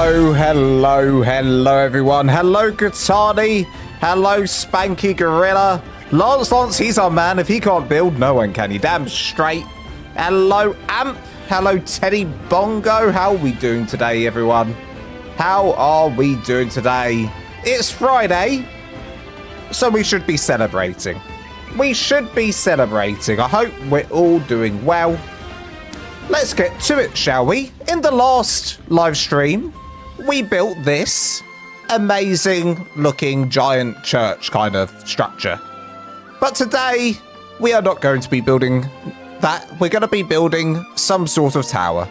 Hello everyone. Hello Katani. Hello Spanky Gorilla. Lance, he's our man. If he can't build, no one can. You damn straight. Hello Amp. Hello Teddy Bongo. How are we doing today, everyone? How are we doing today? It's Friday, so we should be celebrating. I hope we're all doing well. Let's get to it, shall we? In the last live stream, we built this amazing looking giant church kind of structure. But today, we are not going to be building that. We're going to be building some sort of tower.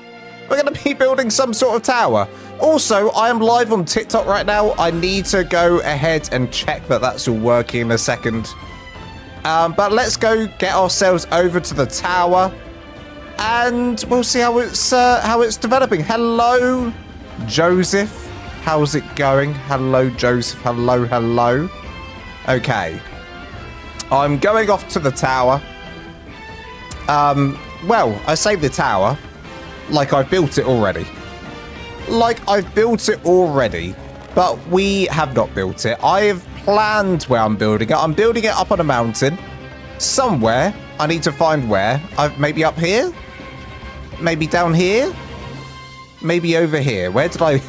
Also, I am live on TikTok right now. I need to go ahead and check that that's all working in a second. But let's go get ourselves over to the tower. And we'll see how it's developing. Hello, Joseph. How's it going? Hello, Joseph. Hello. Okay. I'm going off to the tower. Well, I say the tower like I've built it already. But we have not built it. I have planned where I'm building it. I'm building it up on a mountain somewhere. I need to find where. Maybe up here? Maybe down here? Maybe over here. Where did I...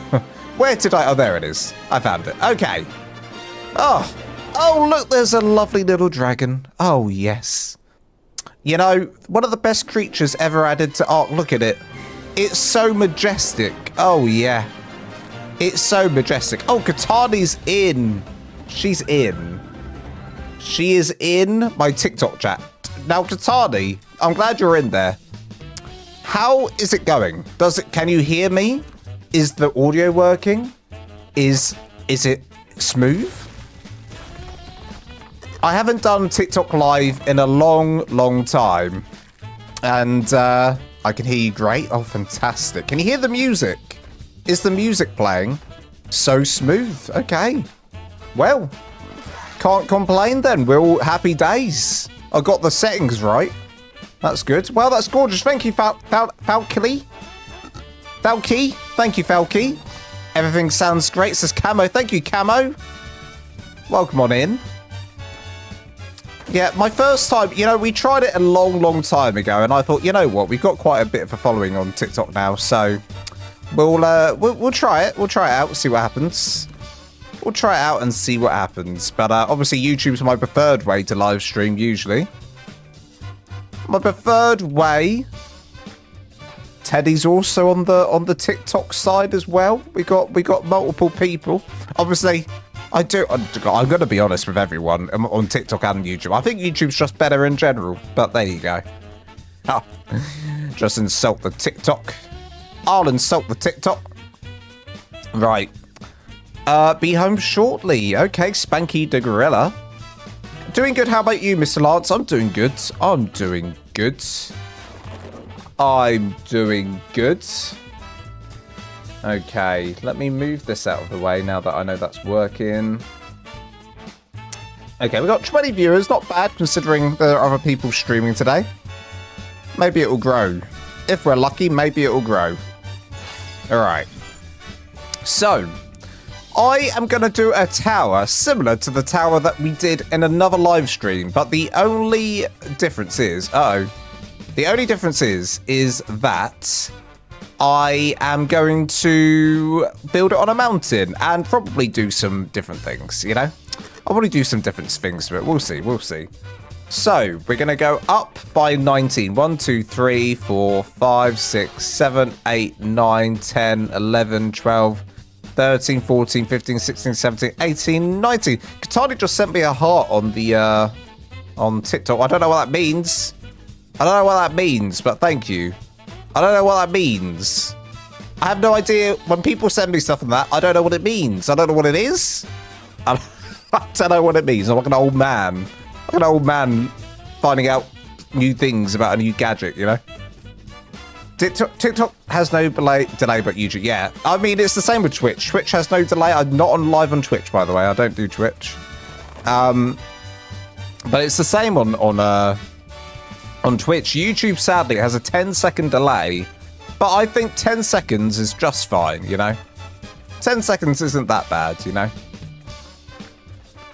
Oh, there it is. I found it. Okay. Oh, look, there's a lovely little dragon. Oh, yes. You know, one of the best creatures ever added to ARK. Look at it. It's so majestic. Oh, yeah. It's so majestic. Oh, Katani's in. She's in. She is in my TikTok chat. Now, Katani, I'm glad you're in there. How is it going? Can you hear me? Is the audio working? Is it smooth? I haven't done TikTok live in a long time. And I can hear you great. Oh, fantastic. Can you hear the music? Is the music playing? So smooth. Okay. Well, can't complain then. We're all happy days. I got the settings right. That's good. Well, that's gorgeous. Thank you, Falky. Thank you, Falky. Everything sounds great. Says Camo. Thank you, Camo. Welcome on in. Yeah, my first time, you know, we tried it a long time ago, and I thought, you know what, we've got quite a bit of a following on TikTok now, so we'll try it. We'll try it out, see what happens. But obviously YouTube's my preferred way to live stream usually. My preferred way. Teddy's also on the TikTok side as well. We got multiple people. Obviously, I'm going to be honest with everyone on TikTok and YouTube. I think YouTube's just better in general, but there you go. Oh, just insult the TikTok. I'll insult the TikTok. Right. Be home shortly. Okay, Spanky the Gorilla. Doing good. How about you, Mr. Lance? I'm doing good. Okay, let me move this out of the way now that I know that's working. Okay, we got 20 viewers. Not bad considering there are other people streaming today. Maybe it will grow. If we're lucky, maybe it will grow. All right. So, I am going to do a tower similar to the tower that we did in another live stream, but the only difference is... The only difference is that I am going to build it on a mountain and probably do some different things, you know? I'll probably do some different things to it. We'll see. So, we're going to go up by 19. 1, 2, 3, 4, 5, 6, 7, 8, 9, 10, 11, 12, 13, 14, 15, 16, 17, 18, 19. Katani just sent me a heart on the on TikTok. I don't know what that means. But thank you. I don't know what that means. I have no idea. When people send me stuff like that, I don't know what it means. I don't know what it is. I don't know what it means. I'm like an old man. Finding out new things about a new gadget, you know? TikTok has no delay, but YouTube, yeah. I mean, it's the same with Twitch. Twitch has no delay. I'm not live on Twitch, by the way. I don't do Twitch. But it's the same on Twitch. YouTube, sadly, has a 10-second delay, but I think 10 seconds is just fine, you know? 10 seconds isn't that bad, you know?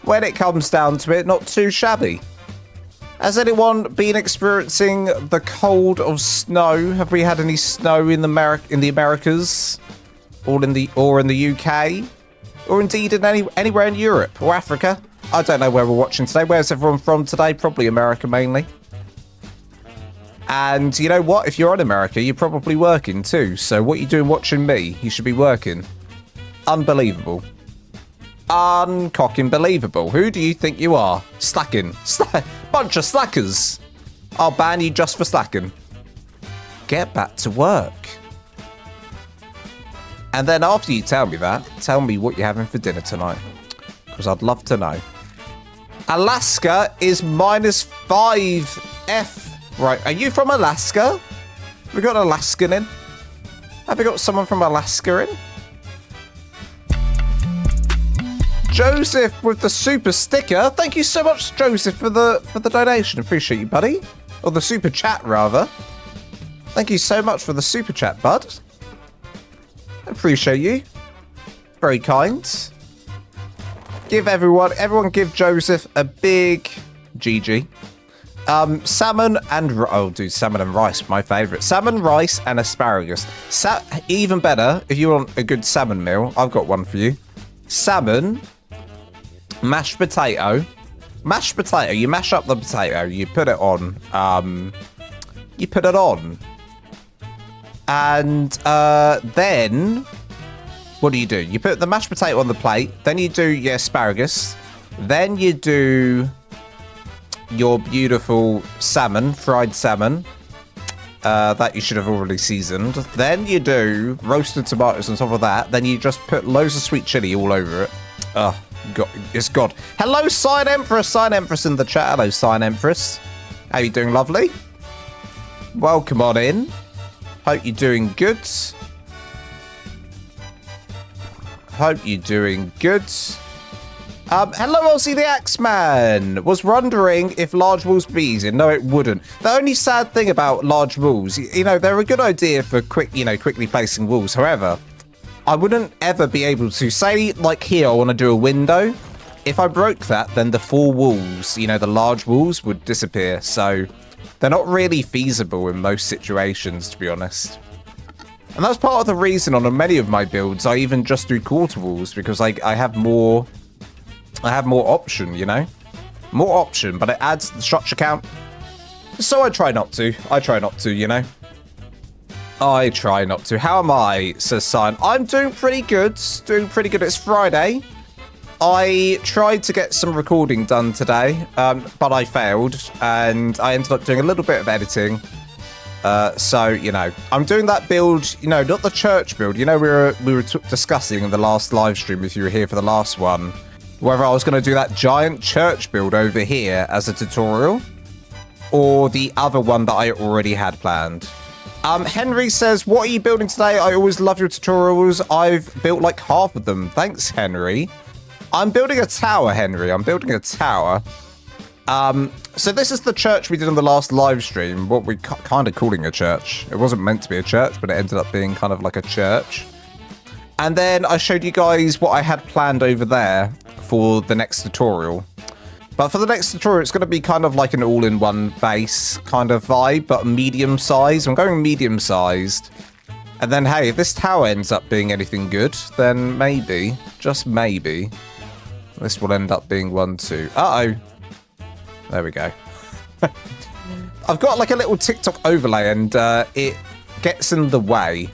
When it comes down to it, not too shabby. Has anyone been experiencing the cold of snow? Have we had any snow in the Americas? Or in the UK? Or indeed in anywhere in Europe or Africa? I don't know where we're watching today. Where's everyone from today? Probably America mainly. And you know what? If you're in America, you're probably working too. So what are you doing watching me? You should be working. Unbelievable. Uncocking believable. Who do you think you are? Slacking. Bunch of slackers. I'll ban you just for slacking. Get back to work. And then after you tell me that, tell me what you're having for dinner tonight. Because I'd love to know. Alaska is -5F. Right, are you from Alaska? Have we got an Alaskan in? Have we got someone from Alaska in? Joseph with the super sticker. Thank you so much, Joseph, for the donation. Appreciate you, buddy. Or the super chat, rather. Thank you so much for the super chat, bud. Appreciate you. Very kind. Give everyone give Joseph a big GG. Salmon and... Oh, dude, salmon and rice, my favourite. Salmon, rice, and asparagus. Even better, if you want a good salmon meal, I've got one for you. Salmon, mashed potato. Mashed potato, you mash up the potato, you put it on. And then... What do? You put the mashed potato on the plate, then you do your asparagus, then you do... your beautiful salmon, fried salmon, that you should have already seasoned. Then you do roasted tomatoes on top of that. Then you just put loads of sweet chili all over it. Oh, God, it's God. Hello, Sign Empress. Sign Empress in the chat. Hello, Sign Empress. How you doing, lovely? Welcome on in. Hope you're doing good. Hope you're doing good. Hello, Ozzy the Axeman. Was wondering if large walls would be easier. No, it wouldn't. The only sad thing about large walls, you know, they're a good idea for quickly placing walls. However, I wouldn't ever be able to say, like here, I want to do a window. If I broke that, then the 4 walls, you know, the large walls would disappear. So they're not really feasible in most situations, to be honest. And that's part of the reason on many of my builds, I even just do quarter walls because I have more option, you know? More option, but it adds to the structure count. So I try not to. You know? I try not to. How am I, says Sign? I'm doing pretty good. It's Friday. I tried to get some recording done today, but I failed. And I ended up doing a little bit of editing. So, you know, I'm doing that build, you know, not the church build. You know, we were discussing in the last live stream, if you were here for the last one, whether I was going to do that giant church build over here as a tutorial or the other one that I already had planned. Henry says, what are you building today? I always love your tutorials. I've built like half of them. Thanks, Henry. I'm building a tower, Henry. I'm building a tower. So this is the church we did in the last live stream, what we kind of calling a church. It wasn't meant to be a church, but it ended up being kind of like a church. And then I showed you guys what I had planned over there for the next tutorial. But for the next tutorial, it's going to be kind of like an all-in-one base kind of vibe, but medium-sized. I'm going medium-sized. And then, hey, if this tower ends up being anything good, then maybe, just maybe, this will end up being one too. Uh-oh. There we go. I've got like a little TikTok overlay and it gets in the way.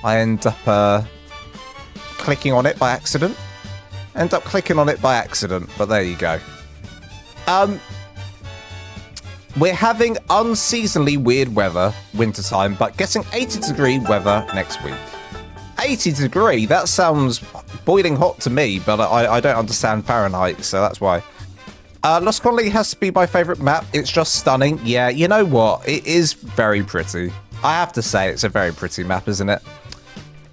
I end up clicking on it by accident. But there you go. We're having unseasonably weird weather wintertime, but getting 80-degree weather next week. 80-degree? That sounds boiling hot to me, but I don't understand Fahrenheit, so that's why. Lost Quality has to be my favourite map. It's just stunning. Yeah, you know what? It is very pretty. I have to say it's a very pretty map, isn't it?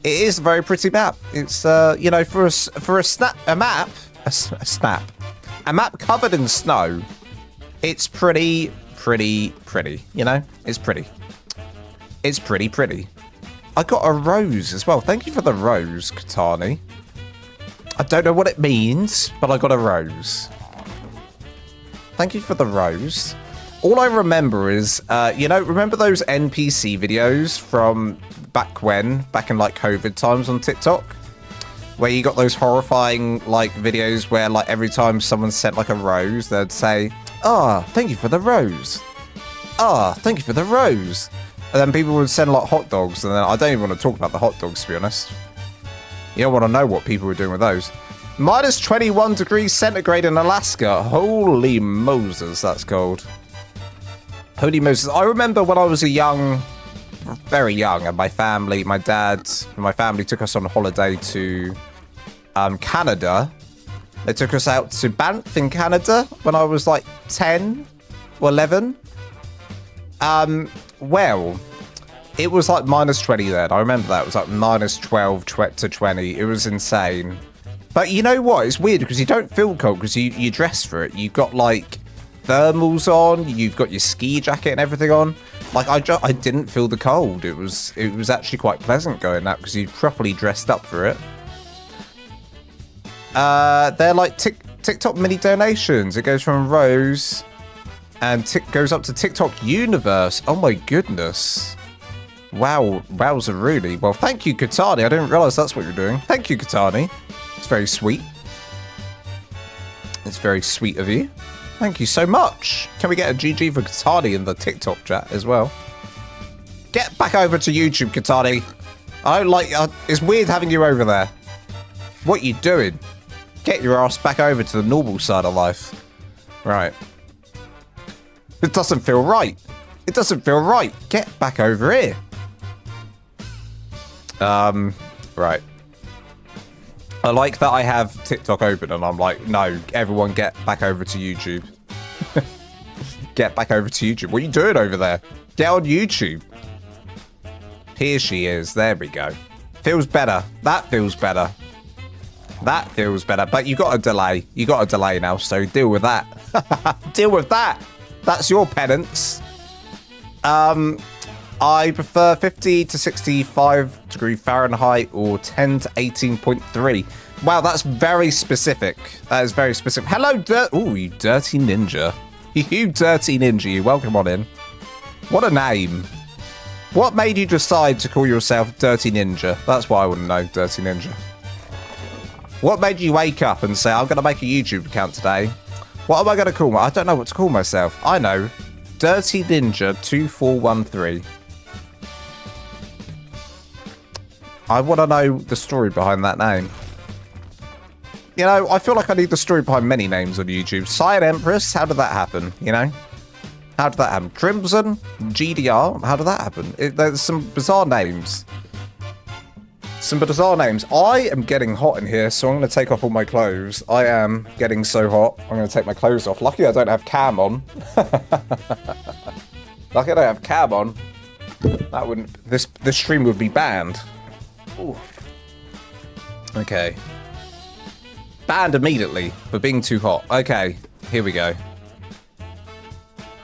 It is a very pretty map. It's, you know, for a map covered in snow, it's pretty, you know? It's pretty. I got a rose as well. Thank you for the rose, Katani. I don't know what it means, but I got a rose. Thank you for the rose. All I remember is, you know, remember those NPC videos from back in like COVID times on TikTok? Where you got those horrifying like videos where like every time someone sent like a rose, they'd say, "Ah, thank you for the rose. Ah, thank you for the rose." And then people would send like hot dogs, and then I don't even want to talk about the hot dogs, to be honest. You don't want to know what people were doing with those. Minus 21 degrees centigrade in Alaska. Holy Moses, that's cold. Holy Moses. I remember when I was very young, and my family took us on holiday to Canada. They took us out to Banff in Canada when I was like 10 or 11. Well, it was like minus 20 then. I remember that. It was like minus 12 to 20. It was insane. But you know what? It's weird because you don't feel cold because you dress for it. You've got like thermals on. You've got your ski jacket and everything on. Like I didn't feel the cold. It was actually quite pleasant going out because you properly dressed up for it. They're like TikTok mini donations. It goes from Rose and goes up to TikTok Universe. Oh my goodness. Wow, wowza, really. Well, thank you, Katani. I didn't realize that's what you're doing. Thank you, Katani. It's very sweet. It's very sweet of you. Thank you so much. Can we get a GG for Katani in the TikTok chat as well? Get back over to YouTube, Katani. I don't like... it's weird having you over there. What you doing? Get your ass back over to the normal side of life. Right. It doesn't feel right. It doesn't feel right. Get back over here. Right. I like that I have TikTok open and I'm like, no, everyone get back over to YouTube. Get back over to YouTube. What are you doing over there? Get on YouTube. Here she is. There we go. Feels better. That feels better. That feels better. But you got a delay. You got a delay now, so deal with that. Deal with that. That's your penance. I prefer 50 to 65 degree Fahrenheit or 10 to 18.3. Wow, that's very specific. That is very specific. Hello, you dirty ninja. You dirty ninja. You welcome on in. What a name. What made you decide to call yourself Dirty Ninja? That's what I want to know, Dirty Ninja. What made you wake up and say, I'm going to make a YouTube account today? What am I going to call myself? I don't know what to call myself. I know. Dirty Ninja 2413. I want to know the story behind that name. You know, I feel like I need the story behind many names on YouTube. Cyan Empress, how did that happen? You know? How did that happen? Crimson? GDR? How did that happen? There's some bizarre names. Some bizarre names. I am getting hot in here, so I'm going to take off all my clothes. I am getting so hot. I'm going to take my clothes off. Lucky I don't have cam on. Lucky I don't have cam on. That wouldn't... This stream would be banned. Ooh. Okay. Banned immediately for being too hot. Okay, here we go.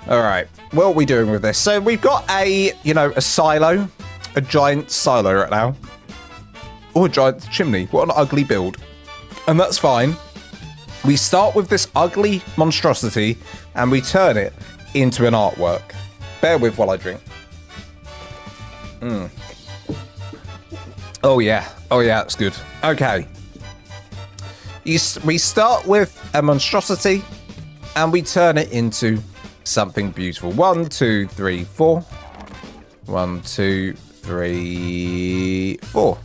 All right, what are we doing with this? So we've got a silo, a giant silo right now. Or a giant chimney. What an ugly build. And that's fine. We start with this ugly monstrosity and we turn it into an artwork. Bear with while I drink. Oh yeah, that's good. Okay. We start with a monstrosity and we turn it into something beautiful. 1, 2, 3, 4. 1, 2, 3, 4.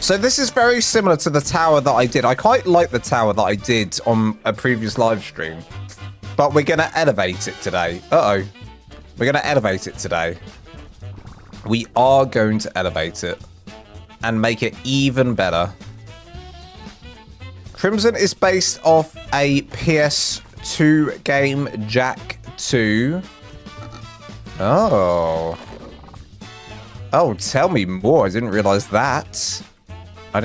So this is very similar to the tower that I did. I quite like the tower that I did on a previous live stream, but we're going to elevate it today. We're going to elevate it today. We are going to elevate it and make it even better. Crimson is based off a PS2 game, Jack 2. Oh, tell me more. I didn't realize that. All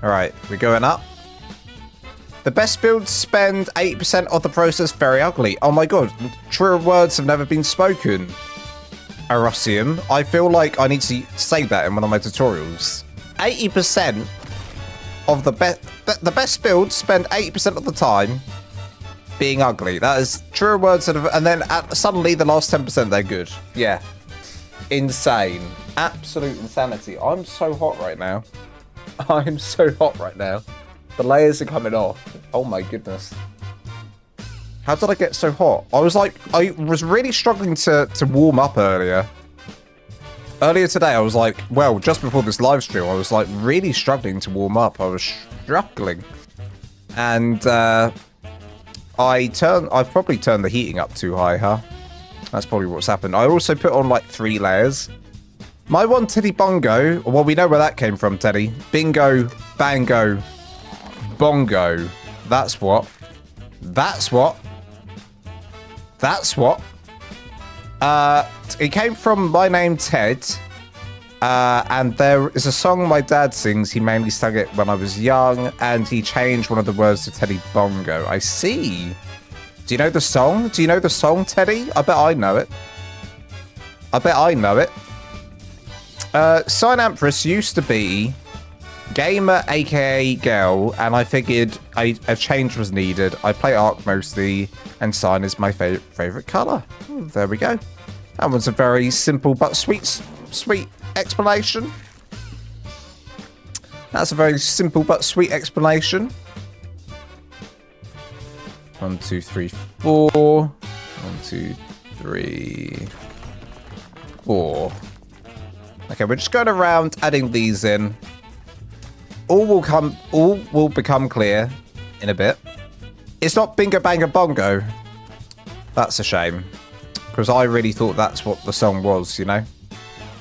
right, we're going up. The best builds spend 8% of the process. Very ugly. Oh my god, truer words have never been spoken. Erosium. I feel like I need to say that in one of my tutorials. 80% of the best builds spend 80% of the time being ugly. That is true words, and then suddenly the last 10% they're good. Yeah. Insane. Absolute insanity. I'm so hot right now. I'm so hot right now. The layers are coming off. Oh my goodness. How did I get so hot? I was really struggling to warm up earlier. Earlier today, I was like, well, just before this live stream, I was like really struggling to warm up. I was struggling. And I've probably turned the heating up too high, huh? That's probably what's happened. I also put on like 3 layers. My one Teddy Bongo, well, we know where that came from, Teddy. Bingo, bango, bongo. That's what. That's what. That's what. It came from my name, Ted. And there is a song my dad sings. He mainly sang it when I was young, and he changed one of the words to Teddy Bongo. I see. Do you know the song? Do you know the song, Teddy? I bet I know it. I bet I know it. Sign Empress used to be gamer, aka girl, and I figured a change was needed. I play ARK mostly, and Sign is my favorite color. There we go. That was a very simple but sweet explanation. That's a very simple but sweet explanation. 1, 2, 3, 4. 1, 2, 3, 4. Okay, we're just going around adding these in. All will become clear in a bit. It's not bingo banga bongo. That's a shame, because I really thought that's what the song was, you know?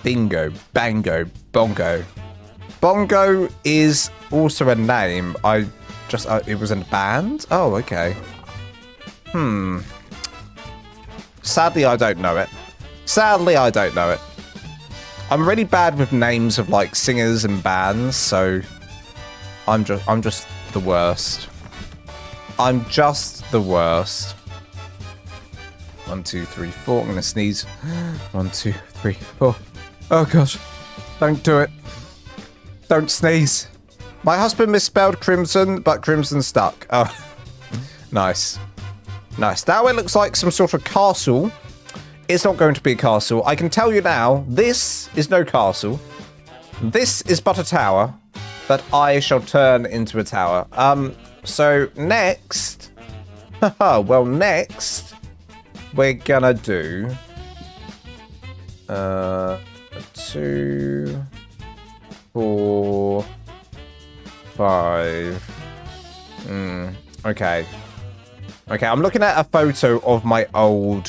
Bingo, bango, bongo. Bongo is also a name. It was in a band? Oh, okay. Sadly, I don't know it. Sadly, I don't know it. I'm really bad with names of like singers and bands, so I'm just the worst. I'm just the worst. 1, 2, 3, 4. I'm gonna sneeze. 1, 2, 3, 4. Oh gosh. Don't do it. Don't sneeze. My husband misspelled crimson, but crimson stuck. Oh. Nice. Nice. Now it looks like some sort of castle. It's not going to be a castle. I can tell you now, this is no castle. This is but a tower that I shall turn into a tower. So next, well, next we're gonna do 2, 4, 5. Okay. Okay, I'm looking at a photo of my old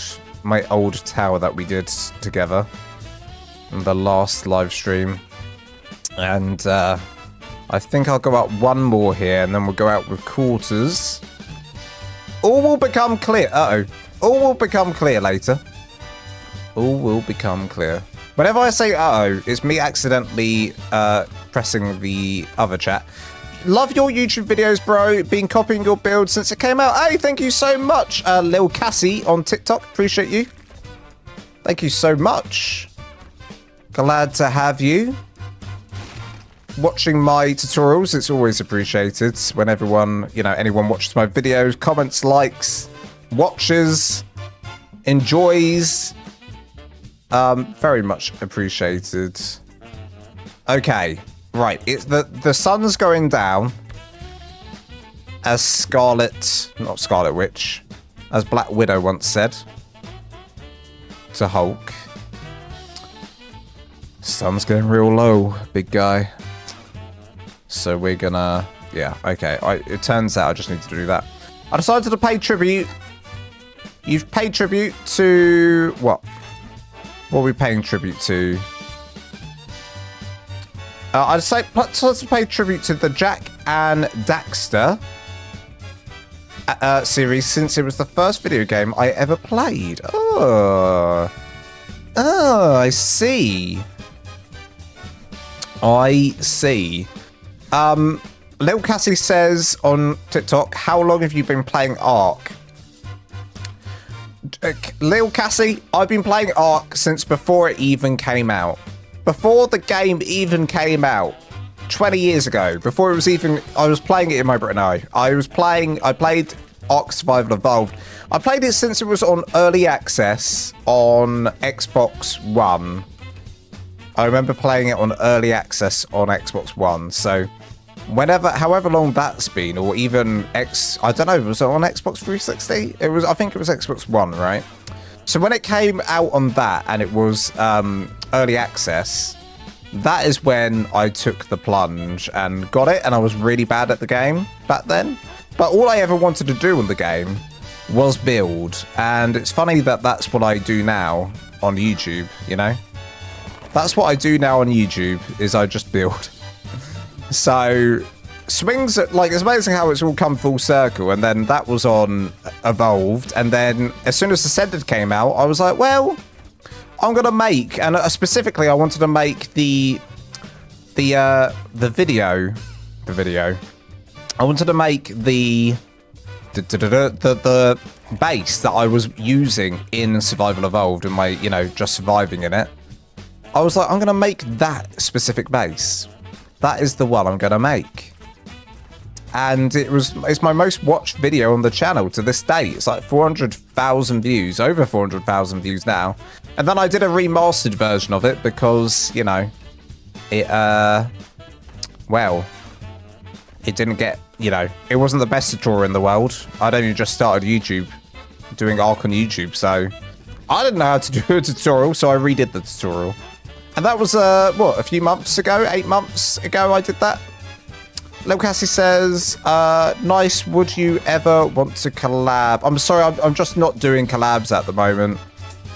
tower that we did together in the last live stream, and I think I'll go out one more here, and then we'll go out with quarters. All will become clear. All will become clear later. All will become clear. Whenever I say it's me accidentally pressing the other chat. Love your YouTube videos, bro. Been copying your build since it came out. Hey, thank you so much, Lil Cassie on TikTok. Appreciate you. Thank you so much. Glad to have you watching my tutorials. It's always appreciated when everyone, anyone watches my videos, comments, likes, watches, enjoys. Very much appreciated. Okay. Right, it's the sun's going down, as not Scarlet Witch, as Black Widow once said to Hulk. Sun's getting real low, big guy. So we're gonna, yeah, okay. It turns out I just need to do that. I decided to pay tribute. You've paid tribute to what? What are we paying tribute to? I'd say let's pay tribute to the Jack and Daxter series, since it was the first video game I ever played. Oh, I see. I see. Lil Cassie says on TikTok, how long have you been playing ARK? Lil Cassie, I've been playing ARK since before it even came out. Before the game even came out. 20 years ago. Before it was even... I was playing it in my... No. I played ARK Survival Evolved. I played it since it was on early access on Xbox One. I remember playing it on early access on Xbox One. So... however long that's been, or even I don't know, was it on Xbox 360? I think it was Xbox One, right? So when it came out on that and it was early access, that is when I took the plunge and got it, and I was really bad at the game back then. But all I ever wanted to do in the game was build, and it's funny that that's what I do now on YouTube, you know? That's what I do now on YouTube, is I just build. So, swings, like, it's amazing how it's all come full circle, and then that was on Evolved, and then as soon as Ascended came out, I was like, well, I'm gonna make, and specifically I wanted to make the video. I wanted to make the base that I was using in Survival Evolved, and my, you know, just surviving in it. I was like, I'm gonna make that specific base. That is the one I'm going to make. And it's my most watched video on the channel to this day. It's like 400,000 views, over 400,000 views now. And then I did a remastered version of it because, you know, it didn't get, you know, it wasn't the best tutorial in the world. I'd only just started YouTube, doing ARK on YouTube, so I didn't know how to do a tutorial, so I redid the tutorial. And that was, a few months ago? 8 months ago I did that. Lil Cassie says, nice, would you ever want to collab? I'm sorry, I'm just not doing collabs at the moment.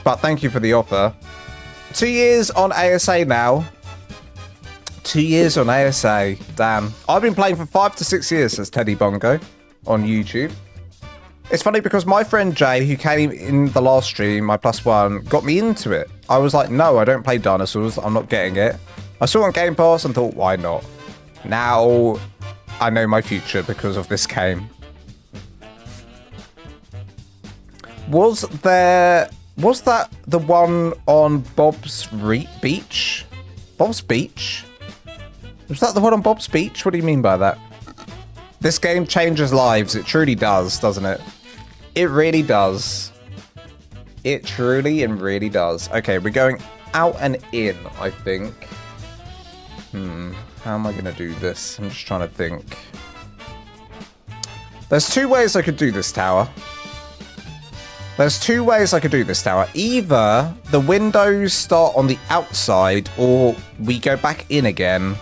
But thank you for the offer. 2 years on ASA now. 2 years on ASA. Damn. I've been playing for 5 to 6 years, says Teddy Bongo on YouTube. It's funny because my friend Jay, who came in the last stream, my +1, got me into it. I was like, no, I don't play dinosaurs. I'm not getting it. I saw it on Game Pass and thought, why not? Now, I know my future because of this game. Was that the one on Bob's Beach? Bob's Beach? Was that the one on Bob's Beach? What do you mean by that? This game changes lives. It truly does, doesn't it? It really does. It truly and really does. Okay, we're going out and in, I think. How am I going to do this? I'm just trying to think. There's 2 ways I could do this tower. Either the windows start on the outside, or we go back in again.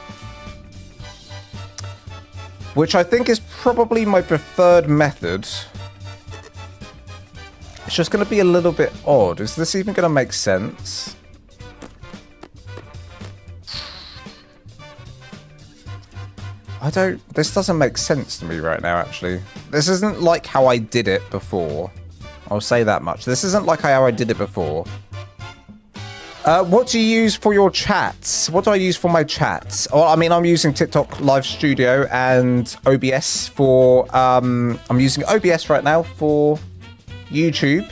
Which I think is probably my preferred method. It's just going to be a little bit odd. Is this even going to make sense? This doesn't make sense to me right now, actually. This isn't like how I did it before. I'll say that much. This isn't like how I did it before. What do you use for your chats? What do I use for my chats? Well, I mean, I'm using TikTok Live Studio and OBS for... I'm using OBS right now for YouTube.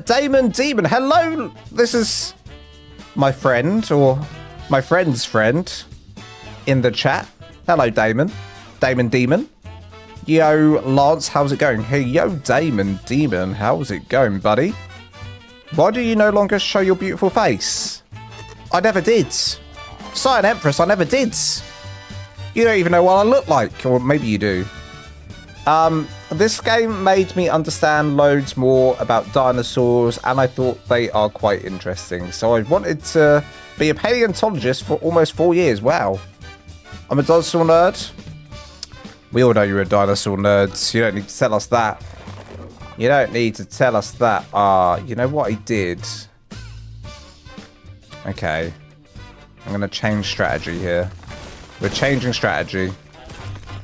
Damon Demon, hello! This is my friend, or my friend's friend, in the chat. Hello, Damon. Damon Demon. Yo, Lance, how's it going? Hey, yo, Damon Demon, how's it going, buddy? Why do you no longer show your beautiful face? I never did. Cyan Empress, I never did. You don't even know what I look like. Or maybe you do. This game made me understand loads more about dinosaurs, and I thought they are quite interesting. So I wanted to be a paleontologist for almost 4 years. Wow. I'm a dinosaur nerd. We all know you're a dinosaur nerd. You don't need to tell us that. You don't need to tell us that. You know what I did? Okay. I'm going to change strategy here. We're changing strategy.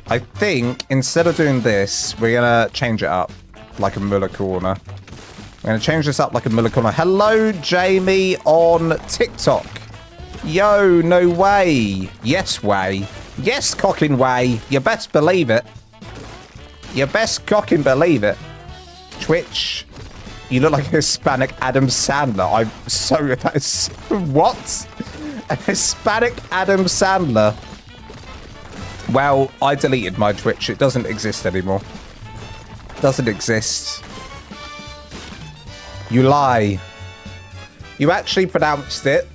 I think instead of doing this, we're going to change it up like a Muller corner. We're going to change this up like a Muller corner. Hello, Jamie on TikTok. Yo, no way. Yes, way. Yes, cocking way. You best believe it. You best cocking believe it. Twitch. You look like a Hispanic Adam Sandler. I'm so... That's, what? A Hispanic Adam Sandler. Well, I deleted my Twitch. It doesn't exist anymore. Doesn't exist. You lie. You actually pronounced it.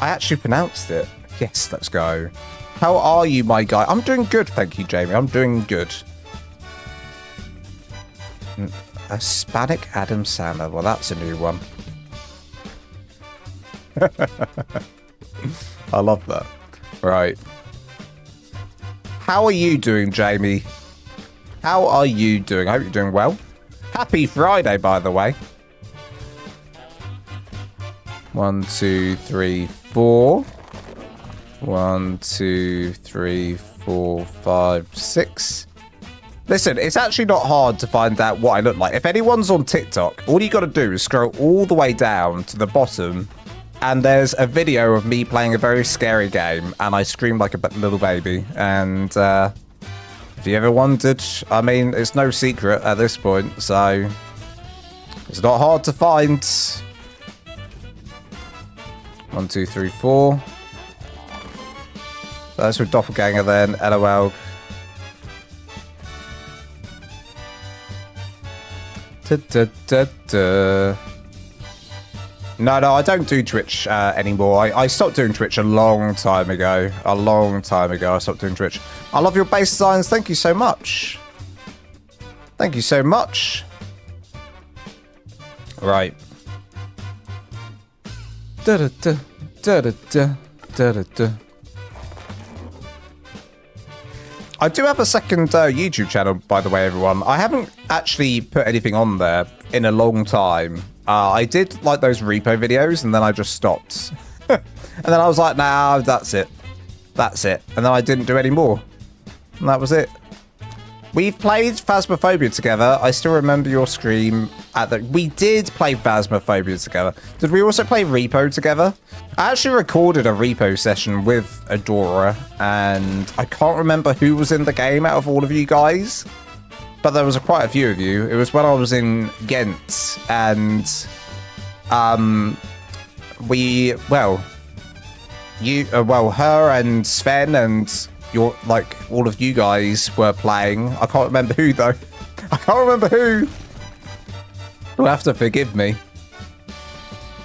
I actually pronounced it. Yes, let's go. How are you, my guy? I'm doing good, thank you, Jamie. I'm doing good. A Hispanic Adam Sandler. Well, that's a new one. I love that. Right. How are you doing, Jamie? How are you doing? I hope you're doing well. Happy Friday, by the way. 1, 2, 3, 4. 1, 2, 3, 4, 5, 6. Listen, it's actually not hard to find out what I look like. If anyone's on TikTok, all you got to do is scroll all the way down to the bottom, and there's a video of me playing a very scary game, and I scream like a little baby. And if you ever wondered, I mean, it's no secret at this point, so it's not hard to find. 1, 2, 3, 4. That's with Doppelganger then, LOL. No, I don't do Twitch anymore. I stopped doing Twitch a long time ago. A long time ago, I stopped doing Twitch. I love your base designs. Thank you so much. Thank you so much. Right. I do have a second YouTube channel, by the way, everyone. I haven't actually put anything on there in a long time. I did like those repo videos, and then I just stopped. And then I was like, nah, that's it. That's it. And then I didn't do any more. And that was it. We've played Phasmophobia together. I still remember your scream at the... We did play Phasmophobia together. Did we also play Repo together? I actually recorded a Repo session with Adora, and I can't remember who was in the game out of all of you guys, but there was quite a few of you. It was when I was in Ghent, and her and Sven and all of you guys were playing. I can't remember who though. I can't remember who. You'll have to forgive me.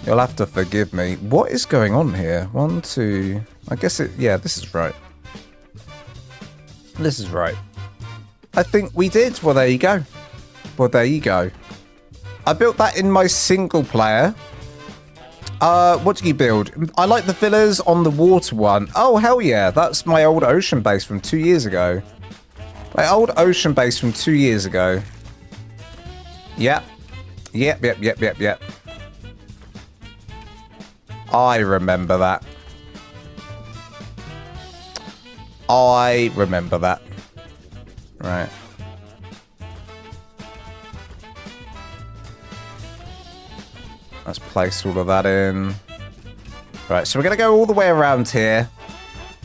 You'll have to forgive me. What is going on here? 1, 2. I guess it. Yeah, this is right. This is right. I think we did. Well, there you go. Well, there you go. I built that in my single player. What do you build? I like the villas on the water one. Oh, hell yeah. That's my old ocean base from 2 years ago. My old ocean base from 2 years ago. Yep. Yep. I remember that. I remember that. Right. Let's place all of that in. Right, so we're going to go all the way around here.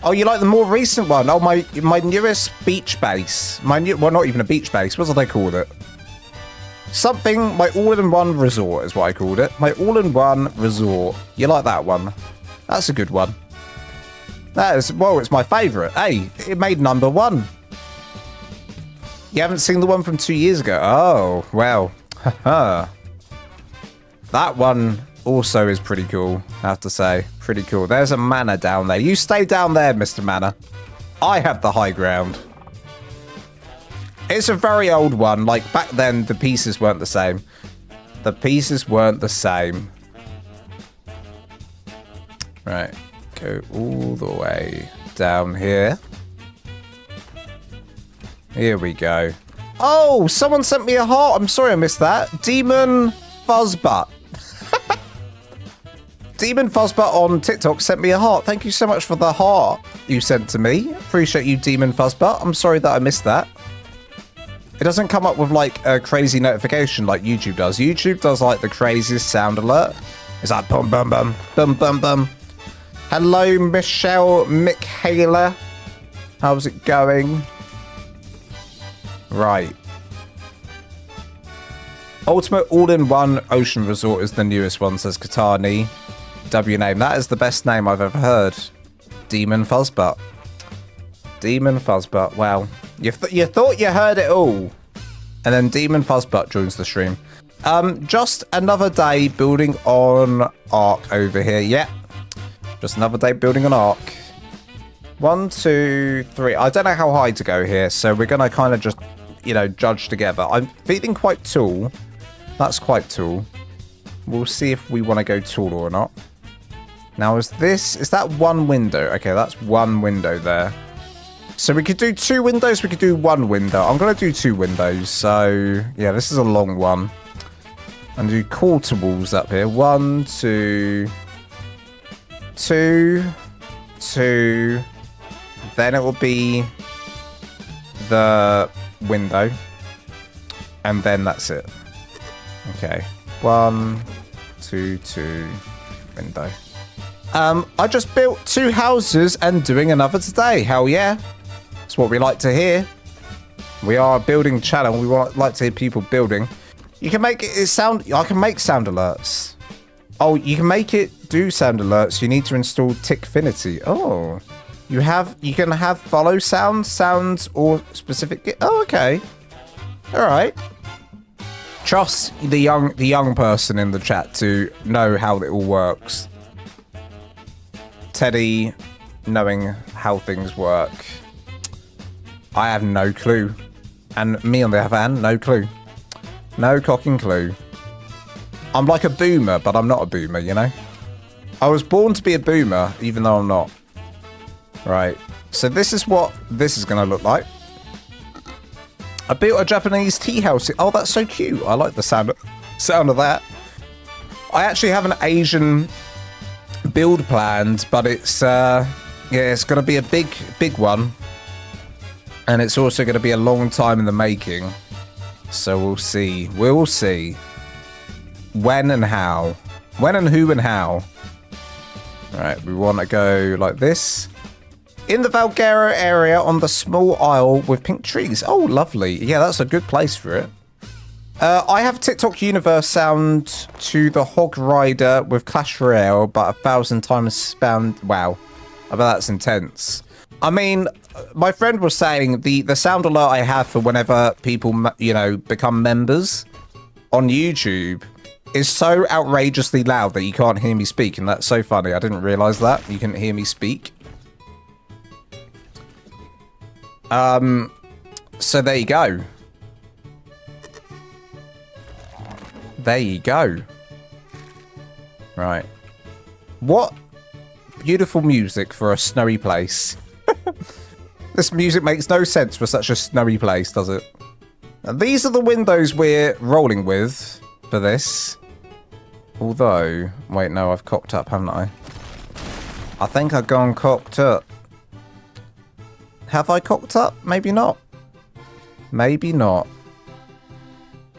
Oh, you like the more recent one? Oh, my newest beach base. Well, not even a beach base. What do they call it? Something, my all-in-one resort is what I called it. My all-in-one resort. You like that one? That's a good one. That is, well, it's my favourite. Hey, it made #1. You haven't seen the one from 2 years ago? Oh, well. Haha. That one also is pretty cool, I have to say. Pretty cool. There's a manor down there. You stay down there, Mr. Manor. I have the high ground. It's a very old one. Like, back then, the pieces weren't the same. The pieces weren't the same. Right. Go all the way down here. Here we go. Oh, someone sent me a heart. I'm sorry I missed that. Demon Fuzzbutt. Demon Fuzzbutt on TikTok sent me a heart. Thank you so much for the heart you sent to me. Appreciate you, Demon Fuzzbutt. I'm sorry that I missed that. It doesn't come up with like a crazy notification like YouTube does. YouTube does like the craziest sound alert. It's like bum bum bum bum bum bum. Hello, Michelle Michaela. How's it going? Right. Ultimate all-in-one ocean resort is the newest one, says Katani. W name. That is the best name I've ever heard. Demon Fuzzbutt. Demon Fuzzbutt. Wow. You thought you heard it all. And then Demon Fuzzbutt joins the stream. Just another day building on ARK over here. Yeah. Just another day building on ARK. 1, 2, 3. I don't know how high to go here, so we're going to kind of just, you know, judge together. I'm feeling quite tall. That's quite tall. We'll see if we want to go taller or not. Now, is that one window? Okay, that's one window there. So we could do 2 windows, we could do 1 window. I'm going to do 2 windows, so yeah, this is a long one. And do quarter walls up here. 1, 2, 2, 2. Then it will be the window. And then that's it. Okay. 1, 2, 2, window. I just built 2 houses and doing another today. Hell yeah. That's what we like to hear. We are a building channel. We like to hear people building. You can make it sound... I can make sound alerts. Oh, you can make it do sound alerts. You need to install Tickfinity. Oh. You can have follow sounds, or specific... Oh, okay. All right. Trust the young person in the chat to know how it all works. Teddy knowing how things work. I have no clue. And me on the other hand, no clue. No cocking clue. I'm like a boomer, but I'm not a boomer, you know? I was born to be a boomer, even though I'm not. Right. So this is what this is going to look like. I built a Japanese tea house. Oh, that's so cute. I like the sound of that. I actually have an Asian build planned, but it's yeah, it's going to be a big one. And it's also going to be a long time in the making. So we'll see. We'll see. When and how. When and who and how. Right, we want to go like this. In the Valguero area on the small isle with pink trees. Oh, lovely. Yeah, that's a good place for it. I have TikTok universe sound to the Hog Rider with Clash Royale, but 1,000 times spammed. Wow. I bet that's intense. I mean, my friend was saying the sound alert I have for whenever people, you know, become members on YouTube is so outrageously loud that you can't hear me speak. And that's so funny. I didn't realize that. You couldn't hear me speak. So there you go. There you go. Right. What beautiful music for a snowy place. This music makes no sense for such a snowy place, does it? Now, these are the windows we're rolling with for this. Although, wait, no, I've cocked up, haven't I? I think I've gone cocked up. Have I cocked up? Maybe not. Maybe not.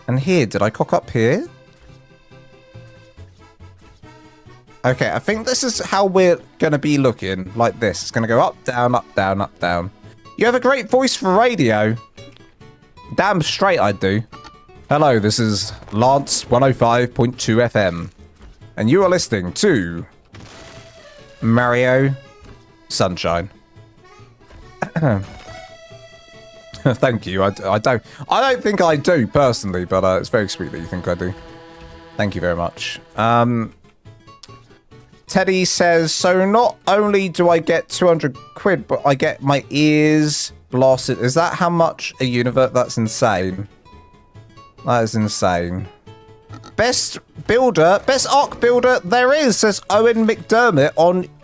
And here, did I cock up here? Okay, I think this is how we're going to be looking, like this. It's going to go up, down, up, down, up, down. You have a great voice for radio. Damn straight I do. Hello, this is Lance 105.2 FM. And you are listening to Mario Sunshine. Thank you. I don't think I do personally, but it's very sweet that you think I do. Thank you very much. Teddy says, so not only do I get 200 quid, but I get my ears blasted. Is that how much a univert? That's insane. That is insane. Best builder, best ARK builder there is, says Owen McDermott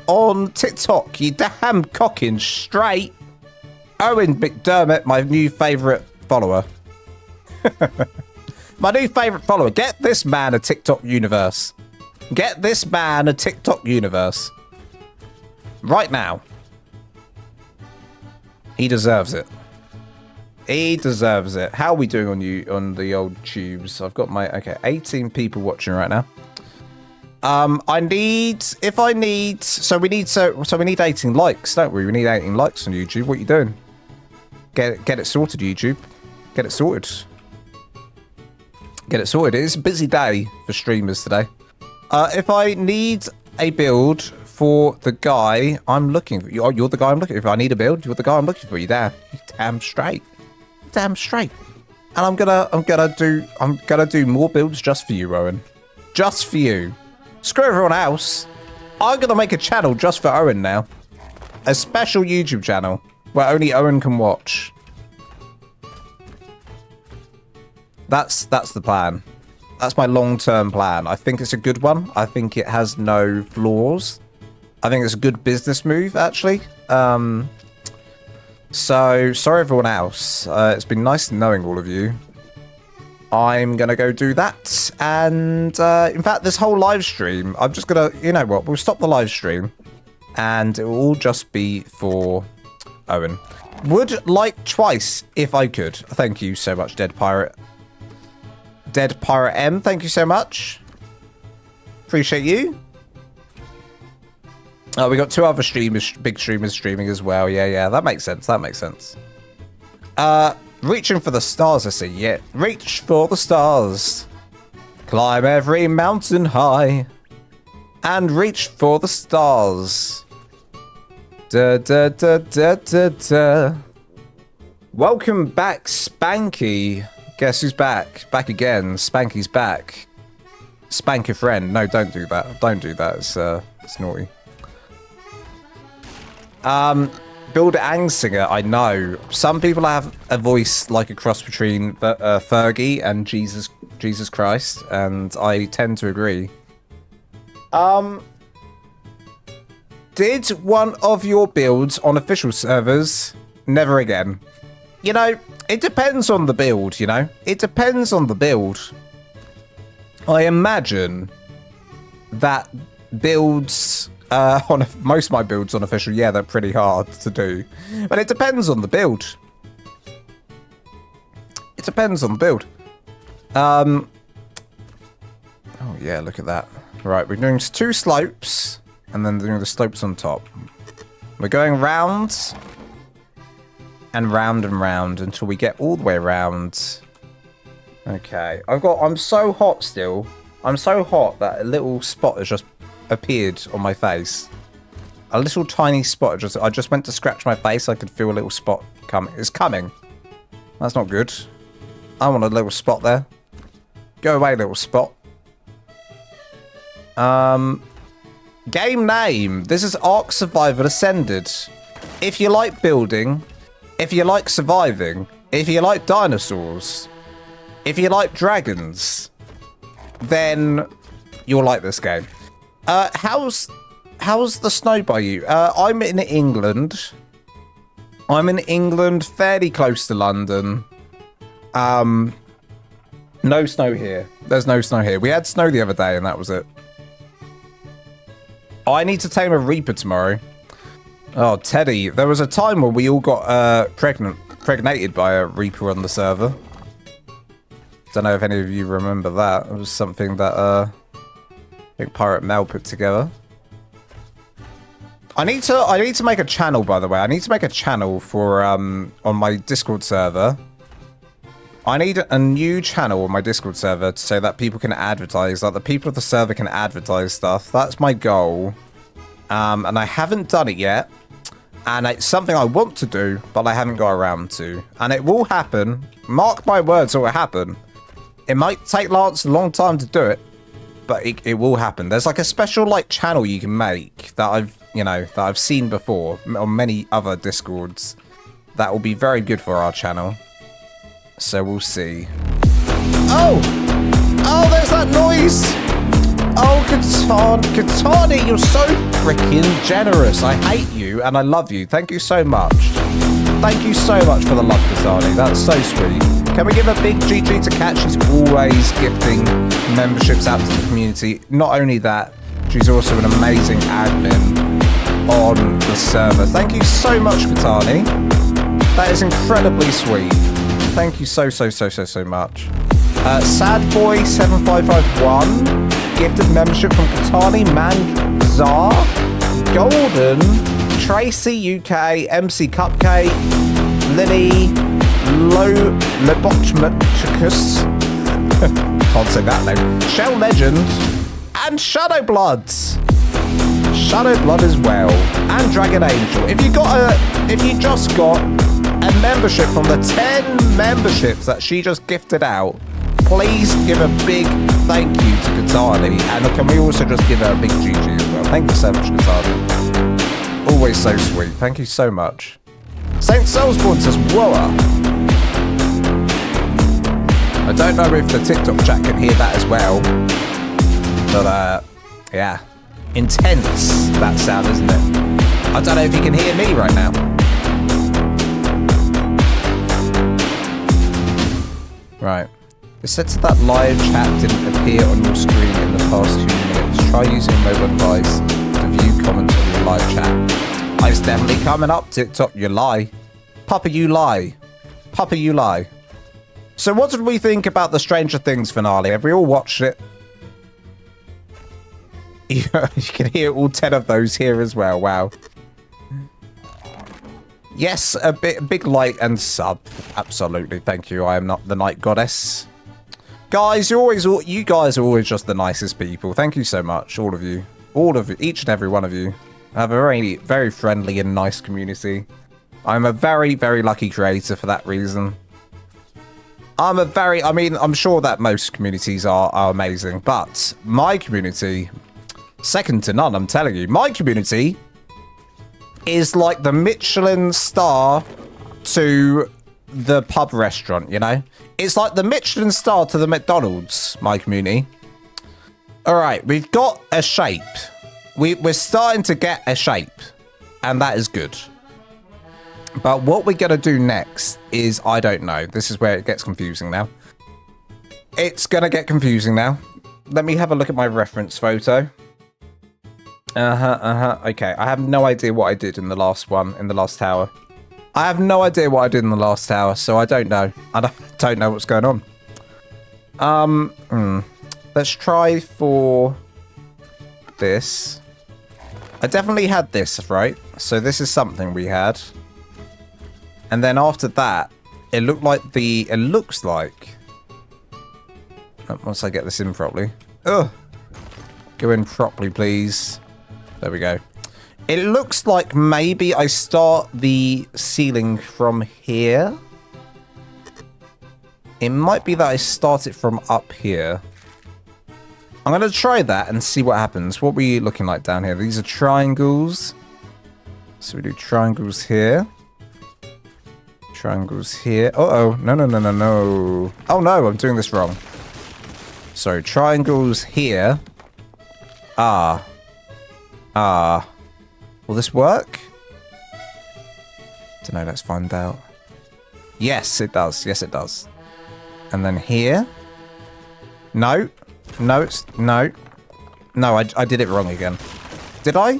on TikTok. You damn cocking straight. Owen McDermott, my new favourite follower. My new favourite follower. Get this man a TikTok universe. Get this man a TikTok universe. Right now. He deserves it. He deserves it. How are we doing on the old tubes? I've got my... Okay, 18 people watching right now. I need... If I need... So we need 18 likes, don't we? We need 18 likes on YouTube. What are you doing? Get it sorted, YouTube. Get it sorted. Get it sorted. It's a busy day for streamers today. If I need a build for the guy I'm looking for, you're the guy I'm looking for. If I need a build, you're the guy I'm looking for. You're damn straight. Damn straight. And I'm gonna do more builds just for you, Owen. Just for you. Screw everyone else. I'm gonna make a channel just for Owen now. A special YouTube channel where only Owen can watch. That's the plan. That's my long-term plan. I think it's a good one. I think it has no flaws. I think it's a good business move, actually. So, sorry everyone else. It's been nice knowing all of you. I'm going to go do that. And, in fact, this whole live stream, I'm just going to, you know what, we'll stop the live stream. And it will all just be for Owen. Would like twice if I could. Thank you so much, Dead Pirate. Dead Pirate M, thank you so much. Appreciate you. Oh, we got two other streamers, big streamers streaming as well. Yeah, that makes sense. That makes sense. Reaching for the stars, I see. Yeah, reach for the stars. Climb every mountain high. And reach for the stars. Da da da da da da. Welcome back, Spanky. Guess who's back? Back again. Spanky's back. Spank your friend. No, don't do that. Don't do that. It's naughty. Builder and singer. I know. Some people have a voice like a cross between Fergie and Jesus Christ, and I tend to agree. Did one of your builds on official servers? Never again. You know, it depends on the build, you know? It depends on the build. I imagine that builds, most of my builds on official, yeah, they're pretty hard to do. But it depends on the build. It depends on the build. Oh, yeah, look at that. Right, we're doing 2 slopes, and then doing the slopes on top. We're going round... and round until we get all the way around. Okay, I'm so hot still. I'm so hot that a little spot has just appeared on my face. A little tiny spot. I just went to scratch my face. I could feel a little spot coming. It's coming. That's not good. I want a little spot there. Go away, little spot. Game name. This is ARK Survival Ascended. If you like building, if you like surviving, if you like dinosaurs, if you like dragons, then you'll like this game. How's the snow by you? I'm in England. I'm in England, fairly close to London. No snow here. There's no snow here. We had snow the other day and that was it. I need to tame a Reaper tomorrow. Oh, Teddy. There was a time where we all got pregnated by a Reaper on the server. Don't know if any of you remember that. It was something that I think Pirate Mel put together. I need to make a channel, by the way. I need to make a channel for on my Discord server. I need a new channel on my Discord server so that people can advertise, like the people of the server can advertise stuff. That's my goal. And I haven't done it yet. And it's something I want to do, but I haven't got around to. And it will happen. Mark my words, it will happen. It might take Lance a long time to do it, but it will happen. There's like a special like channel you can make that I've seen before on many other Discords that will be very good for our channel. So we'll see. Oh, there's that noise. Oh, Katani, you're so freaking generous. I hate you and I love you. Thank you so much. Thank you so much for the love, Katani. That's so sweet. Can we give a big GG to Kat? She's always gifting memberships out to the community. Not only that, she's also an amazing admin on the server. Thank you so much, Katani. That is incredibly sweet. Thank you so much. Sadboy7551 gifted membership from Katani, Manzar, Golden, Tracy UK, MC Cupcake, Lily, Lobochmaticus, Can't say that name. Shell Legend and Shadow Bloods. Shadow Blood as well, and Dragon Angel. If you just got a membership from the 10 memberships that she just gifted out, please give a big thank you to Katani, and can we also just give her a big GG as well? Thank you so much, Katani. Always so sweet. Thank you so much. Saint Soulsborn says, whoa. I don't know if the TikTok chat can hear that as well, but yeah. Intense, that sound, isn't it? I don't know if you can hear me right now. Right. It said that live chat didn't appear on your screen in the past 2 minutes. Try using a mobile device to view comments on your live chat. It's definitely coming up, TikTok. You lie. Papa, you lie. Papa, you lie. So what did we think about the Stranger Things finale? Have we all watched it? You can hear all 10 of those here as well. Wow. Yes, a big like and sub. Absolutely. Thank you. I am not the night goddess. Guys, you guys are always just the nicest people. Thank you so much, all of you. All of you, each and every one of you. I have a very, very friendly and nice community. I'm a very, very lucky creator for that reason. I mean, I'm sure that most communities are amazing, but my community, second to none, I'm telling you. My community is like the Michelin star to the pub restaurant, you know? It's like the Michelin star to the McDonald's, my community. All right, we've got a shape. We're starting to get a shape, and that is good. But what we're going to do next is, I don't know. This is where it gets confusing now. It's going to get confusing now. Let me have a look at my reference photo. Okay, I have no idea what I did in the last one, in the last tower. I have no idea what I did in the last tower, so I don't know. I don't know what's going on. Let's try for this. I definitely had this, right? So this is something we had. And then after that, it looks like... Once I get this in properly. Ugh. Go in properly, please. There we go. It looks like maybe I start the ceiling from here. It might be that I start it from up here. I'm going to try that and see what happens. What are we looking like down here? These are triangles. So we do triangles here. Triangles here. Uh-oh. No. Oh, no. I'm doing this wrong. So triangles here. Will this work? Don't know. Let's find out. Yes, it does. Yes, it does. And then here. No. No. I did it wrong again. Did I?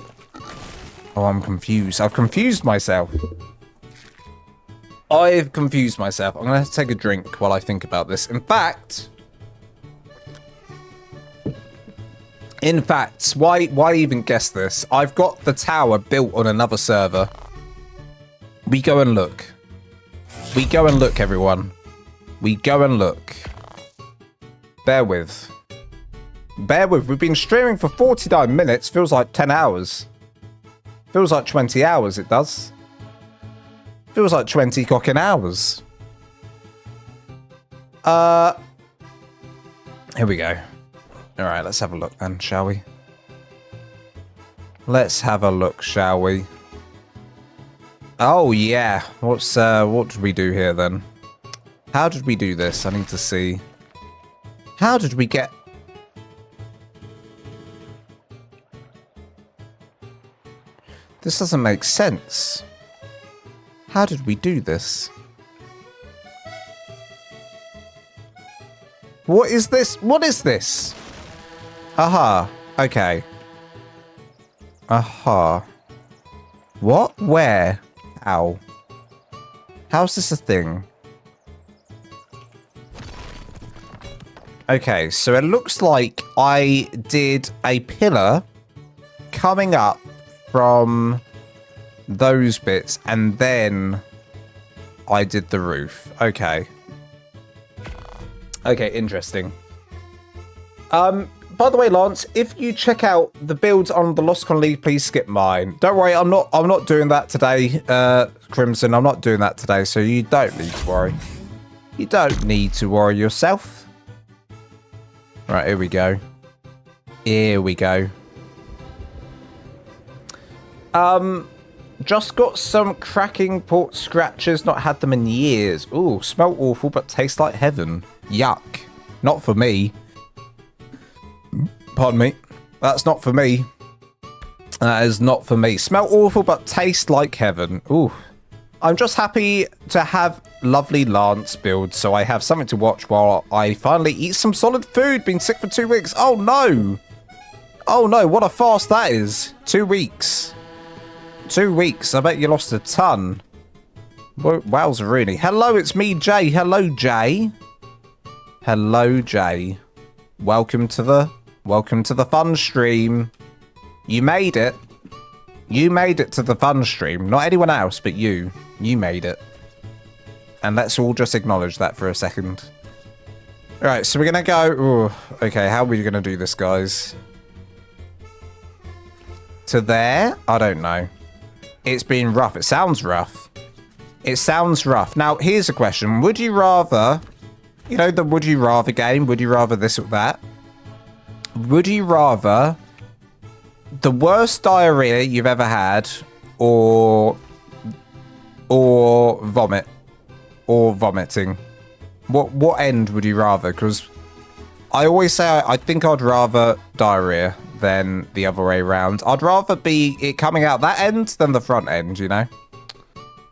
Oh, I'm confused. I've confused myself. I'm going to take a drink while I think about this. In fact, why even guess this? I've got the tower built on another server. We go and look. We go and look, everyone. We go and look. Bear with. We've been streaming for 49 minutes. Feels like 10 hours. Feels like 20 hours, it does. Feels like 20 cocking hours. Here we go. All right, let's have a look then, shall we? Let's have a look, shall we? Oh, yeah. What did we do here then? How did we do this? I need to see. How did we get... This doesn't make sense. How did we do this? What is this? What is this? Aha. Okay. Aha. What? Where? How? How's this a thing? Okay, so it looks like I did a pillar coming up from those bits, and then I did the roof. Okay. Okay, interesting. By the way, Lance, if you check out the builds on the Lost Con League, please skip mine. Don't worry, I'm not doing that today, Crimson. I'm not doing that today, so you don't need to worry. You don't need to worry yourself. Right, here we go. Here we go. Just got some cracking port scratchers. Not had them in years. Ooh, smell awful, but taste like heaven. Yuck. Not for me. Pardon me. That's not for me. That is not for me. Smell awful, but taste like heaven. Ooh. I'm just happy to have lovely Lance builds, so I have something to watch while I finally eat some solid food. Been sick for 2 weeks. Oh, no. Oh, no. What a fast that is. 2 weeks. 2 weeks. I bet you lost a ton. Wowza, really. Hello, it's me, Jay. Hello, Jay. Hello, Jay. Welcome to the fun stream. You made it. You made it to the fun stream. Not anyone else, but you. You made it. And let's all just acknowledge that for a second. Alright, so we're going to go... Ooh, okay, how are we going to do this, guys? To there? I don't know. It's been rough. It sounds rough. It sounds rough. Now, here's a question. Would you rather... You know, the would you rather game? Would you rather this or that? Would you rather the worst diarrhea you've ever had or vomit or vomiting? What end would you rather? Because I always say I think I'd rather diarrhea than the other way around. I'd rather be it coming out that end than the front end, you know?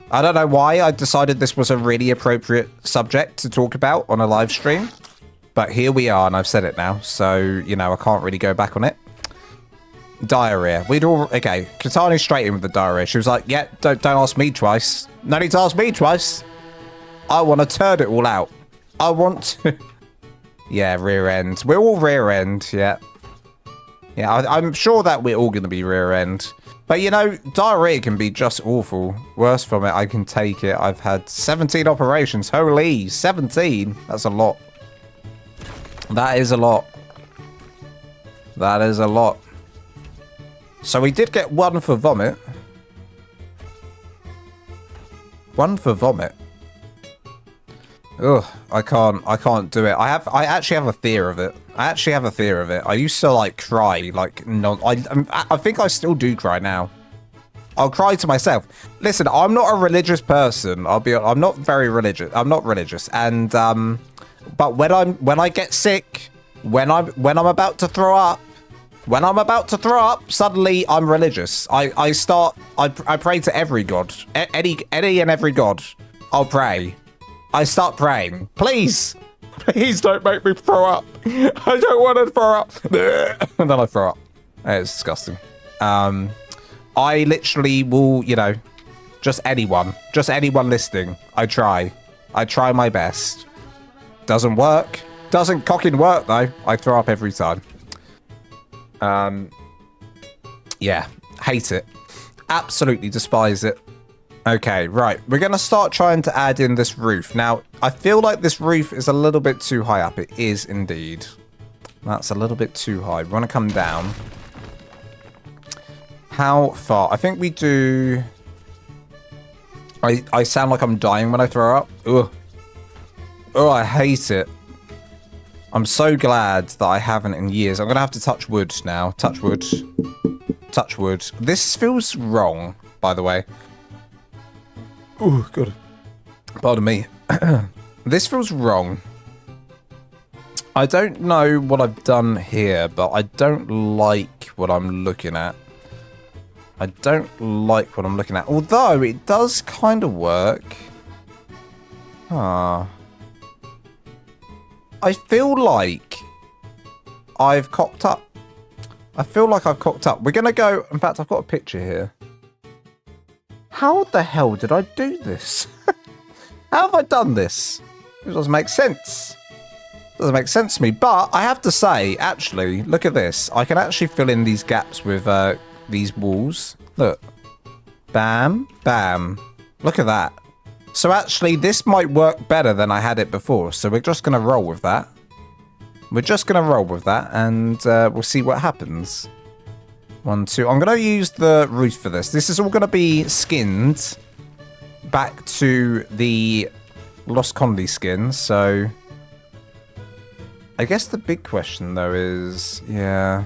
I don't know why I decided this was a really appropriate subject to talk about on a live stream. But here we are, and I've said it now, so, you know, I can't really go back on it. Diarrhea. We'd all... Okay, Katani straight in with the diarrhea. She was like, yeah, don't ask me twice. No need to ask me twice. I want to turd it all out. I want to... Yeah, rear end. We're all rear end, yeah. Yeah, I'm sure that we're all going to be rear end. But, you know, diarrhea can be just awful. Worse from it, I can take it. I've had 17 operations. Holy, 17. That's a lot. That is a lot. That is a lot. So we did get 1 for vomit. 1 for vomit. Ugh, I can't do it. I actually have a fear of it. I used to like cry, like no, I think I still do cry now. I'll cry to myself. Listen, I'm not a religious person. I'm not very religious. I'm not religious, and but when I get sick, when I'm about to throw up, suddenly I'm religious. I pray to every god, any and every god. I'll pray. I start praying. Please don't make me throw up. I don't want to throw up. And then I throw up. It's disgusting. I literally will, you know, just anyone listening. I try my best. Doesn't work. Doesn't cocking work though. I throw up every time. Yeah, hate it. Absolutely despise it. Okay, right. We're going to start trying to add in this roof. Now, I feel like this roof is a little bit too high up. It is indeed. That's a little bit too high. We want to come down. How far? I think we do... I sound like I'm dying when I throw up. Ugh. Oh, I hate it. I'm so glad that I haven't in years. I'm going to have to touch wood now. Touch wood. Touch wood. This feels wrong, by the way. Oh, God. Pardon me. This feels wrong. I don't know what I've done here, but I don't like what I'm looking at. I don't like what I'm looking at. Although, it does kind of work. Ah. I feel like I've cocked up. We're going to go... In fact, I've got a picture here. How the hell did I do this? How have I done this? It doesn't make sense. It doesn't make sense to me. But I have to say, actually, look at this. I can actually fill in these gaps with these walls. Look. Bam. Bam. Look at that. So actually, this might work better than I had it before. So we're just going to roll with that. We're just going to roll with that, and we'll see what happens. 1, 2. I'm going to use the roof for this. This is all going to be skinned back to the Lost Colony skin. So I guess the big question, though, is... Yeah.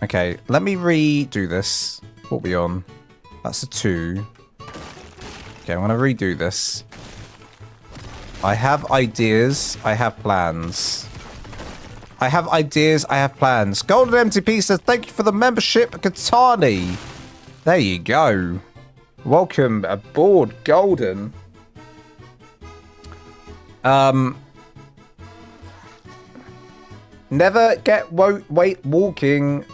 Okay, let me redo this. What are we on? That's a 2. Okay, I'm going to redo this. I have ideas. I have plans. I have ideas. I have plans. Golden MTP says, thank you for the membership, Katani. There you go. Welcome aboard, Golden. Never get wait walking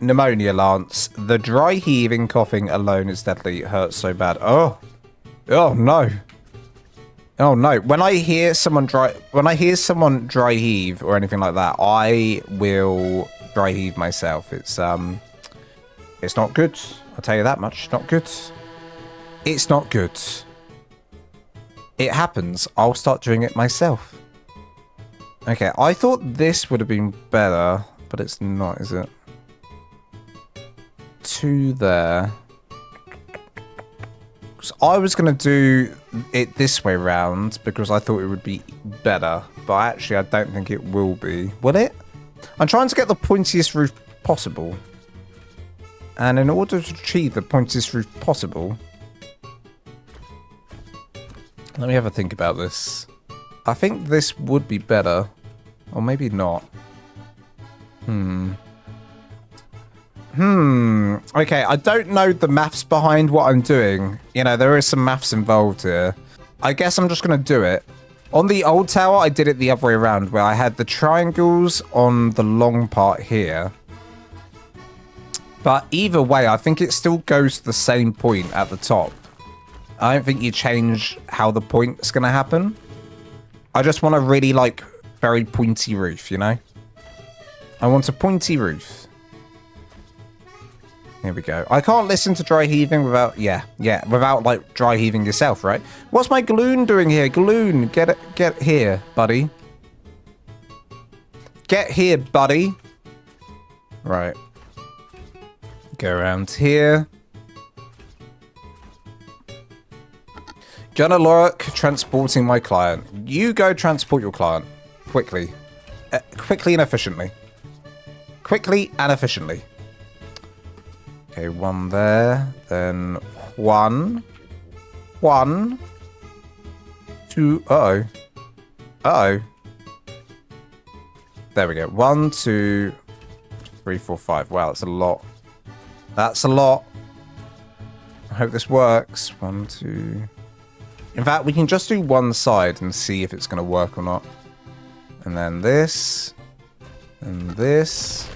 pneumonia, Lance. The dry heaving coughing alone is deadly. It hurts so bad. Oh no. Oh no. When I hear someone dry heave or anything like that, I will dry heave myself. It's not good. I'll tell you that much. Not good. It's not good. It happens. I'll start doing it myself. Okay, I thought this would have been better, but it's not, is it? 2 there. So I was going to do it this way round because I thought it would be better, but actually I don't think it will be. Will it? I'm trying to get the pointiest roof possible. And in order to achieve the pointiest roof possible... Let me have a think about this. I think this would be better. Or maybe not. Okay, I don't know the maths behind what I'm doing. You know, there is some maths involved here. I guess I'm just going to do it. On the old tower, I did it the other way around, where I had the triangles on the long part here. But either way, I think it still goes to the same point at the top. I don't think you change how the point's going to happen. I just want a really, like, very pointy roof, you know? I want a pointy roof. Here we go. I can't listen to dry heaving without... Yeah, without, like, dry heaving yourself, right? What's my Galoon doing here? Galoon, get here, buddy. Get here, buddy. Right. Go around here. Gunnar Lorek transporting my client. You go transport your client. Quickly. Quickly and efficiently. Quickly and efficiently. Okay, 1 there. Then 1. 1. 2. Uh-oh. Uh-oh. There we go. 1, 2, 3, 4, 5. Wow, that's a lot. That's a lot. I hope this works. 1, 2... In fact, we can just do one side and see if it's going to work or not. And then this. And this.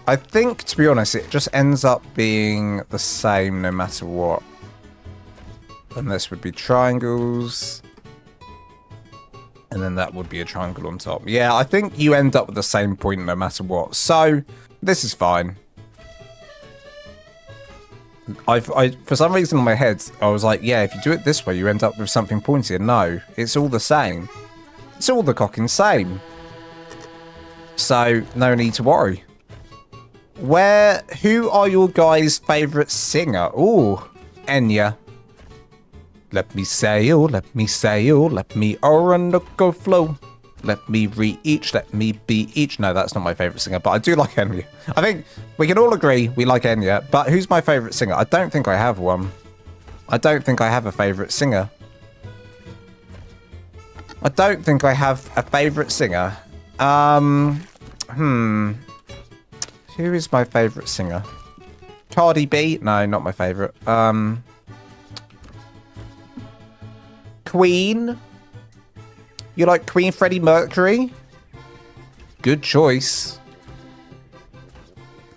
I think, to be honest, it just ends up being the same no matter what. And this would be triangles. And then that would be a triangle on top. Yeah, I think you end up with the same point no matter what. So, this is fine. For some reason in my head, I was like, yeah, if you do it this way, you end up with something pointier. No, it's all the same. It's all the cocking same. So, no need to worry. Who are your guys' favourite singer? Ooh, Enya. Let me sail, let me sail, let me Orinoco flow. Let me reach, let me be each. No, that's not my favourite singer, but I do like Enya. I think we can all agree we like Enya, but who's my favourite singer? I don't think I have one. I don't think I have a favourite singer. I don't think I have a favourite singer. Who is my favourite singer? Cardi B? No, not my favourite. Queen? You like Queen Freddie Mercury? Good choice.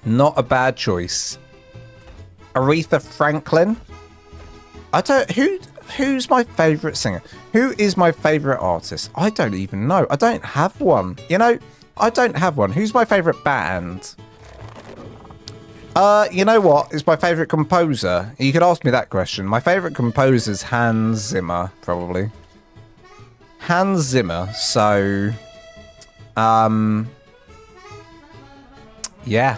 Not a bad choice. Aretha Franklin? I don't... Who's my favourite singer? Who is my favourite artist? I don't even know. I don't have one. You know, I don't have one. Who's my favourite band? You know what? It's my favourite composer. You could ask me that question. My favourite composer is Hans Zimmer, probably. Hans Zimmer, so... yeah.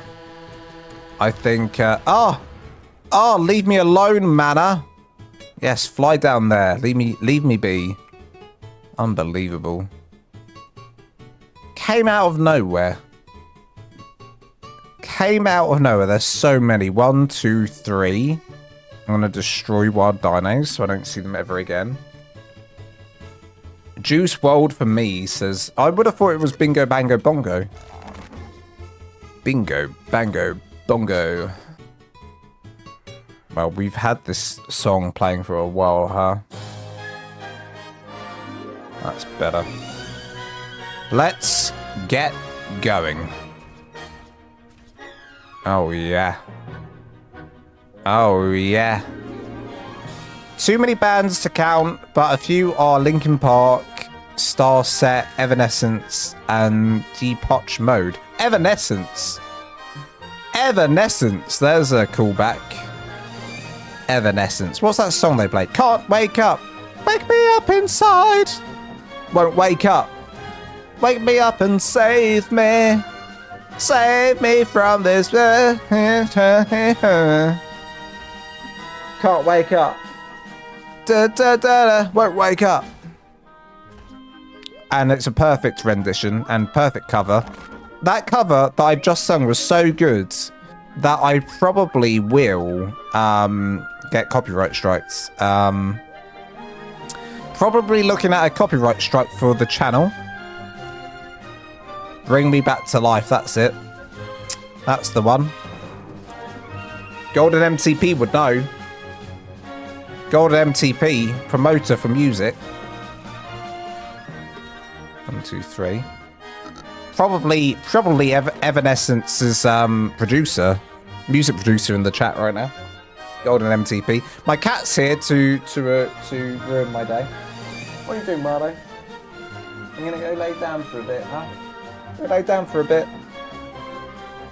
I think... oh, leave me alone, Mana. Yes, fly down there. Leave me be. Unbelievable. Came out of nowhere. Came out of nowhere. There's so many. 1, 2, 3. I'm going to destroy wild dinos so I don't see them ever again. Juice World for me says, I would have thought it was Bingo Bango Bongo. Bingo Bango Bongo. Well, we've had this song playing for a while, huh? That's better. Let's get going. Oh, yeah. Oh, yeah. Too many bands to count, but a few are Linkin Park, Starset, Evanescence, and Depeche Mode. Evanescence! Evanescence! There's a callback. Evanescence. What's that song they played? Can't wake up. Wake me up inside. Won't wake up. Wake me up and save me. Save me from this. Can't wake up. Da, da, da, da. Won't wake up. And it's a perfect rendition and perfect cover. That cover that I just sung was so good that I probably will get copyright strikes. Probably looking at a copyright strike for the channel. Bring me back to life, that's it. That's the one. Golden MTP would know. Golden MTP, promoter for music. 1, 2, 3. Probably Evanescence's producer, music producer in the chat right now. Golden MTP. My cat's here to ruin my day. What are you doing, Marlo? I'm gonna go lay down for a bit, huh? Go lay down for a bit.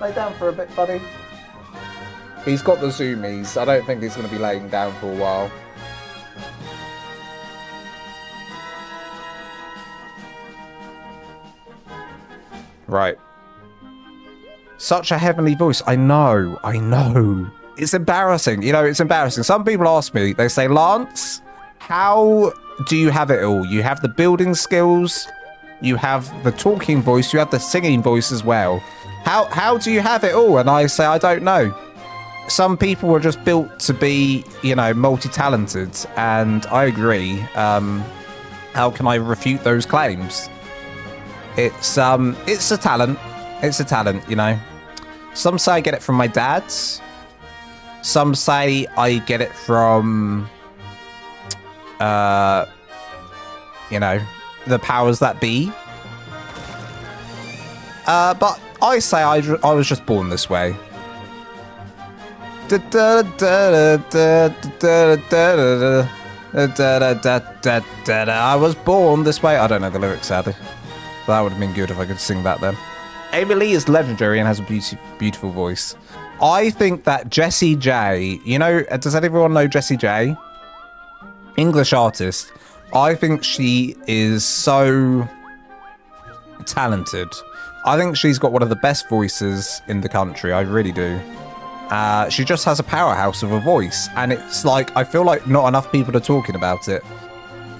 Lay down for a bit, buddy. He's got the zoomies. I don't think he's gonna be laying down for a while. Right. Such a heavenly voice. I know. It's embarrassing. You know, it's embarrassing. Some people ask me, they say, Lance, how do you have it all? You have the building skills, you have the talking voice, you have the singing voice as well. How do you have it all? And I say, I don't know. Some people were just built to be, you know, multi-talented, and I agree. How can I refute those claims? It's a talent. It's a talent, you know. Some say I get it from my dad's. Some say I get it from, you know, the powers that be. But I say I was just born this way. I was born this way. I don't know the lyrics, sadly. That would have been good if I could sing that then. Amy Lee is legendary and has a beautiful voice. I think that Jessie J, you know, does everyone know Jessie J? English artist. I think she is so talented. I think she's got one of the best voices in the country. I really do. She just has a powerhouse of a voice. And it's like, I feel like not enough people are talking about it.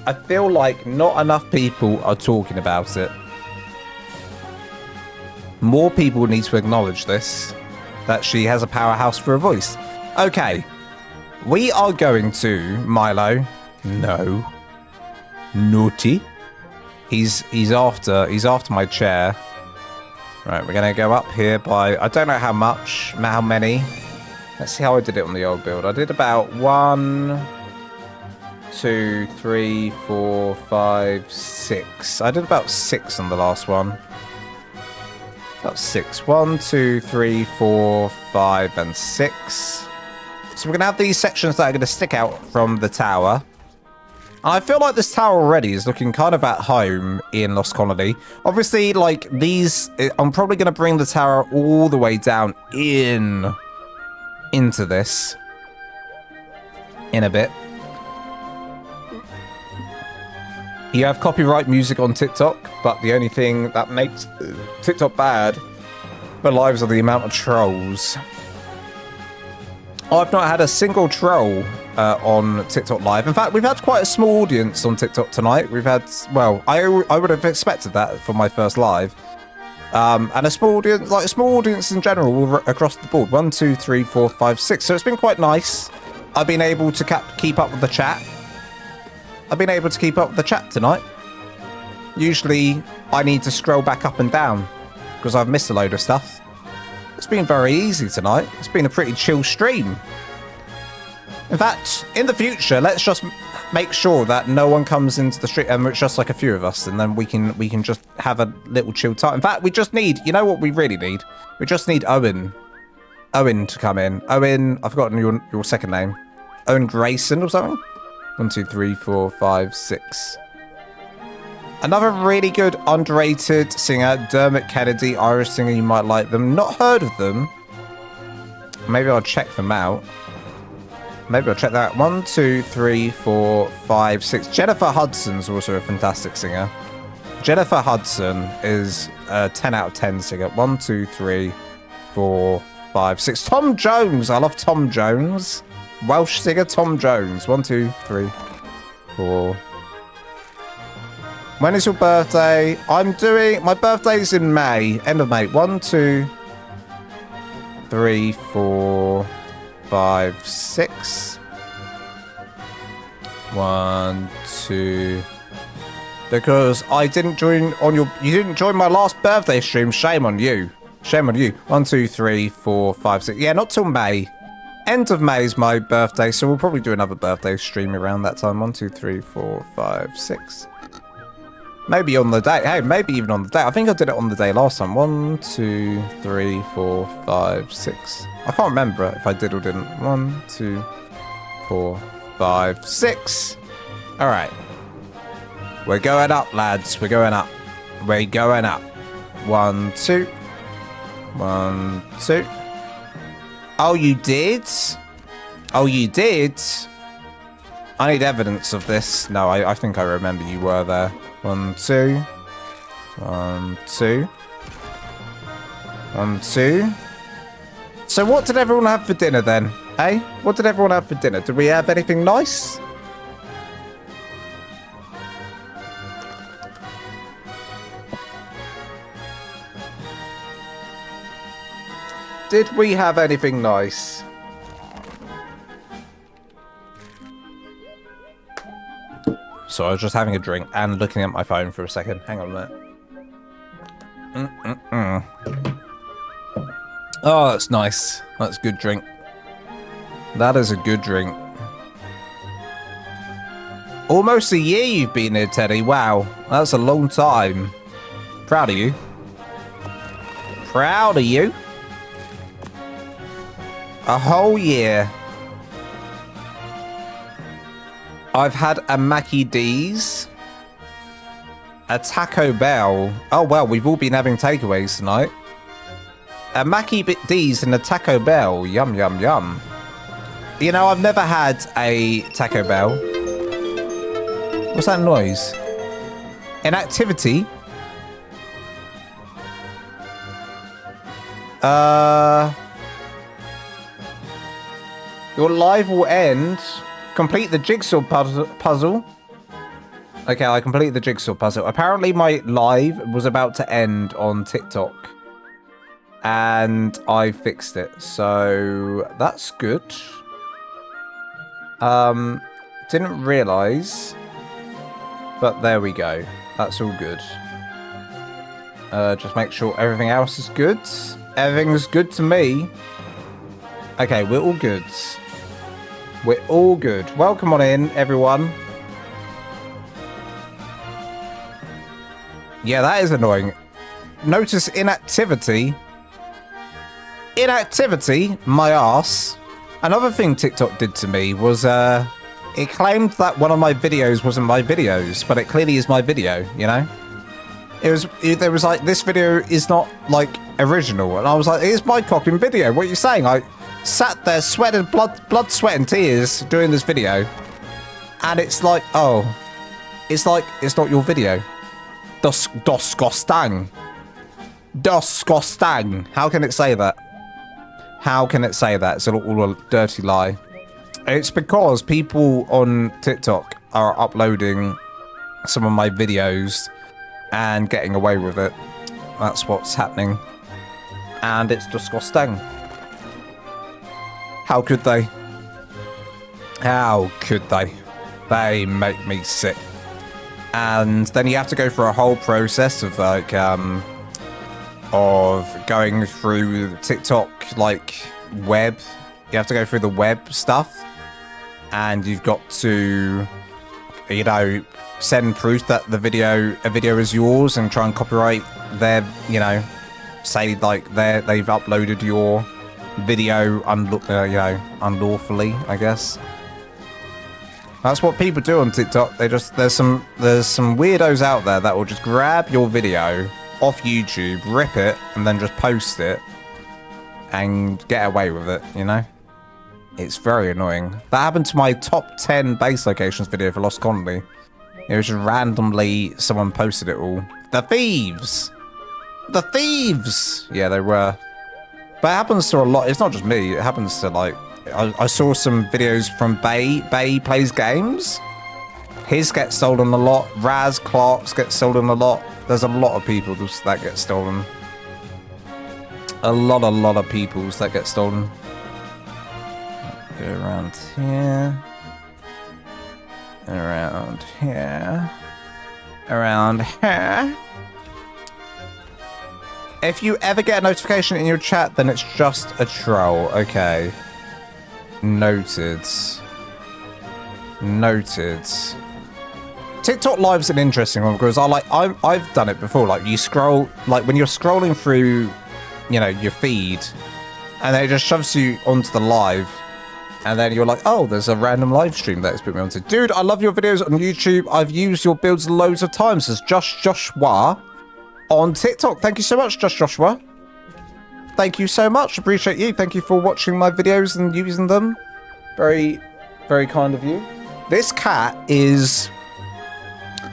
I feel like not enough people are talking about it. More people need to acknowledge this, that she has a powerhouse for a voice. Okay, we are going to Milo. No, naughty. He's after my chair. Right, we're gonna go up here by, I don't know how many. Let's see how I did it on the old build. I did about 1, 2, 3, 4, 5, 6. I did about 6 on the last one. About 6. 1, 2, 3, 4, 5, and 6. So we're going to have these sections that are going to stick out from the tower. And I feel like this tower already is looking kind of at home in Lost Colony. Obviously, like, these... I'm probably going to bring the tower all the way down in into this in a bit. You have copyright music on TikTok, but the only thing that makes TikTok bad for lives are the amount of trolls. I've not had a single troll on TikTok Live. In fact, we've had quite a small audience on TikTok tonight. We've had, well, I would have expected that for my first live. And a small audience, like a small audience in general, across the board. 1, 2, 3, 4, 5, 6. So it's been quite nice. I've been able to keep up with the chat. I've been able to keep up with the chat tonight. Usually, I need to scroll back up and down because I've missed a load of stuff. It's been very easy tonight. It's been a pretty chill stream. In fact, in the future, let's just make sure that no one comes into the stream, and it's just like a few of us, and then we can just have a little chill time. In fact, we just need, you know what we really need? We just need Owen to come in. Owen, I've forgotten your second name. Owen Grayson or something? 1, 2, 3, 4, 5, 6. Another really good underrated singer, Dermot Kennedy, Irish singer. You might like them. Not heard of them. Maybe I'll check them out. Maybe I'll check that out. 1, 2, 3, 4, 5, 6. Jennifer Hudson's also a fantastic singer. Jennifer Hudson is a 10 out of 10 singer. 1, 2, 3, 4, 5, 6. Tom Jones. I love Tom Jones. Welsh singer Tom Jones. 1, 2, 3, 4. When is your birthday? My birthday's in May. End of May. 1, 2, 3, 4, 5, 6. 1, 2. Because I didn't join on you didn't join my last birthday stream. Shame on you. Shame on you. 1, 2, 3, 4, 5, 6. Yeah, not till May. End of May is my birthday, so we'll probably do another birthday stream around that time. 1, 2, 3, 4, 5, 6. Maybe on the day. Hey, maybe even on the day. I think I did it on the day last time. 1, 2, 3, 4, 5, 6. I can't remember if I did or didn't. 1, 2, 4, 5, 6. All right. We're going up, lads. We're going up. We're going up. 1, 2. 1, 2. Oh, you did? Oh, you did? I need evidence of this. No, I think I remember you were there. 1, 2. 1, 2. 1, 2. So what did everyone have for dinner then? Hey? What did everyone have for dinner? Did we have anything nice? Did we have anything nice? So I was just having a drink and looking at my phone for a second. Hang on a minute. Oh, that's nice. That's a good drink. That is a good drink. Almost a year you've been here, Teddy. Wow. That's a long time. Proud of you. Proud of you. A whole year. I've had a Mackie D's, a Taco Bell. Oh, well, we've all been having takeaways tonight. A Mackie D's and a Taco Bell. Yum, yum, yum. You know, I've never had a Taco Bell. What's that noise? Inactivity? Your live will end. Complete the jigsaw puzzle. Okay, I completed the jigsaw puzzle. Apparently my live was about to end on TikTok. And I fixed it. So that's good. Didn't realise. But there we go. That's all good. Just make sure everything else is good. Everything's good to me. Okay, we're all good. We're all good. Welcome on in, everyone. Yeah, that is annoying. Notice inactivity. Inactivity? My ass. Another thing TikTok did to me was, it claimed that one of my videos wasn't my videos, but it clearly is my video, you know? There was like, this video is not, like, original. And I was like, it's my cocking video. What are you saying? sat there sweating blood, sweat and tears doing this video. And it's like, oh, it's like, it's not your video. Disgusting. Disgusting. How can it say that? How can it say that? It's all a dirty lie. It's because people on TikTok are uploading some of my videos and getting away with it. That's what's happening. And it's disgusting. How could they? How could they? They make me sick. And then you have to go through a whole process of like, of going through TikTok, like web. You have to go through the web stuff. And you've got to, you know, send proof that a video is yours and try and copyright their, you know, say like they've uploaded your video unlawfully, I guess. That's what people do on TikTok. They just there's some weirdos out there that will just grab your video off YouTube, rip it, and then just post it and get away with it, you know? It's very annoying. That happened to my top 10 base locations video for Lost Colony. It was just randomly someone posted it all. The thieves! The thieves! Yeah, they were. But it happens to a lot. It's not just me. It happens to like... I saw some videos from Bay. Bay plays games. His gets stolen a lot. Raz Clark's gets stolen a lot. There's a lot of people that get stolen. A lot of peoples that get stolen. Go around here. Around here. Around here. If you ever get a notification in your chat, then it's just a troll. Okay. Noted. Noted. TikTok Live's an interesting one because I've done it before. Like you scroll, like when you're scrolling through, you know, your feed, and then it just shoves you onto the live, and then you're like, oh, there's a random live stream that it's put me onto. Dude, I love your videos on YouTube. I've used your builds loads of times. Says Joshua on TikTok. Thank you so much, Joshua. Thank you so much. Appreciate you. Thank you for watching my videos and using them. Very, very kind of you. This cat is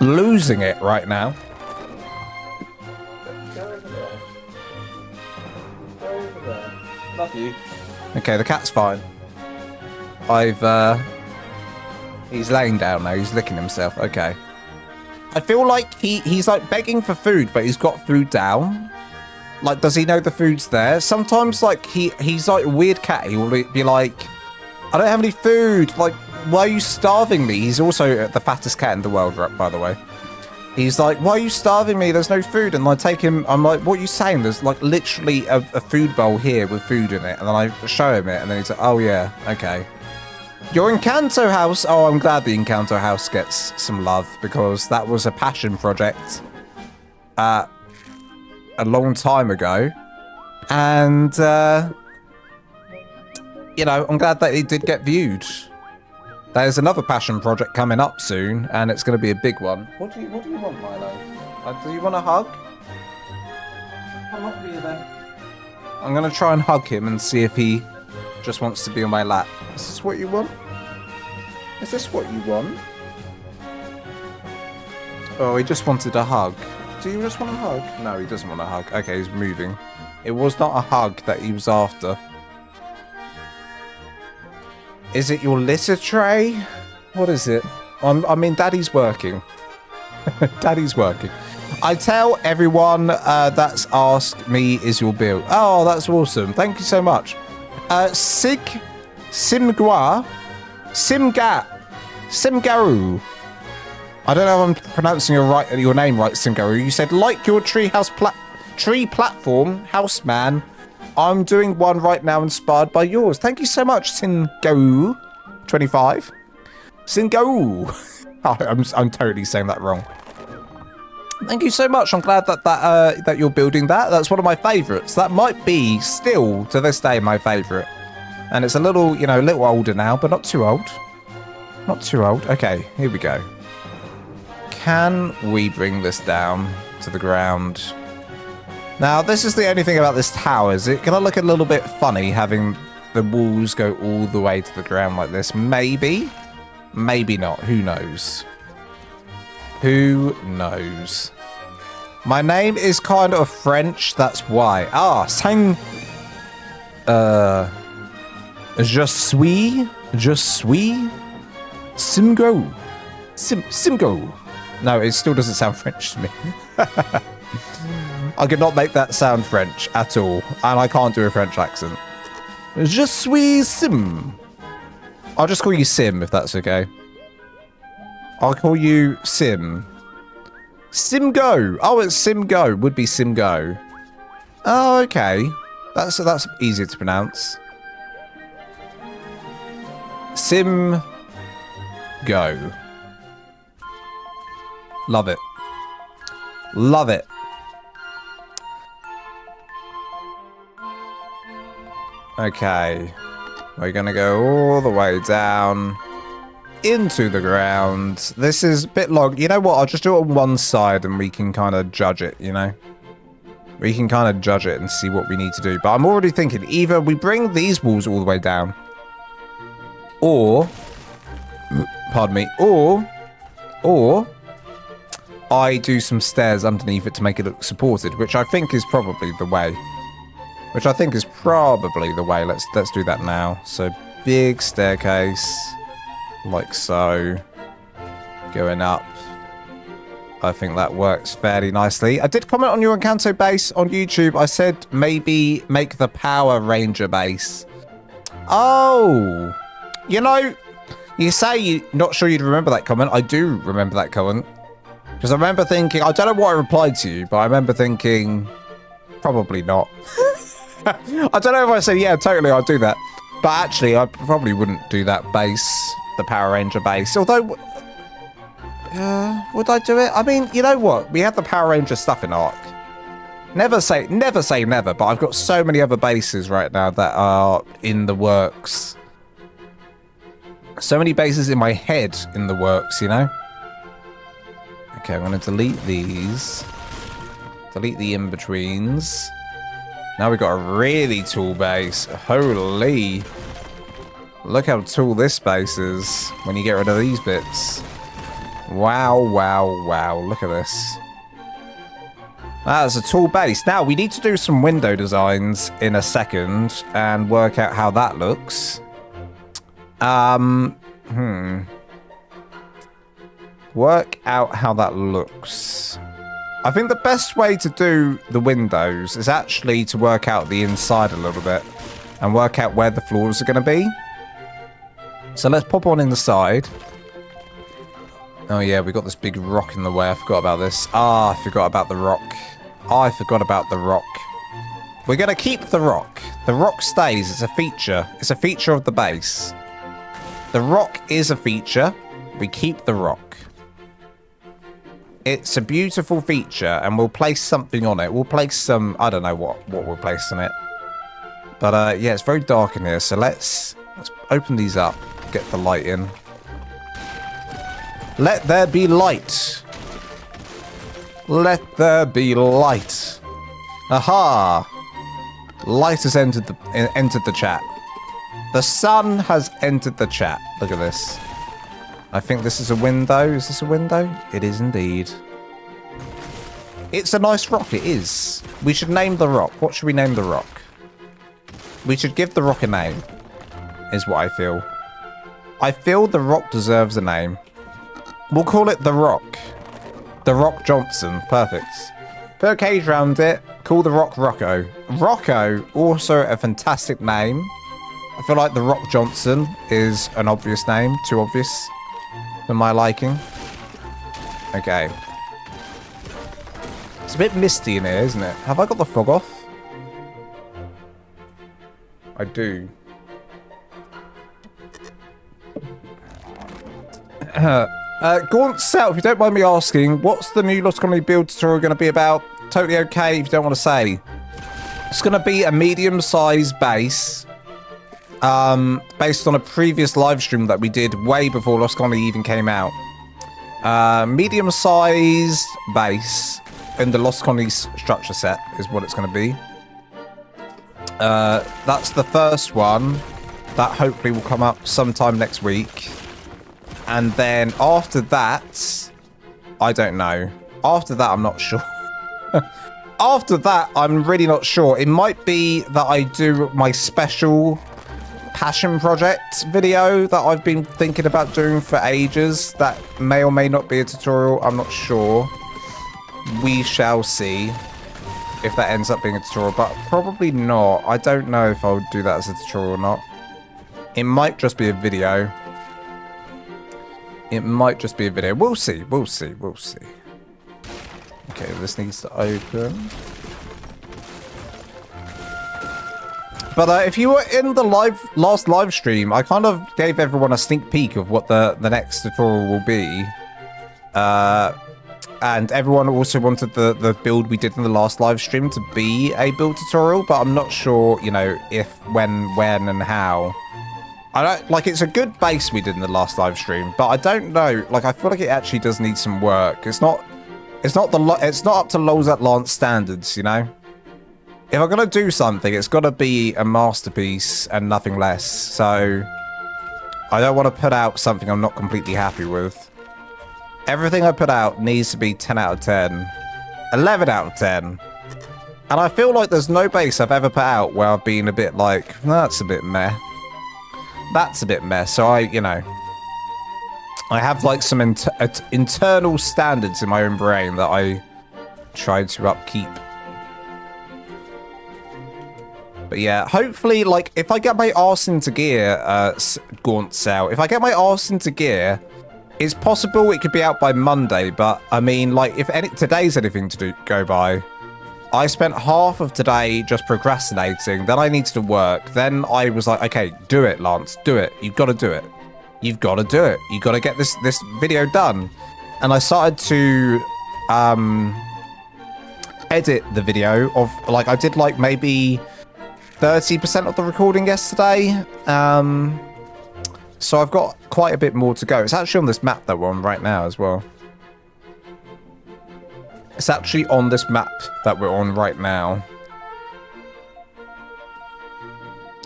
losing it right now. Go over there. Go over there. Love you. Okay, the cat's fine. He's laying down now. He's licking himself. Okay. I feel like he's like begging for food, but he's got food down. Like, does he know the food's there? Sometimes, like, he's like a weird cat. He will be like, I don't have any food. Like, why are you starving me? He's also the fattest cat in the world, by the way. He's like, why are you starving me? There's no food. And I take him, I'm like, what are you saying? There's like literally a food bowl here with food in it. And then I show him it. And then he's like, oh yeah, okay. Your Encanto house. Oh, I'm glad the Encanto house gets some love because that was a passion project a long time ago. And, you know, I'm glad that it did get viewed. There's another passion project coming up soon, and it's going to be a big one. What do you want, Milo? Do you want a hug? Come up here, then. I'm going to try and hug him and see if he just wants to be on my lap. Is this what you want? Is this what you want? Oh, he just wanted a hug. Do you just want a hug? No, he doesn't want a hug. Okay, he's moving. It was not a hug that he was after. Is it your litter tray? What is it? I mean, Daddy's working. Daddy's working. I tell everyone that's asked me, is your bill? Oh, that's awesome. Thank you so much. Simgaru. Simgaru. I don't know if I'm pronouncing your name right, Simgaru. You said, like your tree platform, houseman. I'm doing one right now inspired by yours. Thank you so much, Singaru25. Singaru. Oh, I'm totally saying that wrong. Thank you so much. I'm glad that you're building that. That's one of my favorites. That might be still to this day my favorite. And it's a little, you know, a little older now, but not too old. Not too old. Okay, here we go. Can we bring this down to the ground? Now, this is the only thing about this tower. Is it going to look a little bit funny having the walls go all the way to the ground like this. Maybe. Maybe not. Who knows? Who knows? My name is kind of French. That's why. Ah, sang... Je suis... Simgo. Simgo. No, it still doesn't sound French to me. I could not make that sound French at all. And I can't do a French accent. Je suis Sim. I'll just call you Sim if that's okay. I'll call you Sim. Simgo. Oh, it's Simgo. Would be Simgo. Oh, okay. That's easier to pronounce. Sim Go. Love it. Love it. Okay. We're gonna go all the way down into the ground. This is a bit long. You know what? I'll just do it on one side and we can kind of judge it, you know? We can kind of judge it and see what we need to do. But I'm already thinking either we bring these walls all the way down or... Pardon me. Or I do some stairs underneath it to make it look supported, which I think is probably the way. Let's do that now. So big staircase, like so, going up. I think that works fairly nicely. I did comment on your Encanto base on YouTube. I said maybe make the Power Ranger base. Oh, you know, you say you're not sure you'd remember that comment. I do remember that comment. Because I remember thinking, I don't know what I replied to you, but I remember thinking, probably not. I don't know if I said, yeah, totally, I'll do that. But actually, I probably wouldn't do that base, the Power Ranger base. Although, would I do it? I mean, you know what? We have the Power Ranger stuff in ARK. Never say never, but I've got so many other bases right now that are in the works. So many bases in my head in the works, you know? Okay, I'm going to delete these. Delete the in-betweens. Now we've got a really tall base. Holy. Look how tall this base is when you get rid of these bits. Wow, wow, wow. Look at this. That's a tall base. Now, we need to do some window designs in a second and work out how that looks. Work out how that looks. I think the best way to do the windows is actually to work out the inside a little bit and work out where the floors are going to be. So let's pop on in the side. Oh yeah, we got this big rock in the way. I forgot about this. Ah, I forgot about the rock. I forgot about the rock. We're going to keep the rock. The rock stays. It's a feature. It's a feature of the base. The rock is a feature. We keep the rock. It's a beautiful feature, and we'll place something on it. We'll place some... I don't know what we'll place on it. But, yeah, it's very dark in here, so let's open these up. Get the light in. Let there be light. Let there be light. Aha! Light has entered the chat. The sun has entered the chat. Look at this. I think this is a window. Is this a window? It is indeed. It's a nice rock. It is. We should name the rock. What should we name the rock? We should give the rock a name, is what I feel. I feel the rock deserves a name. We'll call it The Rock. The Rock Johnson. Perfect. Put a cage around it. Call the rock Rocco. Rocco, also a fantastic name. I feel like The Rock Johnson is an obvious name. Too obvious for my liking. Okay. It's a bit misty in here, isn't it? Have I got the fog off? I do. Gaunt Cell, if you don't mind me asking, what's the new Lost Colony build tutorial going to be about? Totally okay if you don't want to say. It's going to be a medium-sized base. Based on a previous live stream that we did way before Lost Colony even came out. Medium-sized base in the Lost Colony structure set is what it's going to be. That's the first one. That hopefully will come up sometime next week. And then after that, I don't know. After that, I'm not sure. After that, I'm really not sure. It might be that I do my special passion project video that I've been thinking about doing for ages. That may or may not be a tutorial. I'm not sure. We shall see if that ends up being a tutorial, but probably not. I don't know if I would do that as a tutorial or not. It might just be a video. It might just be a video. We'll see. We'll see. We'll see. Okay, this needs to open. But if you were in the last live stream, I kind of gave everyone a sneak peek of what the next tutorial will be. And everyone also wanted the build we did in the last live stream to be a build tutorial, but I'm not sure, you know, if, when, and how. I don't, like, it's a good base we did in the last live stream, but I don't know, like, I feel like it actually does need some work. It's not up to Lols at Lance standards, you know? If I'm gonna do something, it's gotta be a masterpiece and nothing less. So I don't want to put out something I'm not completely happy with. Everything I put out needs to be 10 out of 10, 11 out of 10. And I feel like there's no base I've ever put out where I've been a bit like, that's a bit meh. That's a bit meh. So I have like some internal standards in my own brain that I try to upkeep. But yeah, hopefully, like, if I get my arse into gear, Gaunt Cell, if I get my arse into gear, it's possible it could be out by Monday, but I mean, like, if today's anything to go by, I spent half of today just procrastinating, then I needed to work, then I was like, okay, do it, Lance, do it, you've got to do it. You've got to do it. You've got to get this video done. And I started to edit the video of, like, I did like maybe 30% of the recording yesterday. So I've got quite a bit more to go. It's actually on this map that we're on right now as well. It's actually on this map that we're on right now.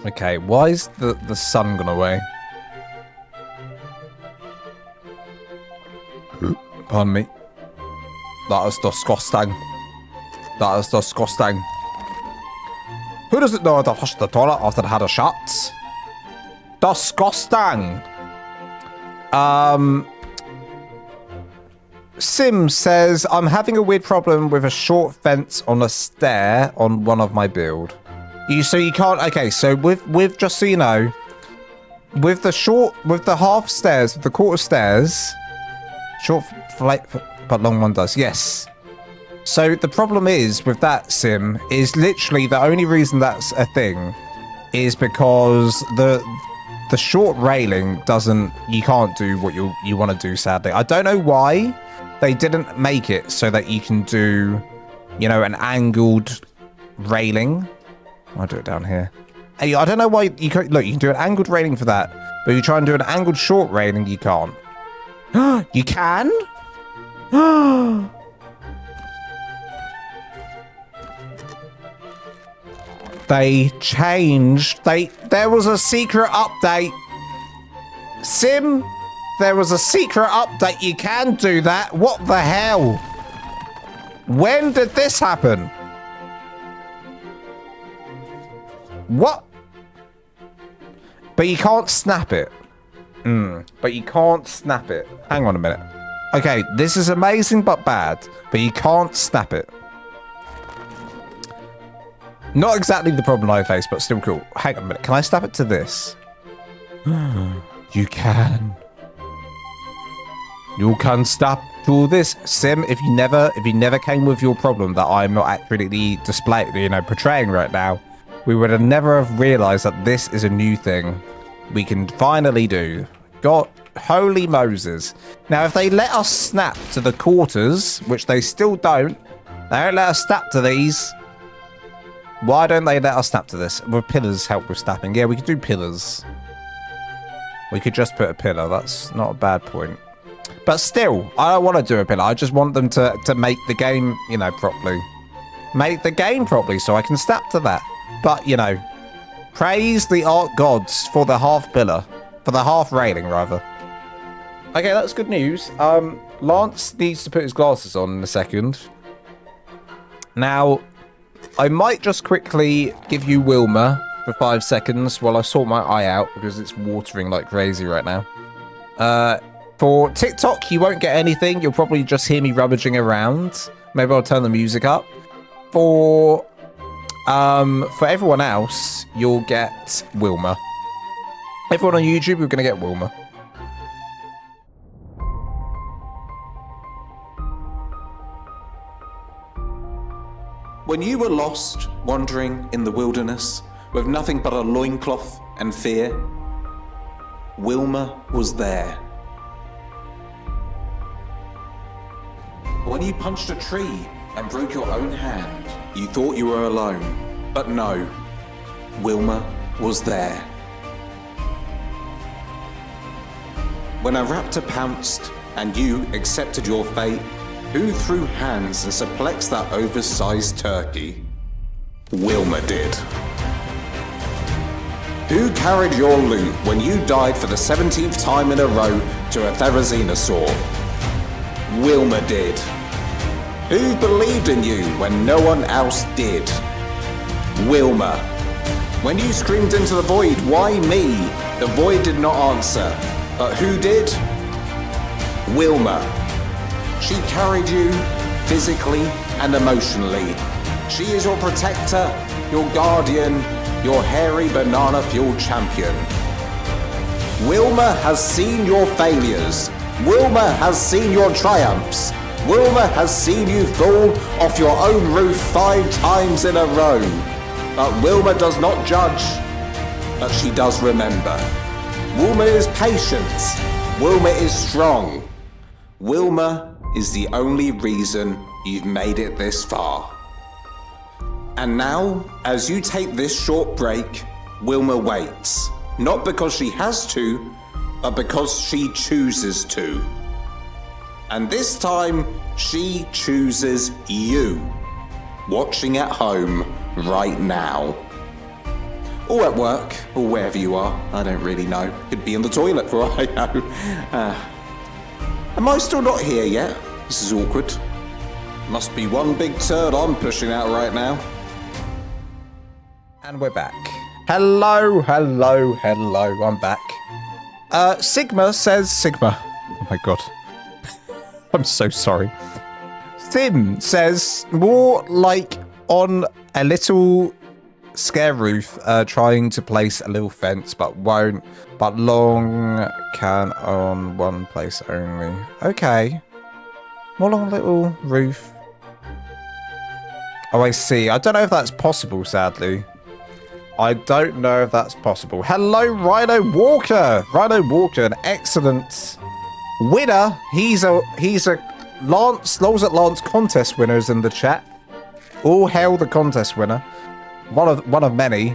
Okay, why is the sun gone away? Pardon me. That is disgusting. That is disgusting. Who doesn't know how to flush the toilet after they had a shot? Disgusting. Sim says, I'm having a weird problem with a short fence on a stair on one of my build. So you can't, okay, so with just so you know, with the half stairs, with the quarter stairs, short but long one does, yes. So the problem is with that, Sim, is literally the only reason that's a thing is because the short railing doesn't, you can't do what you want to do, sadly. I don't know why they didn't make it so that you can do, you know, an angled railing. I'll do it down here. Hey, I don't know why you can, look, you can do an angled railing for that, but you try and do an angled short railing, you can't. You can? They changed. There was a secret update. Sim, there was a secret update. You can do that. What the hell? When did this happen? What? But you can't snap it. But you can't snap it. Hang on a minute. Okay, this is amazing but bad. But you can't snap it. Not exactly the problem I face, but still cool. Hang on a minute. Can I snap it to this? You can. You can snap to this. Sim, if you never came with your problem that I'm not accurately displaying, you know, portraying right now, we would have never have realized that this is a new thing we can finally do. God, holy Moses. Now, if they let us snap to the quarters, which they still don't, they don't let us snap to these. Why don't they let us snap to this? Will pillars help with snapping? Yeah, we could do pillars. We could just put a pillar. That's not a bad point. But still, I don't want to do a pillar. I just want them to make the game, you know, properly. Make the game properly so I can snap to that. But, you know, praise the ARK gods for the half pillar. For the half railing, rather. Okay, that's good news. Lance needs to put his glasses on in a second. Now, I might just quickly give you Wilma for 5 seconds while I sort my eye out because it's watering like crazy right now. For TikTok, you won't get anything. You'll probably just hear me rummaging around. Maybe I'll turn the music up. For everyone else, you'll get Wilma. Everyone on YouTube, you're going to get Wilma. When you were lost, wandering in the wilderness, with nothing but a loincloth and fear, Wilma was there. When you punched a tree and broke your own hand, you thought you were alone, but no, Wilma was there. When a raptor pounced and you accepted your fate, who threw hands and suplexed that oversized turkey? Wilma did. Who carried your loot when you died for the 17th time in a row to a Therizinosaur? Wilma did. Who believed in you when no one else did? Wilma. When you screamed into the void, why me? The void did not answer. But who did? Wilma. She carried you physically and emotionally. She is your protector, your guardian, your hairy banana-fueled champion. Wilma has seen your failures. Wilma has seen your triumphs. Wilma has seen you fall off your own roof 5 times in a row. But Wilma does not judge, but she does remember. Wilma is patient. Wilma is strong. Wilma is the only reason you've made it this far. And now, as you take this short break, Wilma waits. Not because she has to, but because she chooses to. And this time, she chooses you, watching at home right now. Or at work, or wherever you are, I don't really know. Could be in the toilet for all I know. Am I still not here yet? This is awkward. Must be one big turd I'm pushing out right now. And we're back. Hello, hello, hello. I'm back. Sigma says... Sigma. Oh my god. I'm so sorry. Sim says, more like on a little scare roof, trying to place a little fence, but won't. But long can on one place only. Okay. More long little roof. Oh, I see. I don't know if that's possible, sadly. I don't know if that's possible. Hello, Rhino Walker. Rhino Walker, an excellent winner. He's a Lance, Lols at Lance contest winners in the chat. All hail the contest winner. One of many.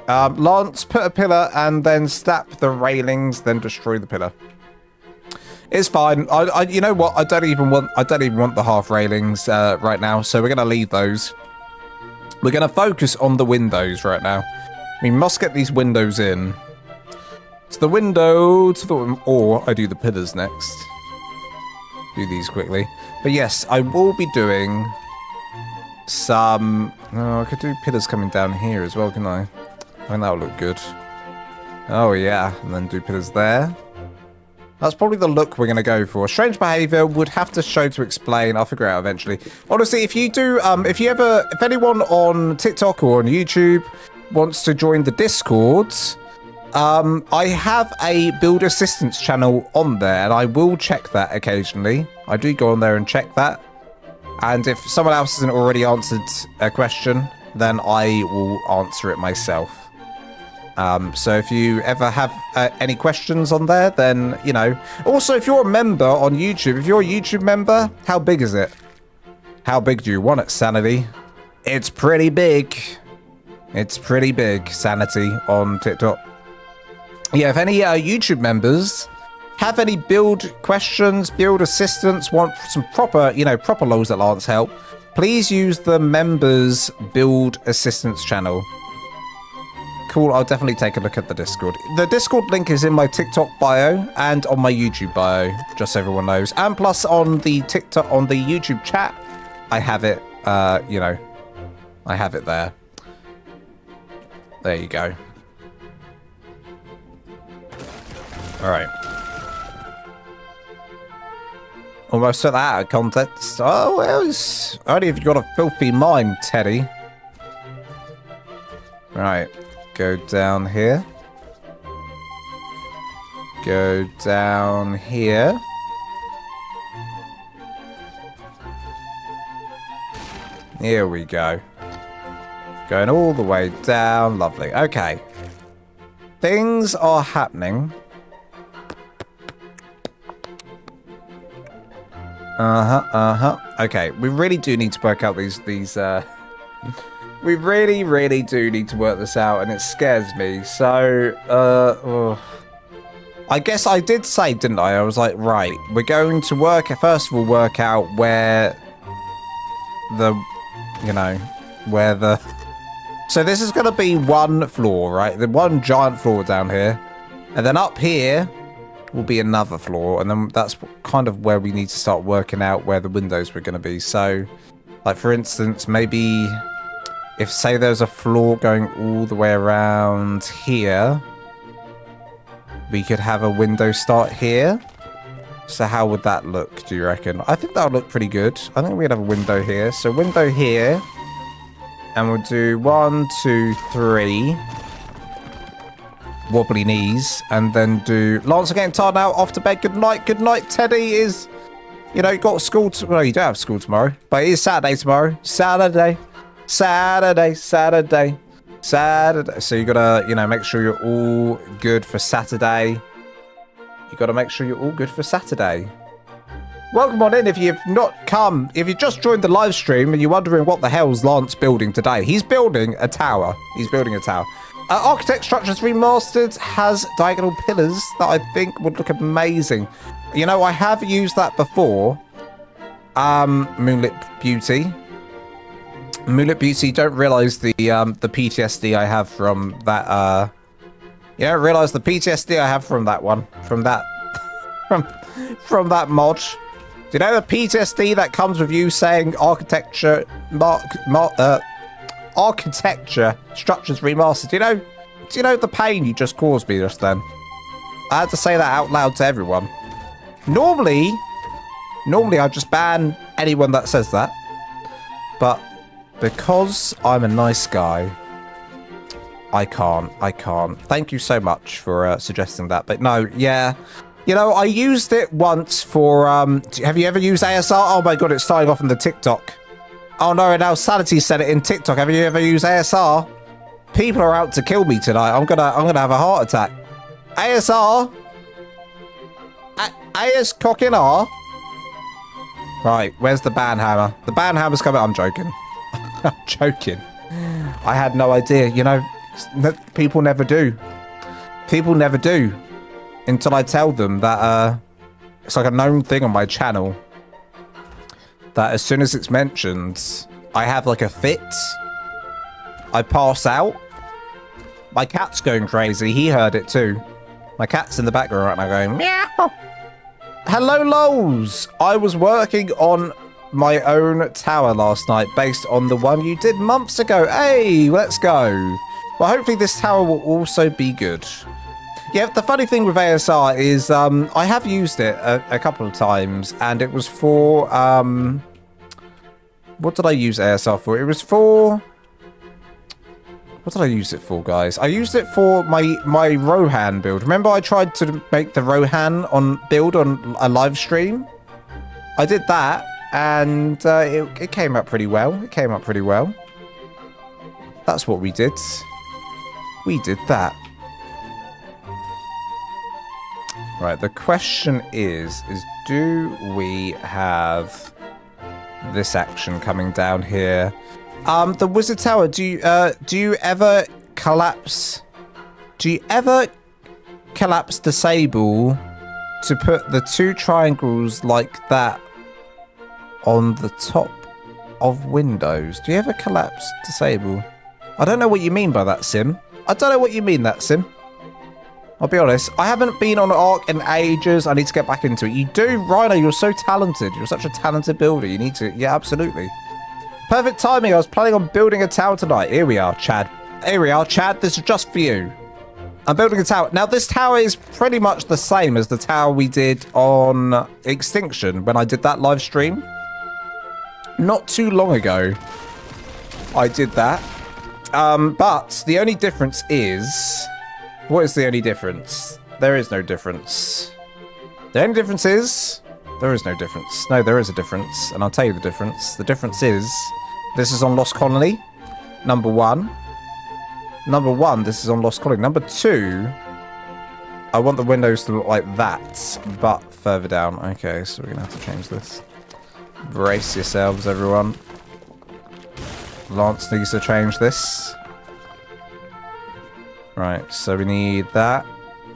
Lance, put a pillar and then snap the railings, then destroy the pillar. It's fine. You know what? I don't even want the half railings right now. So we're gonna leave those. We're gonna focus on the windows right now. We must get these windows in. To the window, or I do the pillars next. Do these quickly. But yes, I will be doing some... Oh, I could do pillars coming down here as well, can I? I think that would look good. Oh yeah, and then do pillars there. That's probably the look we're going to go for. Strange behavior would have to show to explain. I'll figure it out eventually. Honestly, if you do, if anyone on TikTok or on YouTube wants to join the Discord, I have a build assistance channel on there, and I will check that occasionally. I do go on there and check that. And if someone else hasn't already answered a question, then I will answer it myself. So if you ever have any questions on there, then, you know. Also, if you're a member on YouTube, if you're a YouTube member, how big is it? How big do you want it, Sanity? It's pretty big. It's pretty big, Sanity, on TikTok. Yeah, if any YouTube members have any build questions, build assistance, want some proper, proper Lols at Lance help, please use the members build assistance channel. cool. I'll definitely take a look at the Discord. The Discord link is in my TikTok bio and on my YouTube bio, just so everyone knows. And plus on the YouTube chat, I have it, you know, I have it there. There you go. All right. Almost took that out of context. Oh, well, it's only if you've got a filthy mind, Teddy. Right. Go down here. Go down here. Here we go. Going all the way down. Lovely. Okay. Things are happening. Okay, we really do need to work out these we really do need to work this out, and it scares me. So, I guess I did say, didn't I? I was like, right, we're going to first of all, work out where so this is going to be one floor, right? The one giant floor down here, and then up here will be another floor, and then that's kind of where we need to start working out where the windows were going to be. So, like, for instance, maybe if, say, there's a floor going all the way around here, we could have a window start here. So how would that look, do you reckon? I think that would look pretty good. I think we'd have a window here. So window here, and we'll do 1, 2, 3... wobbly knees, and then do Lance are getting tired now, off to bed. Good night. Teddy is, you know, you got school well, you don't have school tomorrow, but it is Saturday tomorrow. Saturday. So you gotta, you know, make sure you're all good for Saturday. You gotta make sure you're all good for Saturday. Welcome on in if you've not come. If you just joined the live stream and you're wondering what the hell's Lance building today, he's building a tower. Architect Structures Remastered has diagonal pillars that I think would look amazing. You know, I have used that before. Moonlit Beauty. Don't realise the PTSD I have from that. You don't realise the PTSD I have from that one, from that mod. Do you know the PTSD that comes with you saying architecture Structures Remastered? Do you know the pain you just caused me just then? I had to say that out loud to everyone. Normally I just ban anyone that says that, but because I'm a nice guy, I can't. Thank you so much for suggesting that. But no, yeah, you know, I used it once for have you ever used ASR? Oh my god, it's starting off in the TikTok. Oh no, now Sanity said it in TikTok. Have you ever used ASR? People are out to kill me tonight. I'm gonna have a heart attack. ASR? AS cocking R? Right, where's the banhammer? The banhammer's coming. I'm joking. I'm joking. I had no idea. You know, people never do. People never do. Until I tell them that it's like a known thing on my channel. That as soon as it's mentioned, I have like a fit. I pass out. My cat's going crazy. He heard it too. My cat's in the background right now going, meow. Hello, Lols. I was working on my own tower last night based on the one you did months ago. Hey, let's go. Well, hopefully this tower will also be good. Yeah, the funny thing with ASR is I have used it a couple of times, and it was for... what did I use ASR for? It was for... What did I use it for, guys? I used it for my Rohan build. Remember I tried to make the Rohan build on a live stream? I did that, and it came out pretty well. That's what we did. We did that. Right, the question is do we have this action coming down here? The Wizard Tower, do you ever collapse? Do you ever collapse disable to put the two triangles like that on the top of windows? Do you ever collapse disable? I don't know what you mean by that, Sim. I don't know what you mean that, Sim. I'll be honest. I haven't been on ARK in ages. I need to get back into it. You do, Rhino. You're so talented. You're such a talented builder. You need to... Yeah, absolutely. Perfect timing. I was planning on building a tower tonight. Here we are, Chad. Here we are, Chad. This is just for you. I'm building a tower. Now, this tower is pretty much the same as the tower we did on Extinction when I did that live stream. Not too long ago, I did that. But the only difference is... What is the only difference? There is no difference. The only difference is... There is no difference. No, there is a difference. And I'll tell you the difference. The difference is... This is on Lost Colony. Number one. Number one, this is on Lost Colony. Number two... I want the windows to look like that, but further down. Okay, so we're going to have to change this. Brace yourselves, everyone. Lance needs to change this. Right, so we need that,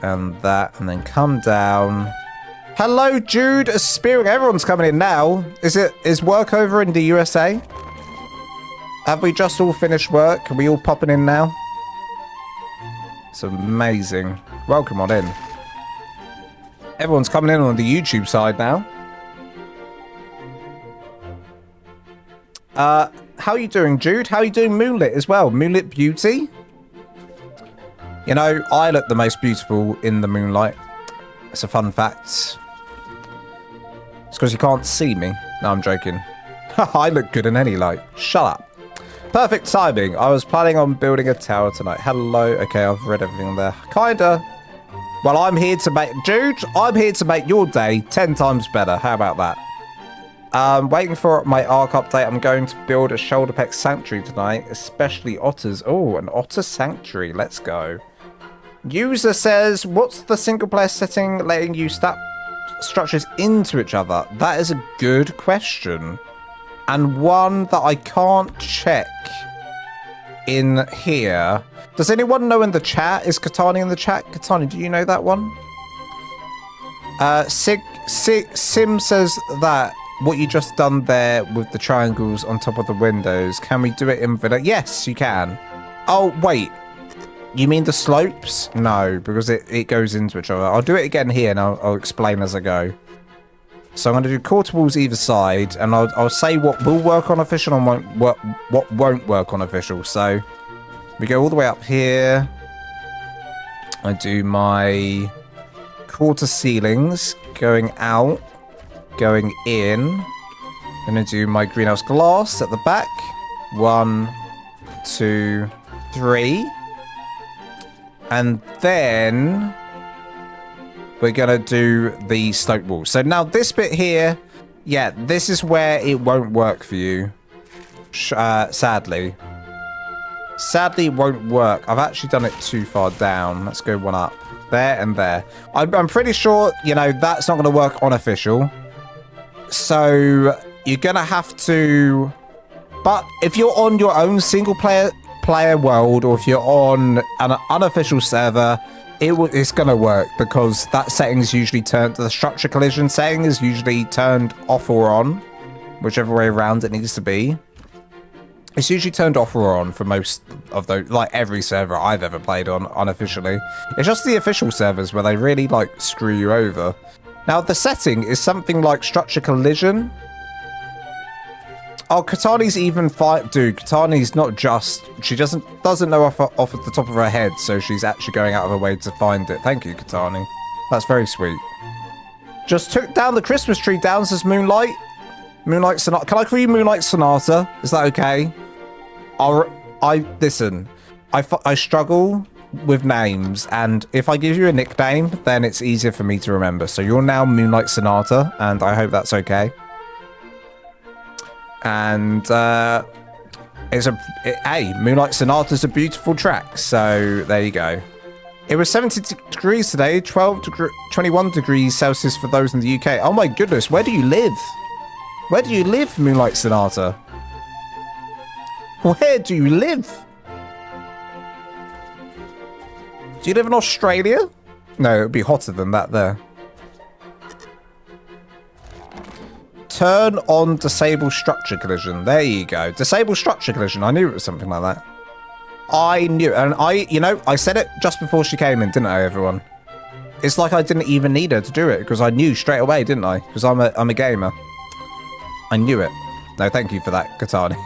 and then come down. Hello, Jude. Spearing. Everyone's coming in now. Is work over in the USA? Have we just all finished work? Are we all popping in now? It's amazing. Welcome on in. Everyone's coming in on the YouTube side now. How are you doing, Jude? How are you doing, Moonlit, as well? Moonlit Beauty? You know, I look the most beautiful in the moonlight. It's a fun fact. It's because you can't see me. No, I'm joking. I look good in any light. Shut up. Perfect timing. I was planning on building a tower tonight. Hello. Okay, I've read everything there. Kinda. Well, I'm here to make... Jude, I'm here to make your day 10 times better. How about that? Waiting for my ARK update. I'm going to build a shoulder peck sanctuary tonight, especially otters. Oh, an otter sanctuary. Let's go. User says, what's the single player setting letting you stack structures into each other? That is a good question. And one that I can't check in here. Does anyone know in the chat? Is Katani in the chat? Katani, do you know that one? Sim says that what you just done there with the triangles on top of the windows, can we do it in vanilla? Yes, you can. Oh, wait. You mean the slopes? No, because it goes into each other. I'll do it again here and I'll explain as I go. So I'm going to do quarter walls either side, and I'll say what will work on official and what won't work on official. So we go all the way up here. I do my quarter ceilings going out, going in. I'm going to do my greenhouse glass at the back. 1, 2, 3. And then we're going to do the slope wall. So now this bit here, yeah, this is where it won't work for you. Sadly. Sadly, it won't work. I've actually done it too far down. Let's go one up. There and there. I'm pretty sure, you know, that's not going to work on official. So you're going to have to... But if you're on your own single player world, or if you're on an unofficial server, it's gonna work, because that setting is usually turned, the structure collision setting is usually turned off or on, whichever way around it needs to be. It's usually turned off or on for most of those, like every server I've ever played on unofficially. It's just the official servers where they really like screw you over. Now the setting is something like structure collision. Oh, Katani's even dude, Katani's not just... She doesn't know off at the top of her head, so she's actually going out of her way to find it. Thank you, Katani. That's very sweet. Just took down the Christmas tree down, says Moonlight. Moonlight Sonata. Can I call you Moonlight Sonata? Is that okay? Listen, I struggle with names, and if I give you a nickname, then it's easier for me to remember. So you're now Moonlight Sonata, and I hope that's okay. And hey, Moonlight Sonata is a beautiful track, so there you go. It was 70 degrees today, 21 degrees Celsius for those in the UK. Oh my goodness, where do you live? Where do you live, Moonlight Sonata? Where do you live? Do you live in Australia? No, it would be hotter than that there. Turn on disable structure collision. There you go. Disable structure collision. I knew it was something like that. I knew, and I said it just before she came in, didn't I, everyone? It's like I didn't even need her to do it because I knew straight away, didn't I? Because I'm a gamer. I knew it. No, thank you for that, Katani.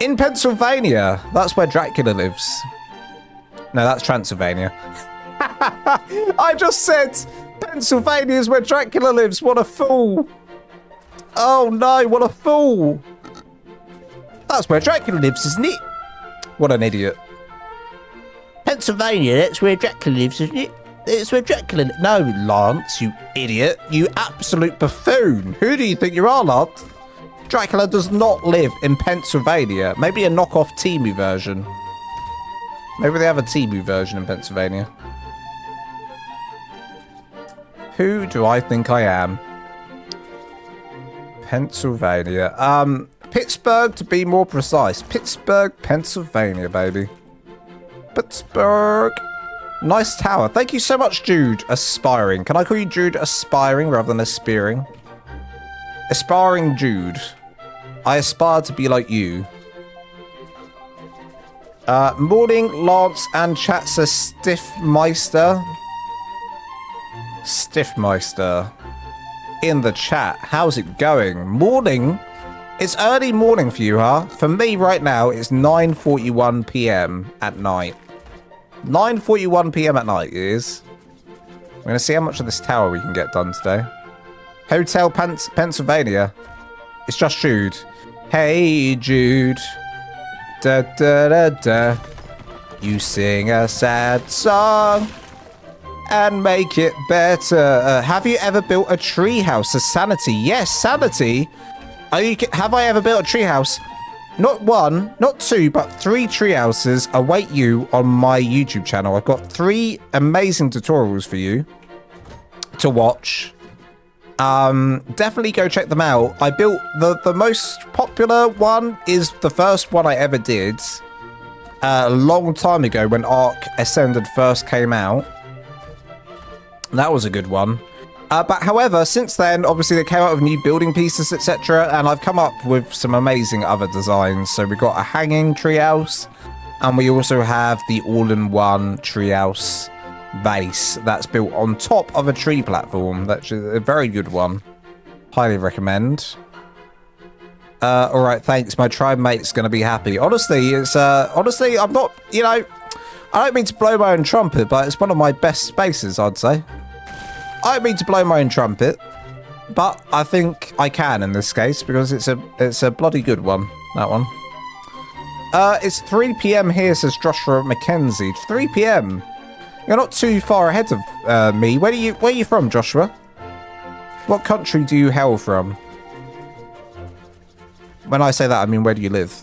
In Pennsylvania, that's where Dracula lives. No, that's Transylvania. I just said Pennsylvania is where Dracula lives. What a fool. Oh no, what a fool. That's where Dracula lives, isn't it? What an idiot. Pennsylvania, that's where Dracula lives, isn't it? It's where Dracula lives. No, Lance, you idiot. You absolute buffoon. Who do you think you are, Lance? Dracula does not live in Pennsylvania. Maybe a knockoff Temu version. Maybe they have a Temu version in Pennsylvania. Who do I think I am? Pennsylvania. Pittsburgh, to be more precise. Pittsburgh, Pennsylvania, baby. Pittsburgh. Nice tower. Thank you so much, Jude. Aspiring. Can I call you Jude Aspiring rather than Aspiring? Aspiring Jude. I aspire to be like you. Morning, Lance and chat says Stiffmeister. Stiffmeister. In the chat. How's it going? Morning? It's early morning for you, huh? For me right now, it's 9:41 p.m. at night. 9:41 p.m. at night is. We're going to see how much of this tower we can get done today. Hotel Pennsylvania. It's just Jude. Hey, Jude. Da da da da. You sing a sad song and make it better. Have you ever built a treehouse? A Sanity? Yes, Sanity. Have I ever built a treehouse? Not one, not two, but 3 treehouses await you on my YouTube channel. I've got 3 amazing tutorials for you to watch. Definitely go check them out. I built the most popular one is the first one I ever did a long time ago when ARK Ascended first came out. That was a good one. But however, since then, obviously they came out with new building pieces, etc. And I've come up with some amazing other designs. So we've got a hanging treehouse, and we also have the all-in-one treehouse base that's built on top of a tree platform. That's a very good one. Highly recommend. All right, thanks. My tribe mate's going to be happy. Honestly, it's honestly, I'm not, I don't mean to blow my own trumpet, but it's one of my best spaces, I'd say. I don't mean to blow my own trumpet, but I think I can in this case because it's a bloody good one, that one. It's 3 p.m. here, says Joshua McKenzie. 3 p.m. You're not too far ahead of me. Where are you from, Joshua? What country do you hail from? When I say that, I mean, where do you live?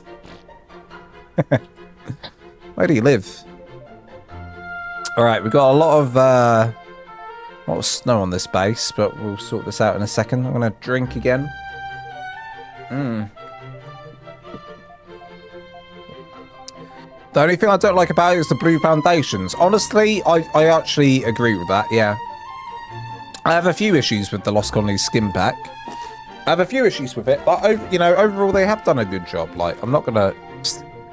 Where do you live? All right, we've got a lot of snow on this base, but we'll sort this out in a second. I'm going to drink again. The only thing I don't like about it is the blue foundations. Honestly, I actually agree with that, yeah. I have a few issues with the Lost Colonies skin pack. I have a few issues with it, but overall they have done a good job. Like, I'm not going to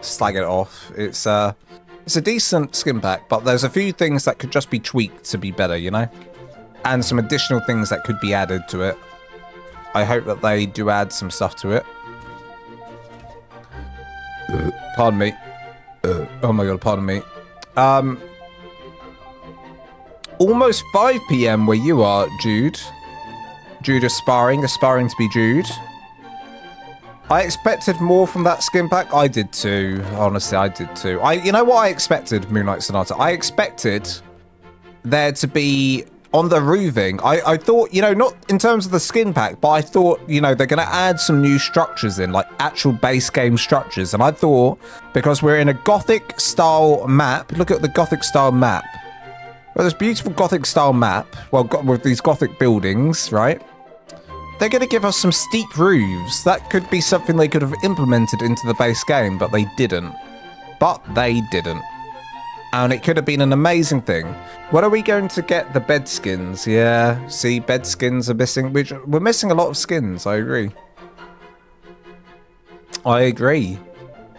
slag it off. It's a decent skin pack, but there's a few things that could just be tweaked to be better, and some additional things that could be added to it. I hope that they do add some stuff to it. Pardon me. Oh my god, pardon me. Almost 5 p.m. where you are, Jude. Jude aspiring to be Jude. I expected more from that skin pack. I did too. Honestly, I did too. You know what I expected, Moonlight Sonata? I expected there to be on the roofing. I thought, not in terms of the skin pack, but I thought, they're going to add some new structures in, like actual base game structures. And I thought, because we're in a Gothic style map, look at the Gothic style map. Well, this beautiful Gothic style map, well, with these Gothic buildings, right? They're going to give us some steep roofs. That could be something they could have implemented into the base game, but they didn't. And it could have been an amazing thing. When are we going to get the bed skins? Yeah, see, bed skins are missing. We're missing a lot of skins, I agree.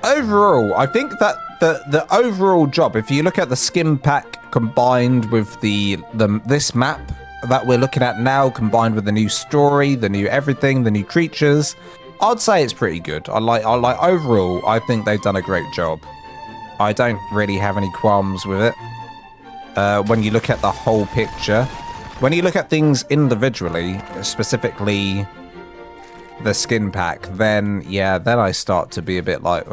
overall, I think that the overall job, if you look at the skin pack combined with this map that we're looking at now, combined with the new story, the new everything, the new creatures, I'd say it's pretty good. I like overall, I think they've done a great job. I don't really have any qualms with it. When you look at the whole picture, when you look at things individually, specifically the skin pack, then yeah, then I start to be a bit like,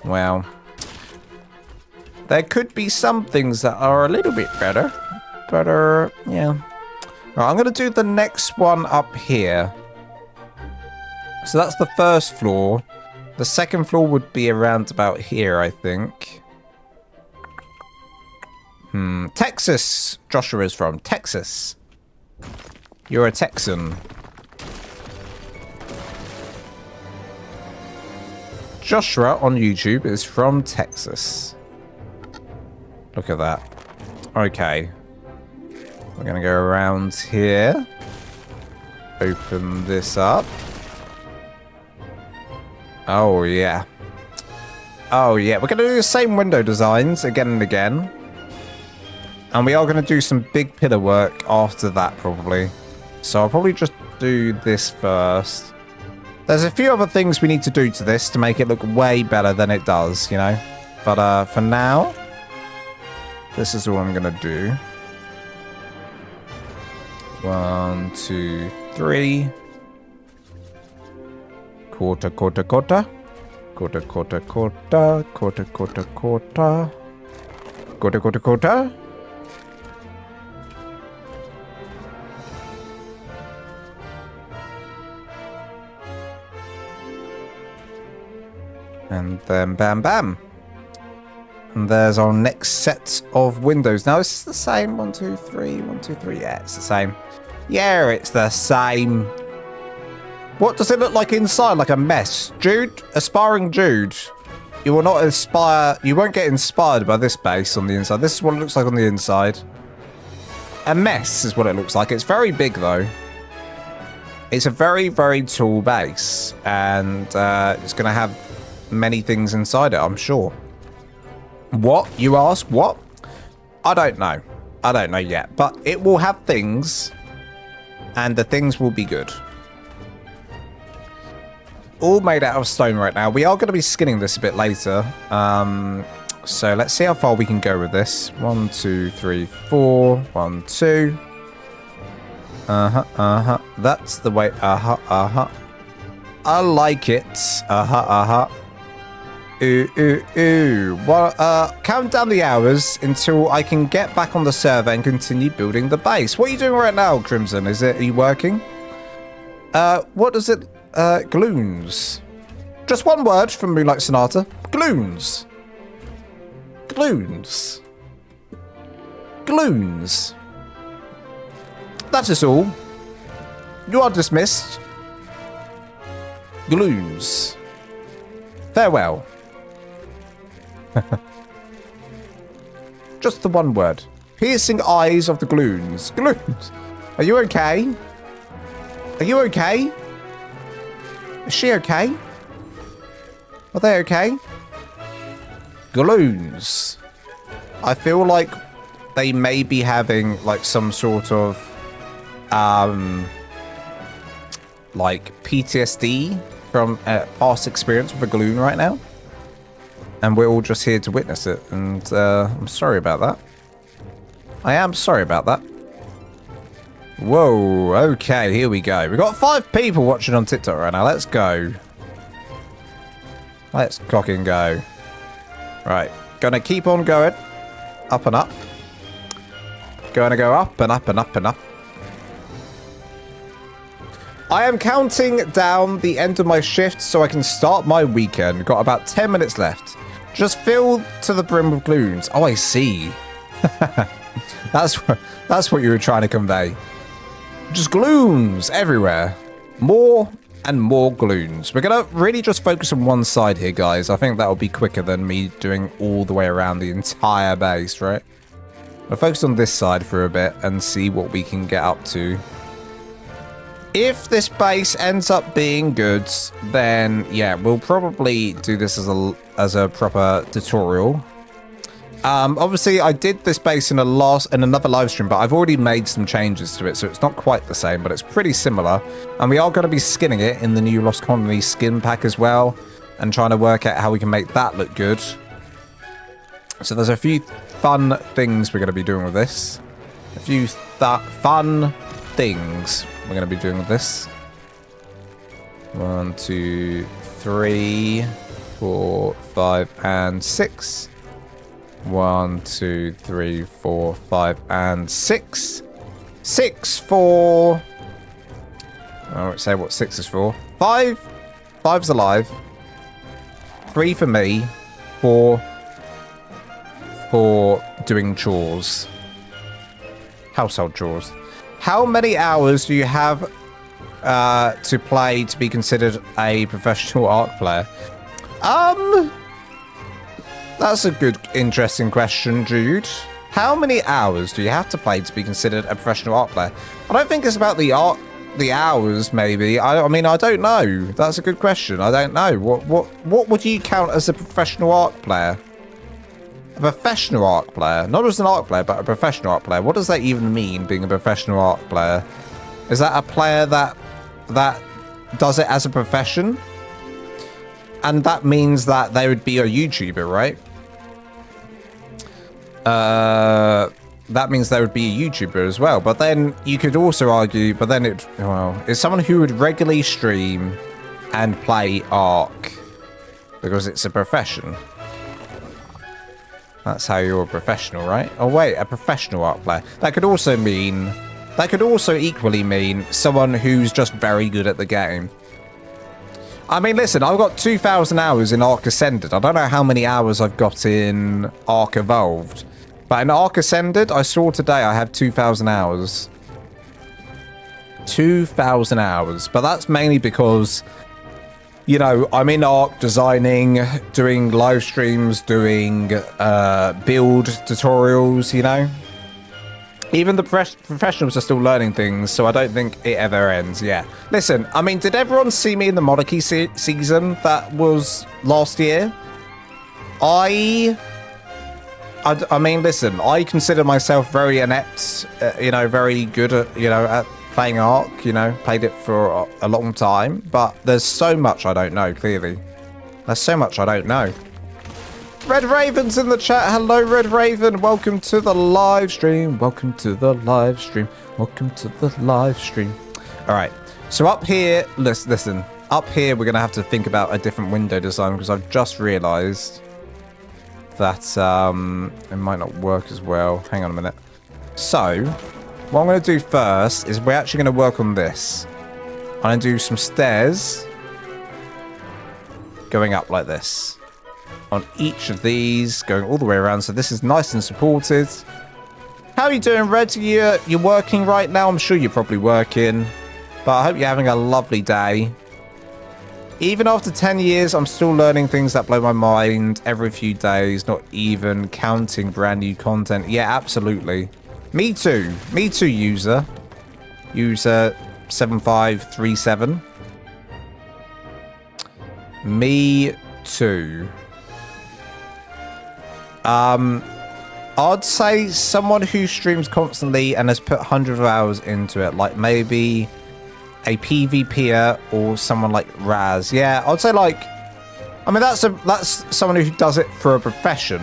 well, there could be some things that are a little bit better, but yeah. Right, I'm gonna do the next one up here. So that's the first floor. The second floor would be around about here, I think. Texas. Joshua is from Texas. You're a Texan. Joshua on YouTube is from Texas. Look at that. Okay. We're gonna go around here. Open this up. Oh, yeah. Oh, yeah. We're gonna do the same window designs again and again. And we are going to do some big pillar work after that, probably. So I'll probably just do this first. There's a few other things we need to do to this to make it look way better than it does, you know. But for now, this is all I'm going to do. 1, 2, 3. Quarter, quarter, quarter. Quarter, quarter, quarter. Quarter, quarter, quarter. Quarter, quarter, quarter. And then bam bam. And there's our next set of windows. Now this is the same. 1, 2, 3, 1, 2, 3. Yeah, it's the same. Yeah, it's the same. What does it look like inside? Like a mess. Jude, aspiring Jude. You will not inspire. You won't get inspired by this base on the inside. This is what it looks like on the inside. A mess is what it looks like. It's very big though. It's a very, very tall base. And it's going to have many things inside it, I'm sure. What? You ask? What? I don't know. I don't know yet. But it will have things. And the things will be good. All made out of stone right now. We are going to be skinning this a bit later. So let's see how far we can go with this. 1, 2, 3, 4. 1, 2. That's the way. I like it. Ooh. Well, count down the hours until I can get back on the server and continue building the base. What are you doing right now, Crimson? Are you working? What does it... Gloons. Just one word from Moonlight Sonata. Gloons. Gloons. Gloons. That is all. You are dismissed. Gloons. Farewell. Just the one word. Piercing eyes of the gloons. Gloons. Are you okay? Are you okay? Is she okay? Are they okay? Gloons. I feel like they may be having like some sort of like PTSD from past experience with a gloon right now. And we're all just here to witness it. And I'm sorry about that. I am sorry about that. Whoa, okay, here we go. We've got 5 people watching on TikTok right now. Let's go. Let's cock and go. Right, gonna keep on going. Up and up. Gonna go up and up and up and up. I am counting down the end of my shift so I can start my weekend. Got about 10 minutes left. Just fill to the brim with gloons. Oh, I see. That's what you were trying to convey. Just gloons everywhere. More and more gloons. We're going to really just focus on one side here, guys. I think that'll be quicker than me doing all the way around the entire base, right? We'll focus on this side for a bit and see what we can get up to. If this base ends up being good, then yeah, we'll probably do this as a proper tutorial. Obviously, I did this base in another live stream, but I've already made some changes to it, so it's not quite the same, but it's pretty similar. And we are going to be skinning it in the new Lost Colony skin pack as well, and trying to work out how we can make that look good. So there's a few fun things we're going to be doing with this. A few fun things we're going to be doing with this. 1, 2, 3, 4, 5, and 6. 1, 2, 3, 4, 5, and 6. 6 for... I won't say what 6 is for. 5. 5's alive. 3 for me. 4 for doing chores. Household chores. How many hours do you have to play to be considered a professional ARK player? That's a good, interesting question, Jude. How many hours do you have to play to be considered a professional ARK player? I don't think it's about the hours, maybe. I mean, I don't know. That's a good question. I don't know. What would you count as a professional ARK player? A professional ARK player, not just an ARK player, but a professional ARK player. What does that even mean, being a professional ARK player? Is that a player that does it as a profession? And that means that they would be a YouTuber, right? That means they would be a YouTuber as well. But then you could also argue, but then it's someone who would regularly stream and play ARK because it's a profession. That's how you're a professional, right? Oh wait, a professional ARK player. That could also equally mean someone who's just very good at the game. I mean, listen, I've got 2,000 hours in ARK Ascended. I don't know how many hours I've got in ARK Evolved. But in ARK Ascended, I saw today I have 2,000 hours. 2,000 hours. But that's mainly because, you know, I'm in ARK designing, doing live streams, doing build tutorials, you know. Even the professionals are still learning things, so I don't think it ever ends, yeah. Listen, I mean, did everyone see me in the Monarchy season that was last year? I mean, listen, I consider myself very inept, you know, very good at, you know, at playing ARK, you know, played it for a long time, but there's so much I don't know, clearly. There's so much I don't know. Red Raven's in the chat. Hello, Red Raven. Welcome to the live stream. Welcome to the live stream. Welcome to the live stream. All right. So up here, listen. Up here, we're going to have to think about a different window design because I've just realized that it might not work as well. Hang on a minute. So what I'm going to do first is we're actually going to work on this. I'm going to do some stairs going up like this. On each of these, going all the way around, so this is nice and supported. How are you doing, Red? You're working right now? I'm sure you're probably working, but I hope you're having a lovely day. Even after 10 years, I'm still learning things that blow my mind every few days, not even counting brand new content. Yeah, absolutely. Me too. Me too, user. User 7537. Me too. I'd say someone who streams constantly and has put hundreds of hours into it, like maybe a PvPer or someone like Raz. Yeah, I'd say like, I mean, that's someone who does it for a profession,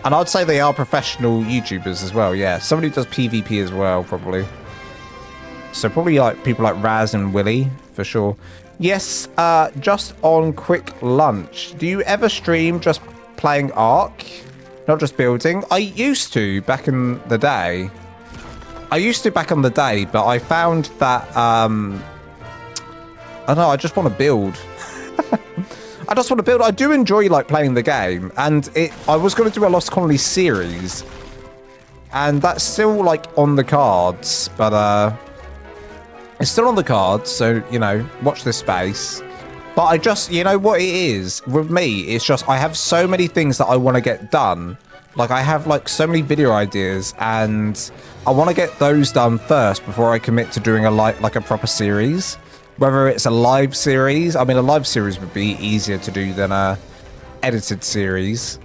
and I'd say they are professional YouTubers as well. Yeah, somebody who does PvP as well, probably. So probably like people like Raz and Willy for sure. Yes, just on quick lunch. Do you ever stream just playing ARK, not just building? I used to back in the day. But I found that I don't know, I just want to build. I do enjoy like playing the game, and I was going to do a Lost Colony series, and that's still like on the cards, but it's still on the cards, so you know, watch this space. But I just, you know what it is with me, it's just I have so many things that I want to get done. Like, I have like so many video ideas, and I want to get those done first before I commit to doing like a proper series. Whether it's a live series, I mean, a live series would be easier to do than a edited series.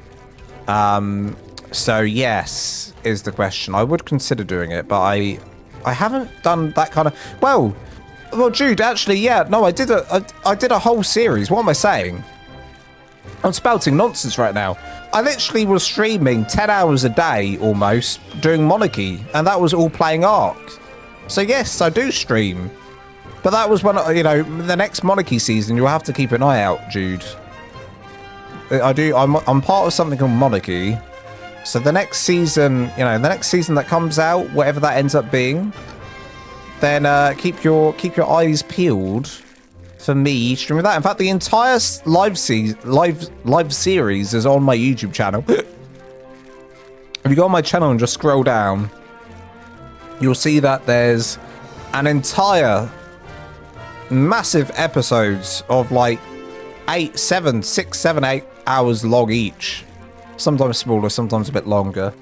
So yes, is the question. I would consider doing it, but I haven't done that kind of. Well, Jude, actually, yeah, no, I did a whole series. What am I saying? I'm spouting nonsense right now. I literally was streaming 10 hours a day almost doing Monarchy, and that was all playing ARK. So yes, I do stream. But that was when, you know, the next Monarchy season, you'll have to keep an eye out, Jude. I'm part of something called Monarchy. So the next season, you know, the next season that comes out, whatever that ends up being, then keep your eyes peeled for me streaming that. In fact, the entire live series is on my YouTube channel. If you go on my channel and just scroll down, you'll see that there's an entire massive episodes of like 6, 7, 8 hours long each. Sometimes smaller, sometimes a bit longer.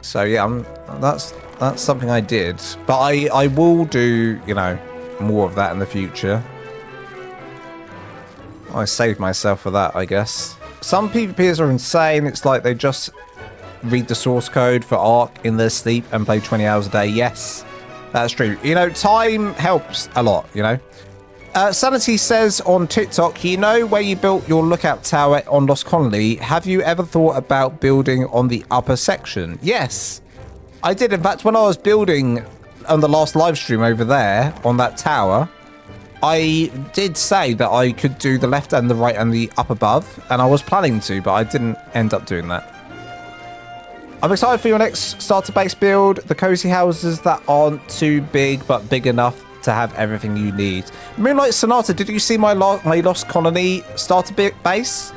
So yeah, that's something I did. But I will do, you know, more of that in the future. I saved myself for that, I guess. Some PvPers are insane. It's like they just read the source code for ARK in their sleep and play 20 hours a day. Yes, that's true. You know, time helps a lot, you know. Sanity says on TikTok, you know where you built your lookout tower on Lost Colony? Have you ever thought about building on the upper section? Yes, I did. In fact, when I was building on the last live stream over there on that tower, I did say that I could do the left and the right and the up above, and I was planning to, but I didn't end up doing that. I'm excited for your next starter base build. The cozy houses that aren't too big, but big enough to have everything you need. Moonlight Sonata, did you see my Lost Colony starter base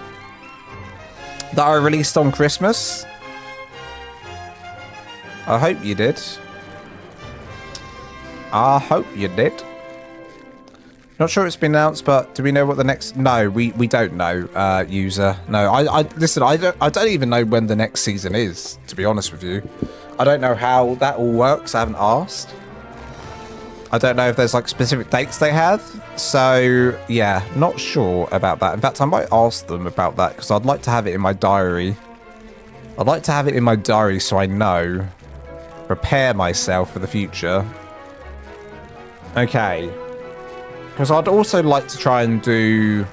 that I released on Christmas? I hope you did. I hope you did. Not sure it's been announced, but do we know what the next... No, we don't know, user. No, listen, I don't even know when the next season is, to be honest with you. I don't know how that all works. I haven't asked. I don't know if there's like specific dates they have. So yeah, not sure about that. In fact, I might ask them about that because I'd like to have it in my diary. I'd like to have it in my diary so I know. Prepare myself for the future. Okay. Because I'd also like to try and do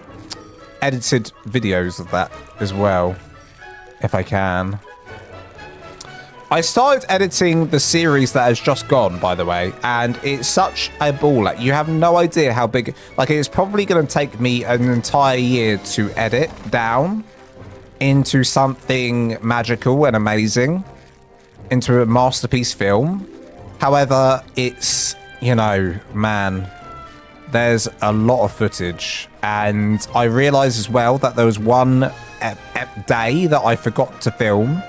edited videos of that as well, if I can. I started editing the series that has just gone, by the way, and it's such a ball. Like, you have no idea how big... Like, it's probably going to take me an entire year to edit down into something magical and amazing, into a masterpiece film. However, it's, you know, man... There's a lot of footage, and I realized as well that there was one day that I forgot to film,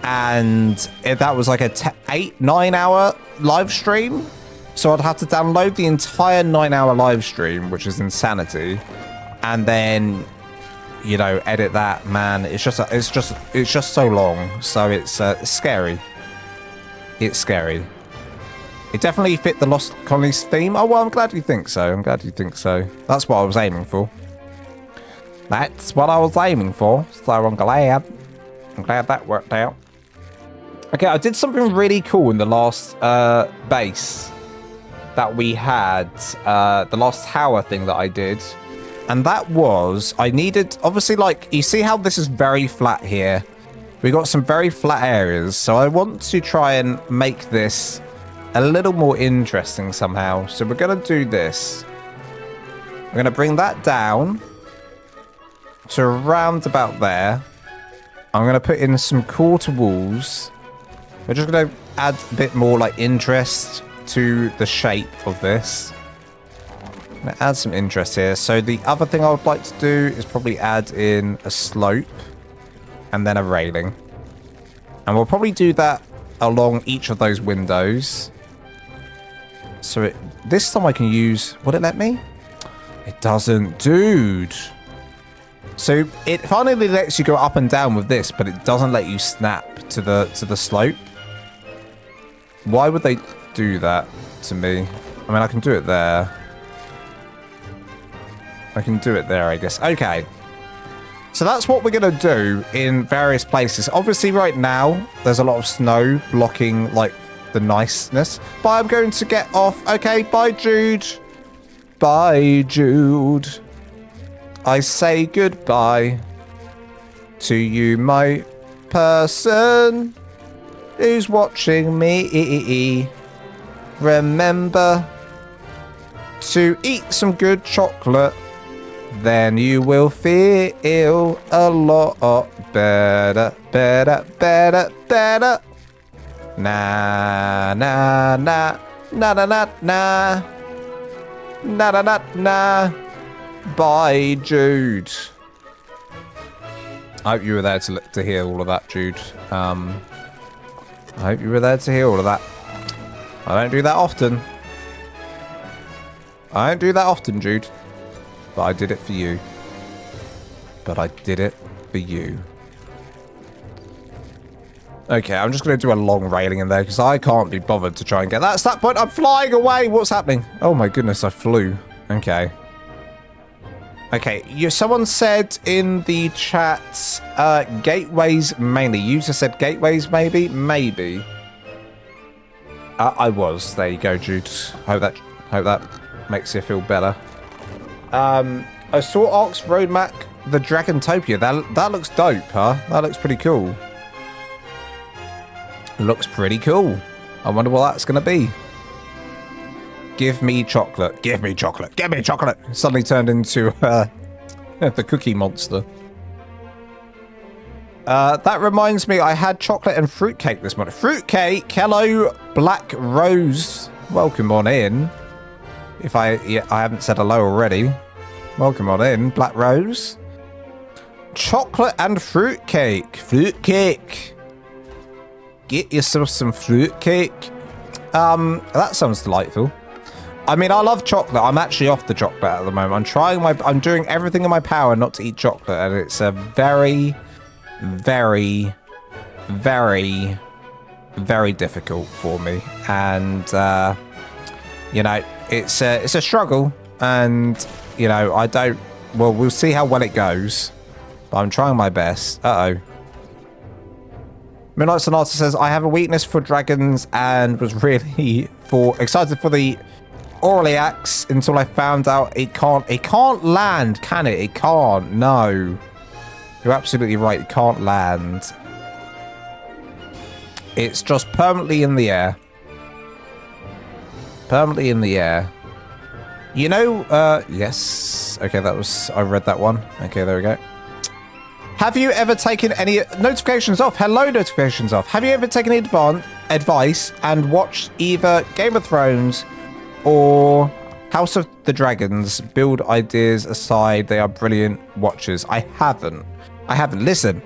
and that was like a 8-9 hour live stream, so I'd have to download the entire 9-hour live stream, which is insanity, and then, you know, edit that. Man, it's just so long, so it's scary. It's scary. It definitely fit the Lost Colonies theme. Oh, well, I'm glad you think so. I'm glad you think so. That's what I was aiming for. That's what I was aiming for. So I'm glad. I'm glad that worked out. Okay, I did something really cool in the last base that we had. The last tower thing that I did. And that was, I needed, obviously, like, you see how this is very flat here? We got some very flat areas. So I want to try and make this a little more interesting somehow. So we're going to do this. We're going to bring that down to around about there. I'm going to put in some quarter walls. We're just going to add a bit more like interest to the shape of this. I'm going to add some interest here. So the other thing I would like to do is probably add in a slope and then a railing. And we'll probably do that along each of those windows. So this time I can use... Will it let me? It doesn't. Dude. So it finally lets you go up and down with this, but it doesn't let you snap to the slope. Why would they do that to me? I mean, I can do it there. I can do it there, I guess. Okay. So that's what we're going to do in various places. Obviously, right now, there's a lot of snow blocking, like, the niceness. But I'm going to get off. Okay, bye, Jude. Bye, Jude. I say goodbye to you, my person who's watching me. Remember to eat some good chocolate. Then you will feel a lot better, better, better, better. Na na na na na na na na na na na. Bye, Jude. I hope you were there to hear all of that, Jude. I hope you were there to hear all of that. I don't do that often. I don't do that often, Jude. But I did it for you. But I did it for you. Okay, I'm just going to do a long railing in there because I can't be bothered to try and get that. That's that point. I'm flying away. What's happening? Oh my goodness, I flew. Okay. Okay, someone said in the chat, gateways mainly. You just said gateways maybe? Maybe. I was. There you go, Jude. Hope that makes you feel better. I saw ARK's roadmap, the Dragontopia. That looks dope, huh? That looks pretty cool. Looks pretty cool. I wonder what that's going to be. Give me chocolate. Give me chocolate. Give me chocolate. Suddenly turned into the cookie monster. That reminds me, I had chocolate and fruitcake this morning. Fruitcake. Hello, Black Rose. Welcome on in. If I haven't said hello already. Welcome on in, Black Rose. Chocolate and fruitcake. Fruitcake. Get yourself some fruitcake. That sounds delightful. I mean, I love chocolate. I'm actually off the chocolate at the moment. I'm doing everything in my power not to eat chocolate, and it's a very, very, very, very difficult for me. And you know, it's a struggle, and you know, well, we'll see how well it goes, but I'm trying my best. Uh-oh. Midnight Sonata says, I have a weakness for dragons and was really excited for the Orleax until I found out it can't land, can it? It can't, no. You're absolutely right, it can't land. It's just permanently in the air. Permanently in the air. You know, yes. Okay, I read that one. Okay, there we go. Have you ever taken any notifications off? Hello, notifications off. Have you ever taken advice and watched either Game of Thrones or House of the Dragons? Build ideas aside, they are brilliant watchers. I haven't. Listen,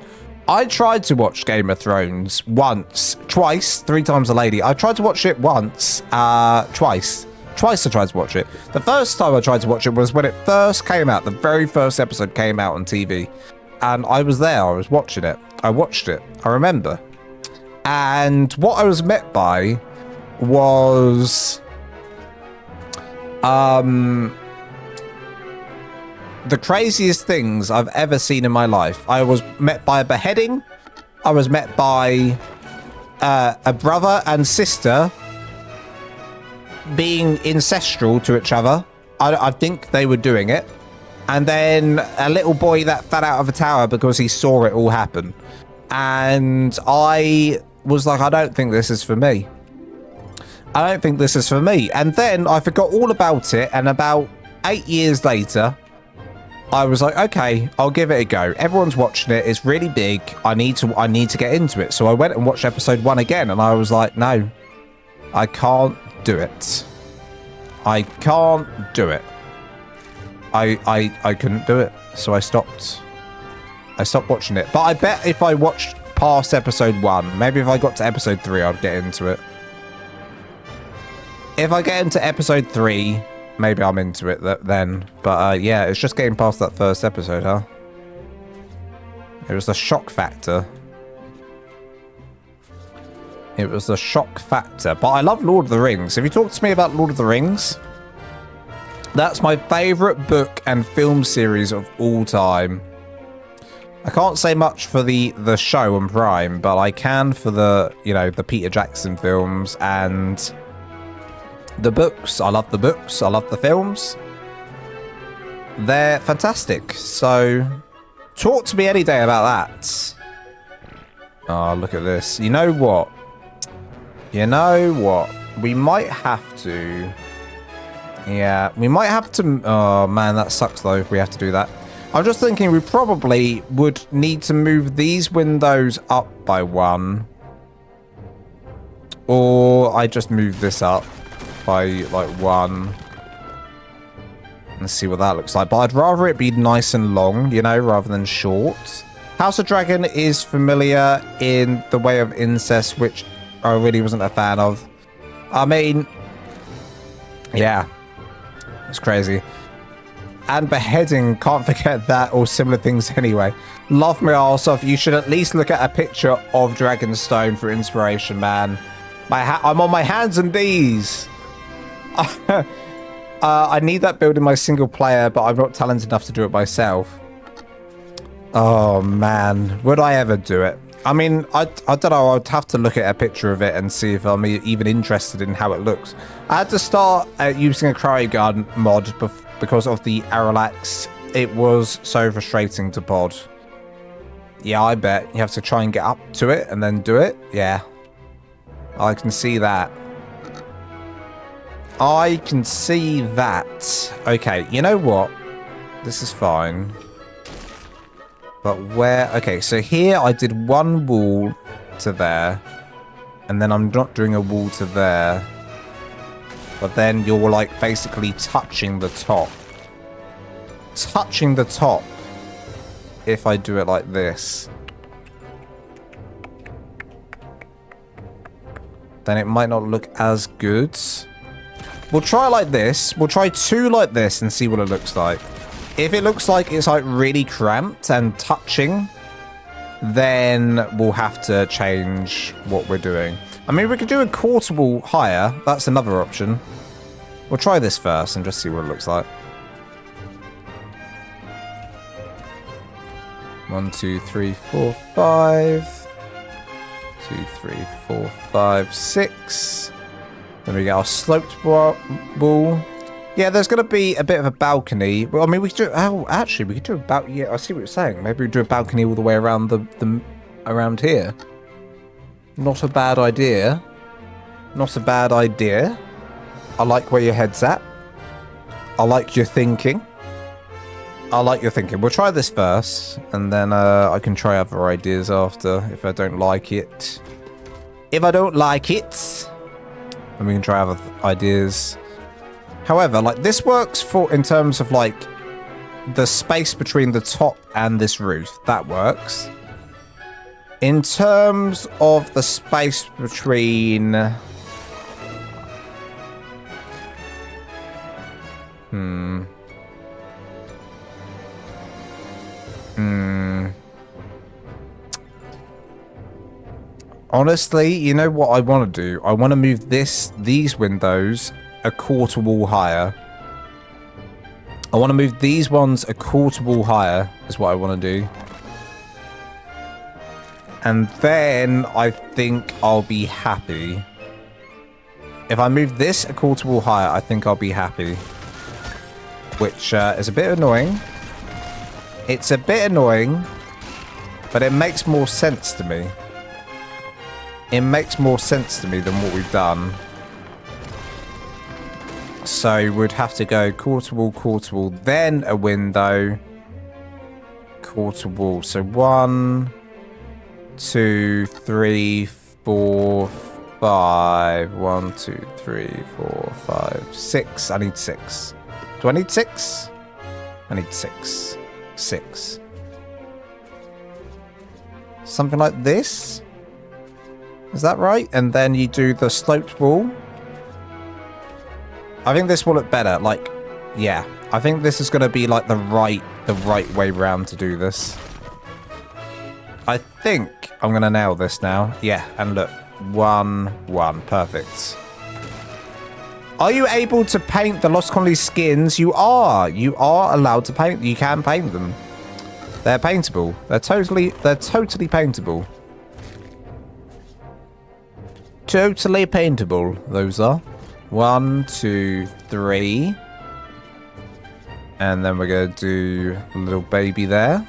I tried to watch Game of Thrones once, twice, 3 times a lady. I tried to watch it once, twice. Twice I tried to watch it. The first time I tried to watch it was when it first came out. The very first episode came out on TV. And I was there. I was watching it. I watched it. I remember. And what I was met by was the craziest things I've ever seen in my life. I was met by a beheading. I was met by a brother and sister being ancestral to each other. I think they were doing it. And then a little boy that fell out of a tower because he saw it all happen. And I was like, I don't think this is for me. I don't think this is for me. And then I forgot all about it. And about 8 years later, I was like, okay, I'll give it a go. Everyone's watching it. It's really big. I need to get into it. So I went and watched episode 1 again. And I was like, no, I can't do it. I can't do it. I couldn't do it, so I stopped watching it. But I bet if I watched past episode 1, maybe if I got to episode 3, I'd get into it. If I get into episode 3, maybe I'm into it then. But yeah, it's just getting past that first episode, huh? It was the shock factor. It was the shock factor. But I love Lord of the Rings. If you talk to me about Lord of the Rings, that's my favourite book and film series of all time. I can't say much for the show on Prime, but I can for the, you know, the Peter Jackson films and the books. I love the books. I love the films. They're fantastic. So talk to me any day about that. Oh, look at this. You know what? You know what? We might have to... Yeah, we might have to... Oh, man, that sucks, though, if we have to do that. I'm just thinking we probably would need to move these windows up by one. Or I just move this up by, like, one. And see what that looks like. But I'd rather it be nice and long, you know, rather than short. House of Dragon is familiar in the way of incest, which I really wasn't a fan of. I mean, yeah, it's crazy. And beheading, can't forget that, or similar things anyway. Love me arse off. You should at least look at a picture of Dragonstone for inspiration, man. I'm on my hands and knees. I need that build in my single player, but I'm not talented enough to do it myself. Oh, man. Would I ever do it? I mean, I don't know. I'd have to look at a picture of it and see if I'm even interested in how it looks. I had to start using a cryogun mod because of the Arallax. It was so frustrating to pod. Yeah, I bet. You have to try and get up to it and then do it. Yeah. I can see that. I can see that. Okay, you know what? This is fine. But where... Okay, so here I did one wall to there. And then I'm not doing a wall to there. But then you're, like, basically touching the top. Touching the top. If I do it like this. Then it might not look as good. We'll try like this. We'll try two like this and see what it looks like. If it looks like it's like really cramped and touching, then we'll have to change what we're doing. I mean, we could do a quarter wall higher. That's another option. We'll try this first and just see what it looks like. 1, 2, 3, 4, 5. 2, 3, 4, 5, 6. Then we get our sloped wall. Yeah, there's going to be a bit of a balcony. Well, I mean, we could do... Oh, actually, we could do a balcony. Yeah, I see what you're saying. Maybe we do a balcony all the way around around here. Not a bad idea. Not a bad idea. I like where your head's at. I like your thinking. I like your thinking. We'll try this first, and then I can try other ideas after if I don't like it. If I don't like it, then we can try other ideas. However, like this works for in terms of like the space between the top and this roof. That works. In terms of the space between... Honestly, you know what I want to do? I want to move these windows a quarter wall higher. I want to move these ones a quarter wall higher is what I want to do. And then I think I'll be happy. If I move this a quarter wall higher, I think I'll be happy. Which is a bit annoying. It's a bit annoying, but it makes more sense to me. It makes more sense to me than what we've done. So we'd have to go quarter wall, then a window, quarter wall. So 1, 2, 3, 4, 5. 1, 2, 3, 4, 5, 6. I need 6. Do I need 6? I need 6. 6. Something like this? Is that right? And then you do the sloped wall. I think this will look better. Like, yeah. I think this is going to be like the right way round to do this. I think I'm going to nail this now. Yeah, and look. 1, 1. Perfect. Are you able to paint the Lost Colony skins? You are. You are allowed to paint. You can paint them. They're paintable. They're totally paintable. Totally paintable, those are. 1, 2, 3. And then we're going to do a little baby there.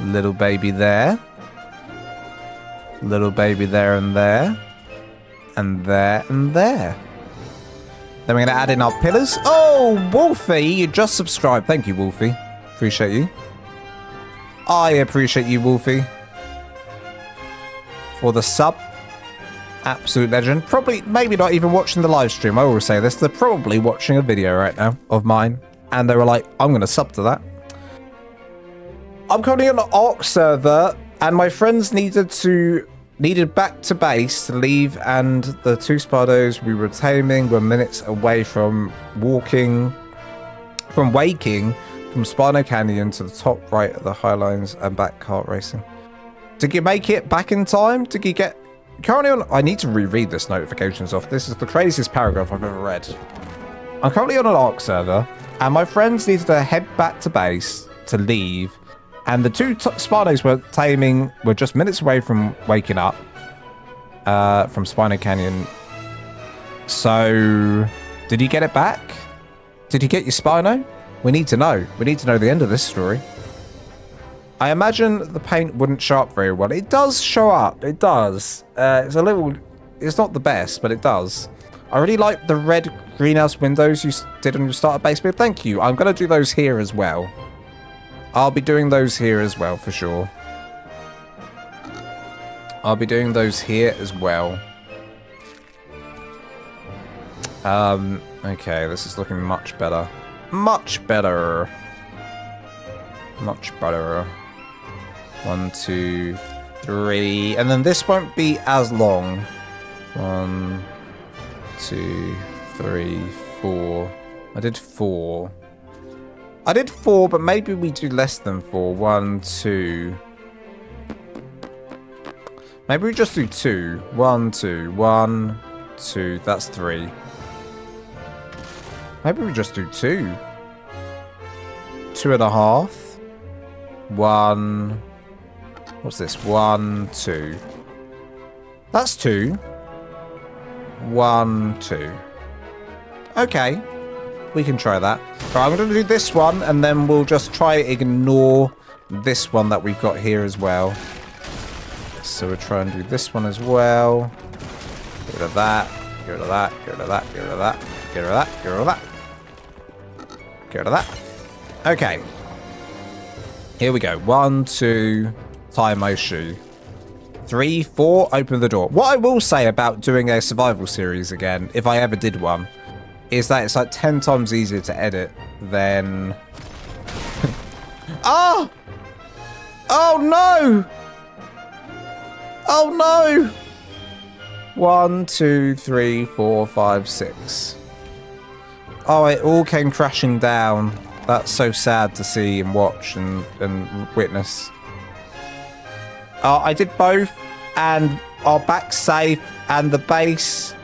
Little baby there. Little baby there and there. And there and there. Then we're going to add in our pillars. Oh, Wolfie, you just subscribed. Thank you, Wolfie. Appreciate you. I appreciate you, Wolfie. For the sub. Absolute legend. Probably, maybe not even watching the live stream. I always say this. They're probably watching a video right now of mine. And they were like, I'm going to sub to that. I'm currently on the ARK server. And my friends needed back to base to leave. And the 2 Spardos we were taming were minutes away from waking from Spino Canyon to the top right of the Highlines and back kart racing. Did you make it back in time? Did you get... Currently on... I need to reread this notifications off. This is the craziest paragraph I've ever read. I'm currently on an ARK server, and my friends needed to head back to base to leave, and the 2 Spardos we're taming were just minutes away from waking up from Spino Canyon. So, did you get it back? Did you get your Spino? We need to know. We need to know the end of this story. I imagine the paint wouldn't show up very well. It does show up. It does. It's a little... It's not the best, but it does. I really like the red greenhouse windows you did on your starter base build. Thank you. I'm going to do those here as well. I'll be doing those here as well, for sure. I'll be doing those here as well. Okay, this is looking much better. Much better. Much better. 1, 2, 3. And then this won't be as long. 1, 2, 3, 4. I did 4. I did 4, but maybe we do less than 4. 1, 2. Maybe we just do 2. 1, 2. 1, 2. That's 3. Maybe we just do 2. 2.5. 1. What's this? 1, 2. That's 2. 1, 2. Okay. We can try that. Right, I'm going to do this one, and then we'll just try ignore this one that we've got here as well. So we'll try and do this one as well. Get rid of that. Get rid of that. Get rid of that. Get rid of that. Get rid of that. Get rid of that. Get rid of that. Okay. Here we go. 1, 2, tie my shoe. 3, 4, open the door. What I will say about doing a survival series again, if I ever did one, is that it's like 10 times easier to edit than... Oh! Oh no! Oh no! 1, 2, 3, 4, 5, 6. Oh, it all came crashing down. That's so sad to see and watch and witness. I did both, and our back safe and the base,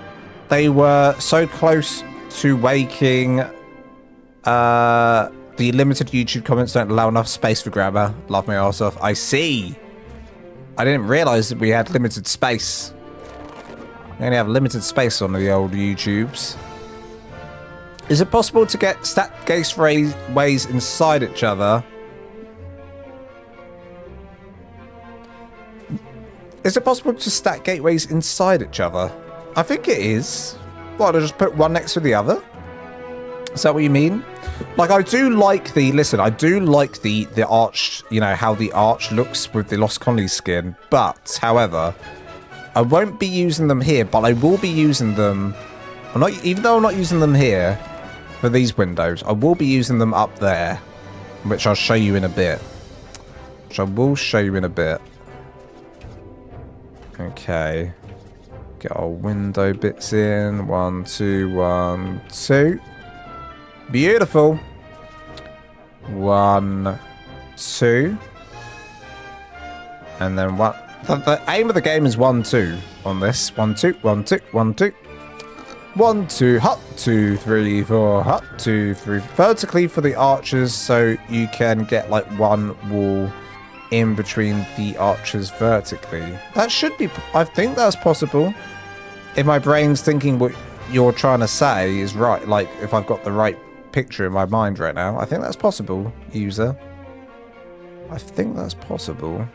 they were so close to waking. The limited YouTube comments don't allow enough space for grammar. Love my arse off. I see. I didn't realize that we had limited space. We only have limited space on the old YouTubes. Is it possible to get stat gateways inside each other? Is it possible to stack gateways inside each other? I think it is. What, I just put one next to the other? Is that what you mean? Like, I do like the... Listen, I do like the arch, you know, how the arch looks with the Lost Colony skin. But, however, I won't be using them here, but I will be using them... even though I'm not using them here for these windows, I will be using them up there, which I'll show you in a bit. Okay. Get our window bits in. 1, 2, 1, 2. Beautiful. 1, 2. And then what? The aim of the game is 1, 2 on this. 1, 2, 1, 2, 1, 2. 1, 2, hut, 2, 3, 4, hut, 2, 3. Vertically for the archers, so you can get like one wall in between the archers vertically. That should be, I think that's possible. If my brain's thinking what you're trying to say is right, like if I've got the right picture in my mind right now, I think that's possible, user. I think that's possible.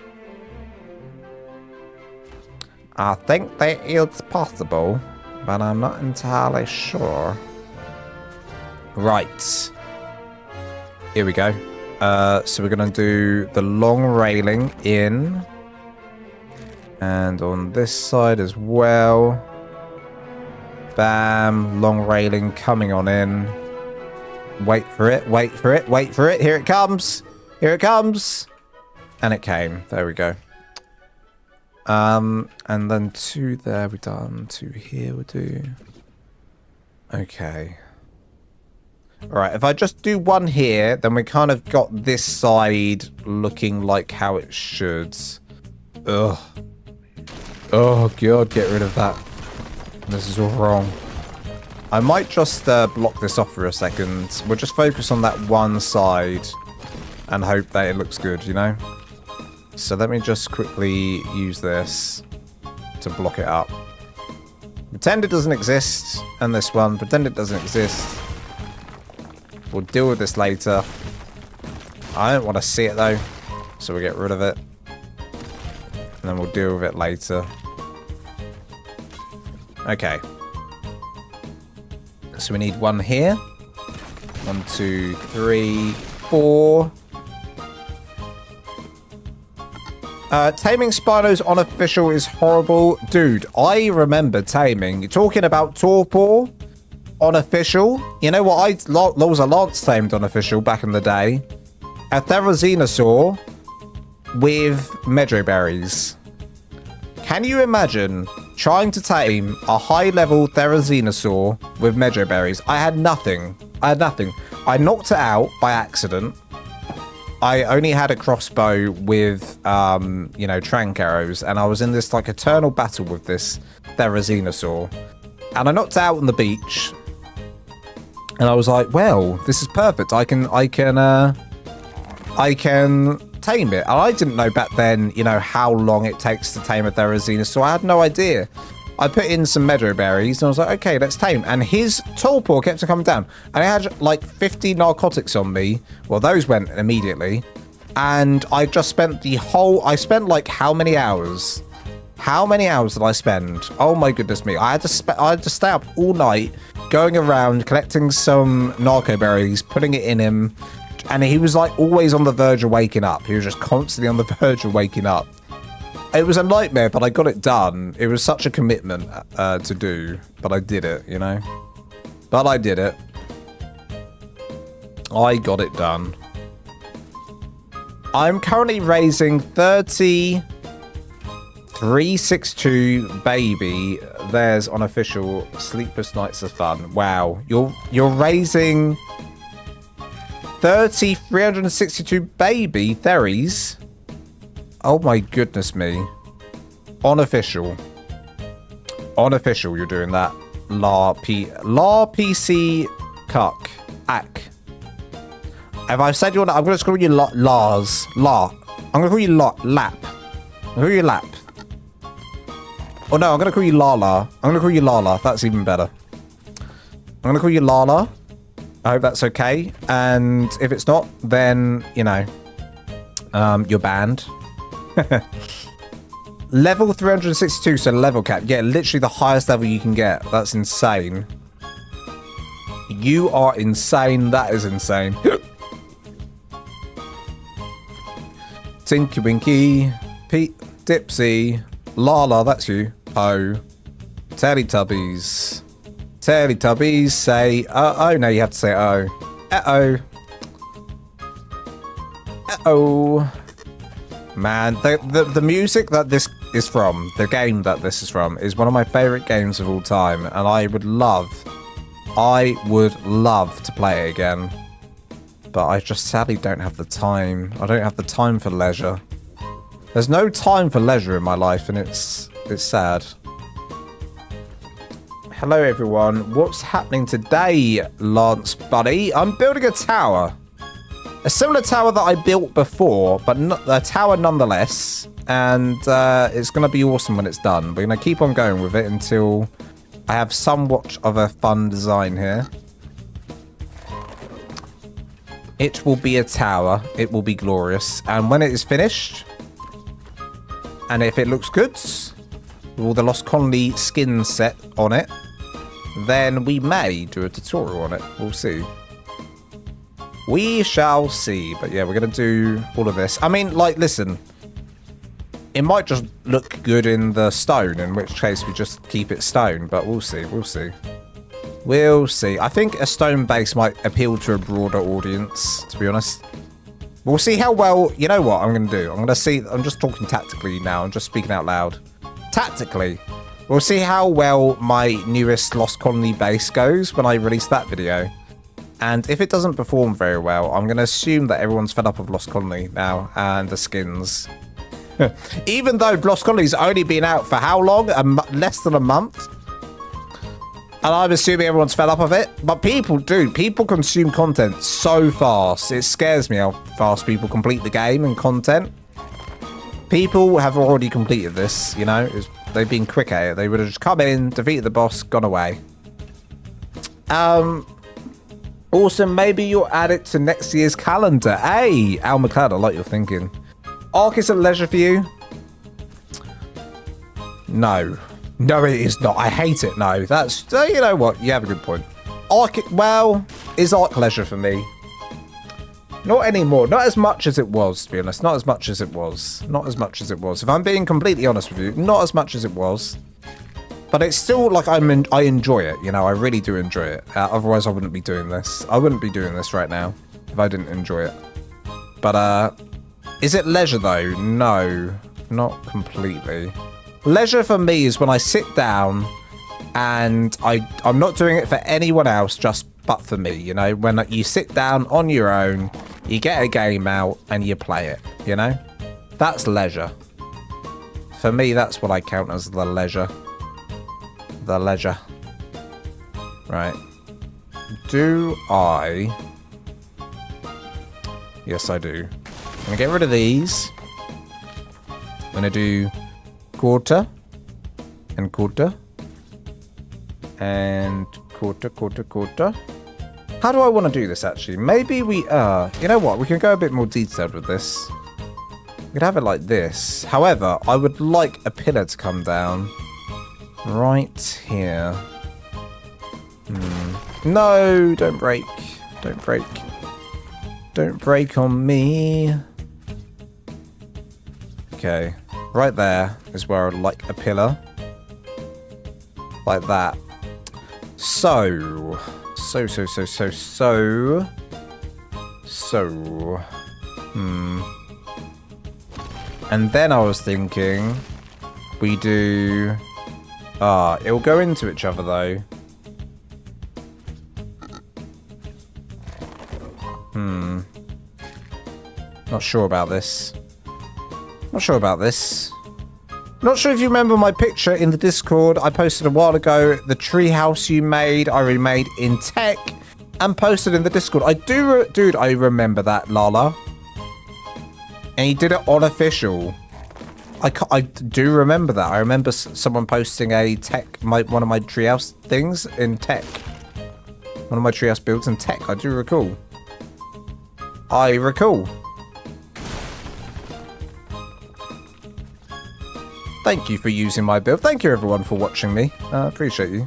I think that it's possible, but I'm not entirely sure. Right. Here we go. So we're going to do the long railing in. And on this side as well. Bam. Long railing coming on in. Wait for it, wait for it, wait for it. Here it comes. Here it comes. And it came. There we go. And then 2 there, we're done. 2 here, we'll do. Okay. Alright, if I just do 1 here, then we kind of got this side looking like how it should. Ugh. Oh, God, get rid of that. This is all wrong. I might just block this off for a second. We'll just focus on that one side and hope that it looks good, you know? So let me just quickly use this to block it up. Pretend it doesn't exist. And this one, pretend it doesn't exist. We'll deal with this later. I don't want to see it though, so we'll get rid of it. And then we'll deal with it later. Okay. So we need 1 here. 1, 2, 3, 4. Taming Spino's unofficial is horrible. Dude, I remember taming. You're talking about Torpor unofficial? You know what? There was a Lance tamed unofficial back in the day. A Therizinosaur with Medjo Berries. Can you imagine trying to tame a high-level Therizinosaur with Medjo Berries? I had nothing. I had nothing. I knocked it out by accident. I only had a crossbow with, you know, trank arrows, and I was in this, like, eternal battle with this Therizinosaur. And I knocked it out on the beach, and I was like, well, this is perfect. I can tame it. And I didn't know back then, you know, how long it takes to tame a Therizinosaur. I had no idea. I put in some Medjo Berries, and I was like, okay, let's tame. And his Torpor kept on coming down. And I had, like, 50 narcotics on me. Well, those went immediately. And I just spent the whole... I spent, like, how many hours? How many hours did I spend? Oh, my goodness me. I had to stay up all night, going around, collecting some narco berries, putting it in him. And he was, like, always on the verge of waking up. He was just constantly on the verge of waking up. It was a nightmare, but I got it done. It was such a commitment to do, but I did it, you know? But I did it. I got it done. I'm currently raising 362 baby. There's unofficial Sleepless Nights of Fun. Wow. You're raising 362 baby Theries. Oh my goodness me. Unofficial. Unofficial, you're doing that. La PC cuck. Ack. If I've said your name, I'm going to call you Lars. La. I'm going to call you Lap. I'm going to call you Lap. Oh no, I'm going to call you Lala. I'm going to call you Lala. That's even better. I'm going to call you Lala. I hope that's okay. And if it's not, then, you know, you're banned. Level 362, so level cap. Yeah, literally the highest level you can get. That's insane. You are insane. That is insane. Tinky Winky, Pete, Dipsy, Lala, that's you. Oh. Teletubbies. Teletubbies say, oh, no, you have to say oh. Uh-oh. Uh-oh. Man, the music that this is from, the game that this is from, is one of my favorite games of all time, and I would love to play it again. But I just sadly don't have the time. I don't have the time for leisure. There's no time for leisure in my life, and it's sad. Hello, everyone. What's happening today, Lance buddy? I'm building a tower. A similar tower that I built before, but a tower nonetheless. And it's going to be awesome when it's done. We're going to keep on going with it until I have somewhat of a fun design here. It will be a tower. It will be glorious. And when it is finished, and if it looks good, with all the Lost Colony skin set on it, then we may do a tutorial on it. We'll see. We shall see. But yeah, we're going to do all of this. I mean, like, listen. It might just look good in the stone, in which case we just keep it stone. But we'll see. We'll see. We'll see. I think a stone base might appeal to a broader audience, to be honest. We'll see how well... You know what I'm going to do? I'm going to see... I'm just talking tactically now. I'm just speaking out loud. Tactically, we'll see how well my newest Lost Colony base goes when I release that video. And if it doesn't perform very well, I'm going to assume that everyone's fed up of Lost Colony now and the skins. Even though Lost Colony's only been out for how long? Less than a month? And I'm assuming everyone's fed up of it. But people do. People consume content so fast. It scares me how fast people complete the game and content. People have already completed this, you know. They've been quick at it. They would have just come in, defeated the boss, gone away. Also, maybe you'll add it to next year's calendar. Hey, Al McLeod, I like your thinking. ARK is a leisure for you? No. No, it is not. I hate it. No, that's... You know what? You have a good point. ARK, well, is ARK leisure for me? Not anymore. Not as much as it was, to be honest. Not as much as it was. Not as much as it was. If I'm being completely honest with you, not as much as it was. But it's still like I enjoy it, you know. I really do enjoy it. Otherwise, I wouldn't be doing this. I wouldn't be doing this right now if I didn't enjoy it. But, is it leisure, though? No, not completely. Leisure for me is when I sit down and I'm not doing it for anyone else, but for me, you know. When you sit down on your own, you get a game out and you play it, you know. That's leisure. For me, that's what I count as the leisure. The leisure. Right. Do I... Yes, I do. I'm going to get rid of these. I'm going to do quarter. And quarter. And quarter, quarter, quarter. How do I want to do this, actually? Maybe we... you know what? We can go a bit more detailed with this. We could have it like this. However, I would like a pillar to come down. Right here. No, don't break. Don't break. Don't break on me. Okay. Right there is where I'd like a pillar. Like that. So. And then I was thinking we do... it'll go into each other though. Not sure about this. Not sure about this. Not sure if you remember my picture in the Discord I posted a while ago. The treehouse you made, I remade in tech and posted in the Discord. Dude, I remember that, Lala. And he did it on official. I do remember that. I remember someone posting a tech, one of my treehouse things in tech. One of my treehouse builds in tech. I do recall. I recall. Thank you for using my build. Thank you everyone for watching me. Appreciate you.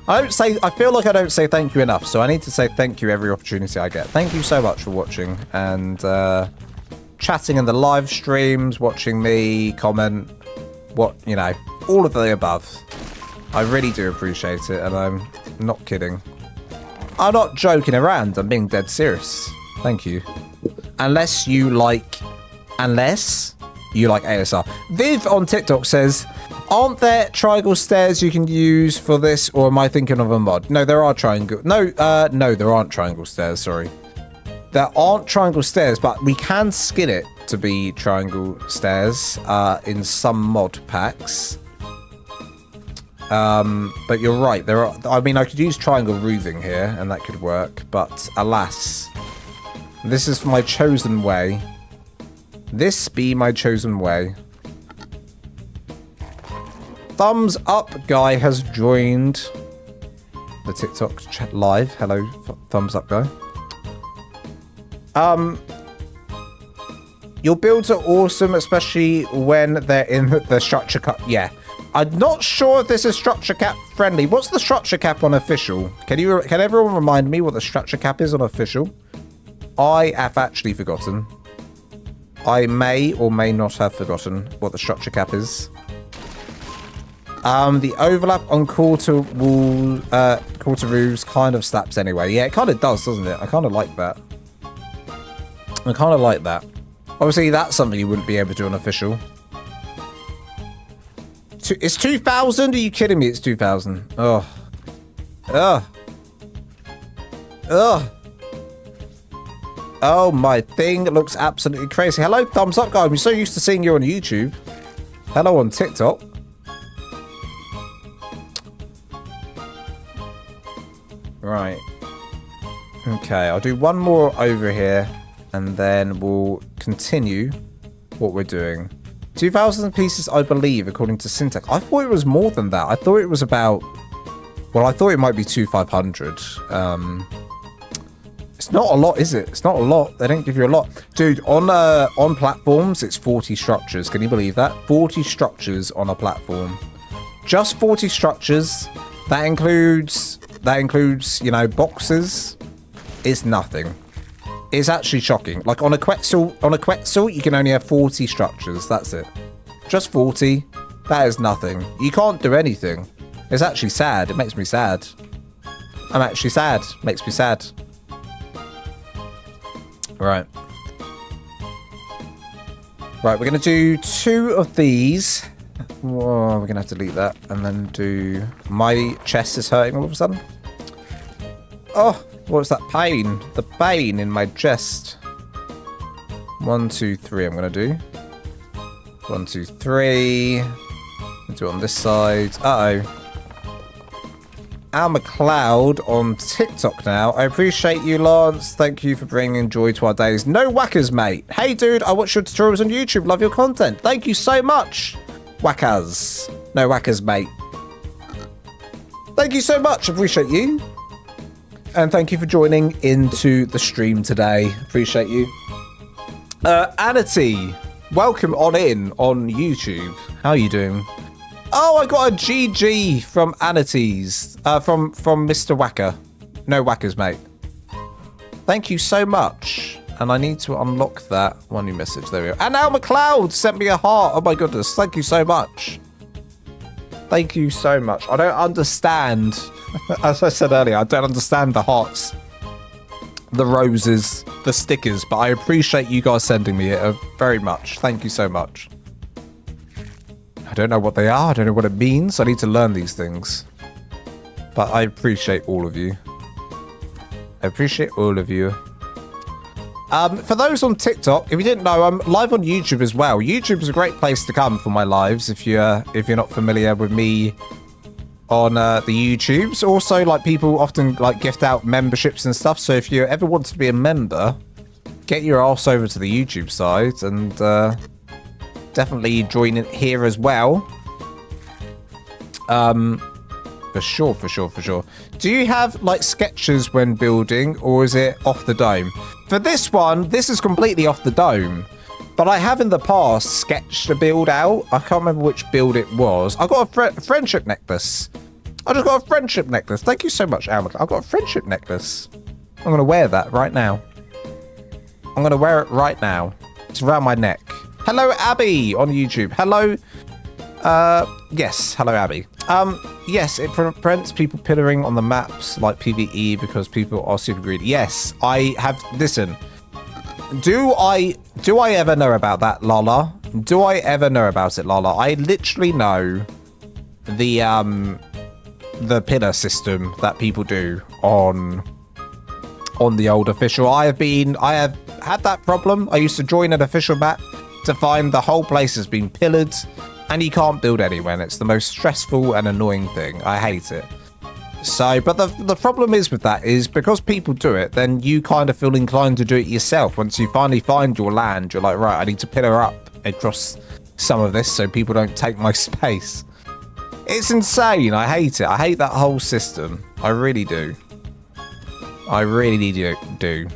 I feel like I don't say thank you enough, so I need to say thank you every opportunity I get. Thank you so much for watching and chatting in the live streams, watching me, comment, you know, all of the above. I really do appreciate it, and I'm not kidding. I'm not joking around, I'm being dead serious. Thank you. Unless you like ASR. Viv on TikTok says, aren't there triangle stairs you can use for this, or am I thinking of a mod? No, there are triangle. No, there aren't triangle stairs, sorry. There aren't triangle stairs, but we can skin it to be triangle stairs in some mod packs. But you're right. There are. I mean, I could use triangle roofing here, and that could work. But alas, this is my chosen way. This be my chosen way. Thumbs up guy has joined the TikTok chat live. Hello, thumbs up guy. Your builds are awesome, especially when they're in the structure cap. Yeah, I'm not sure if this is structure cap friendly. What's the structure cap on official? Can everyone remind me what the structure cap is on official? I have actually forgotten. I may or may not have forgotten what the structure cap is. The overlap on quarter roofs kind of slaps anyway. Yeah, it kind of does, doesn't it? I kind of like that. I kind of like that. Obviously, that's something you wouldn't be able to do on official. It's 2,000? Are you kidding me? It's 2,000. Oh. Ugh. Ugh. Oh, my thing looks absolutely crazy. Hello, thumbs up, guy. I'm so used to seeing you on YouTube. Hello on TikTok. Right. Okay, I'll do one more over here, and then we'll continue what we're doing. 2,000 pieces, I believe, according to Syntax. I thought it was more than that. I thought it was about... Well, I thought it might be 2,500. It's not a lot, is it? It's not a lot. They don't give you a lot. Dude, on platforms, it's 40 structures. Can you believe that? 40 structures on a platform. Just 40 structures. That includes, you know, boxes. It's nothing. It's actually shocking. Like on a Quetzal, you can only have 40 structures. That's it. Just 40. That is nothing. You can't do anything. It's actually sad. It makes me sad. I'm actually sad. Makes me sad. Right. Right, we're going to do 2 of these. Whoa, we're going to have to delete that. And then do... My chest is hurting all of a sudden. Oh, what's that pain? The pain in my chest. 1, 2, 3 I'm going to do. 1, 2, 3. I'll do it on this side. Uh-oh. Al McLeod on TikTok now. I appreciate you, Lance. Thank you for bringing joy to our days. No whackers, mate. Hey, dude, I watch your tutorials on YouTube. Love your content. Thank you so much. Whackers. No whackers, mate. Thank you so much. Appreciate you. And thank you for joining into the stream today. Appreciate you. Anity, welcome on in on YouTube. How are you doing? Oh, I got a GG from Anities. From Mr. Whacker. No whackers, mate. Thank you so much. And I need to unlock that. One new message. There we go. And Al McLeod sent me a heart. Oh my goodness. Thank you so much. Thank you so much. I don't understand. As I said earlier, I don't understand the hearts, the roses, the stickers, but I appreciate you guys sending me it very much. Thank you so much. I don't know what they are. I don't know what it means. I need to learn these things. But I appreciate all of you. I appreciate all of you. For those on TikTok, if you didn't know, I'm live on YouTube as well. YouTube is a great place to come for my lives if you're not familiar with me on the YouTubes. Also, like, people often like gift out memberships and stuff. So if you ever want to be a member, get your ass over to the YouTube side and definitely join it here as well. For sure. Do you have like sketches when building, or is it off the dome? For this one, this is completely off the dome. But I have in the past sketched a build out. I can't remember which build it was. I got a friendship necklace. I just got a friendship necklace. Thank you so much, Alec. I've got a friendship necklace. I'm going to wear that right now. I'm going to wear it right now. It's around my neck. Hello, Abby on YouTube. Hello. Yes. Hello, Abby. Yes, it prevents people pillaring on the maps like PvE because people are super greedy. Yes, I have. Listen, do I ever know about that, Lala? Do I ever know about it, Lala? I literally know the pillar system that people do on the old official. I have had that problem. I used to join an official map to find the whole place has been pillared and you can't build anywhere. And it's the most stressful and annoying thing. I hate it. So, but the problem is with that is because people do it, then you kind of feel inclined to do it yourself. Once you finally find your land, you're like, right, I need to pillar up across some of this so people don't take my space. It's insane. I hate it. I hate that whole system. I really do. I really do.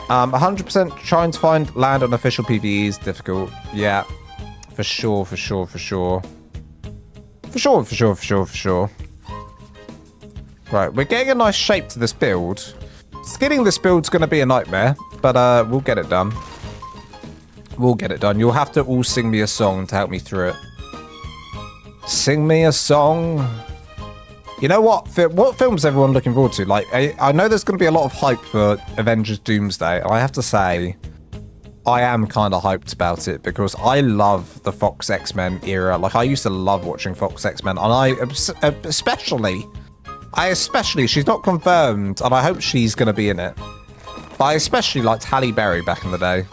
100% trying to find land on official PvE is difficult. Yeah, for sure. Right, we're getting a nice shape to this build. Skinning this build's going to be a nightmare, but we'll get it done. We'll get it done. You'll have to all sing me a song to help me through it. Sing me a song. You know what? What film's everyone looking forward to? Like, I know there's going to be a lot of hype for Avengers Doomsday. I have to say, I am kind of hyped about it because I love the Fox X-Men era. Like, I used to love watching Fox X-Men, and I especially, she's not confirmed, and I hope she's going to be in it. But I especially liked Halle Berry back in the day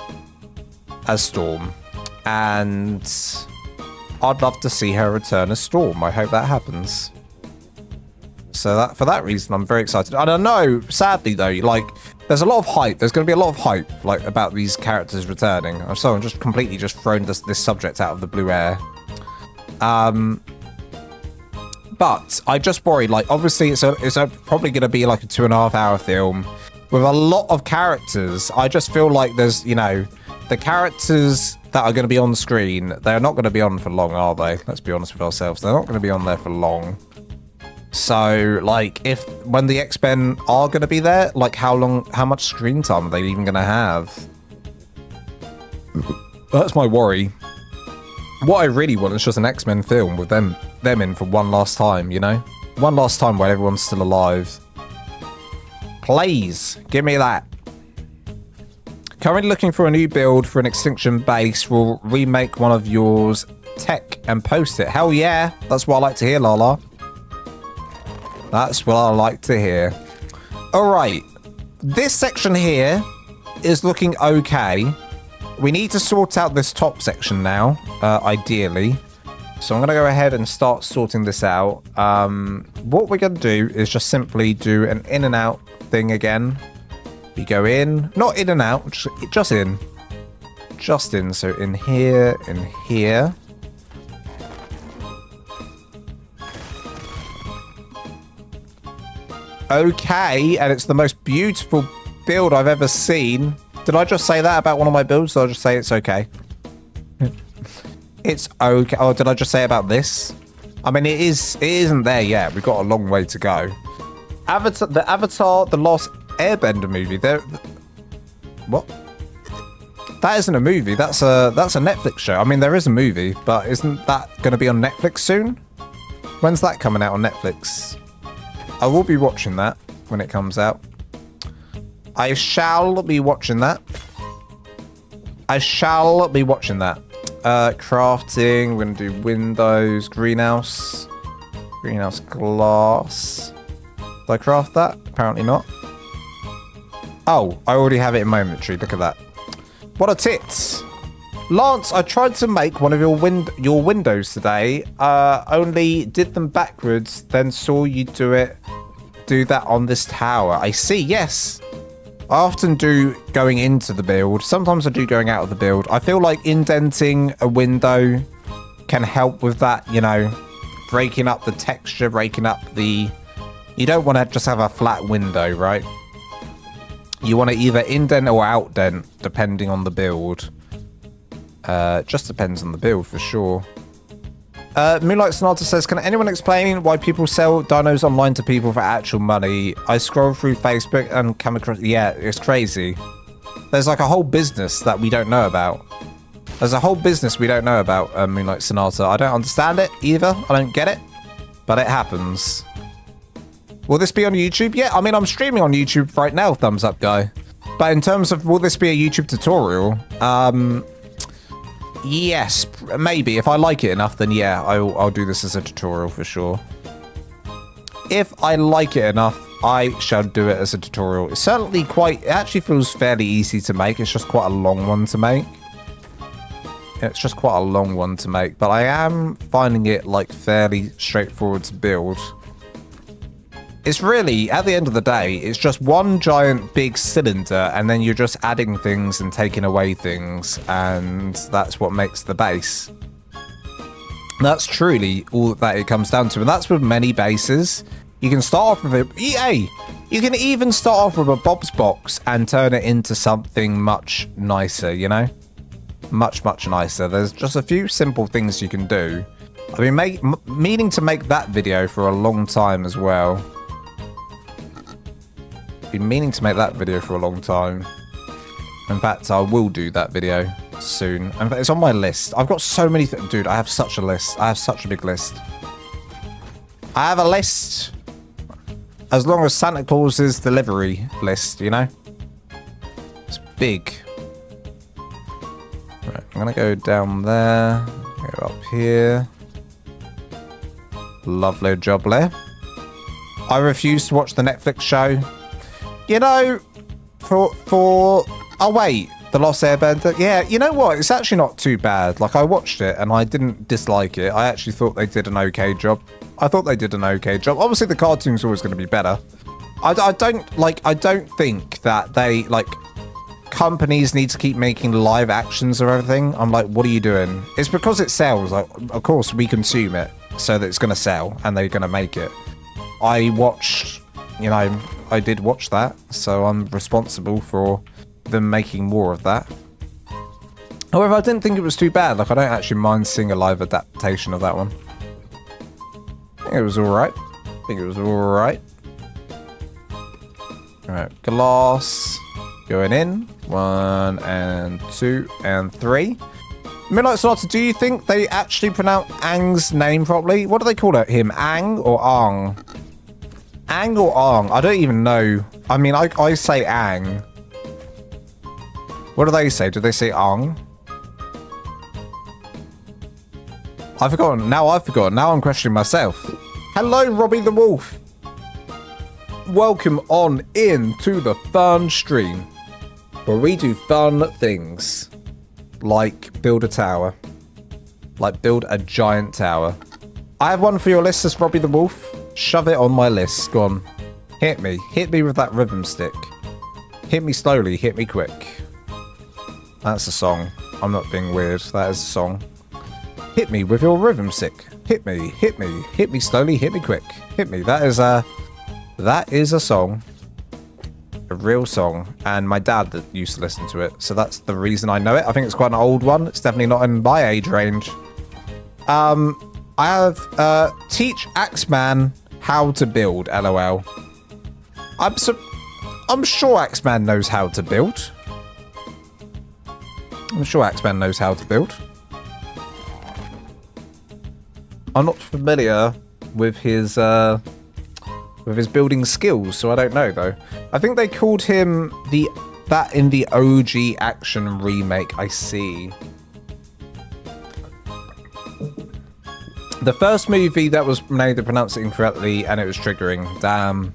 as Storm, and I'd love to see her return as Storm. I hope that happens. So that for that reason, I'm very excited. And I know, sadly though, like there's a lot of hype. There's going to be a lot of hype like about these characters returning. So I'm just completely just thrown this subject out of the blue air. But I just worry, like, obviously it's probably going to be like a 2.5 hour film with a lot of characters. I just feel like there's, you know, the characters that are going to be on screen, they're not going to be on for long, are they? Let's be honest with ourselves. They're not going to be on there for long. So, like, when the X-Men are going to be there, like, how much screen time are they even going to have? That's my worry. What I really want is just an X-Men film with them in for one last time, you know? One last time while everyone's still alive. Please, give me that. Currently looking for a new build for an Extinction base. We'll remake one of yours tech and post it. Hell yeah. That's what I like to hear, Lala. That's what I like to hear. All right. This section here is looking okay. We need to sort out this top section now, ideally. So I'm going to go ahead and start sorting this out. What we're going to do is just simply do an in and out thing again. We go in, not in and out, just in. Just in, so in here, in here. Okay, and it's the most beautiful build I've ever seen. Did I just say that about one of my builds? Or did I just say it's okay? It's okay. Oh, did I just say about this? I mean, it isn't there yet. We've got a long way to go. Avatar, The Lost Airbender movie. What? That isn't a movie. That's a Netflix show. I mean, there is a movie, but isn't that going to be on Netflix soon? When's that coming out on Netflix? I will be watching that when it comes out. I shall be watching that. Crafting. We're going to do windows, greenhouse glass. Did I craft that? Apparently not. Oh, I already have it in my inventory. Look at that. What a tits. Lance, I tried to make one of your windows today. Only did them backwards, then saw you do that on this tower. I see, yes. I often do going into the build. Sometimes I do going out of the build. I feel like indenting a window can help with that, you know, breaking up the texture, breaking up the... You don't want to just have a flat window, right? You want to either indent or outdent, depending on the build. Just depends on the build, for sure. Moonlight Sonata says, can anyone explain why people sell dinos online to people for actual money? I scroll through Facebook and come across... Yeah, it's crazy. There's like a whole business that we don't know about. Moonlight Sonata. I don't understand it either. I don't get it. But it happens. Will this be on YouTube? Yeah, I mean, I'm streaming on YouTube right now, thumbs up guy. But in terms of, will this be a YouTube tutorial? Yes, maybe. If I like it enough, then yeah, I'll do this as a tutorial for sure. if I like it enough, I shall do it as a tutorial. It's certainly quite, it actually feels fairly easy to make. It's just quite a long one to make. It's just quite a long one to make, but I am finding it like fairly straightforward to build. It's really, at the end of the day, it's just one giant big cylinder, and then you're just adding things and taking away things, and that's what makes the base. That's truly all that it comes down to, and that's with many bases. You can start off with it. Hey, you can even start off with a Bob's box and turn it into something much nicer, you know? Much nicer. There's just a few simple things you can do. I've been meaning to make that video for a long time as well. Been meaning to make that video for a long time. In fact, I will do that video soon. In fact, it's on my list. I've got so many things. Dude, I have such a list. I have such a big list. I have a list as long as Santa Claus's delivery list, you know? It's big. Right, I'm gonna go down there. Go up here. Lovely jubbly. I refuse to watch the Netflix show. You know, for oh wait, The Lost Airbender. Yeah, you know what? It's actually not too bad. Like, I watched it and I didn't dislike it. I actually thought they did an okay job. Obviously, the cartoon's always going to be better. I don't think that they, like, companies need to keep making live actions or everything. I'm like, what are you doing? It's because it sells. Like, of course, we consume it so that it's going to sell and they're going to make it. I watched, you know, I did watch that, so I'm responsible for them making more of that. However, I didn't think it was too bad. Like, I don't actually mind seeing a live adaptation of that one. I think it was alright. Alright, glass going in. 1 and 2 and 3. Midnight Starter, do you think they actually pronounce Aang's name properly? What do they call it? Him? Aang or Aang? Aang or Aang? I don't even know. I mean, I say Aang. What do they say? Do they say Aang? I've forgotten. Now I've forgotten. Now I'm questioning myself. Hello, Robbie the Wolf. Welcome on in to the fun stream, where we do fun things. Like build a tower. Like build a giant tower. I have one for your list, as Robbie the Wolf. Shove it on my list. Go on. Hit me. Hit me with that rhythm stick. Hit me slowly. Hit me quick. That's a song. I'm not being weird. That is a song. Hit me with your rhythm stick. Hit me. Hit me. Hit me slowly. Hit me quick. Hit me. That is a song. A real song. And my dad that used to listen to it. So that's the reason I know it. I think it's quite an old one. It's definitely not in my age range. I have teach Axeman how to build, LOL. I'm sure Axeman knows how to build. I'm not familiar with his building skills, so I don't know though. I think they called him that in the OG Action remake. I see. The first movie that was made to pronounce it incorrectly, and it was triggering. Damn.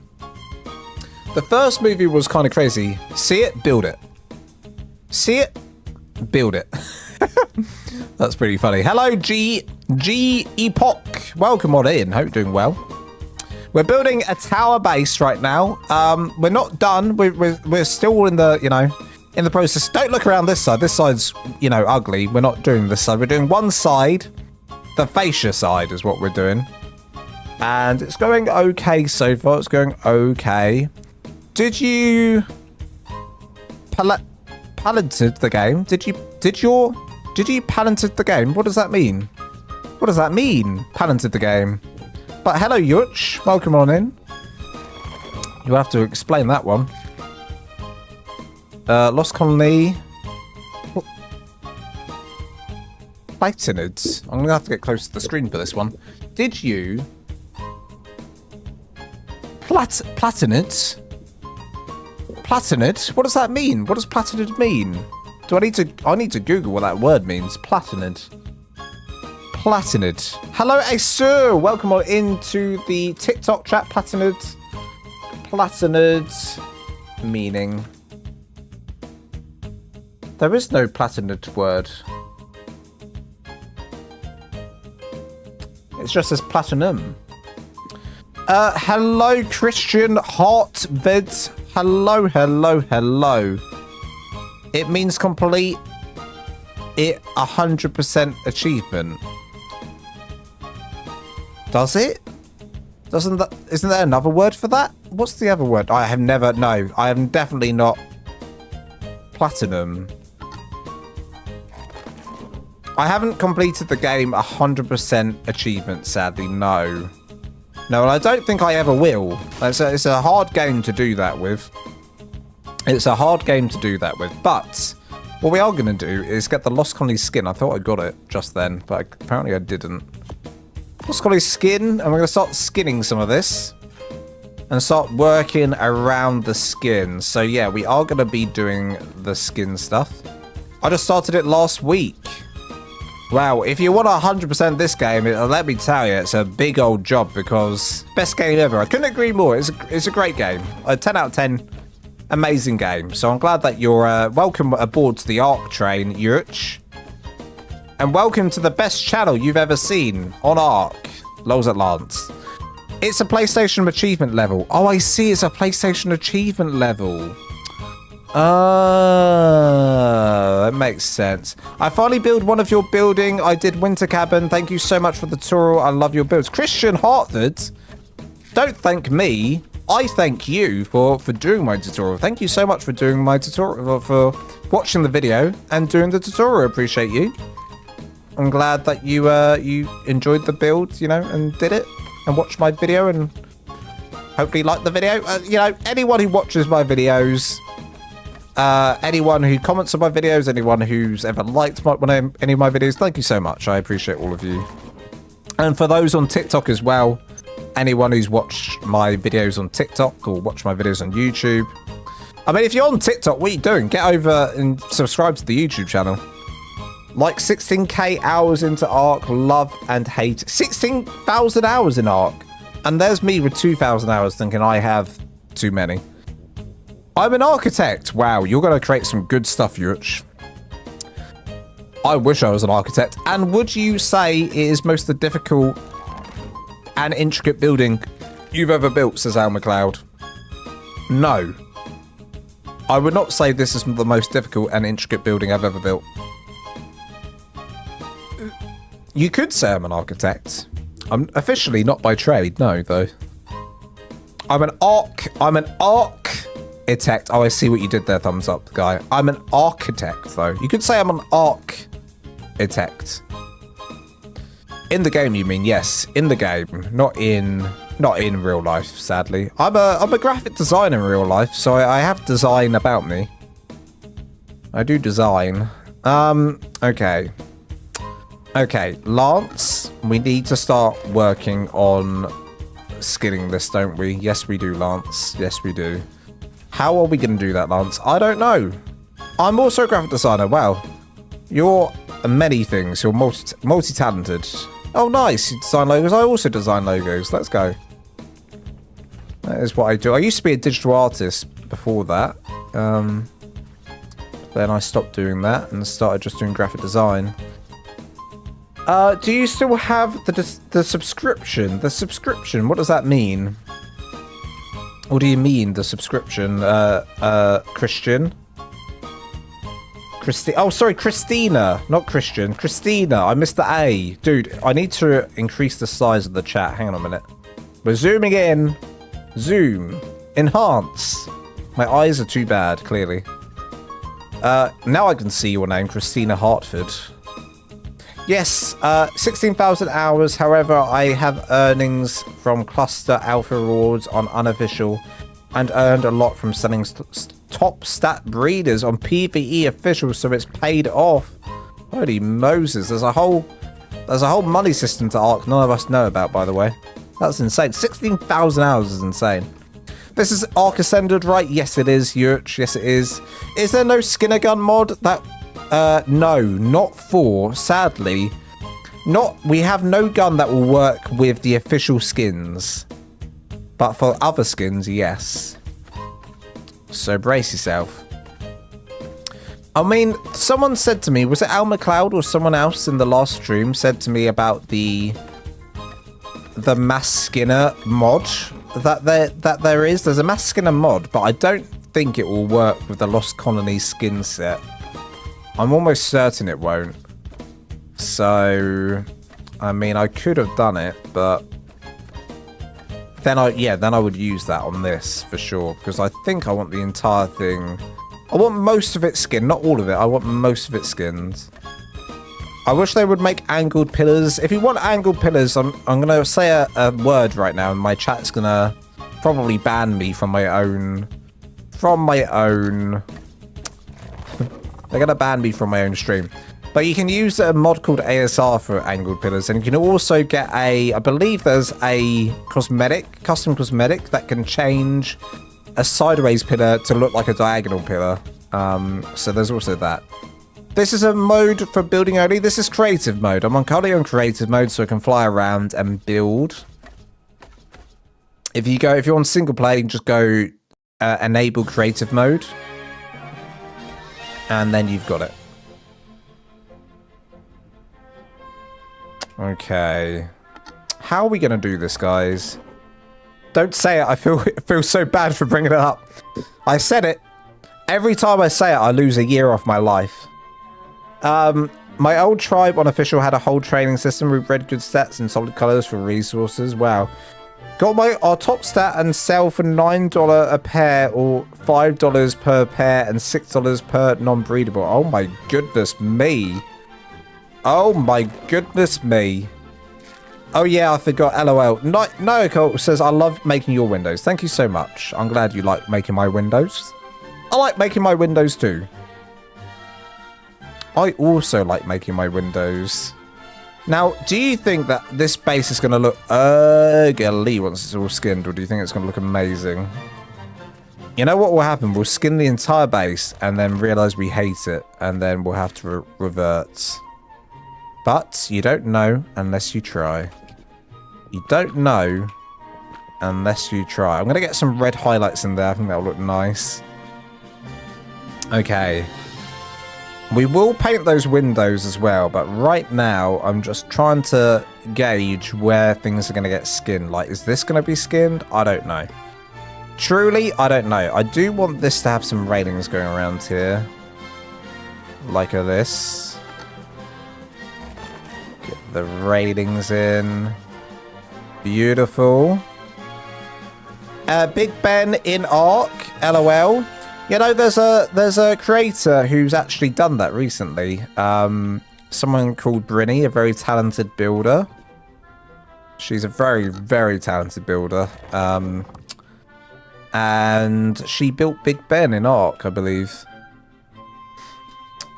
The first movie was kind of crazy. See it, build it. See it, build it. That's pretty funny. Hello, G Epoch. Welcome on in. Hope you're doing well. We're building a tower base right now. We're not done. We're still in the, you know, in the process. Don't look around this side. This side's, you know, ugly. We're not doing this side. We're doing one side. The fascia side is what we're doing. And it's going okay so far. It's going okay. Did you patented the game? Did you patented the game? What does that mean? What does that mean? Patented the game. But hello, Yuch. Welcome on in. You'll have to explain that one. Lost Colony. Platinid. I'm gonna have to get close to the screen for this one. Did you Platinid? Platinid? What does that mean? What does Platinid mean? I need to Google what that word means. Platinid. Platinid. Hello, Acer. Welcome on into the TikTok chat. Platinid. Platinid meaning. There is no platinid word. It's just as platinum. Hello, Christian Heartvid. Hello, hello, hello. It means complete it 100% achievement. Does it? Isn't there another word for that? What's the other word? I have never, no, I am definitely not platinum. I haven't completed the game 100% achievement, sadly, no. No, and I don't think I ever will. It's a hard game to do that with. It's a hard game to do that with, but what we are going to do is get the Lost Colony skin. I thought I got it just then, but apparently I didn't. Lost Colony skin, and we're going to start skinning some of this and start working around the skin. So yeah, we are going to be doing the skin stuff. I just started it last week. Wow, if you want 100% this game, let me tell you, it's a big old job because best game ever. I couldn't agree more. It's a great game. A 10 out of 10. Amazing game. So I'm glad that you're welcome aboard to the ARK train, Yurch. And welcome to the best channel you've ever seen on ARK. Lols at Lance. It's a PlayStation achievement level. Oh, I see. It's a PlayStation achievement level. That makes sense. I finally built one of your building. I did Winter Cabin. Thank you so much for the tutorial. I love your builds. Christian Hartford. Don't thank me. I thank you for doing my tutorial. Thank you so much for doing my tutorial, for watching the video and doing the tutorial. Appreciate you. I'm glad that you enjoyed the build, you know, and did it and watched my video and hopefully liked the video. You know, anyone who watches my videos, anyone who comments on my videos, anyone who's ever liked any of my videos, thank you so much. I appreciate all of you. And for those on TikTok as well, anyone who's watched my videos on TikTok or watched my videos on YouTube. I mean, if you're on TikTok, what are you doing? Get over and subscribe to the YouTube channel. Like 16k hours into ARK, love and hate. 16,000 hours in ARK. And there's me with 2,000 hours thinking I have too many. I'm an architect. Wow, you're going to create some good stuff, Yurch. I wish I was an architect. And would you say it is most the difficult and intricate building you've ever built, says Al McLeod? No. I would not say this is the most difficult and intricate building I've ever built. You could say I'm an architect. I'm officially not by trade, no, though. I'm an architect. Oh, I see what you did there, thumbs up, guy. I'm an architect, though. You could say I'm an architect. In the game, you mean? Yes, in the game, not in real life. Sadly, I'm a graphic designer in real life, so I have design about me. I do design. Okay, Lance, we need to start working on skinning this, don't we? Yes, we do, Lance. Yes, we do. How are we going to do that, Lance? I don't know. I'm also a graphic designer. Wow, you're many things. You're multi-talented. Oh, nice. You design logos. I also design logos. Let's go. That is what I do. I used to be a digital artist before that. Then I stopped doing that and started just doing graphic design. Do you still have the subscription? The subscription, what does that mean? What do you mean, the subscription, Christian? Oh, sorry, Christina, not Christian. Christina, I missed the A. Dude, I need to increase the size of the chat. Hang on a minute. We're zooming in. Zoom. Enhance. My eyes are too bad, clearly. Now I can see your name, Christina Hartford. Yes, 16,000 hours. However, I have earnings from cluster alpha rewards on unofficial and earned a lot from selling top stat breeders on PvE officials, so it's paid off. Holy Moses, there's a whole money system to ARK none of us know about, by the way. That's insane. 16,000 hours is insane. This is ARK Ascended, right? Yes, it is, Yurch. Yes, it is. Is there no Skinner gun mod? That no, not for. Sadly, We have no gun that will work with the official skins. But for other skins, yes. So brace yourself. I mean, someone said to me, was it Al McLeod or someone else in the last stream said to me about the mass skinner mod that there is. There's a mass skinner mod, but I don't think it will work with the Lost Colony skin set. I'm almost certain it won't. So, I mean, I could have done it, but then I would use that on this for sure, because I think I want the entire thing. I want most of it skinned, not all of it. I want most of it skinned. I wish they would make angled pillars. If you want angled pillars, I'm gonna say a word right now, and my chat's gonna probably ban me from my own. They're gonna ban me from my own stream. But you can use a mod called ASR for angled pillars, and you can also get I believe there's a custom cosmetic that can change a sideways pillar to look like a diagonal pillar. So there's also that. This is a mode for building only. This is creative mode. I'm currently on creative mode, so I can fly around and build. If you're on single player, you can just go enable creative mode, and then you've got it. Okay. How are we going to do this, guys? Don't say it. I feel so bad for bringing it up. I said it. Every time I say it, I lose a year off my life. My old tribe on official had a whole training system. We bred good stats and solid colors for resources. Wow. Got our top stat and sell for $9 a pair or $5 per pair and $6 per non-breedable. Oh my goodness me. Oh my goodness me. Oh yeah, I forgot. LOL. Noako says, I love making your windows. Thank you so much. I'm glad you like making my windows. I like making my windows too. I also like making my windows. Now, do you think that this base is going to look ugly once it's all skinned, or do you think it's going to look amazing? You know what will happen? We'll skin the entire base and then realize we hate it, and then we'll have to revert. But you don't know unless you try. You don't know unless you try. I'm going to get some red highlights in there. I think that'll look nice. Okay. We will paint those windows as well, but right now I'm just trying to gauge where things are going to get skinned. Like, is this going to be skinned? I don't know. Truly, I don't know. I do want this to have some railings going around here. Like this. Get the railings in. Beautiful. Big Ben in ARK. LOL. You know, there's a creator who's actually done that recently. Someone called Brinny, a very talented builder. She's a very, very talented builder. And she built Big Ben in ARK, I believe.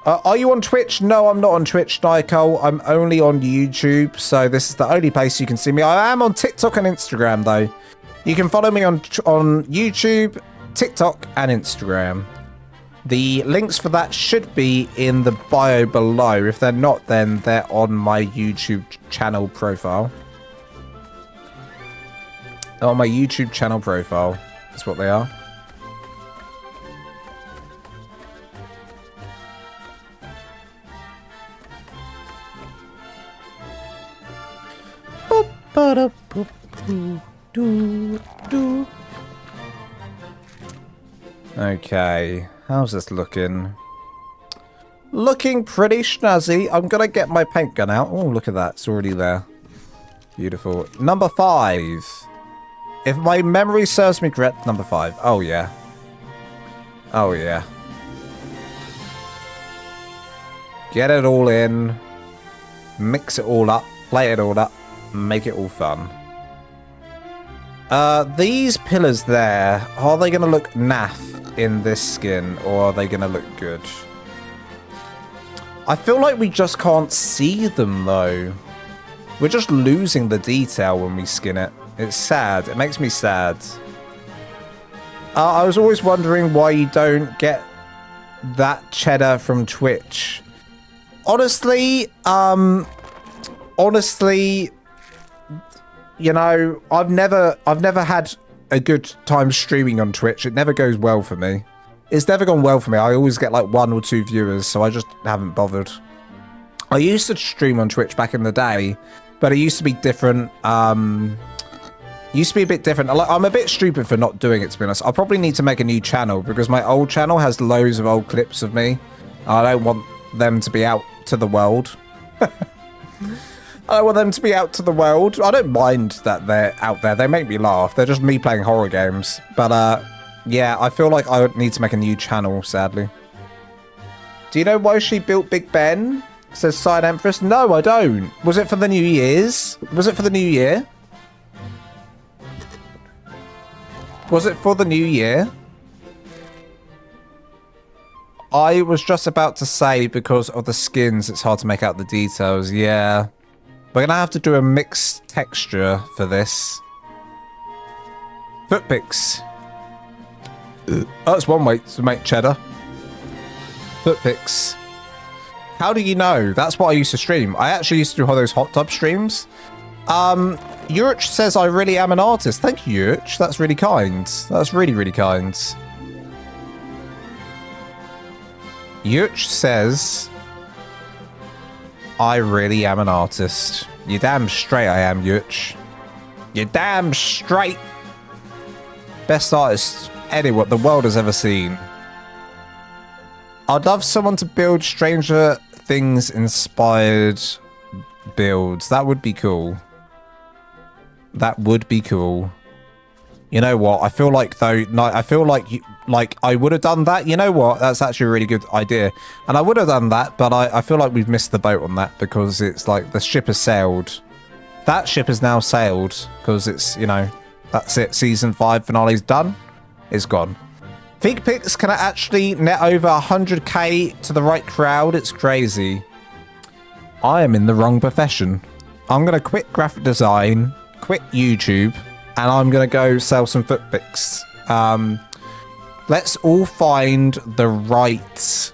Are you on Twitch? No, I'm not on Twitch, Nicole. I'm only on YouTube, so this is the only place you can see me. I am on TikTok and Instagram, though. You can follow me on YouTube, TikTok, and Instagram. The links for that should be in the bio below. If they're not, then they're on my YouTube channel profile. On my YouTube channel profile. That's what they are. Okay, how's this looking? Looking pretty snazzy. I'm gonna get my paint gun out. Oh, look at that. It's already there. Beautiful. Number 5. If my memory serves me correct, number 5. Oh, yeah. Oh, yeah. Get it all in. Mix it all up. Play it all up. Make it all fun. These pillars there, are they going to look naff in this skin, or are they going to look good? I feel like we just can't see them, though. We're just losing the detail when we skin it. It's sad. It makes me sad. I was always wondering why you don't get that cheddar from Twitch. Honestly, honestly, you know, I've never had a good time streaming on Twitch. It never goes well for me. It's never gone well for me. I always get like 1 or 2 viewers, so I just haven't bothered. I used to stream on Twitch back in the day, but it used to be different. Used to be a bit different. I'm a bit stupid for not doing it, to be honest. I'll probably need to make a new channel because my old channel has loads of old clips of me. I don't want them to be out to the world. I want them to be out to the world. I don't mind that they're out there. They make me laugh. They're just me playing horror games. But, yeah, I feel like I would need to make a new channel, sadly. Do you know why she built Big Ben? Says Side Empress. No, I don't. Was it for the New Year's? Was it for the New Year? Was it for the New Year? I was just about to say because of the skins, it's hard to make out the details. Yeah. We're going to have to do a mixed texture for this. Footpicks. That's one way to make cheddar. Footpicks. How do you know? That's what I used to stream. I actually used to do all those hot tub streams. Yurich says I really am an artist. Thank you, Yurich. That's really kind. That's really, really kind. Yurich says I really am an artist. You're damn straight I am, Yurich. You're damn straight. Best artist anyone the world has ever seen. I'd love someone to build Stranger Things inspired builds. That would be cool. That would be cool. You know what? I feel like though, I feel like I would have done that. You know what? That's actually a really good idea. And I would have done that, but I feel like we've missed the boat on that because it's like the ship has sailed. That ship has now sailed because it's, you know, that's it. Season 5 finale's done. It's gone. Fig Picks can actually net over 100k to the right crowd. It's crazy. I am in the wrong profession. I'm going to quit graphic design, quit YouTube, and I'm going to go sell some foot picks. Let's all find the right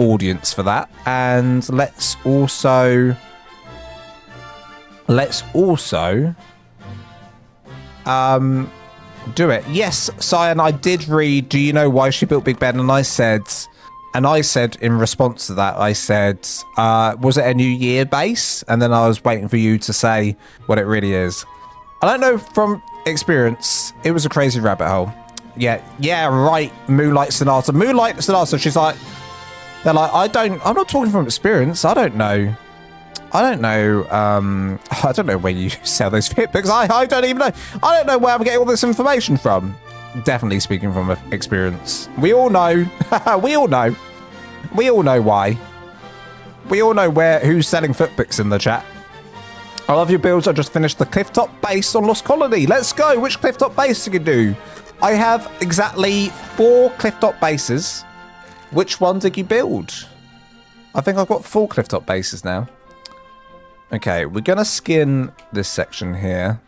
audience for that. And let's also do it. Yes, Cyan, I did read, do you know why she built Big Ben? And I said in response to that, I said, was it a New Year base? And then I was waiting for you to say what it really is. I don't know from experience. It was a crazy rabbit hole. Yeah, right. Moonlight Sonata. She's like, they're like, I'm not talking from experience. I don't know. I don't know where you sell those fit picks. I don't even know. I don't know where I'm getting all this information from. Definitely speaking from experience. We all know. We all know. We all know why. We all know who's selling foot picks in the chat. I love your builds. I just finished the clifftop base on Lost Colony. Let's go. Which clifftop base do you do? I have exactly 4 clifftop bases. Which one did you build? I think I've got 4 clifftop bases now. Okay, we're going to skin this section here.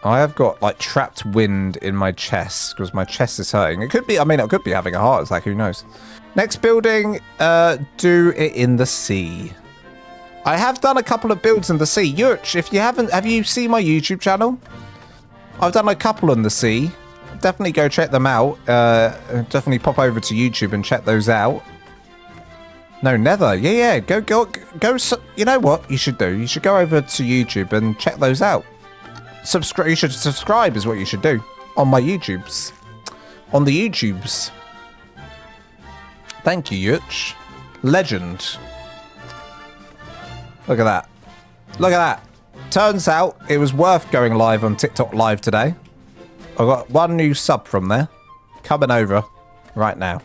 I have got, like, trapped wind in my chest because my chest is hurting. It could be, I mean, I could be having a heart attack. Who knows? Next building, do it in the sea. I have done a couple of builds in the sea. Yurch, if you haven't, have you seen my YouTube channel? I've done a couple on the sea. Definitely go check them out. Definitely pop over to YouTube and check those out. No, never. Yeah. Go. You know what you should do? You should go over to YouTube and check those out. You should subscribe is what you should do on my YouTubes. On the YouTubes. Thank you, Yuch. Legend. Look at that. Look at that. Turns out it was worth going live on TikTok Live today. I got 1 new sub from there. Coming over right now.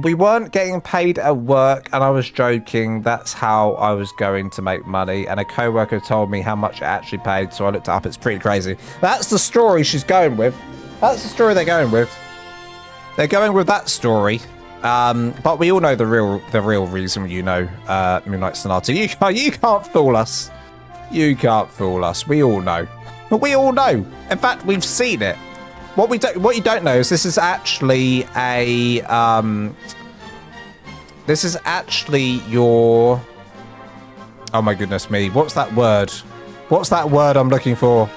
We weren't getting paid at work, and I was joking. That's how I was going to make money. And a co-worker told me how much it actually paid, so I looked it up. It's pretty crazy. That's the story she's going with. That's the story they're going with. They're going with that story. But we all know the real reason. You know, Moonlight Sonata. You can't fool us. You can't fool us. We all know. But we all know. In fact, we've seen it. What you don't know is this is actually a This is actually your... Oh my goodness me. What's that word? What's that word I'm looking for?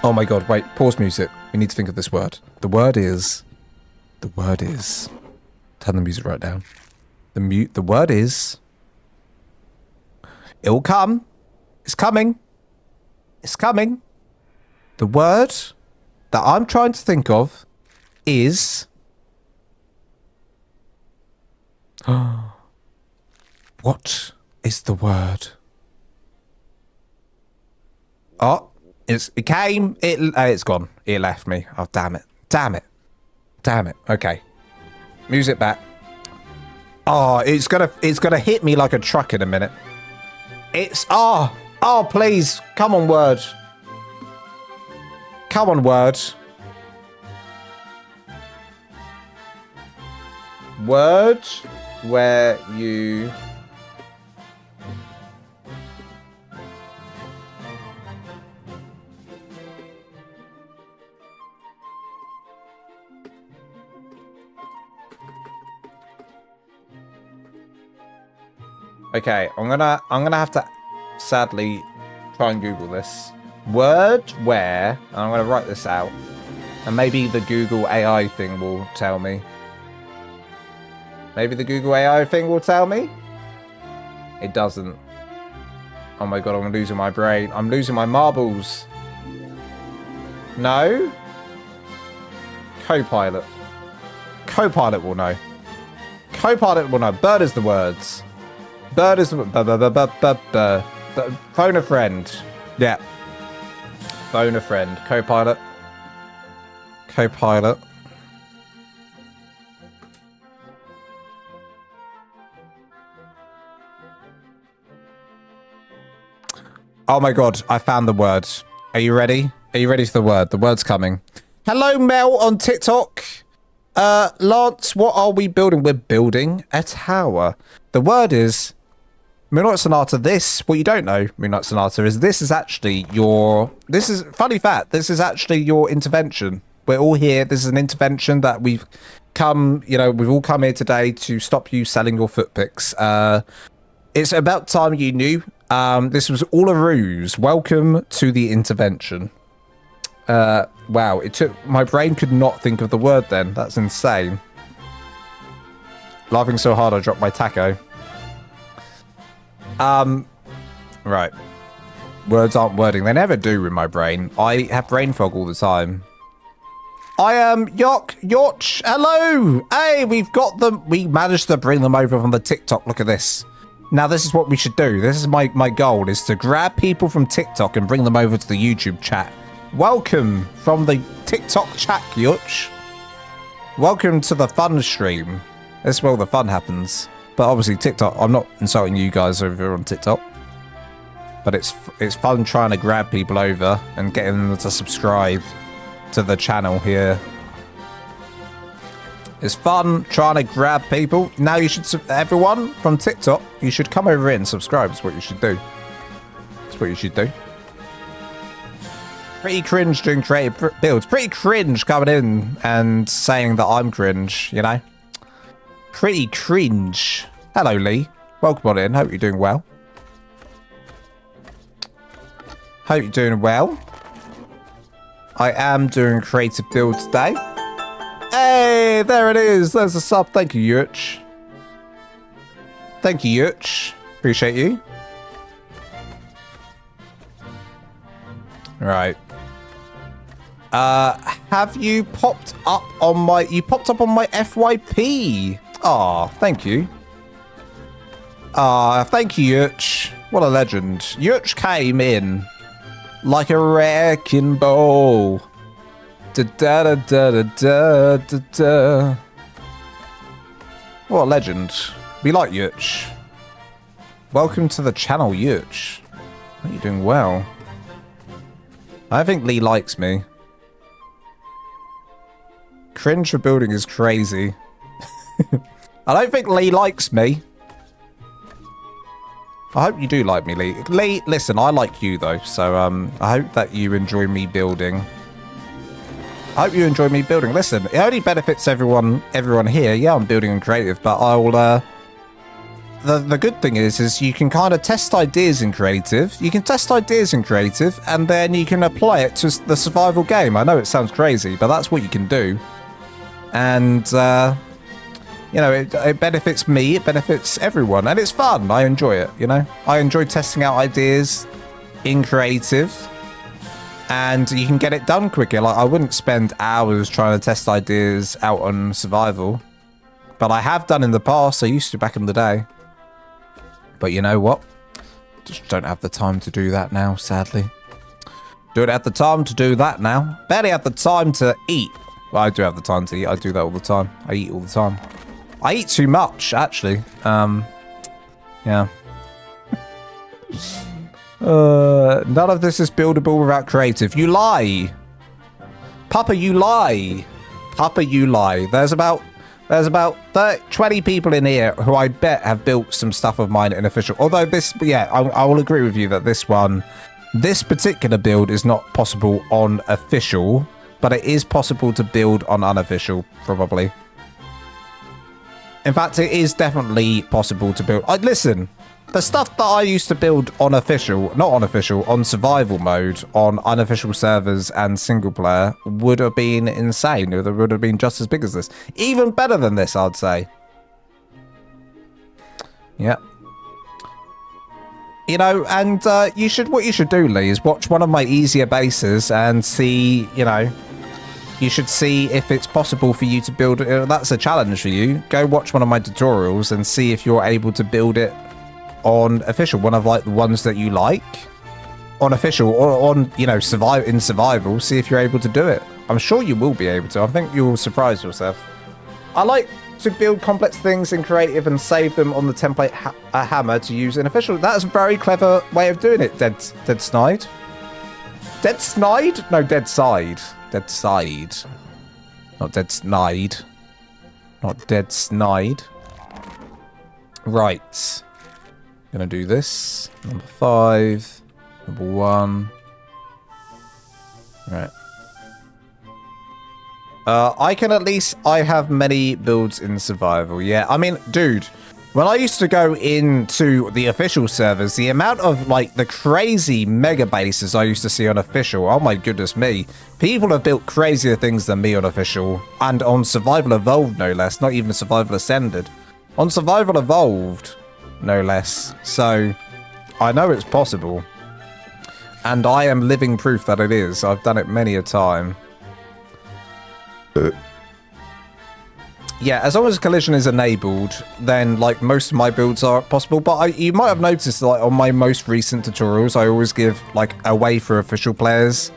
Oh my god, wait. Pause music. We need to think of this word. The word is... Turn the music right down. The word is... It will come. It's coming. It's coming. The word that I'm trying to think of is... What is the word? Oh, it came. It's gone. It left me. Oh, damn it. Damn it. Damn it. Okay. Music back. Oh, it's gonna hit me like a truck in a minute. It's oh, please. Come on, word. Come on, word. Word where you... Okay, I'm gonna have to sadly try and Google this. Word where, and I'm gonna write this out, and maybe the Google AI thing will tell me. Maybe the Google AI thing will tell me? It doesn't. Oh my god, I'm losing my brain. I'm losing my marbles. No? Copilot. Copilot will know. Copilot will know. Bird is the words. Bird is the... Phone a friend. Yeah. Phone a friend. Copilot. Copilot. Oh my god, I found the word. Are you ready? Are you ready for the word? The word's coming. Hello, Mel on TikTok. Lance, what are we building? We're building a tower. The word is Moonlight Sonata. This, what you don't know, Moonlight Sonata, is this is actually your... This is, funny fact, this is actually your intervention. We're all here. This is an intervention that we've come, you know, we've all come here today to stop you selling your foot picks. It's about time you knew. This was all a ruse. Welcome to the intervention. Wow, it took... My brain could not think of the word then. That's insane. Laughing so hard I dropped my taco. Right. Words aren't wording. They never do in my brain. I have brain fog all the time. I am Yoch. Hello. Hey, we've got them. We managed to bring them over from the TikTok. Look at this. Now, this is what we should do. This is my goal, is to grab people from TikTok and bring them over to the YouTube chat. Welcome from the TikTok chat, Yoch. Welcome to the fun stream. This is where all the fun happens. But obviously, TikTok, I'm not insulting you guys over here on TikTok. But it's fun trying to grab people over and getting them to subscribe to the channel here. It's fun trying to grab people. Now you should, everyone from TikTok, you should come over here and subscribe. That's what you should do. That's what you should do. Pretty cringe doing creative builds. Pretty cringe coming in and saying that I'm cringe, you know? Pretty cringe. Hello, Lee. Welcome on in. Hope you're doing well. Hope you're doing well. I am doing creative build today. Hey, there it is. There's a sub. Thank you, Yoch. Thank you, Yoch. Appreciate you. Right. Have you popped up on my... You popped up on my FYP. Aw, thank you. Thank you, Yoch. What a legend. Yoch came in like a wrecking ball. Da da da da da da da. What a legend. We like Yoch. Welcome to the channel, Yoch. Are you doing well? I think Lee likes me. Cringe for building is crazy. I don't think Lee likes me. I hope you do like me, Lee. Lee, listen, I like you though, so I hope that you enjoy me building. I hope you enjoy me building. Listen, it only benefits everyone here. Yeah, I'm building in creative, but I'll the good thing is you can kind of test ideas in creative. You can test ideas in creative, and then you can apply it to the survival game. I know it sounds crazy, but that's what you can do. And you know, it benefits me, it benefits everyone, and it's fun. I enjoy it, you know? I enjoy testing out ideas in creative, and you can get it done quicker. Like, I wouldn't spend hours trying to test ideas out on survival, but I have done in the past. I used to back in the day. But you know what? Just don't have the time to do that now, sadly. Don't have the time to do that now. Barely have the time to eat. Well, I do have the time to eat. I do that all the time. I eat all the time. I eat too much, actually. Yeah. None of this is buildable without creative. You lie. Papa, you lie. Papa, you lie. There's about 20 people in here who I bet have built some stuff of mine in official. Although this, yeah, I will agree with you that this particular build is not possible on official, but it is possible to build on unofficial, probably. In fact, it is definitely possible to build. Listen, the stuff that I used to build on official, not on official, on survival mode, on unofficial servers and single player would have been insane. It would have been just as big as this. Even better than this, I'd say. Yeah. You know, and what you should do, Lee, is watch one of my easier bases and see, you know, you should see if it's possible for you to build it. That's a challenge for you. Go watch one of my tutorials and see if you're able to build it on official, one of like the ones that you like on official, or on, you know, survival. See if you're able to do it. I'm sure you will be able to. I think you'll surprise yourself. I like to build complex things in creative and save them on the template hammer to use in official. That's a very clever way of doing it. Dead snide. Dead snide? No, dead side. Dead side. Not dead snide. Not dead snide. Right. Gonna do this. Number 5. Number 1. Right. I have many builds in survival. Yeah, I mean, dude, when I used to go into the official servers, the amount of, like, the crazy mega bases I used to see on official, oh my goodness me. People have built crazier things than me on official, and on survival evolved, no less, not even survival ascended. On survival evolved, no less. So, I know it's possible. And I am living proof that it is. I've done it many a time. Yeah, as long as collision is enabled, then like most of my builds are possible. But you might have noticed, like on my most recent tutorials, I always give like a way for official players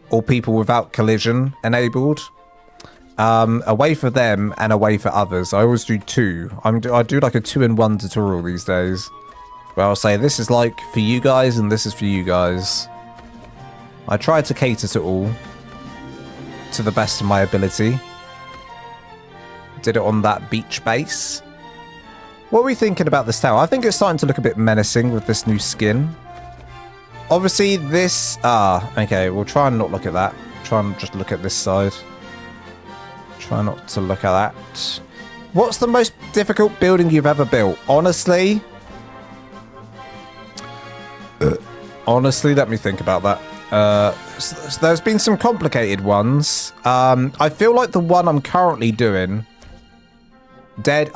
or people without collision enabled. A way for them and a way for others. I always do 2. I do like a 2-in-1 tutorial these days, where I'll say this is like for you guys and this is for you guys. I try to cater to all to the best of my ability. Did it on that beach base. What are we thinking about this tower? I think it's starting to look a bit menacing with this new skin. Obviously this... okay, we'll try and not look at that. Try and just look at this side. Try not to look at that. What's the most difficult building you've ever built? Honestly... honestly, let me think about that. There's been some complicated ones. I feel like the one I'm currently doing... Dead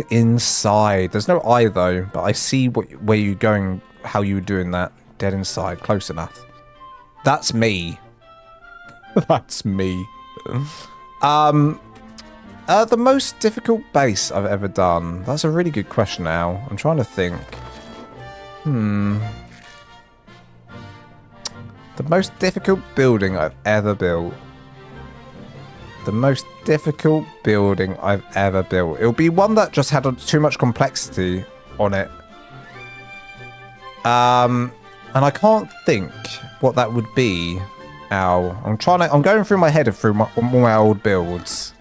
inside. There's no I though, but I see where you're going, how you were doing that. Dead inside, close enough. That's me. That's me. The most difficult base I've ever done. That's a really good question now. I'm trying to think. The most difficult building I've ever built. The most difficult building I've ever built. It'll be one that just had too much complexity on it. And I can't think what that would be. Ow. I'm going through my head through my old builds.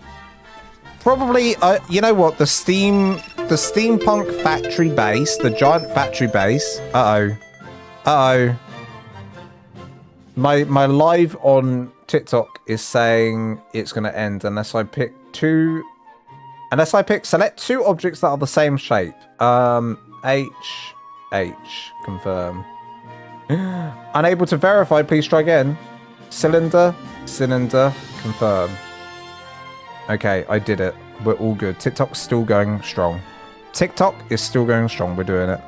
Probably, you know what? The steampunk factory base, the giant factory base. Uh-oh. My live on TikTok is saying it's going to end unless I pick select two objects that are the same shape. Confirm. Unable to verify, please try again. Cylinder, confirm. Okay, I did it. We're all good. TikTok's still going strong. TikTok is still going strong. We're doing it.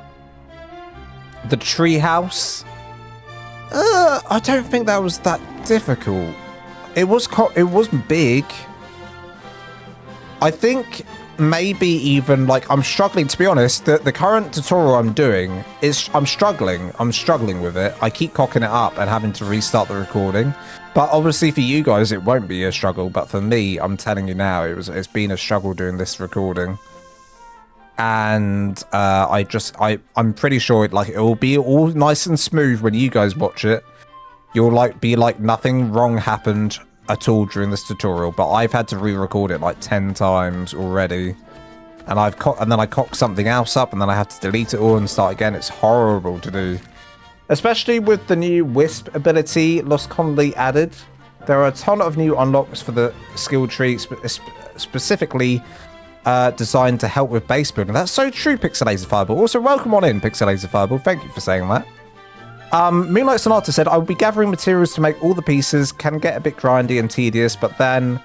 The treehouse. I don't think that was that difficult. It was big. I think maybe even like I'm struggling, to be honest. The current tutorial I'm doing is I'm struggling with it. I keep cocking it up and having to restart the recording. But obviously for you guys it won't be a struggle, but for me, I'm telling you now, it's been a struggle doing this recording. And I'm pretty sure it will be all nice and smooth when you guys watch it. You'll be like nothing wrong happened at all during this tutorial, but I've had to re-record it like 10 times already, and then I cocked something else up, and then I had to delete it all and start again. It's horrible to do, especially with the new Wisp ability Lost Conley added. There are a ton of new unlocks for the skill tree, specifically designed to help with base building. That's so true, Pixelated Fireball. Also, welcome on in, Pixelated Fireball. Thank you for saying that. Moonlight Sonata said, I will be gathering materials to make all the pieces. Can get a bit grindy and tedious, but then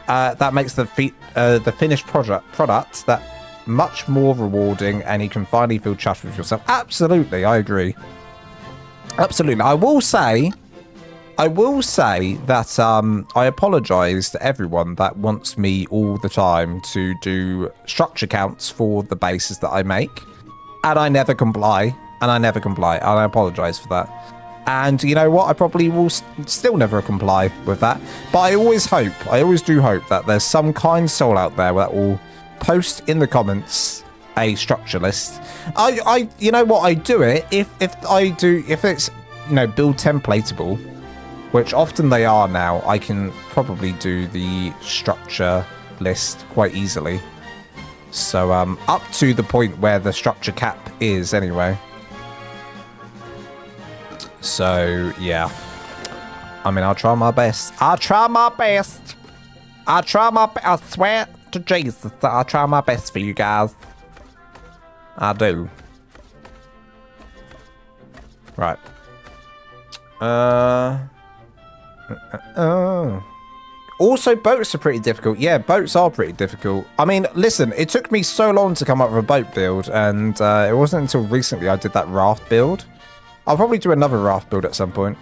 that makes the finished product that much more rewarding, and you can finally feel chuffed with yourself. Absolutely, I agree. Absolutely. I will say that I apologize to everyone that wants me all the time to do structure counts for the bases that I make, and I never comply. And I apologize for that. And you know what? I probably will still never comply with that. But I always do hope that there's some kind soul out there that will post in the comments a structure list. You know what? I do it if it's, you know, build templatable, which often they are now. I can probably do the structure list quite easily. So up to the point where the structure cap is anyway. So, yeah. I mean, I'll try my best. I swear to Jesus that I'll try my best for you guys. I do. Right. Also, boats are pretty difficult. Yeah, boats are pretty difficult. I mean, listen, it took me so long to come up with a boat build, and it wasn't until recently I did that raft build. I'll probably do another raft build at some point.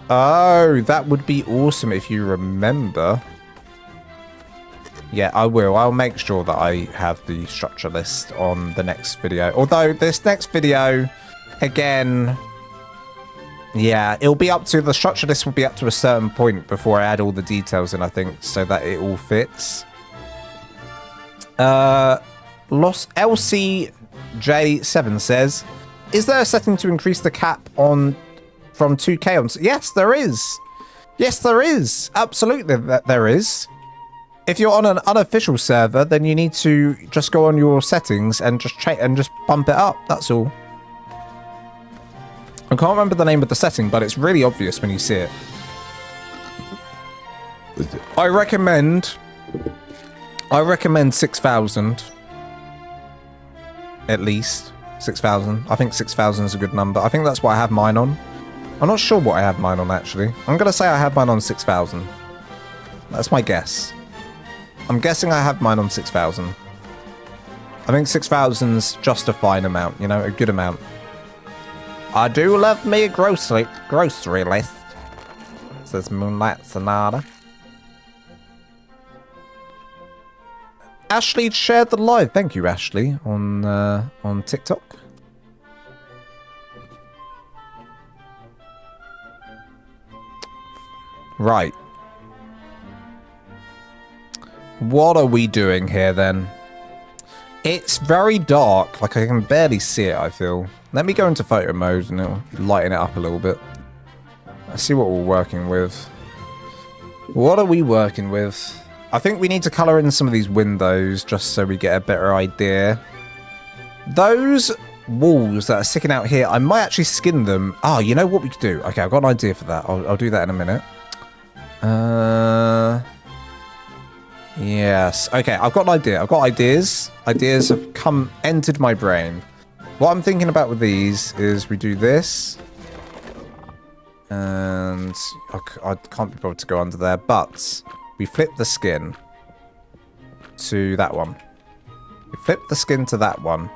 Oh, that would be awesome if you remember. Yeah, I will. I'll make sure that I have the structure list on the next video. Although this next video, again, yeah, it'll be up to, the structure list will be up to a certain point before I add all the details in, I think, so that it all fits. LCJ7 says, is there a setting to increase the cap on from 2k on? Yes, there is. Yes, there is. Absolutely, there is. If you're on an unofficial server, then you need to just go on your settings and just bump it up. That's all. I can't remember the name of the setting, but it's really obvious when you see it. I recommend 6,000. At least 6,000. I think 6,000 is a good number. I think that's what I have mine on. I'm not sure what I have mine on, actually. I'm going to say I have mine on 6,000. That's my guess. I'm guessing I have mine on 6,000. I think 6,000's just a fine amount, you know, a good amount. I do love me a grocery list, says Moonlight Sonata. Ashley shared the live. Thank you, Ashley, on TikTok. Right. What are we doing here, then? It's very dark. Like, I can barely see it, I feel. Let me go into photo mode and it'll lighten it up a little bit. Let's see what we're working with. What are we working with? I think we need to colour in some of these windows just so we get a better idea. Those walls that are sticking out here, I might actually skin them. Oh, you know what we could do? Okay, I've got an idea for that. I'll do that in a minute. Yes. Okay, I've got an idea. I've got ideas. Ideas have entered my brain. What I'm thinking about with these is we do this. And I can't be bothered to go under there, but we flip the skin to that one. We flip the skin to that one.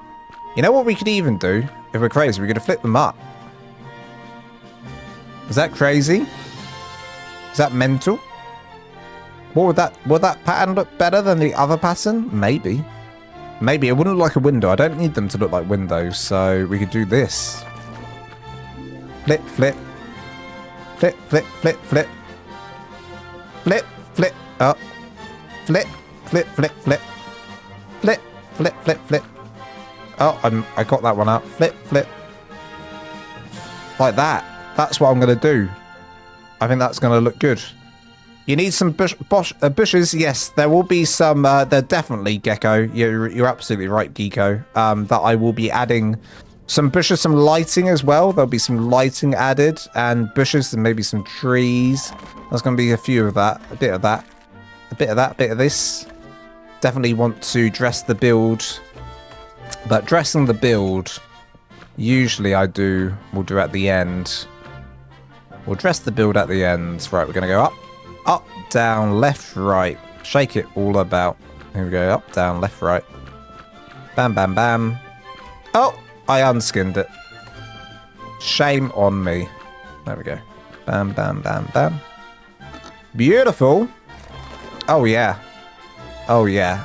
You know what we could even do? If we're crazy, we're going to flip them up. Is that crazy? Is that mental? Would that pattern look better than the other pattern? Maybe. Maybe. It wouldn't look like a window. I don't need them to look like windows, so we could do this. Flip, flip. Flip, flip, flip, flip. Flip, flip, up. Flip, flip, flip, flip. Flip, flip, flip, flip. Oh, I got that one up. Flip, flip. Like that. That's what I'm going to do. I think that's going to look good. You need some bushes. Yes, there will be some. They're definitely Gecko. You're absolutely right, Gecko. That I will be adding some bushes, some lighting as well. There'll be some lighting added and bushes and maybe some trees. There's going to be a few of that. A bit of that. A bit of that. A bit of this. Definitely want to dress the build. But dressing the build, usually we'll do at the end. We'll dress the build at the end. Right, we're going to go up. Up, down, left, right. Shake it all about. Here we go. Up, down, left, right. Bam, bam, bam. Oh, I unskinned it. Shame on me. There we go. Bam, bam, bam, bam. Beautiful. Oh, yeah. Oh, yeah.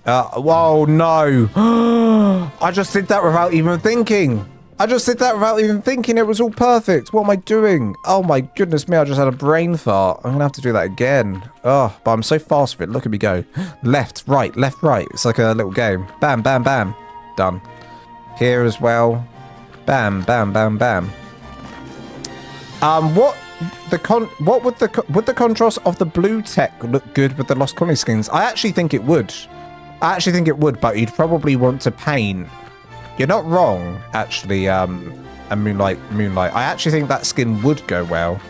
Whoa, no. I just did that without even thinking. It was all perfect. What am I doing? Oh my goodness me, I just had a brain fart. I'm gonna have to do that again. Oh, but I'm so fast with it. Look at me go. Left, right, left, right. It's like a little game. Bam, bam, bam. Done. Here as well. Bam, bam, bam, bam. Would the contrast of the blue tech look good with the Lost Colony skins? I actually think it would. But you'd probably want to paint. You're not wrong, actually, and Moonlight. I actually think that skin would go well.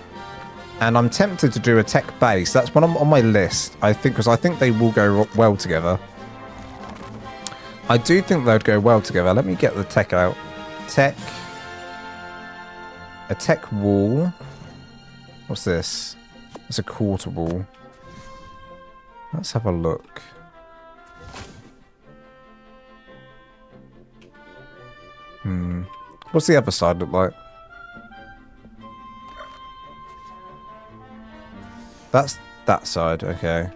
And I'm tempted to do a tech base. That's one on my list, I think, because I think they will go well together. I do think they'd go well together. Let me get the tech out. Tech. A tech wall. What's this? It's a quarter wall. Let's have a look. What's the other side look like? That's that side, okay.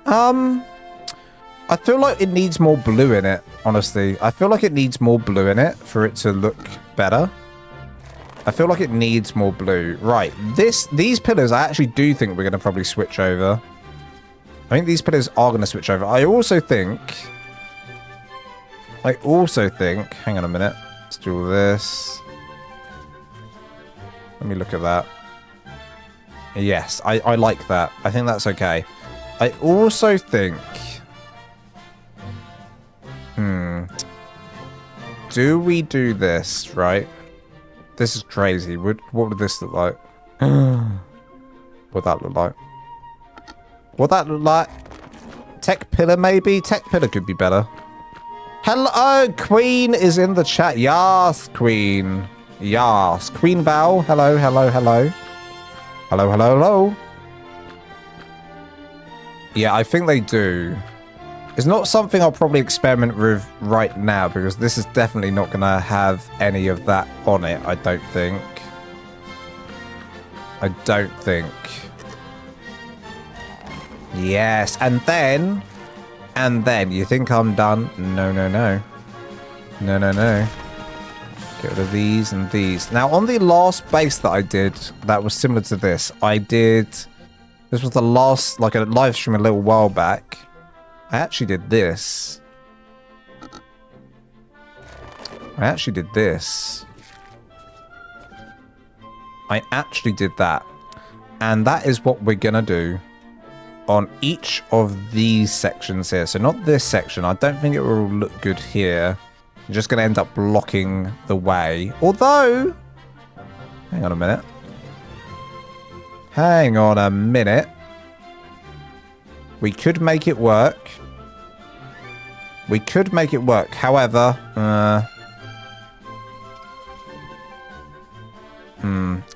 I feel like it needs more blue in it, honestly. I feel like it needs more blue in it for it to look better. I feel like it needs more blue. Right, these pillars, I actually do think we're going to probably switch over. I think these pillars are going to switch over. I also think, hang on a minute. Let's do all this. Let me look at that. Yes, I like that. I think that's okay. I also think... Do we do this, right? This is crazy. What would this look like? What that look like? What that look like? Tech pillar, maybe? Tech pillar could be better. Hello, Queen is in the chat. Yes, Queen. Yes. Queen Val. Hello, hello, hello. Hello, hello, hello. Yeah, I think they do. It's not something I'll probably experiment with right now because this is definitely not going to have any of that on it, I don't think. Yes, and then you think I'm done? No. Get rid of these and these. Now, on the last base that I did, that was similar to this. This was the last, like a live stream a little while back. I actually did this. I actually did that. And that is what we're going to do on each of these sections here. So not this section. I don't think it will look good here. You're just going to end up blocking the way. Although, hang on a minute. Hang on a minute. We could make it work. We could make it work. However,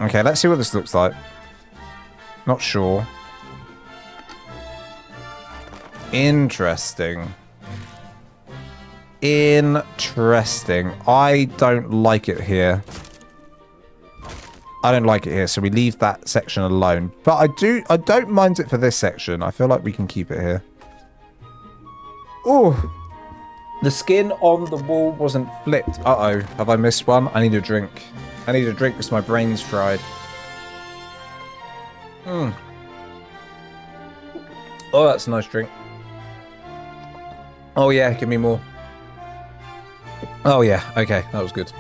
okay, let's see what this looks like. Not sure. Interesting. Interesting. I don't like it here. I don't like it here, so we leave that section alone. But I don't mind it for this section. I feel like we can keep it here. Oh, the skin on the wall wasn't flipped. Uh-oh, have I missed one? I need a drink. I need a drink because my brain's fried. Oh, that's a nice drink. Oh yeah, give me more. Oh yeah, okay, that was good.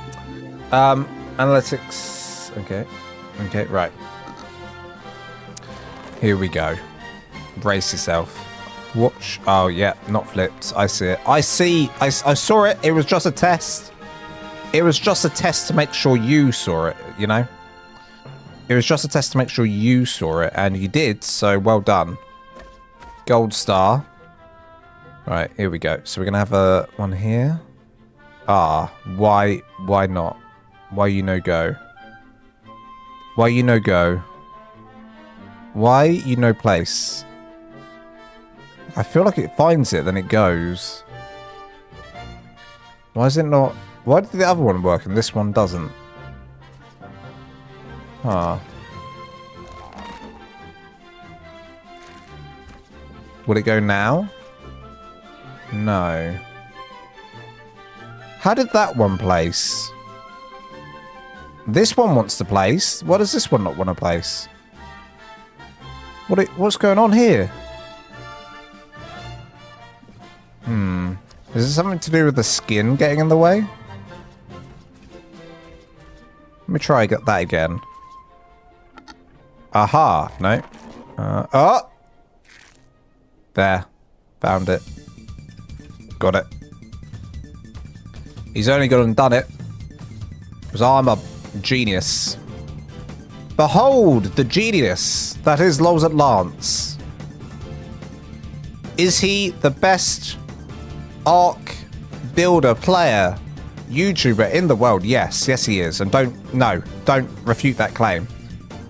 Analytics. Okay. Okay, right. Here we go. Brace yourself. Watch. Oh, yeah, not flipped. I see it. I saw it. It was just a test. It was just a test to make sure you saw it, you know? It was just a test to make sure you saw it, and you did, so well done. Gold star. Right, here we go. So we're going to have a one here. Ah, why not? Why you no go? Why you no go? Why you no place? I feel like it finds it, then it goes. Why is it not? Why did the other one work and this one doesn't? Huh. Will it go now? No. How did that one place? This one wants to place. Why does this one not want to place? What's going on here? Is it something to do with the skin getting in the way? Let me try that again. Aha. No. Oh! There. Found it. Got it. He's only gone and done it because I'm a genius. Behold the genius that is Lols at Lance. Is he the best ARK builder, player, YouTuber in the world? Yes, yes he is. And don't refute that claim.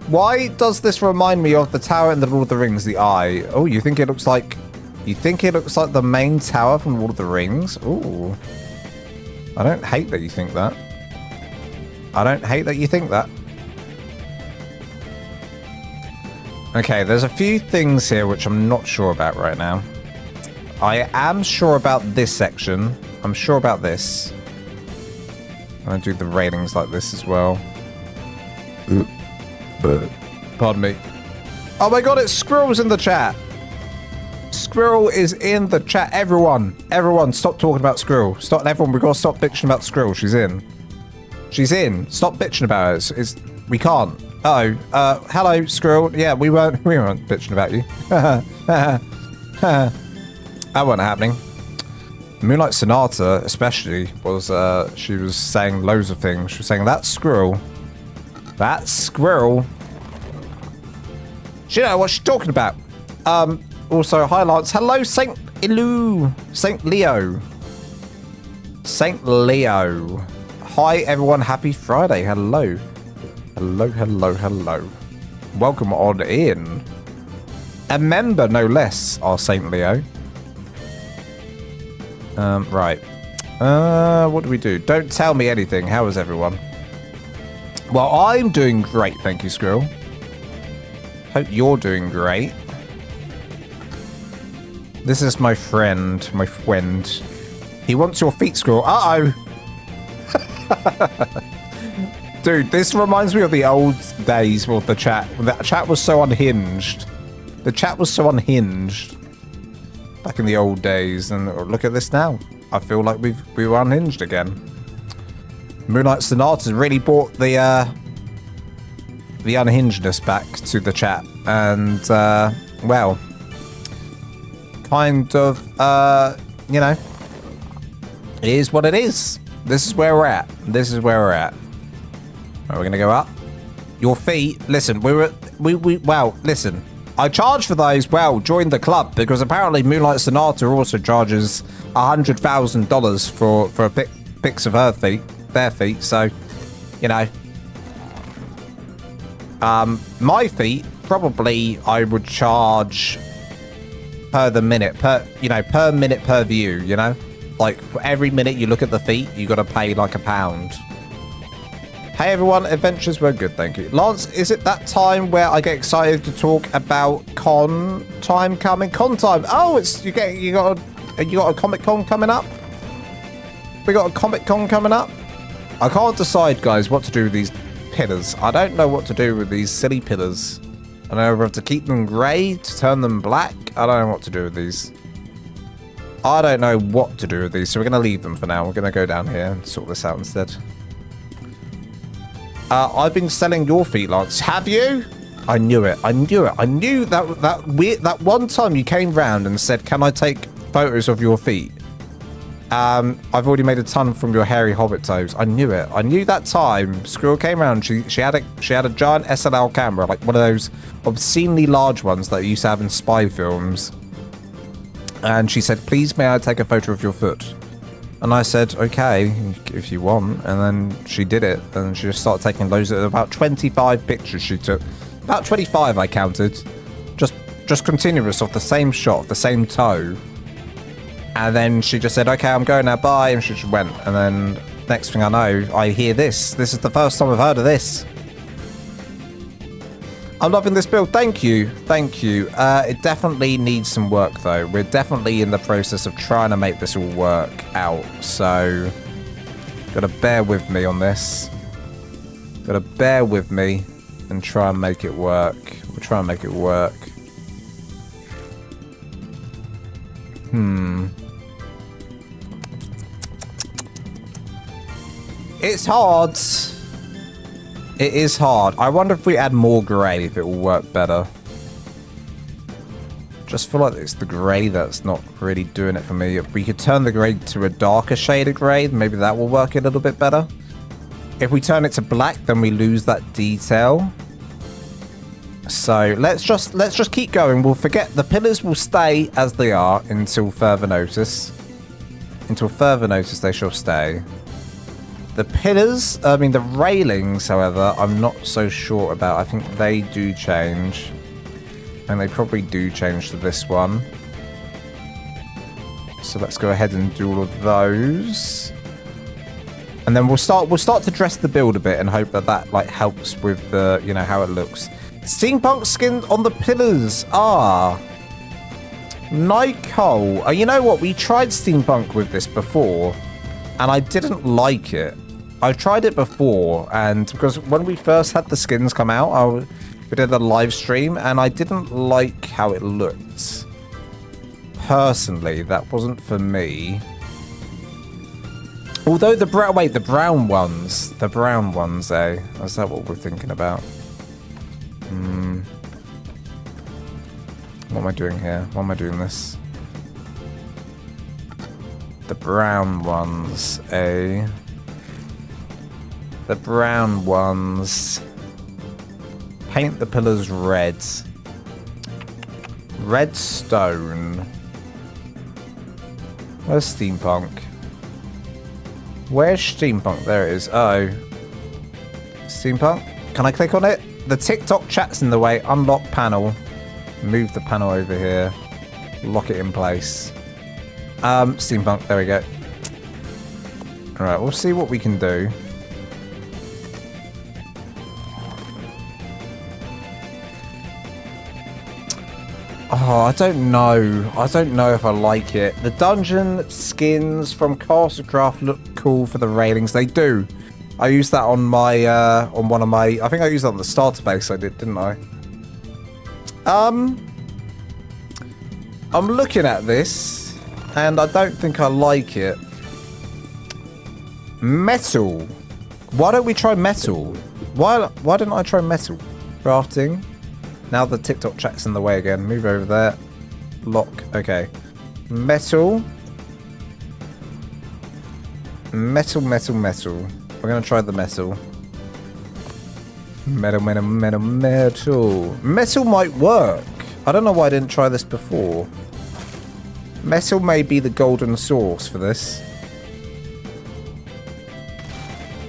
Why does this remind me of the tower in the Lord of the Rings, the Eye? Oh, you think it looks like the main tower from Lord of the Rings? Ooh. I don't hate that you think that. I don't hate that you think that. Okay, there's a few things here which I'm not sure about right now. I am sure about this section. I'm sure about this. I'm going to do the railings like this as well. Pardon me. Oh my god, it's Squirrel's in the chat. Squirrel is in the chat. Everyone, stop talking about Squirrel. Everyone, we've got to stop bitching about Squirrel. She's in. She's in. Stop bitching about it. We can't. Hello, Squirrel. Yeah, we weren't bitching about you. That wasn't happening. Moonlight Sonata, especially, was she was saying loads of things. She was saying that Squirrel. She know what she's talking about. Also, hi Lance. Hello, Saint Leo. Saint Leo. Hi everyone, happy Friday. Hello. Hello. Welcome on in. A member, no less, our Saint Leo. Right. What do we do? Don't tell me anything. How is everyone? Well, I'm doing great, thank you, Squirrel. Hope you're doing great. This is my friend. He wants your feet, Squirrel. Uh-oh. Dude, this reminds me of the old days with the chat. The chat was so unhinged. The chat was so unhinged back in the old days, and look at this now. I feel like we were unhinged again. Moonlight Sonata really brought the unhingedness back to the chat, and well, kind of, you know, it is what it is. This is where we're at. This is where we're at. Right, we're gonna go up. Your feet. Listen, well, listen. I charge for those. Well, join the club because apparently Moonlight Sonata also charges $100,000 for pics of her feet, their feet. So, you know, my feet probably I would charge per the minute, per minute per view. You know, like for every minute you look at the feet, you got to pay like £1. Hey everyone, adventures were good, thank you. Lance, is it that time where I get excited to talk about con time coming? Con time. Oh, it's you got a Comic Con coming up? We got a Comic Con coming up? I can't decide, guys, what to do with these pillars. I don't know what to do with these silly pillars. I don't know whether to keep them grey, to turn them black. I don't know what to do with these. I don't know what to do with these, so we're going to leave them for now. We're going to go down here and sort this out instead. I've been selling your feet, Lance. Have you? I knew it. I knew it. I knew that one time you came round and said, "Can I take photos of your feet?" I've already made a ton from your hairy hobbit toes. I knew it. I knew that time. Squirrel came around. She had a giant SLR camera, like one of those obscenely large ones that you used to have in spy films. And she said, "Please, may I take a photo of your foot?" And I said, okay, if you want. And then she did it. And she just started taking loads of about 25 pictures she took. About 25 I counted. Just continuous of the same shot, the same toe. And then she just said, okay, I'm going now, bye. And she just went. And then next thing I know, I hear this. This is the first time I've heard of this. I'm loving this build. Thank you. Thank you. It definitely needs some work, though. We're definitely in the process of trying to make this all work out. So, gotta bear with me on this. Gotta bear with me and try and make it work. We'll try and make it work. It's hard. It is hard. I wonder if we add more grey, if it will work better. Just feel like it's the grey that's not really doing it for me. If we could turn the grey to a darker shade of grey, maybe that will work a little bit better. If we turn it to black, then we lose that detail. So let's just keep going. We'll forget the pillars will stay as they are until further notice. Until further notice, they shall stay. The pillars, I mean the railings, however, I'm not so sure about. I think they do change. And they probably do change to this one. So let's go ahead and do all of those. And then we'll start to dress the build a bit and hope that like helps with the, you know, how it looks. Steampunk skin on the pillars. Nicole. You know what? We tried steampunk with this before and I didn't like it. I've tried it before, and because when we first had the skins come out, we did a live stream, and I didn't like how it looked. Personally, that wasn't for me. Although the brown ones, eh? Is that what we're thinking about? What am I doing here? Why am I doing this? The brown ones, eh? The brown ones. Paint the pillars red. Redstone. Where's steampunk? Where's steampunk? There it is. Oh. Steampunk? Can I click on it? The TikTok chat's in the way. Unlock panel. Move the panel over here. Lock it in place. Steampunk. There we go. Alright, we'll see what we can do. Oh, I don't know. I don't know if I like it. The dungeon skins from Castlecraft look cool for the railings. They do. I used that on my, on one of my... I think I used that on the starter base I did, didn't I? I'm looking at this, and I don't think I like it. Metal. Why don't we try metal? Why didn't I try metal? Crafting. Now the TikTok chat's in the way again. Move over there. Lock. Okay. Metal. Metal, metal, metal. We're gonna try the metal. Metal, metal, metal, metal. Metal might work. I don't know why I didn't try this before. Metal may be the golden source for this.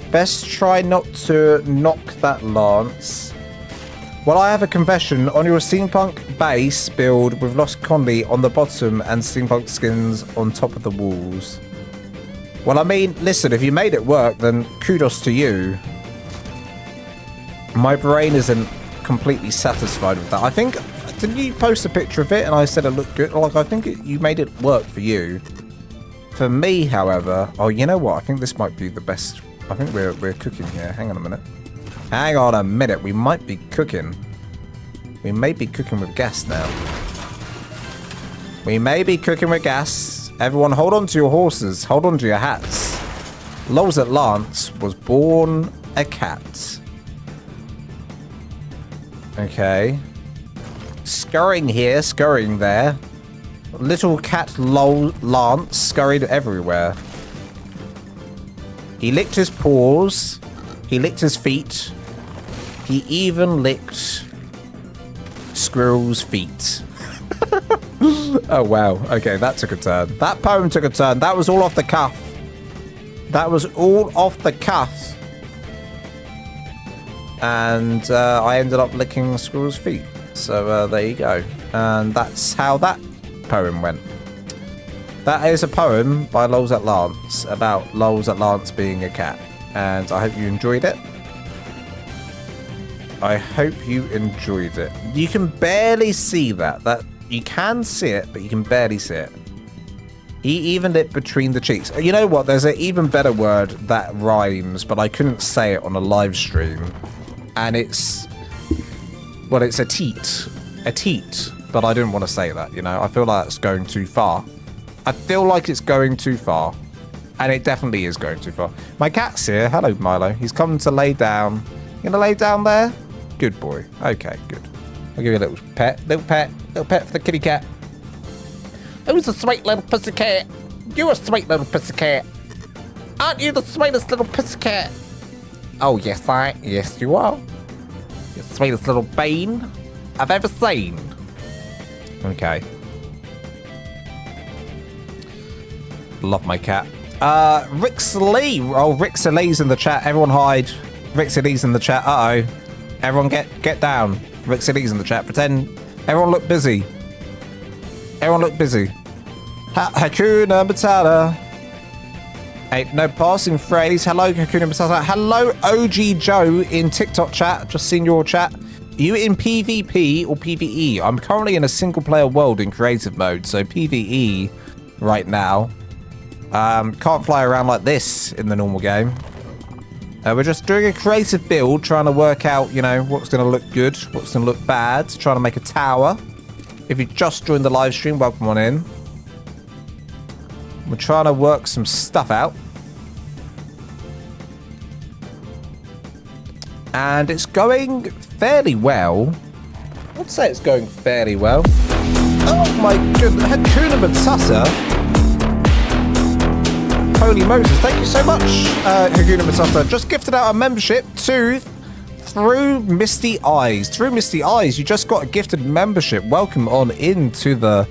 Best try not to knock that lance. Well, I have a confession. On your steampunk base build with Lost Conley on the bottom and steampunk skins on top of the walls. Well, I mean, listen, if you made it work, then kudos to you. My brain isn't completely satisfied with that. I think, didn't you post a picture of it and I said it looked good? Like, I think you made it work for you. For me, however, oh, you know what? I think this might be the best. I think we're cooking here. Hang on a minute. Hang on a minute. We might be cooking. We may be cooking with gas now. We may be cooking with gas. Everyone, hold on to your horses. Hold on to your hats. Lols at Lance was born a cat. Okay. Scurrying here, scurrying there. Little cat Lance scurried everywhere. He licked his paws. He licked his feet. He even licked Squirrel's feet. Oh, wow. Okay, that took a turn. That poem took a turn. That was all off the cuff. That was all off the cuff. And I ended up licking Squirrel's feet. So there you go. And that's how that poem went. That is a poem by Lols at Lance about Lols at Lance being a cat. And I hope you enjoyed it. I hope you enjoyed it. You can barely see that. You can see it, but you can barely see it. He evened it between the cheeks. You know what? There's an even better word that rhymes, but I couldn't say it on a live stream. And it's... well, it's a teat. A teat. But I didn't want to say that, you know? I feel like it's going too far. I feel like it's going too far. And it definitely is going too far. My cat's here. Hello, Milo. He's come to lay down. You gonna lay down there? Good boy. Okay, good. I'll give you a little pet. Little pet for the kitty cat. Who's a sweet little pussycat? You're a sweet little pussycat. Aren't you the sweetest little pussycat? Oh, yes, yes, you are. You're the sweetest little bean I've ever seen. Okay. Love my cat. Rixley. Oh, Rixley's in the chat. Everyone hide. Rixley's in the chat. Uh-oh. Everyone get down. Rixley's in the chat. Pretend everyone look busy. Everyone look busy. Hakuna Matata. Ain't no passing phrase. Hello, Hakuna Matata. Hello, OG Joe in TikTok chat. Just seen your chat. Are you in PvP or PvE? I'm currently in a single player world in creative mode, so PvE right now. Can't fly around like this in the normal game. We're just doing a creative build, trying to work out, you know, what's going to look good, what's going to look bad, trying to make a tower. If you just joined the live stream, welcome on in. We're trying to work some stuff out. And it's going fairly well. I'd say it's going fairly well. Oh my goodness, Hakuna Matata. Holy Moses, thank you so much, Hakuna Matata. Just gifted out a membership to Through Misty Eyes. Through Misty Eyes, you just got a gifted membership. Welcome on into the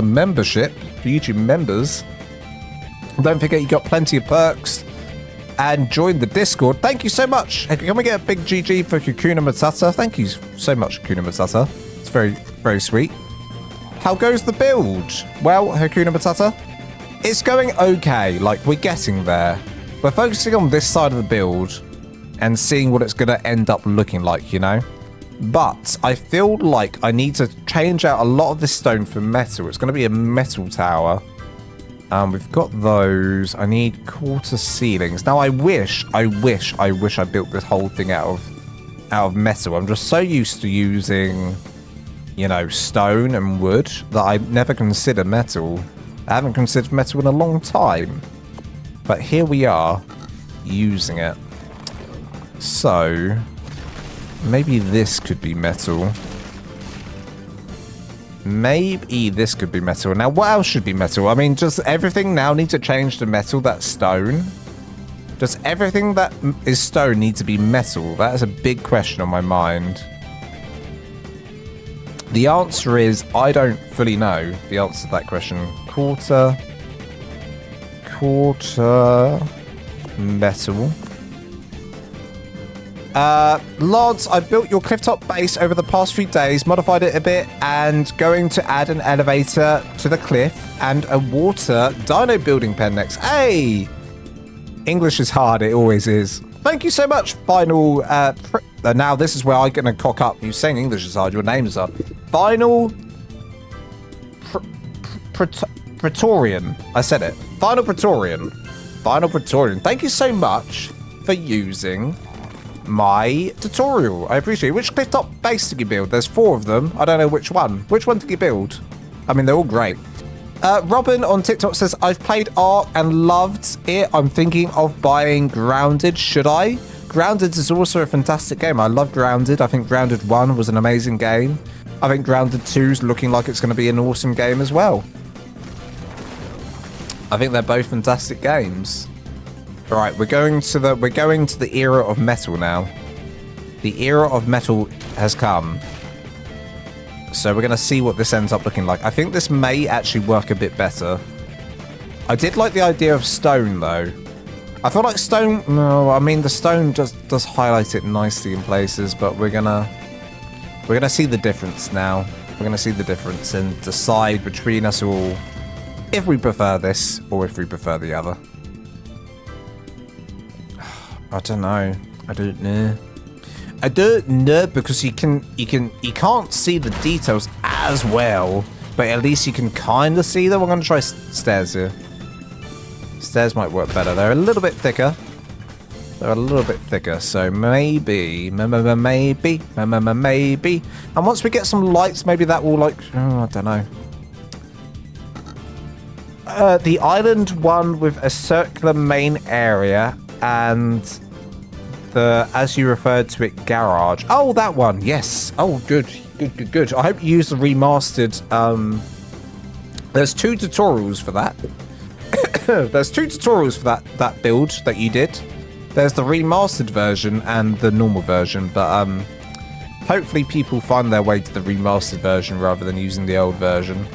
membership for YouTube members. Don't forget you got plenty of perks. And join the Discord. Thank you so much. Can we get a big GG for Hakuna Matata? Thank you so much, Hakuna Matata. It's very, very sweet. How goes the build? Well, Hakuna Matata, it's going okay. Like, we're getting there. We're focusing on this side of the build and seeing what it's going to end up looking like, you know? But I feel like I need to change out a lot of this stone for metal. It's going to be a metal tower. We've got those. I need quarter ceilings. Now, I wish I built this whole thing out of metal. I'm just so used to using, you know, stone and wood that I never consider metal. I haven't considered metal in a long time. But here we are, using it. So, maybe this could be metal. Maybe this could be metal. Now, what else should be metal? I mean, just everything now needs to change to metal. That's stone. Does everything that is stone need to be metal? That is a big question on my mind. The answer is, I don't fully know the answer to that question. Quarter metal. Lods, I built your clifftop base over the past few days, modified it a bit, and going to add an elevator to the cliff and a water dino building pen next. Hey! English is hard, it always is. Thank you so much, Final... now this is where I'm going to cock up. You saying English is hard, your name is hard. Final... Praetorian. I said it. Final Praetorian. Final Praetorian. Thank you so much for using my tutorial. I appreciate it. Which clifftop base did you build? There's 4 of them. I don't know which one. Which one did you build? I mean, they're all great. Robin on TikTok says, I've played ARK and loved it. I'm thinking of buying Grounded. Should I? Grounded is also a fantastic game. I love Grounded. I think Grounded 1 was an amazing game. I think Grounded 2 is looking like it's going to be an awesome game as well. I think they're both fantastic games. All right, we're going to the era of metal now. The era of metal has come. So we're going to see what this ends up looking like. I think this may actually work a bit better. I did like the idea of stone, though. I feel like stone... No, I mean, the stone just does highlight it nicely in places, but we're gonna see the difference now. We're going to see the difference and decide between us all if we prefer this or if we prefer the other. I don't know. I don't know. I don't know because you can't see the details as well, but at least you can kind of see them. I'm going to try stairs here. Stairs might work better. They're a little bit thicker. So maybe. And once we get some lights, maybe that will I don't know. The island one with a circular main area and the, as you referred to it, garage. Oh, that one. Yes. Oh, good. I hope you use the remastered. There's 2 tutorials for that. There's 2 tutorials for that build that you did. There's the remastered version and the normal version, but hopefully people find their way to the remastered version rather than using the old version.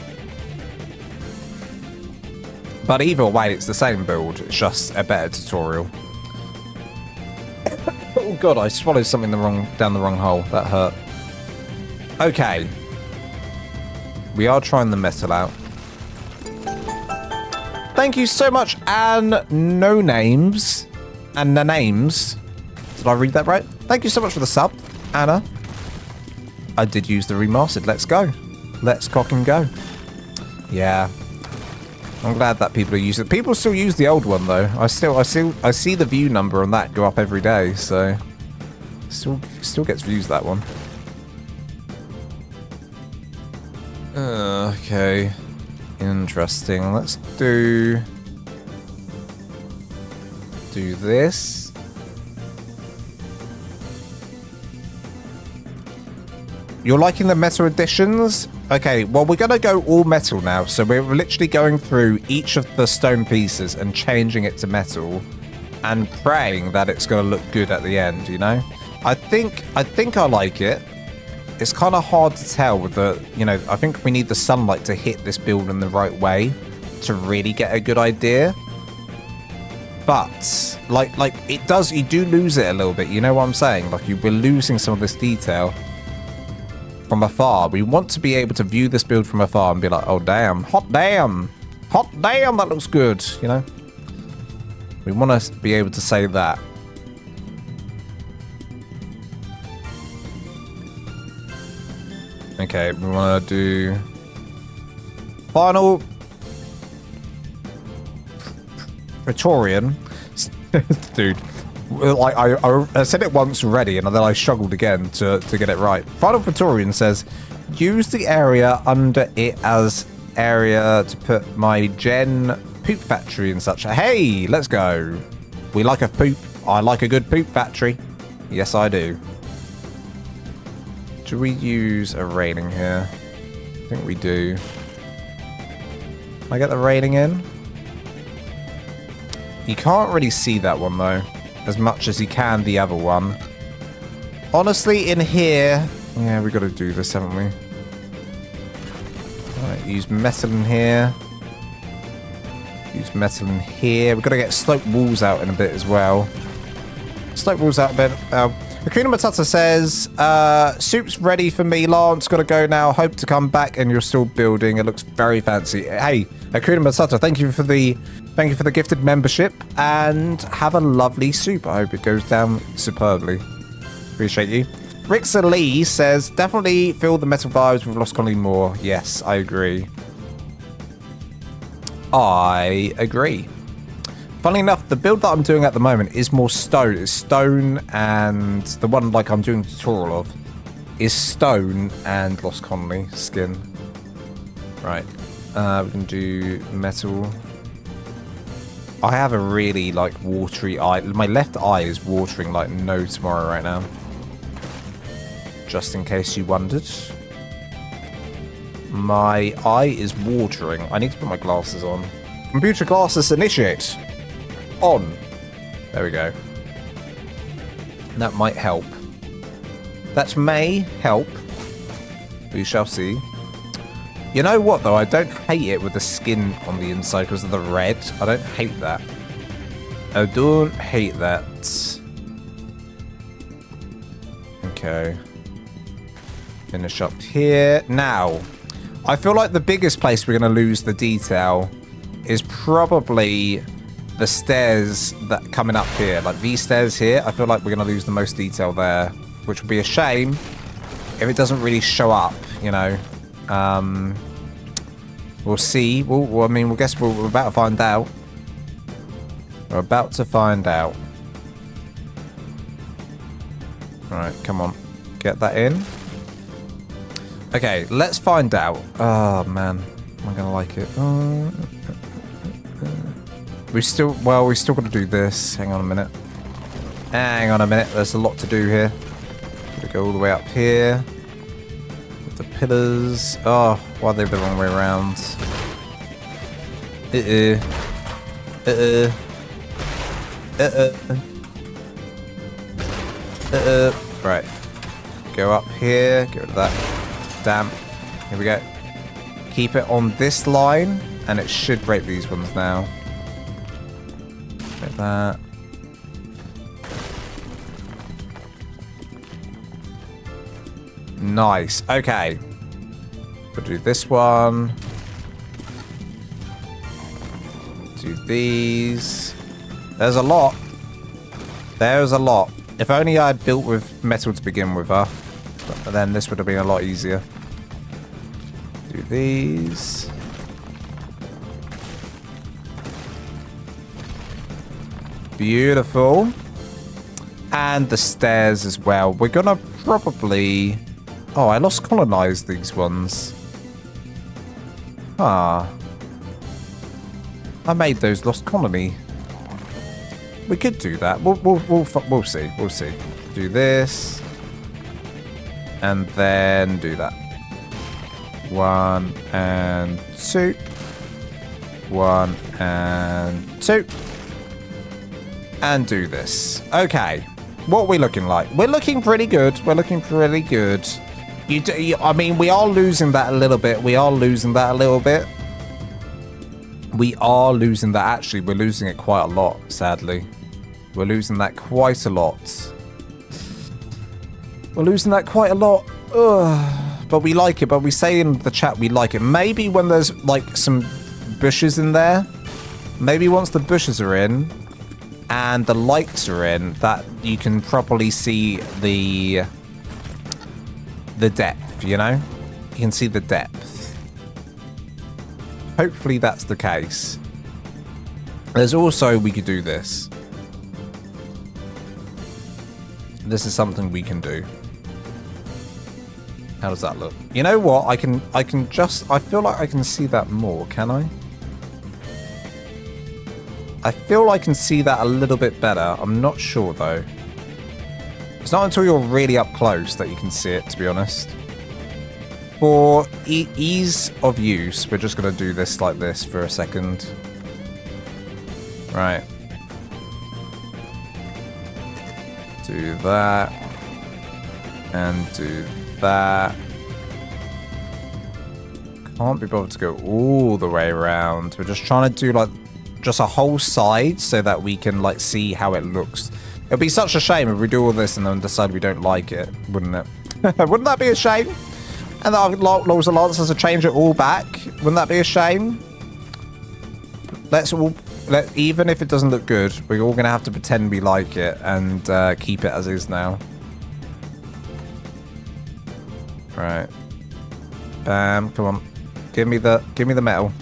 But either way, it's the same build. It's just a better tutorial. Oh god, I swallowed something down the wrong hole. That hurt. Okay. We are trying the metal out. Thank you so much, and no names. And the names. Did I read that right? Thank you so much for the sub, Anna. I did use the remastered. Let's go. Let's cock and go. Yeah. I'm glad that people are using it. People still use the old one though. I see the view number on that go up every day, so still gets views, that one. Okay. Interesting. Let's do this. You're liking the metal editions? Okay, well, we're going to go all metal now. So we're literally going through each of the stone pieces and changing it to metal and praying that it's going to look good at the end, you know? I think I like it. It's kind of hard to tell with the, I think we need the sunlight to hit this build in the right way to really get a good idea. But, like it does, you do lose it a little bit, you know what I'm saying? Like, we're losing some of this detail from afar. We want to be able to view this build from afar and be like, oh damn, hot damn, that looks good, you know? We want to be able to say that. Okay, we want to do final Praetorian. Dude, I said it once already and then I struggled again to get it right. Final Praetorian says, use the area under it as area to put my gen poop factory and such. Hey, let's go. We like a poop. I like a good poop factory. Yes, I do. Do we use a railing here? I think we do. Can I get the railing in? You can't really see that one, though, as much as you can the other one. Honestly, in here... Yeah, we got to do this, haven't we? Alright, use metal in here. Use metal in here. We've got to get slope walls out in a bit as well. Slope walls out a bit. Hakuna Matata says, soup's ready for me. Lance, got to go now. Hope to come back, and you're still building. It looks very fancy. Hey, Hakuna Matata, thank you for the gifted membership, and have a lovely soup. I hope it goes down superbly. Appreciate you. Rixa Lee says, definitely feel the metal vibes with Lost Colony more. Yes, I agree. I agree. Funnily enough, the build that I'm doing at the moment is more stone. It's stone, and the one like I'm doing a tutorial of is stone and Lost Colony skin. Right. We can do metal. I have a really like watery eye. My left eye is watering like no tomorrow right now. Just in case you wondered. My eye is watering. I need to put my glasses on. Computer glasses initiate. On. There we go. That might help. That may help. We shall see. You know what, though? I don't hate it with the skin on the inside because of the red. I don't hate that. I don't hate that. Okay. Finish up here. Now, I feel like the biggest place we're going to lose the detail is probably the stairs that coming up here. Like these stairs here, I feel like we're going to lose the most detail there, which would be a shame if it doesn't really show up, you know. We'll see. I mean, we'll guess we're about to find out. We're about to find out. Alright, come on. Get that in. Okay, let's find out. Oh, man. Am I going to like it? We still got to do this. Hang on a minute. Hang on a minute. There's a lot to do here. Gotta go all the way up here. With the pillars. Oh, why are they the wrong way around? Right. Go up here. Get rid of that. Damn. Here we go. Keep it on this line, and it should break these ones now. Like that. Nice. Okay. We'll do this one. Do these. There's a lot. There's a lot. If only I had built with metal to begin with, but then this would have been a lot easier. Do these. Beautiful. And the stairs as well. We're gonna probably... Oh, I lost colonized these ones. Ah. I made those lost colony. We could do that. We'll see. We'll see. Do this. And then do that. 1 and 2. 1 and 2. And do this. Okay. What are we looking like? We're looking pretty good. We're looking pretty good. I mean, we are losing that a little bit. We are losing that a little bit. We are losing that. Actually, we're losing it quite a lot, sadly. We're losing that quite a lot. We're losing that quite a lot. Ugh. But we like it. But we say in the chat we like it. Maybe when there's, like, some bushes in there. Maybe once the bushes are in and the lights are in, that you can properly see the depth, you know? You can see the depth. Hopefully that's the case. There's also, we could do this. This is something we can do. How does that look? You know what? I can just, I feel like I can see that more, can I? I feel I can see that a little bit better. I'm not sure though. It's not until you're really up close that you can see it, to be honest. For ease of use, we're just going to do this like this for a second. Right. Do that. And do that. Can't be bothered to go all the way around. We're just trying to do like just a whole side so that we can like see how it looks. It'd be such a shame if we do all this and then decide we don't like it, wouldn't it? Wouldn't that be a shame? And our laws and lancers to change it all back. Wouldn't that be a shame? Even if it doesn't look good, we're all gonna have to pretend we like it and keep it as is now. Right. Bam, come on. Give me the metal.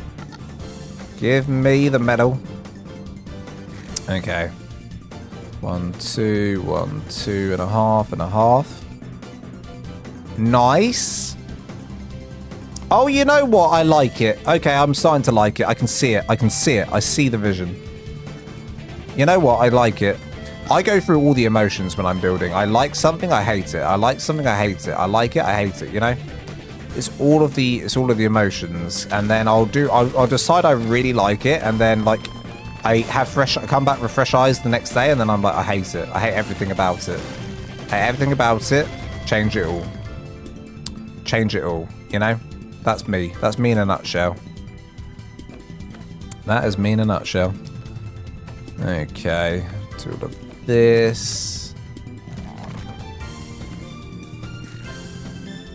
Give me the metal. Okay. 1, 2, 1, 2.5 and a half. Nice. Oh, you know what? I like it. Okay, I'm starting to like it. I can see it. I can see it. I see the vision. You know what? I like it. I go through all the emotions when I'm building. I like something, I hate it. I like something, I hate it. I like it, I hate it, you know? It's all of the emotions. And then I'll decide I really like it, and then like I come back with fresh eyes the next day, and then I'm like, I hate it. I hate everything about it. I hate everything about it. Change it all. Change it all, you know? That's me. That's me in a nutshell. That is me in a nutshell. Okay. Do all of this.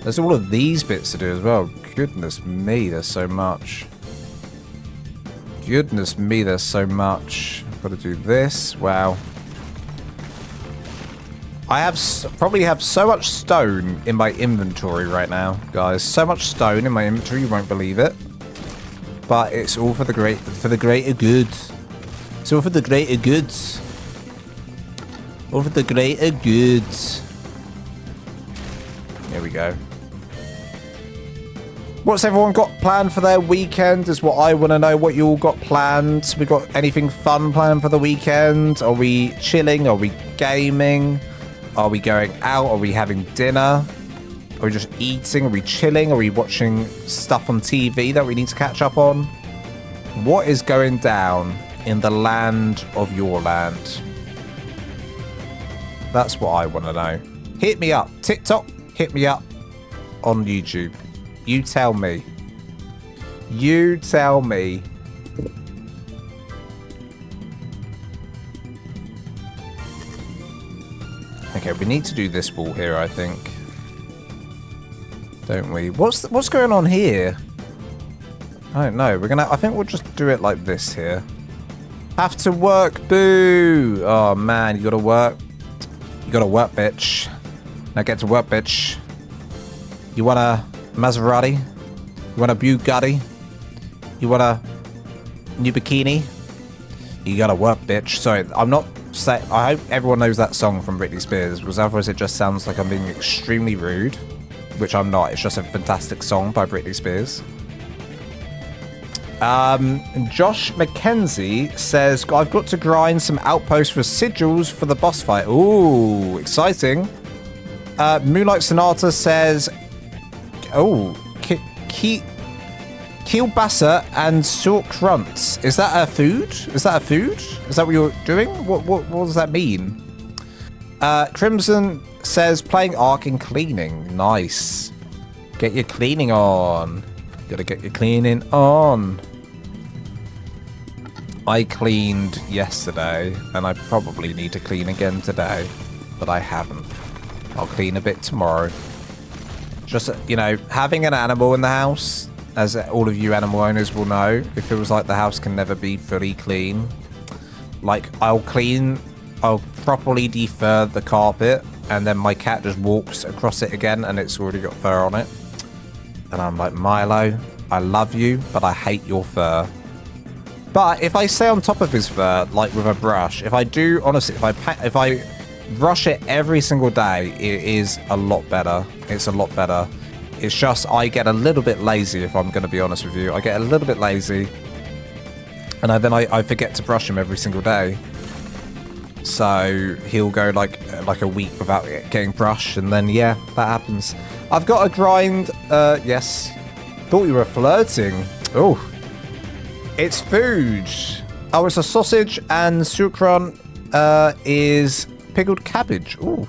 There's all of these bits to do as well. Goodness me, there's so much. Goodness me, there's so much. I've got to do this. Wow. I probably have so much stone in my inventory right now, guys. So much stone in my inventory, you won't believe it. But it's all for the greater good. It's all for the greater good. All for the greater good. Here we go. What's everyone got planned for their weekend is what I want to know. What you all got planned. We got anything fun planned for the weekend? Are we chilling? Are we gaming? Are we going out? Are we having dinner? Are we just eating? Are we chilling? Are we watching stuff on TV that we need to catch up on? What is going down in the land of your land? That's what I want to know. Hit me up. TikTok, hit me up on YouTube. You tell me. You tell me. Okay, we need to do this wall here, I think. Don't we? What's going on here? I don't know. I think we'll just do it like this here. Have to work, boo! Oh man, you gotta work. You gotta work, bitch. Now get to work, bitch. You want a Maserati? You want a Bugatti? You want a new bikini? You gotta work, bitch. Sorry, I'm not saying... I hope everyone knows that song from Britney Spears, because otherwise it just sounds like I'm being extremely rude, which I'm not. It's just a fantastic song by Britney Spears. Josh McKenzie says, I've got to grind some outpost residuals for the boss fight. Ooh, exciting. Moonlight Sonata says, oh, kielbasa and sauerkraut. Is that a food? Is that a food? Is that what you're doing? What does that mean? Crimson says, playing ARK and cleaning. Nice. Get your cleaning on. Gotta get your cleaning on. I cleaned yesterday, and I probably need to clean again today, but I haven't. I'll clean a bit tomorrow. Just, you know, having an animal in the house, as all of you animal owners will know, it feels like the house can never be fully clean. Like, I'll properly defur the carpet, and then my cat just walks across it again, and it's already got fur on it. And I'm like, Milo, I love you, but I hate your fur. But if I stay on top of his fur, like with a brush, if I do, honestly, if I brush it every single day, it is a lot better. It's a lot better. It's just I get a little bit lazy, if I'm going to be honest with you. I get a little bit lazy. And then I forget to brush him every single day. So he'll go like a week without getting brushed. And then, yeah, that happens. I've got a grind. Yes. Thought you were flirting. Oh. It's food. Oh, it's a sausage, and sauerkraut is pickled cabbage. Ooh,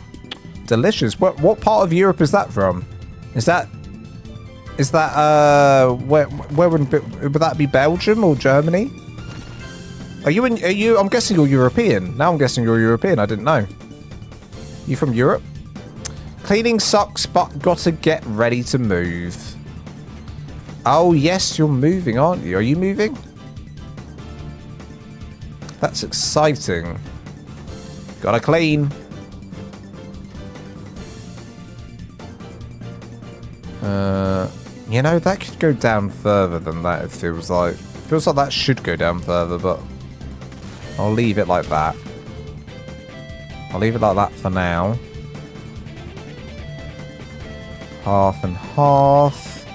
delicious. What part of Europe is that from? Is that where would that be? Belgium or Germany? Are you? I'm guessing you're European. Now I'm guessing you're European. I didn't know. You from Europe? Cleaning sucks, but gotta get ready to move. Oh yes, you're moving, aren't you? Are you moving? That's exciting. Gotta clean. You know, that could go down further than that, it feels like. It feels like that should go down further, but I'll leave it like that. I'll leave it like that for now. Half and half.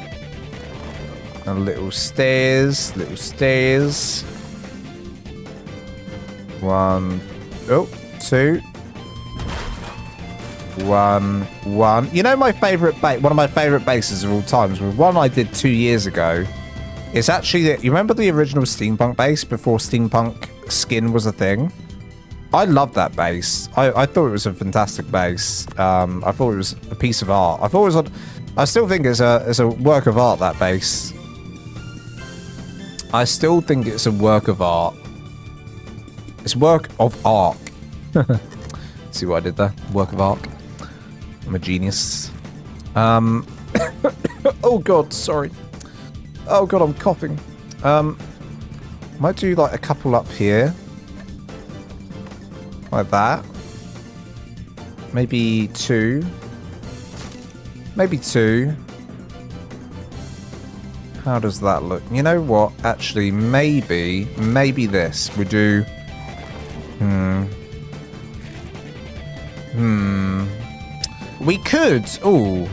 And little stairs, little stairs. 1, 2. 1, 1. You know my favorite one of my favorite bases of all times was one I did 2 years ago. It's actually you remember the original steampunk base before steampunk skin was a thing? I love that base. I thought it was a fantastic base. I thought it was a piece of art. I still think it's a work of art, that base. I still think it's a work of art. It's work of ARK. See what I did there? Work of ARK. I'm a genius. Oh god, sorry. Oh god, I'm coughing. Might do like a couple up here. Like that. Maybe 2. Maybe 2. How does that look? You know what? Actually, maybe this. We do... We could... Ooh.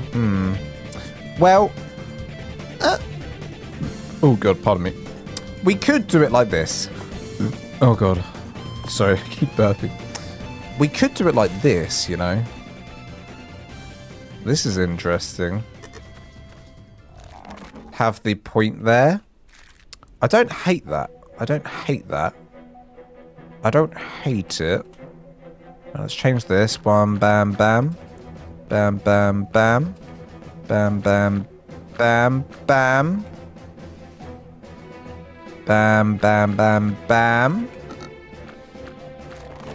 Well... Oh god, pardon me. We could do it like this. Oh god. Sorry, I keep burping. We could do it like this, you know. This is interesting. Have the point there. I don't hate that. I don't hate that. I don't hate it. Let's change this. 1, bam, bam. Bam, bam, bam. Bam, bam, bam, bam. Bam, bam, bam, bam.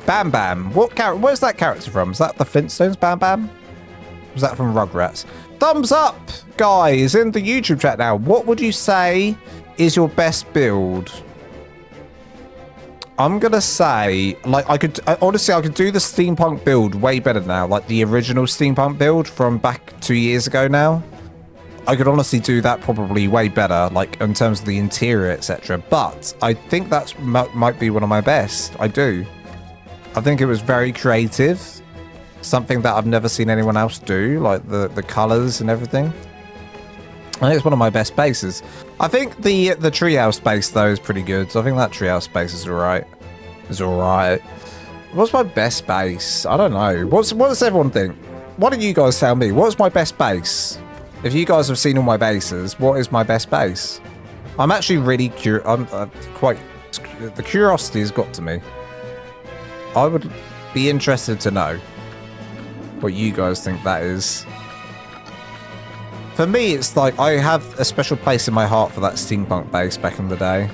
Bam Bam. Where's that character from? Is that the Flintstones Bam Bam? Was that from Rugrats? Thumbs up, guys, in the YouTube chat now. What would you say is your best build? I'm gonna say, like, honestly, I could do the steampunk build way better now. Like the original steampunk build from back 2 years ago now. I could honestly do that probably way better, like in terms of the interior, etc. But I think that's might be one of my best. I do. I think it was very creative. Something that I've never seen anyone else do, like the colors and everything. I think it's one of my best bases. I think the treehouse base though is pretty good. So I think that treehouse base is alright. It's alright. What's my best base? I don't know. What does everyone think? Why don't you guys tell me? What's my best base? If you guys have seen all my bases, what is my best base? I'm actually really curious. I'm quite... The curiosity has got to me. I would be interested to know what you guys think that is. For me, it's like I have a special place in my heart for that steampunk base back in the day.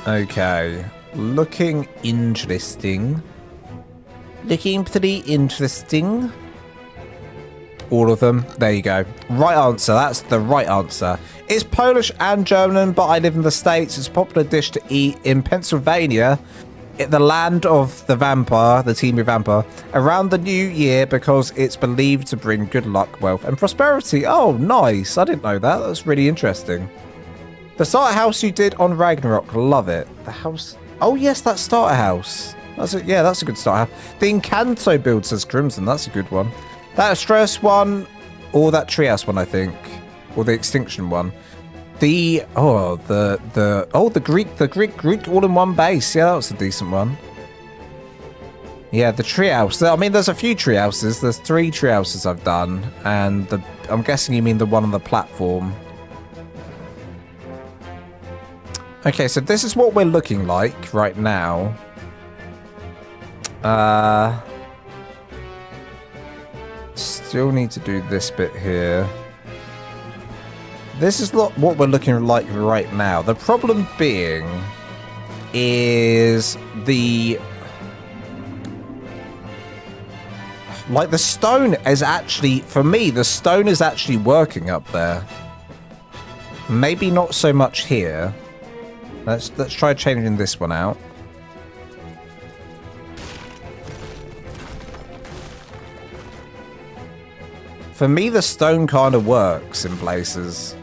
Okay, looking interesting. Looking pretty interesting. All of them. There you go. Right answer. That's the right answer. It's Polish and German, but I live in the States. It's a popular dish to eat in Pennsylvania, the land of the vampire, the team of vampire, around the new year because it's believed to bring good luck, wealth, and prosperity. Oh, nice. I didn't know that. That's really interesting. The starter house you did on Ragnarok. Love it. The house. Oh, yes, that starter house. That's a, yeah, that's a good starter house. The Encanto build says Crimson. That's a good one. That stress one, or that treehouse one, I think, or the extinction one. The Greek all-in-one base. Yeah, that was a decent one. Yeah, the treehouse. I mean, there's a few treehouses. There's 3 treehouses I've done, and I'm guessing you mean the one on the platform. Okay, so this is what we're looking like right now. Still need to do this bit here. This is what we're looking like right now. The problem being is the stone is actually, for me, the stone is actually working up there. Maybe not so much here. Let's try changing this one out. For me, the stone kind of works in places.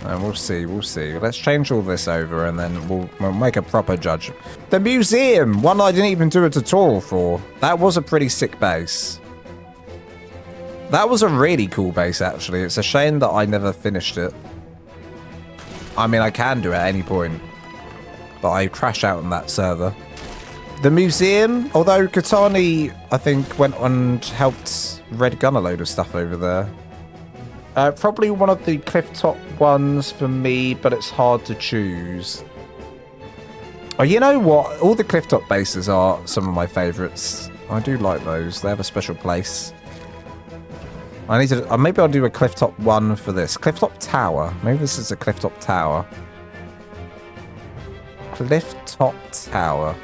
And we'll see, we'll see. Let's change all this over and then we'll make a proper judgment. The museum! One I didn't even do a tutorial for. That was a pretty sick base. That was a really cool base, actually. It's a shame that I never finished it. I mean, I can do it at any point. But I crash out on that server. The museum, although Katani, I think, went and helped Red Gun a load of stuff over there. Probably one of the clifftop ones for me, but it's hard to choose. Oh, you know what? All the clifftop bases are some of my favourites. I do like those. They have a special place. I need to... maybe I'll do a clifftop one for this. Clifftop Tower. Maybe this is a clifftop tower. Clifftop Tower.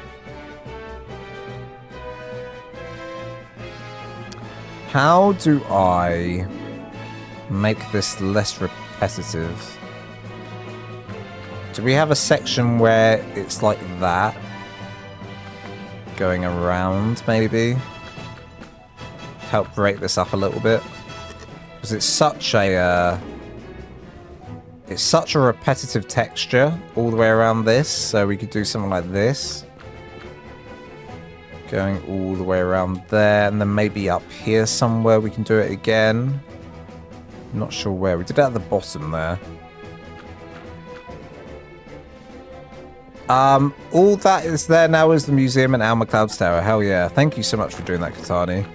How do I make this less repetitive? Do we have a section where it's like that? Going around, maybe? Help break this up a little bit. Because it's such a... it's such a repetitive texture all the way around this. So we could do something like this. Going all the way around there, and then maybe up here somewhere we can do it again. Not sure where. We did it at the bottom there. All that is there now is the museum and Alma Clouds Tower. Hell yeah. Thank you so much for doing that, Katani.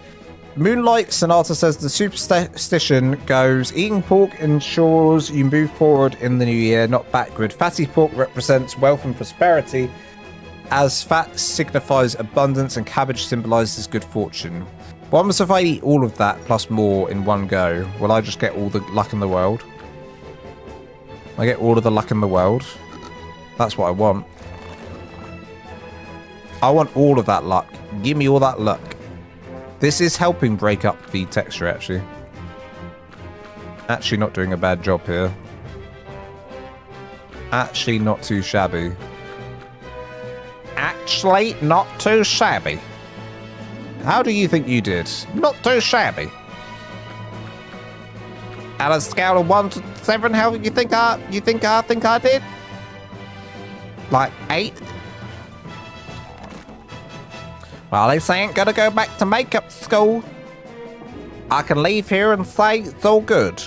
Moonlight Sonata says the superstition goes, eating pork ensures you move forward in the new year, not backward. Fatty pork represents wealth and prosperity, as fat signifies abundance and cabbage symbolizes good fortune. What happens if I eat all of that plus more in one go? Will I just get all the luck in the world? I get all of the luck in the world. That's what I want. I want all of that luck. Give me all that luck. This is helping break up the texture, actually. Actually not doing a bad job here. Actually not too shabby. Actually not too shabby. How do you think you did? Not too shabby. At a scale of 1 to 7, how do you think I did? Like 8? Well, at least I ain't gonna go back to makeup school. I can leave here and say it's all good.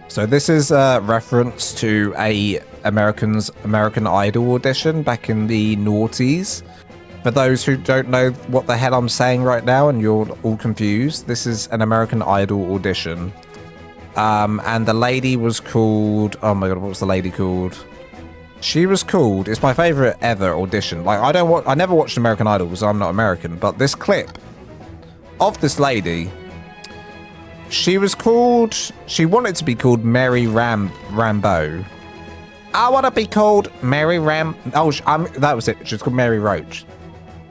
So this is a reference to a American Idol audition back in the noughties. For those who don't know what the hell I'm saying right now and you're all confused, this is an American Idol audition. And the lady was called... oh my god, what was the lady called? She was called... it's my favourite ever audition. Like, I never watched American Idol because I'm not American, but this clip of this lady... she was called... she wanted to be called Mary Rambeau. I want to be called Mary oh, that was it. She was called Mary Roach.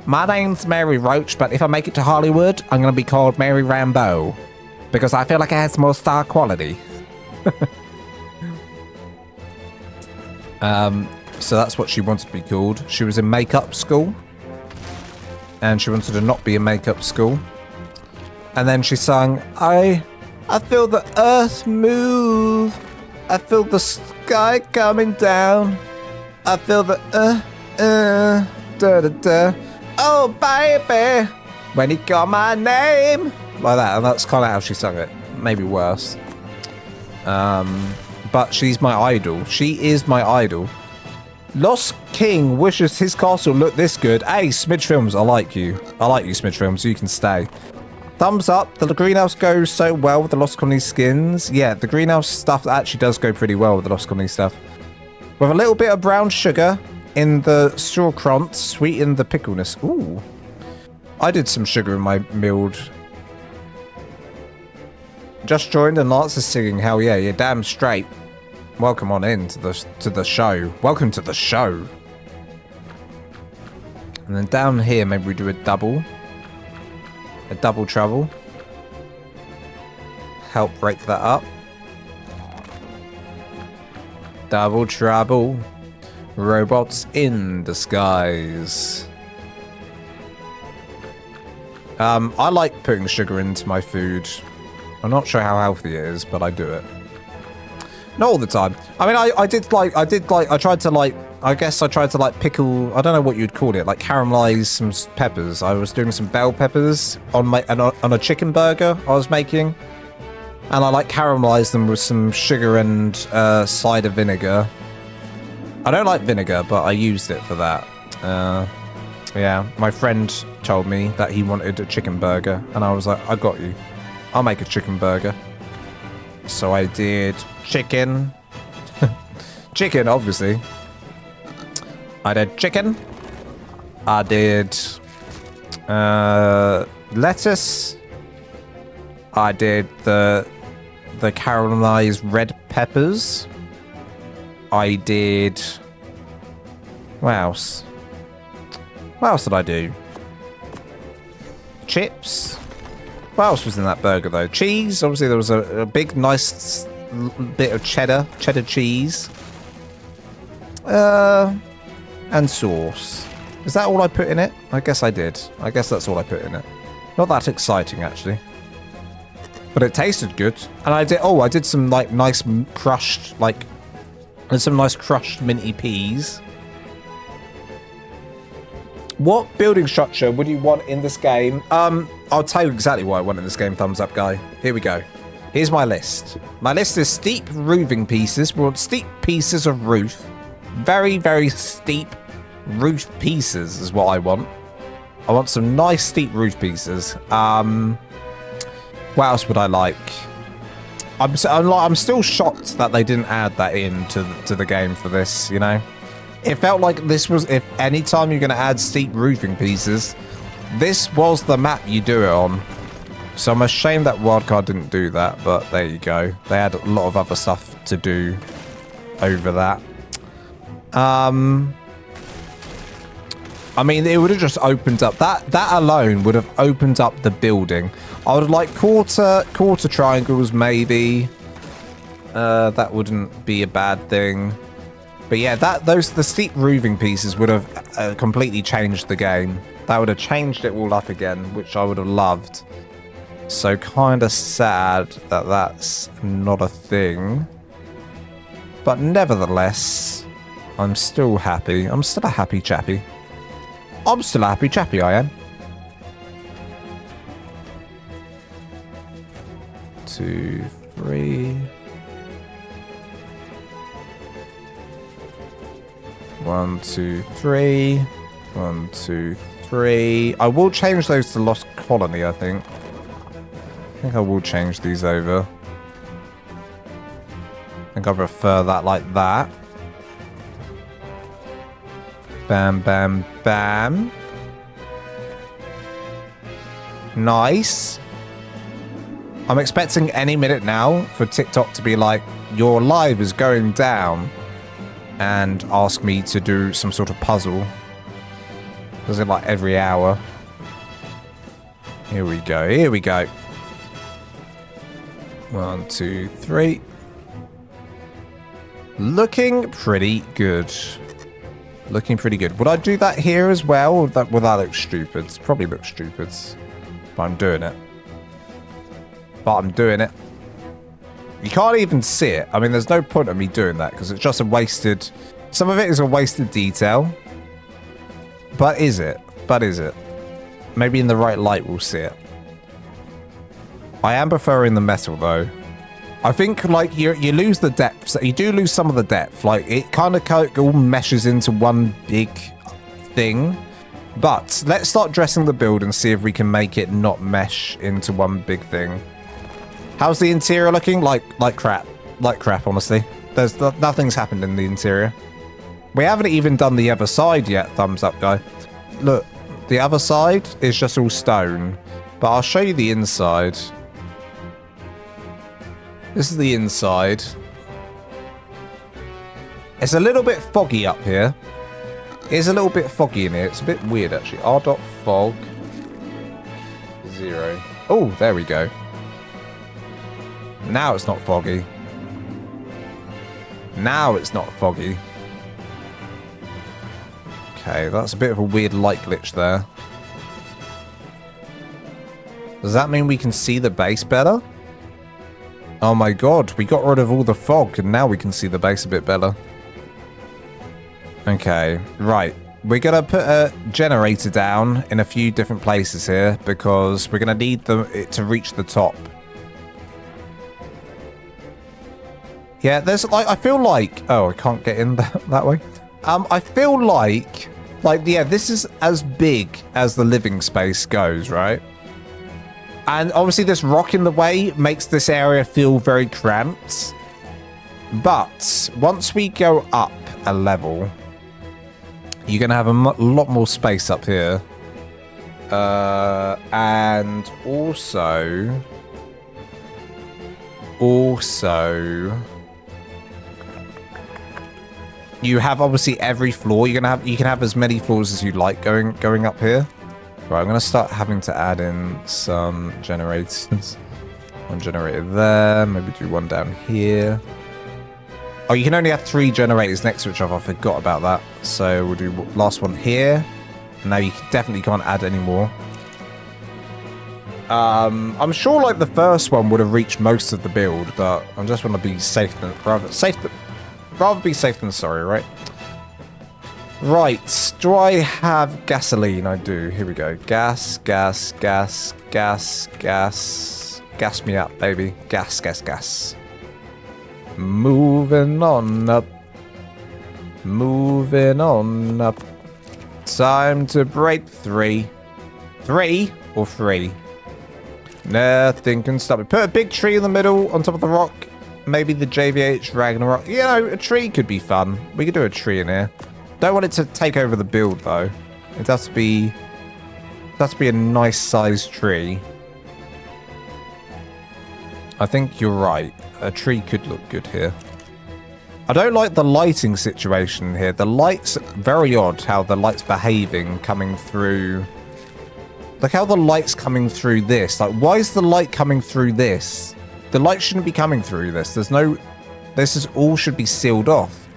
My name's Mary Roach, but if I make it to Hollywood, I'm going to be called Mary Rambeau. Because I feel like it has more star quality. So that's what she wanted to be called. She was in makeup school. And she wanted to not be in makeup school. And then she sung, I feel the earth move. I feel the sky coming down. I feel the da da da. Oh baby, when he got my name. Like that, and that's kind of how she sung it. Maybe worse. But she's my idol. She is my idol. Lost King wishes his castle looked this good. Hey, Smidge Films, I like you. I like you, Smidge Films. You can stay. Thumbs up. The greenhouse goes so well with the Lost Colony skins. Yeah, the greenhouse stuff actually does go pretty well with the Lost Colony stuff. With a little bit of brown sugar in the sauerkraut, sweeten the pickleness. Ooh. I did some sugar in my milled. Just joined and Lance is singing. Hell yeah, you're damn straight. Welcome on in to the show. Welcome to the show. And then down here, maybe we do a double trouble. Help break that up. Double trouble. Robots in disguise. I like putting sugar into my food. I'm not sure how healthy it is, but I do it. Not all the time. I mean, I tried to like pickle, I don't know what you'd call it, like caramelize some peppers. I was doing some bell peppers on a chicken burger I was making. And I like caramelized them with some sugar and cider vinegar. I don't like vinegar, but I used it for that. Yeah, my friend told me that he wanted a chicken burger, and I was like, I got you. I'll make a chicken burger. So I did chicken. Chicken, obviously. I did chicken. I did lettuce. I did the caramelized red peppers. I did... What else? What else did I do? Chips. What else was in that burger, though? Cheese. Obviously, there was a big, nice bit of cheddar cheese. And sauce. Is that all I put in it? I guess I did. I guess that's all I put in it. Not that exciting, actually. But it tasted good. And I did some, like, nice crushed, like... And some nice crushed minty peas. What building structure would you want in this game? I'll tell you exactly what I want in this game, thumbs up guy. Here we go. Here's my list. My list is steep roofing pieces. We want steep pieces of roof. Very, very steep roof pieces is what I want. I want some nice steep roof pieces. What else would I like? I'm still shocked that they didn't add that in to the game for this, you know? It felt like this was, if any time you're going to add steep roofing pieces, this was the map you do it on. So I'm ashamed that Wildcard didn't do that, but there you go. They had a lot of other stuff to do over that. I mean, it would have just opened up, that alone would have opened up the building. I would like quarter triangles maybe. That wouldn't be a bad thing. But yeah, the steep roofing pieces would have completely changed the game. That would have changed it all up again, which I would have loved. So kind of sad that that's not a thing. But nevertheless, I'm still happy. I'm still a happy chappy. I'm still a happy chappy, I am. 2, 3. 1, 2, 3. 1, 2, 3. I will change those to Lost Colony, I think. I think I will change these over. I think I prefer that like that. Bam, bam, bam. Nice. I'm expecting any minute now for TikTok to be like, your live is going down, and ask me to do some sort of puzzle. Does it like every hour? Here we go, here we go. 1, 2, 3. Looking pretty good. Looking pretty good. Would I do that here as well? Or that, would that look stupid? Probably look stupid. But I'm doing it. But I'm doing it. You can't even see it. I mean, there's no point of me doing that because it's just a wasted... Some of it is a wasted detail. But is it? But is it? Maybe in the right light we'll see it. I am preferring the metal though. I think like you lose the depth. You do lose some of the depth. Like it kind of all meshes into one big thing. But let's start dressing the build and see if we can make it not mesh into one big thing. How's the interior looking? Like crap. Like crap, honestly. Nothing's happened in the interior. We haven't even done the other side yet, thumbs up guy. Look, the other side is just all stone. But I'll show you the inside. This is the inside. It's a little bit foggy up here. It's a little bit foggy in here. It's a bit weird actually. R.fog 0. Oh, there we go. Now it's not foggy. Now it's not foggy. Okay, that's a bit of a weird light glitch there. Does that mean we can see the base better? Oh my god, we got rid of all the fog and now we can see the base a bit better. Okay, right. We're going to put a generator down in a few different places here because we're going to need it to reach the top. Yeah, there's like, I feel like... Oh, I can't get in that way. I feel like, yeah, this is as big as the living space goes, right? And obviously this rock in the way makes this area feel very cramped. But once we go up a level, you're going to have a lot more space up here. And also... You have obviously every floor. You can have as many floors as you like going up here. Right, I'm gonna start having to add in some generators. One generator there, maybe do one down here. Oh, you can only have 3 generators next to each other. I forgot about that. So we'll do last one here. And now you definitely can't add any more. I'm sure like the first one would have reached most of the build, but I just want to be safe than rather be safe than sorry, right? Right, do I have gasoline? I do. Here we go. Gas. Gas me up, baby. Gas. Moving on up. Time to break 3. 3 or 3? Nothing can stop me. Put a big tree in the middle on top of the rock. Maybe the JVH Ragnarok. You know, a tree could be fun. We could do a tree in here. Don't want it to take over the build, though. It has to be a nice sized tree. I think you're right. A tree could look good here. I don't like the lighting situation here. The light's very odd how the light's behaving coming through. Like how the light's coming through this. Like, why is the light coming through this? The light shouldn't be coming through this. This is all should be sealed off.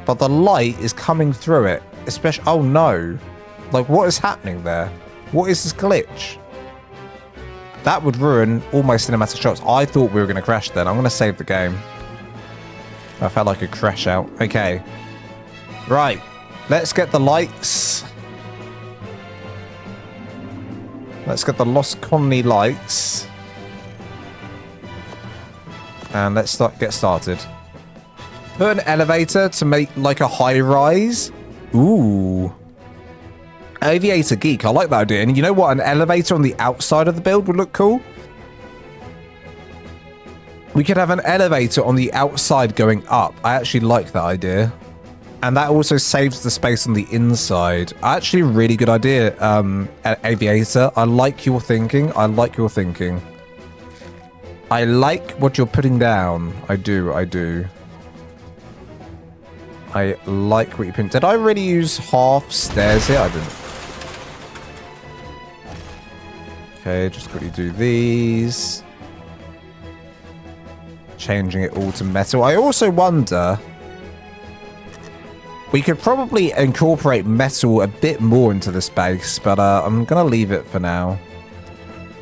But the light is coming through it. Especially, oh no. Like, what is happening there? What is this glitch? That would ruin all my cinematic shots. I thought we were going to crash then. I'm going to save the game. I felt like a crash out. Okay. Right. Let's get the lights. Let's get the Lost Colony lights. And let's get started. Put an elevator to make like a high rise. Ooh. Aviator Geek. I like that idea. And you know what? An elevator on the outside of the build would look cool. We could have an elevator on the outside going up. I actually like that idea. And that also saves the space on the inside. Actually, really good idea, Aviator. I like your thinking. I like what you're putting down. I do. I like what you're putting. Did I really use half stairs here? I didn't. Okay, just quickly do these. Changing it all to metal. I also wonder... We could probably incorporate metal a bit more into the space, but I'm going to leave it for now.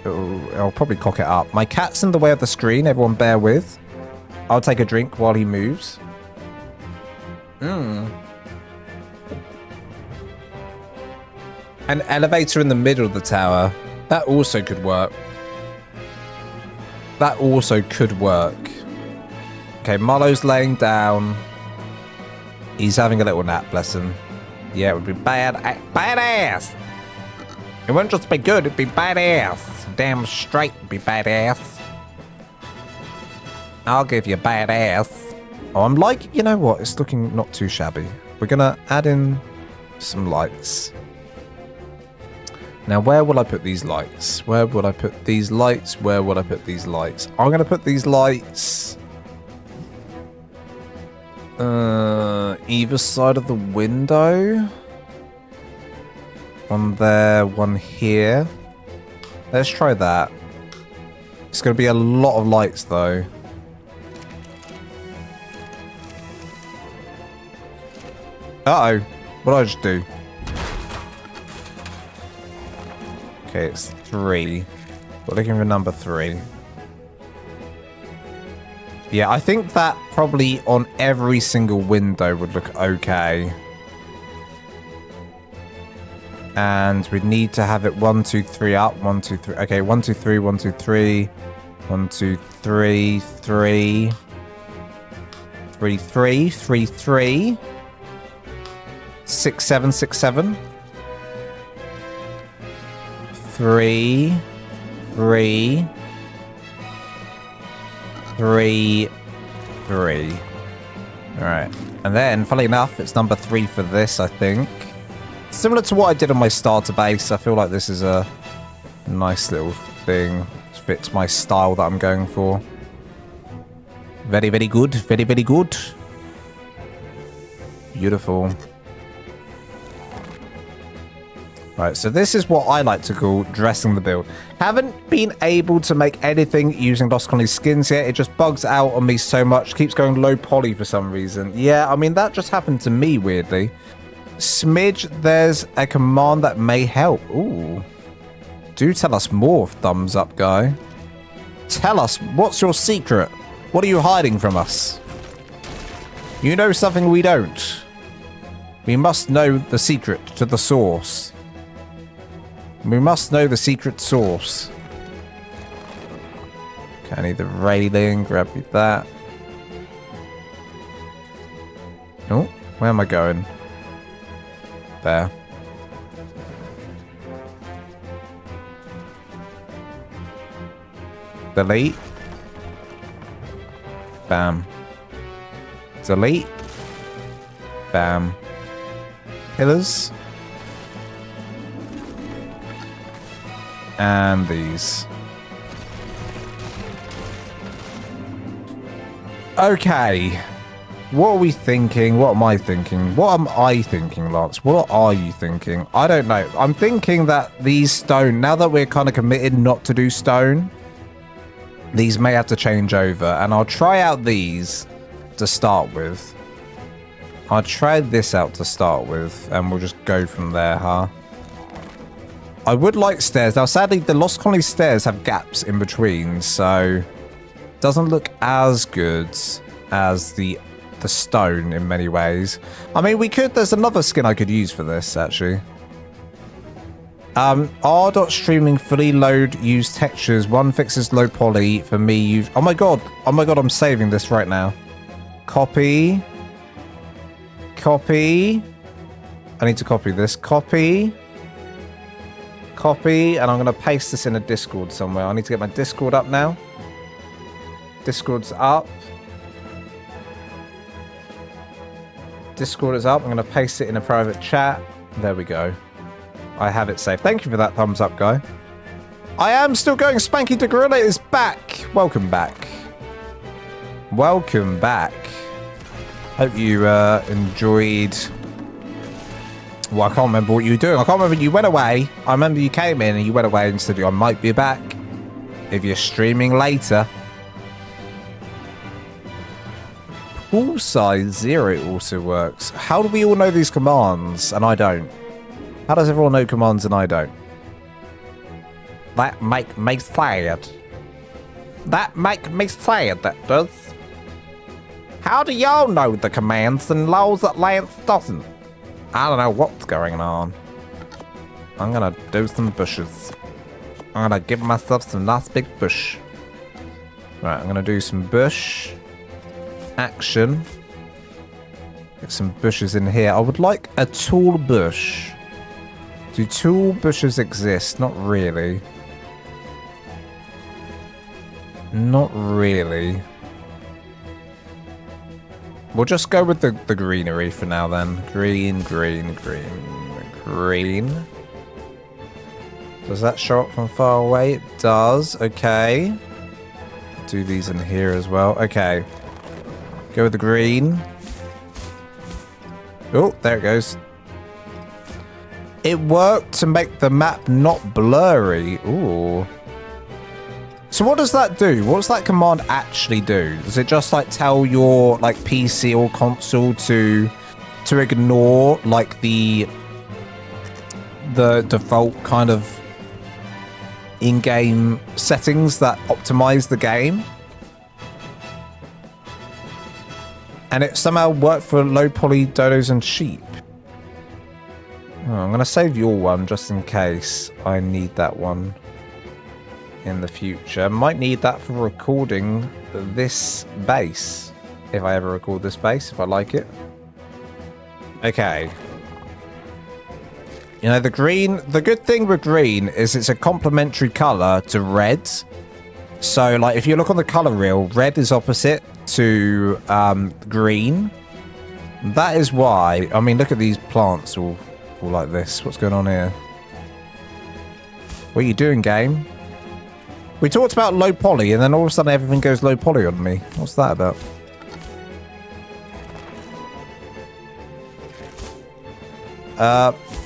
I'll probably cock it up. My cat's in the way of the screen. Everyone bear with. I'll take a drink while he moves. An elevator in the middle of the tower. That also could work. Okay, Marlowe's laying down. He's having a little nap, bless him. Yeah, it would be badass. It wouldn't just be good, it'd be badass. Damn straight, it'd be badass. I'll give you badass. Oh, I'm like, you know what? It's looking not too shabby. We're going to add in some lights. Now, where will I put these lights? Where would I put these lights? Where would I put these lights? I'm going to put these lights either side of the window. One there, one here. Let's try that. It's going to be a lot of lights, though. Uh-oh. What did I just do? Okay, it's 3. We're looking for number 3. Yeah, I think that probably on every single window would look okay. And we need to have it 1, 2, 3 up. 1, 2, 3. Okay, 1, 2, 3, 1, 2, 3. 1, 2, 3, 3. 3, 3, 3, 3. 6, 7, 6, 7. 3, 3. 3, 3. Alright. And then, funnily enough, it's number 3 for this, I think. Similar to what I did on my starter base, I feel like this is a nice little thing. Fits my style that I'm going for. Very, very good. Very, very good. Beautiful. Right, so this is what I like to call dressing the build. Haven't been able to make anything using Lost Colony skins yet. It just bugs out on me so much. Keeps going low poly for some reason. Yeah, I mean, that just happened to me, weirdly. Smidge, there's a command that may help. Ooh. Do tell us more, thumbs up guy. Tell us, what's your secret? What are you hiding from us? You know something we don't. We must know the secret to the source. We must know the secret source. Okay, I need the railing. Grab me that. Oh, where am I going? There. Delete. Bam. Delete. Bam. Pillars. And these. Okay. What are we thinking? What am I thinking? What am I thinking, Lance? What are you thinking? I don't know. I'm thinking that these stone, now that we're kind of committed not to do stone, these may have to change over. And I'll try out these to start with. I'll try this out to start with. And we'll just go from there, huh? I would like stairs. Now, sadly, the Lost Colony stairs have gaps in between, so it doesn't look as good as the stone in many ways. I mean, we could... There's another skin I could use for this, actually. R.streaming fully load use textures. One fixes low poly. For me, use... Oh my god. Oh my god, I'm saving this right now. Copy. Copy. I need to copy this. Copy. Copy, and I'm going to paste this in a Discord somewhere. I need to get my Discord up now. Discord's up. Discord is up. I'm going to paste it in a private chat. There we go. I have it saved. Thank you for that thumbs up, guy. I am still going. Spanky the Gorilla is back. Welcome back. Welcome back. Hope you enjoyed... Well, I can't remember what you were doing. I can't remember. You went away. I remember you came in and you went away and said, I might be back if you're streaming later. Pool size 0 also works. How do we all know these commands and I don't? How does everyone know commands and I don't? That make me sad. That make me sad, that does. How do y'all know the commands and laws that Lance doesn't? I don't know what's going on. I'm gonna do some bushes. I'm gonna give myself some nice big bush. Right, I'm gonna do some bush action. Get some bushes in here. I would like a tall bush. Do tall bushes exist? Not really. Not really. We'll just go with the greenery for now then. Green, green, green, green. Does that show up from far away? It does. Okay. Do these in here as well. Okay. Go with the green. Oh, there it goes. It worked to make the map not blurry. Ooh. So what does that do? What does that command actually do? Does it just like tell your like PC or console to ignore like the default kind of in-game settings that optimize the game? And it somehow worked for low poly dodos and sheep. Oh, I'm gonna save your one just in case I need that one in the future. Might need that for recording this base. If I ever record this base, if I like it. Okay. You know, the green, the good thing with green is it's a complementary color to red. So, like, if you look on the color wheel, red is opposite to green. That is why, I mean, look at these plants all like this. What's going on here? What are you doing, game? We talked about low poly, and then all of a sudden everything goes low poly on me. What's that about?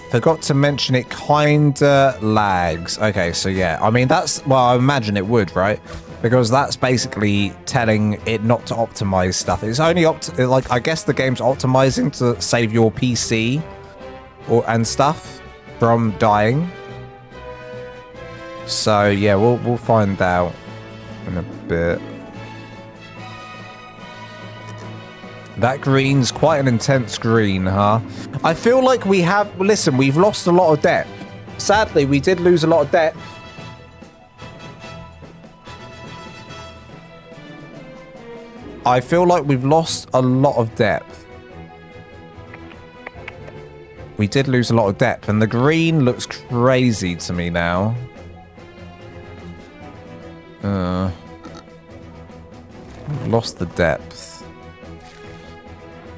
Forgot to mention it kinda lags. Okay, so yeah. I mean, that's... Well, I imagine it would, right? Because that's basically telling it not to optimize stuff. It's only like, I guess the game's optimizing to save your PC and stuff from dying. So yeah, we'll find out in a bit. That green's quite an intense green, huh? I feel like we have... Listen, we've lost a lot of depth. Sadly, we did lose a lot of depth. I feel like we've lost a lot of depth. We did lose a lot of depth, and the green looks crazy to me now. We've lost the depth.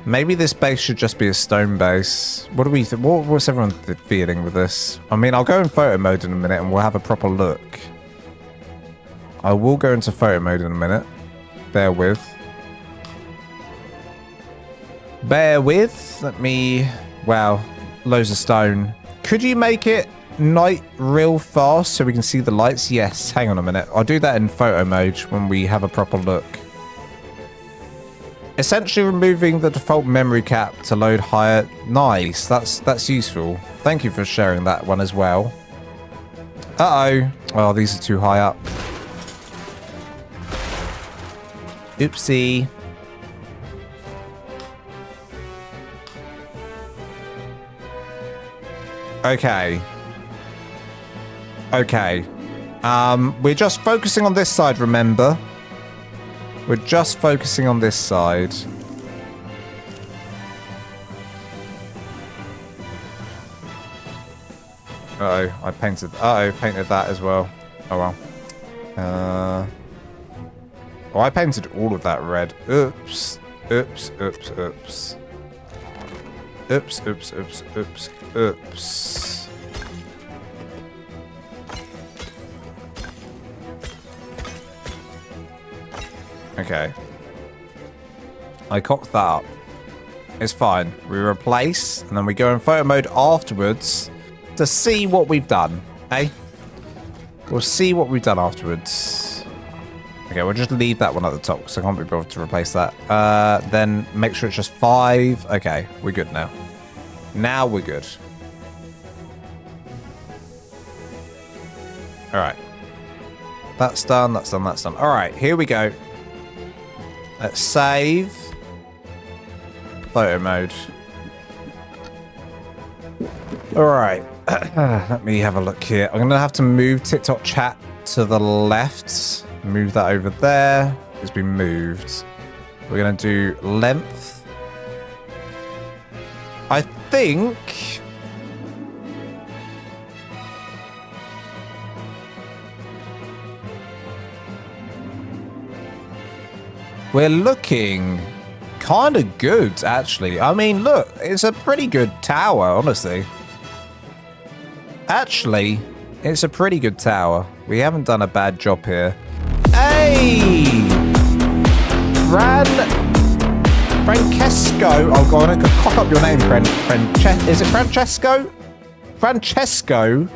Maybe this base should just be a stone base. What do we think? What's everyone feeling with this? I mean, I'll go in photo mode in a minute and we'll have a proper look. I will go into photo mode in a minute. Bear with. Bear with. Let me... Wow. Loads of stone. Could you make it night real fast so we can see the lights? Yes. Hang on a minute. I'll do that in photo mode when we have a proper look. Essentially removing the default memory cap to load higher. Nice. That's useful. Thank you for sharing that one as well. Uh-oh. Oh, these are too high up. Oopsie. Okay. Okay. We're just focusing on this side, remember? We're just focusing on this side. Uh-oh, I painted... Uh-oh, painted that as well. Oh, well. Oh, I painted all of that red. Oops. Oops, oops, oops. Oops, oops, oops, oops, oops. Okay. I cocked that up. It's fine. We replace, and then we go in photo mode afterwards to see what we've done. Eh? We'll see what we've done afterwards. Okay, we'll just leave that one at the top because I can't be bothered to replace that. Then make sure it's just 5. Okay, we're good now. Now we're good. Alright. That's done, that's done, that's done. Alright, here we go. Let's save. Photo mode. Alright. Let me have a look here. I'm going to have to move TikTok chat to the left. Move that over there. It's been moved. We're going to do length. I think... we're looking kind of good, actually. I mean, look, it's a pretty good tower, honestly. Actually, it's a pretty good tower. We haven't done a bad job here. Hey! Francesco. Oh, God, I could cock up your name, is it Francesco? Francesco.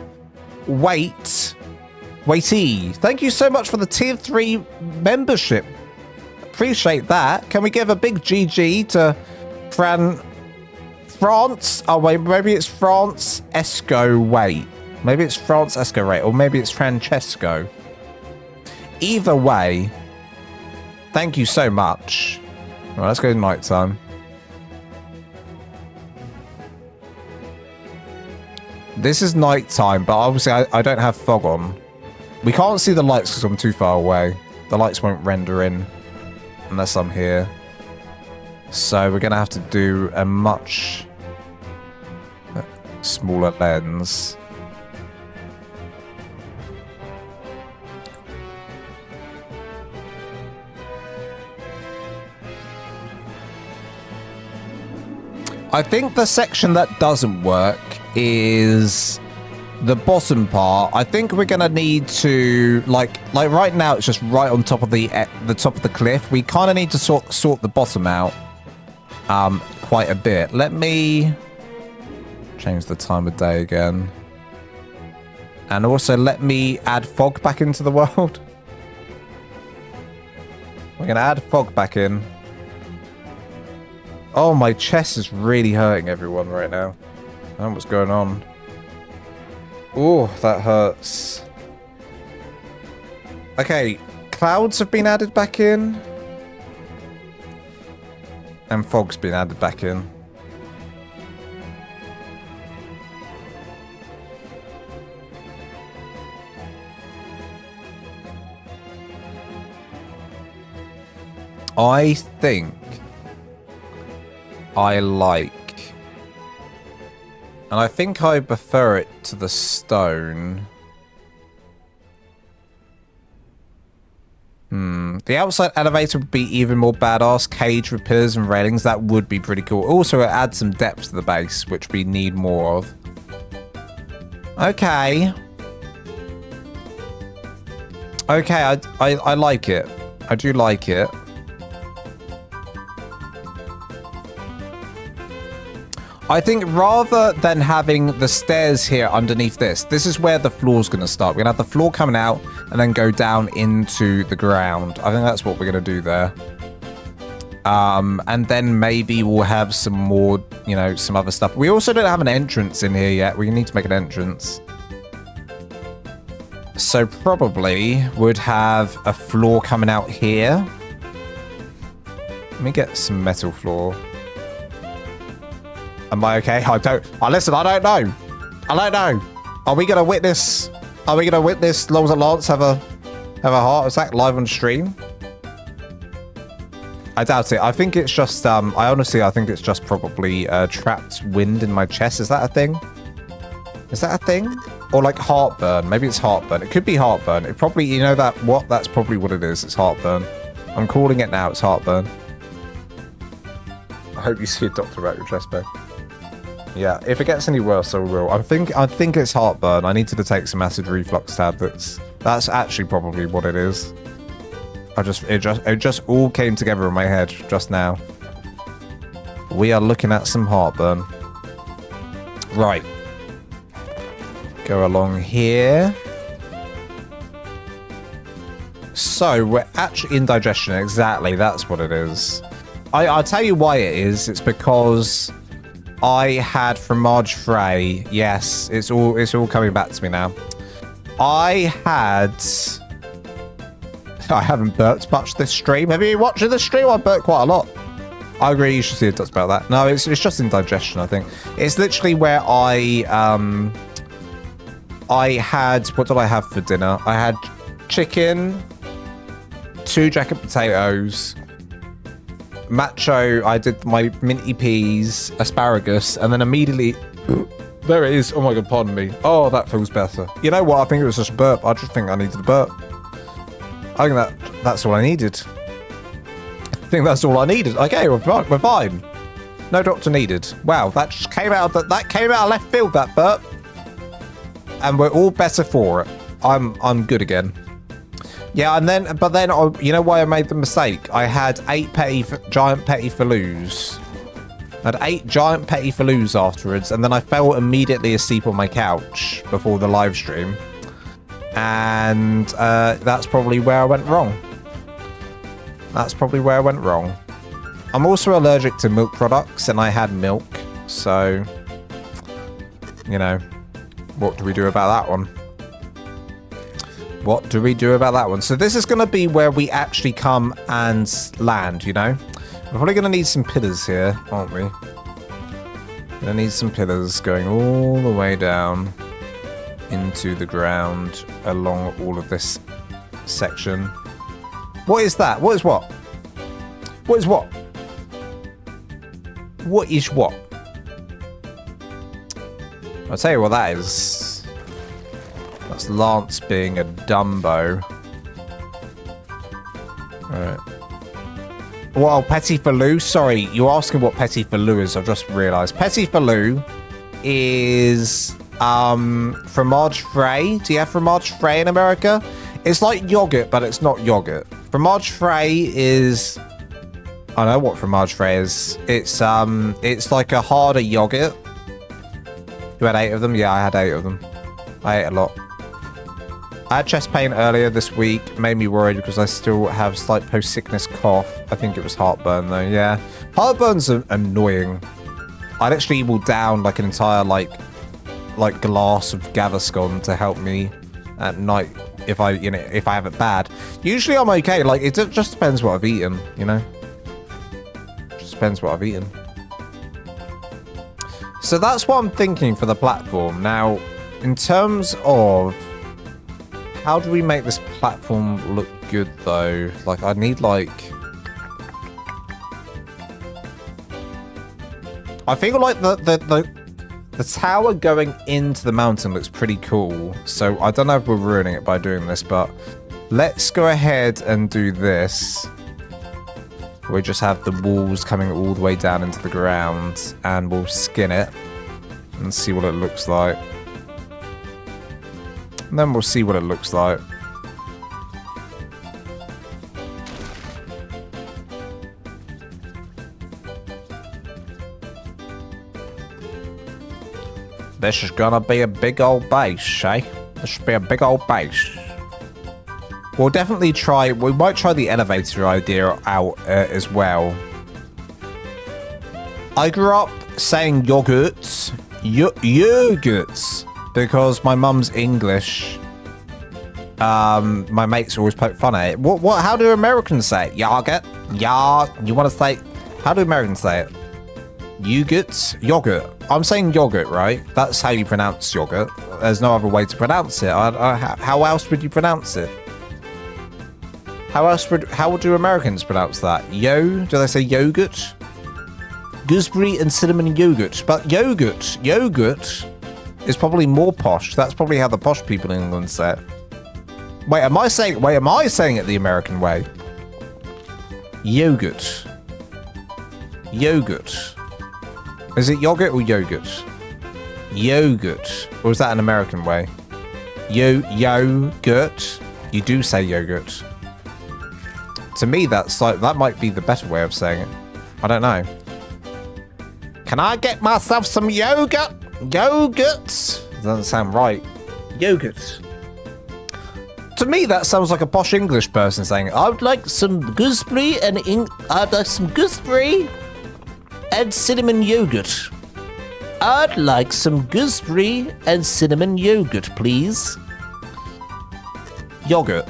Waitee. Thank you so much for the tier 3 membership. Appreciate that. Can we give a big GG to France? Oh, wait, maybe it's France Esco Wait. Maybe it's France Esco Wait, or maybe it's Francesco. Either way, thank you so much. Right, let's go to nighttime. This is nighttime, but obviously I don't have fog on. We can't see the lights because I'm too far away. The lights won't render in unless I'm here. So we're going to have to do a much smaller lens. I think the section that doesn't work is the bottom part. I think we're gonna need to like right now it's just right on top of the top of the cliff. We kind of need to sort the bottom out quite a bit. Let me change the time of day again, and also let me add fog back into the world. We're gonna add fog back in. Oh, my chest is really hurting everyone right now. I don't know what's going on. Oh, that hurts. Okay, clouds have been added back in. And fog's been added back in. I think I like, and I think I prefer it to the stone. The outside elevator would be even more badass. Cage with pillars and railings, that would be pretty cool. Also, it adds some depth to the base, which we need more of. Okay. Okay, I like it. I do like it. I think rather than having the stairs here underneath this is where the floor's going to start. We're going to have the floor coming out and then go down into the ground. I think that's what we're going to do there. And then maybe we'll have some more, you know, some other stuff. We also don't have an entrance in here yet. We need to make an entrance. So probably would have a floor coming out here. Let me get some metal floor. Am I okay? Listen, I don't know. I don't know. Are we gonna witness Lols and Lance have a heart attack live on stream? I doubt it. I think it's just I think it's just probably trapped wind in my chest. Is that a thing? Is that a thing? Or like heartburn? Maybe it's heartburn. It could be heartburn. It probably, you know that what? That's probably what it is. It's heartburn. I'm calling it now. It's heartburn. I hope you see a doctor about your chest pain. Yeah, if it gets any worse, I will. I think it's heartburn. I need to take some acid reflux tablets. That's actually probably what it is. It just all came together in my head just now. We are looking at some heartburn. Right. Go along here. So we're actually in digestion. Exactly, that's what it is. I'll tell you why it is. It's because I had fromage frais. Yes, it's all coming back to me now. I haven't burped much this stream. Have you been watching the stream? I burped quite a lot. I agree, you should see a dots about that. No, it's just indigestion, I think. It's literally where I had, what did I have for dinner? I had chicken, 2 jacket potatoes, macho, I did my minty peas, asparagus, and then immediately, there it is. Oh my god, pardon me. Oh, that feels better. You know what? I think it was just a burp. I just think I needed a burp. I think that's all I needed. I think that's all I needed. Okay, we're fine. No doctor needed. Wow, that just came out of that came out of left field, that burp. And we're all better for it. I'm good again. Yeah, but then you know why I made the mistake? I had 8 giant petty falloos. I had 8 giant petty falloos afterwards, and then I fell immediately asleep on my couch before the live stream. And that's probably where I went wrong. I'm also allergic to milk products, and I had milk, so, you know, what do we do about that one? What do we do about that one? So this is going to be where we actually come and land, you know? We're probably going to need some pillars here, aren't we? Going to need some pillars going all the way down into the ground along all of this section. What is that? What is what? What is what? What is what? I'll tell you what that is. That's Lance being a Dumbo. Alright. Well, Petit Faloo. Sorry, you're asking what Petit Faloo is. I've just realised. Petit Faloo is fromage frais. Do you have fromage frais in America? It's like yogurt, but it's not yogurt. Fromage frais is... I know what fromage frais is. It's like a harder yogurt. You had 8 of them? Yeah, I had 8 of them. I ate a lot. I had chest pain earlier this week. Made me worried because I still have slight post-sickness cough. I think it was heartburn though, yeah. Heartburn's annoying. I literally will down like an entire like glass of Gaviscon to help me at night if I have it bad. Usually I'm okay. Like it just depends what I've eaten, you know. Just depends what I've eaten. So that's what I'm thinking for the platform. Now, in terms of how do we make this platform look good though? Like I need like... I feel like the tower going into the mountain looks pretty cool. So I don't know if we're ruining it by doing this, but let's go ahead and do this. We just have the walls coming all the way down into the ground, and we'll skin it and see what it looks like. And then we'll see what it looks like. This is gonna be a big old base, eh? This should be a big old base. We'll definitely try... We might try the elevator idea out as well. I grew up saying yogurts. Yogurts. Because my mum's English. My mates always poke fun at it. What? How do Americans say it? Yogurt? Yeah. You want to say... How do Americans say it? Yogurt? Yogurt. I'm saying yogurt, right? That's how you pronounce yogurt. There's no other way to pronounce it. How else would you pronounce it? How do Americans pronounce that? Do they say yogurt? Gooseberry and cinnamon yogurt. But yogurt is probably more posh. That's probably how the posh people in England say it. Wait, am I saying it the American way? Yogurt. Yogurt. Is it yogurt or yogurt? Yogurt. Or is that an American way? Yogurt. You do say yogurt. To me, that's like, that might be the better way of saying it. I don't know. Can I get myself some yogurt? Yogurt? Doesn't sound right. Yogurt. To me, that sounds like a posh English person saying, I'd like some gooseberry and cinnamon yogurt. I'd like some gooseberry and cinnamon yogurt, please. Yogurt.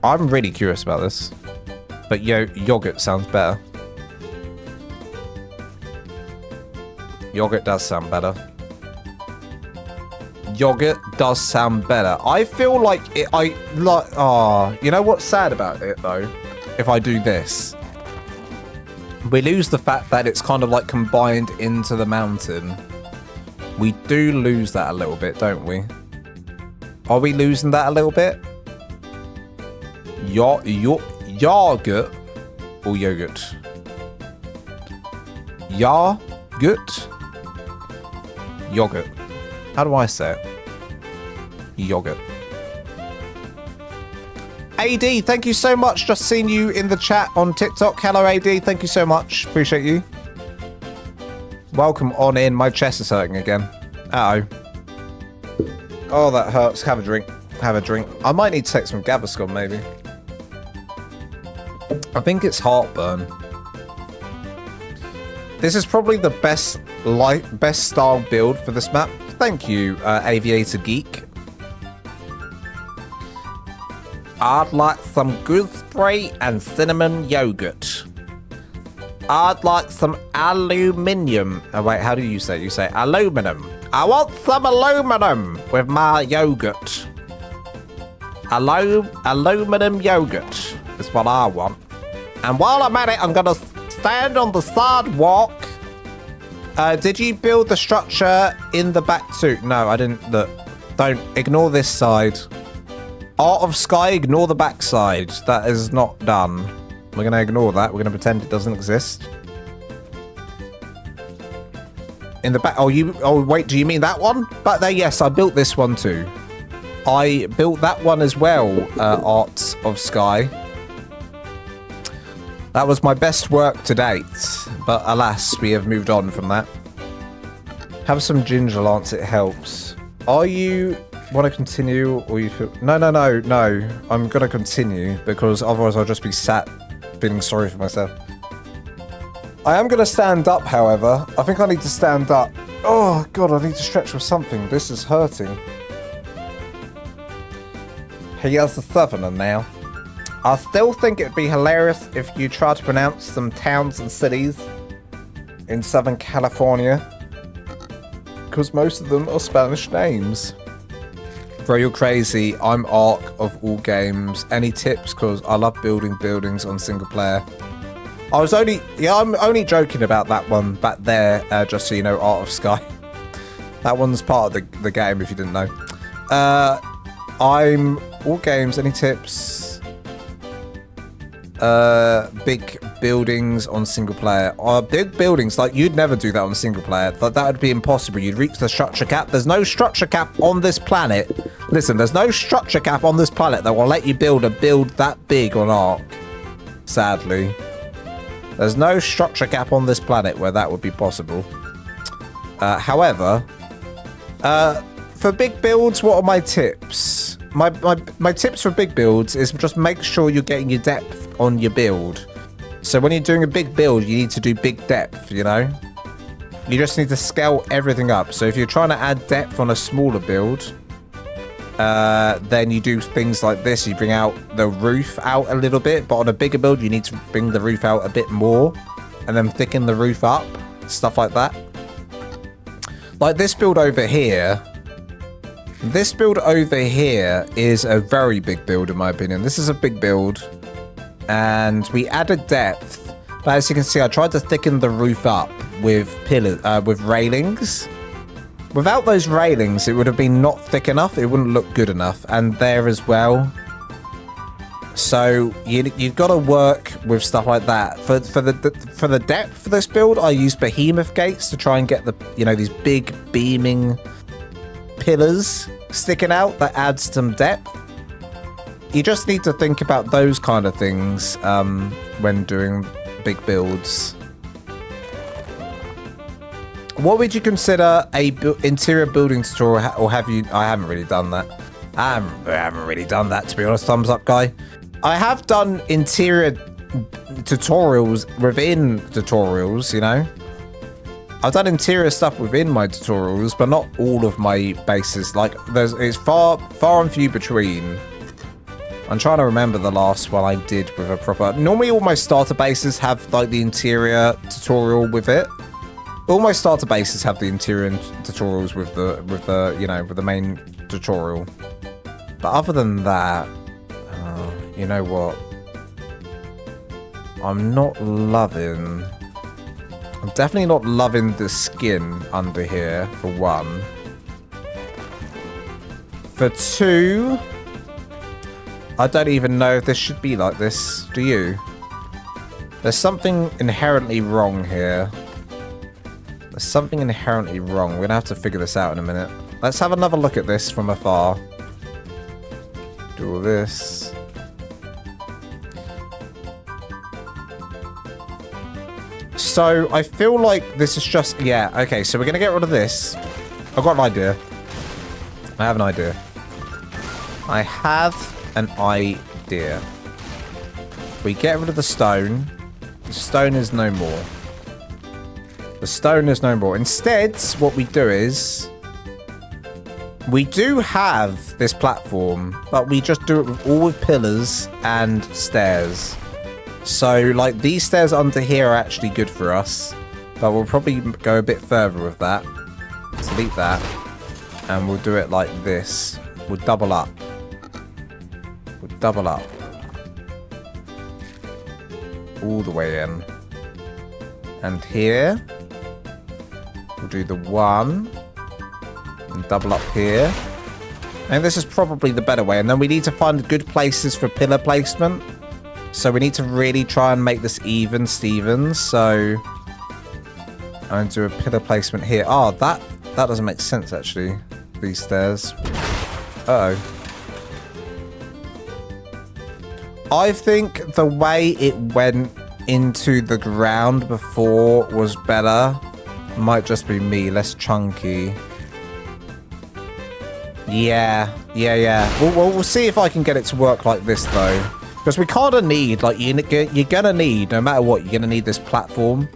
I'm really curious about this. But yogurt sounds better. Yogurt does sound better. Yogurt does sound better. I feel like it, you know what's sad about it though? If I do this, we lose the fact that it's kind of like combined into the mountain. We do lose that a little bit, don't we? Are we losing that a little bit? yogurt or yogurt? Yogurt? Yogurt. How do I say it? Yogurt. AD, thank you so much. Just seen you in the chat on TikTok. Hello, AD. Thank you so much. Appreciate you. Welcome on in. My chest is hurting again. Uh-oh. Oh, that hurts. Have a drink. Have a drink. I might need to take some Gaviscon, maybe. I think it's heartburn. This is probably the best style build for this map. Thank you, Aviator Geek. I'd like some gooseberry and cinnamon yogurt. I'd like some aluminium. Oh wait, how do you say it? You say aluminum. I want some aluminum with my yogurt. Aluminum yogurt is what I want. And while I'm at it, I'm gonna stand on the sidewalk. Did you build the structure in the back too? No, I didn't. Look, don't ignore this side. Art of Sky, ignore the back side. That is not done. We're gonna ignore that. We're gonna pretend it doesn't exist. In the back. Oh, wait. Do you mean that one? But there, yes, I built this one too. I built that one as well. Art of Sky. That was my best work to date, but alas, we have moved on from that. Have some ginger, Lance, it helps. Are you want to continue, or you feel... No. I'm going to continue, because otherwise I'll just be sat feeling sorry for myself. I am going to stand up, however. I think I need to stand up. Oh, God, I need to stretch with something. This is hurting. He has the southerner now. I still think it'd be hilarious if you tried to pronounce some towns and cities in Southern California, because most of them are Spanish names. Bro, you're crazy. I'm ARK of all games. Any tips? Because I love building buildings on single player. I'm only joking about that one back there, just so you know, Art of Sky. That one's part of the game, if you didn't know. I'm all games. Any tips? Big buildings on single player. Big buildings, like, you'd never do that on single player. That would be impossible. You'd reach the structure cap. There's no structure cap on this planet. Listen, there's no structure cap on this planet that will let you build a build that big on ARK. Sadly. There's no structure cap on this planet where that would be possible. However, for big builds, what are my tips? My tips for big builds is just make sure you're getting your depth on your build. So when you're doing a big build, you need to do big depth, you know? You just need to scale everything up. So if you're trying to add depth on a smaller build, then you do things like this. You bring out the roof out a little bit, but on a bigger build, you need to bring the roof out a bit more and then thicken the roof up, stuff like that. Like this build over here. This build over here is a very big build, in my opinion. This is a big build. And we added depth, but as you can see, I tried to thicken the roof up with pillars, with railings. Without those railings, it would have been not thick enough. It wouldn't look good enough, and there as well. So you've got to work with stuff like that. For the depth for this build, I used behemoth gates to try and get the these big beaming pillars sticking out that adds some depth. You just need to think about those kind of things when doing big builds. What would you consider a interior building tutorial, or have you? I haven't really done that. I haven't really done that, to be honest. Thumbs up, guy. I have done interior tutorials within tutorials, you know. I've done interior stuff within my tutorials, but not all of my bases. Like, it's far and few between. I'm trying to remember the last one I did with a proper... Normally all my starter bases have like the interior tutorial with it. All my starter bases have the interior tutorials with the main tutorial. But other than that, you know what? I'm definitely not loving the skin under here, for one. For two, I don't even know if this should be like this. Do you? There's something inherently wrong here. There's something inherently wrong. We're going to have to figure this out in a minute. Let's have another look at this from afar. Do all this. So, I feel like this is just... Yeah, okay, so we're going to get rid of this. I've got an idea. I have an idea. I have an idea. We get rid of the stone. The stone is no more. The stone is no more. Instead, what we do is... We do have this platform, but we just do it all with pillars and stairs. So, like, these stairs under here are actually good for us. But we'll probably go a bit further with that. Delete that. And we'll do it like this. We'll double up. We'll double up. All the way in. And here, we'll do the 1. And double up here. And this is probably the better way. And then we need to find good places for pillar placement. So we need to really try and make this even, Stevens. So I'm going to do a pillar placement here. Oh, that doesn't make sense, actually. These stairs. Uh-oh. I think the way it went into the ground before was better. Might just be me, less chunky. Yeah. We'll see if I can get it to work like this, though. Because we kind of need, like, you're going to need, no matter what, you're going to need this platform.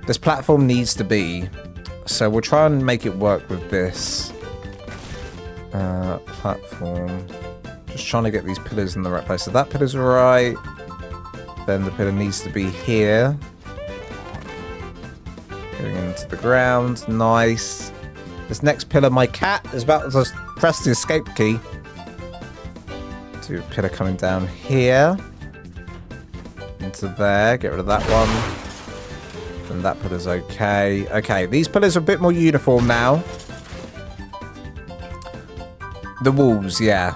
This platform needs to be. So we'll try and make it work with this. Platform. Just trying to get these pillars in the right place. So that pillar's right. Then the pillar needs to be here. Going into the ground. Nice. This next pillar, my cat is about to press the escape key. Do a pillar coming down here. Into there. Get rid of that one. And that pillar's okay. Okay, these pillars are a bit more uniform now. The walls, yeah.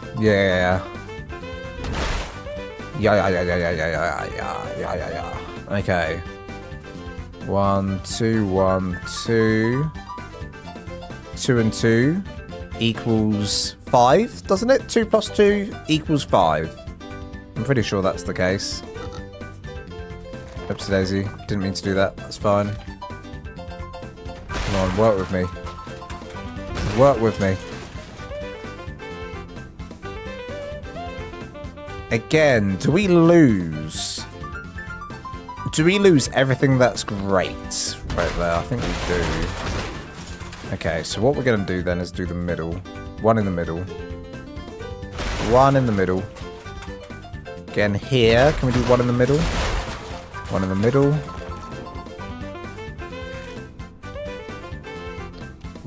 Okay. 1, 2, 1, 2. 2 and 2 equals 5, doesn't it? 2 plus 2 equals 5. I'm pretty sure that's the case. Oopsie daisy. Didn't mean to do that. That's fine. Come on, work with me. Work with me. Again, do we lose? Do we lose everything that's great right there? I think we do. Okay, so what we're going to do then is do the middle. 1 in the middle. 1 in the middle. Again, here. Can we do 1 in the middle? 1 in the middle.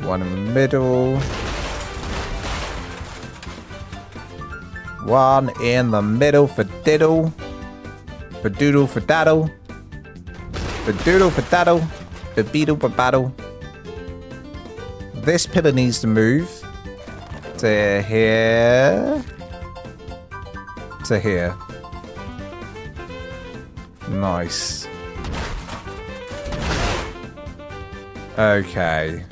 1 in the middle. 1 in the middle for diddle. For doodle for daddle. For doodle for daddle. For beetle for battle. This pillar needs to move to here. To here. Nice. Okay.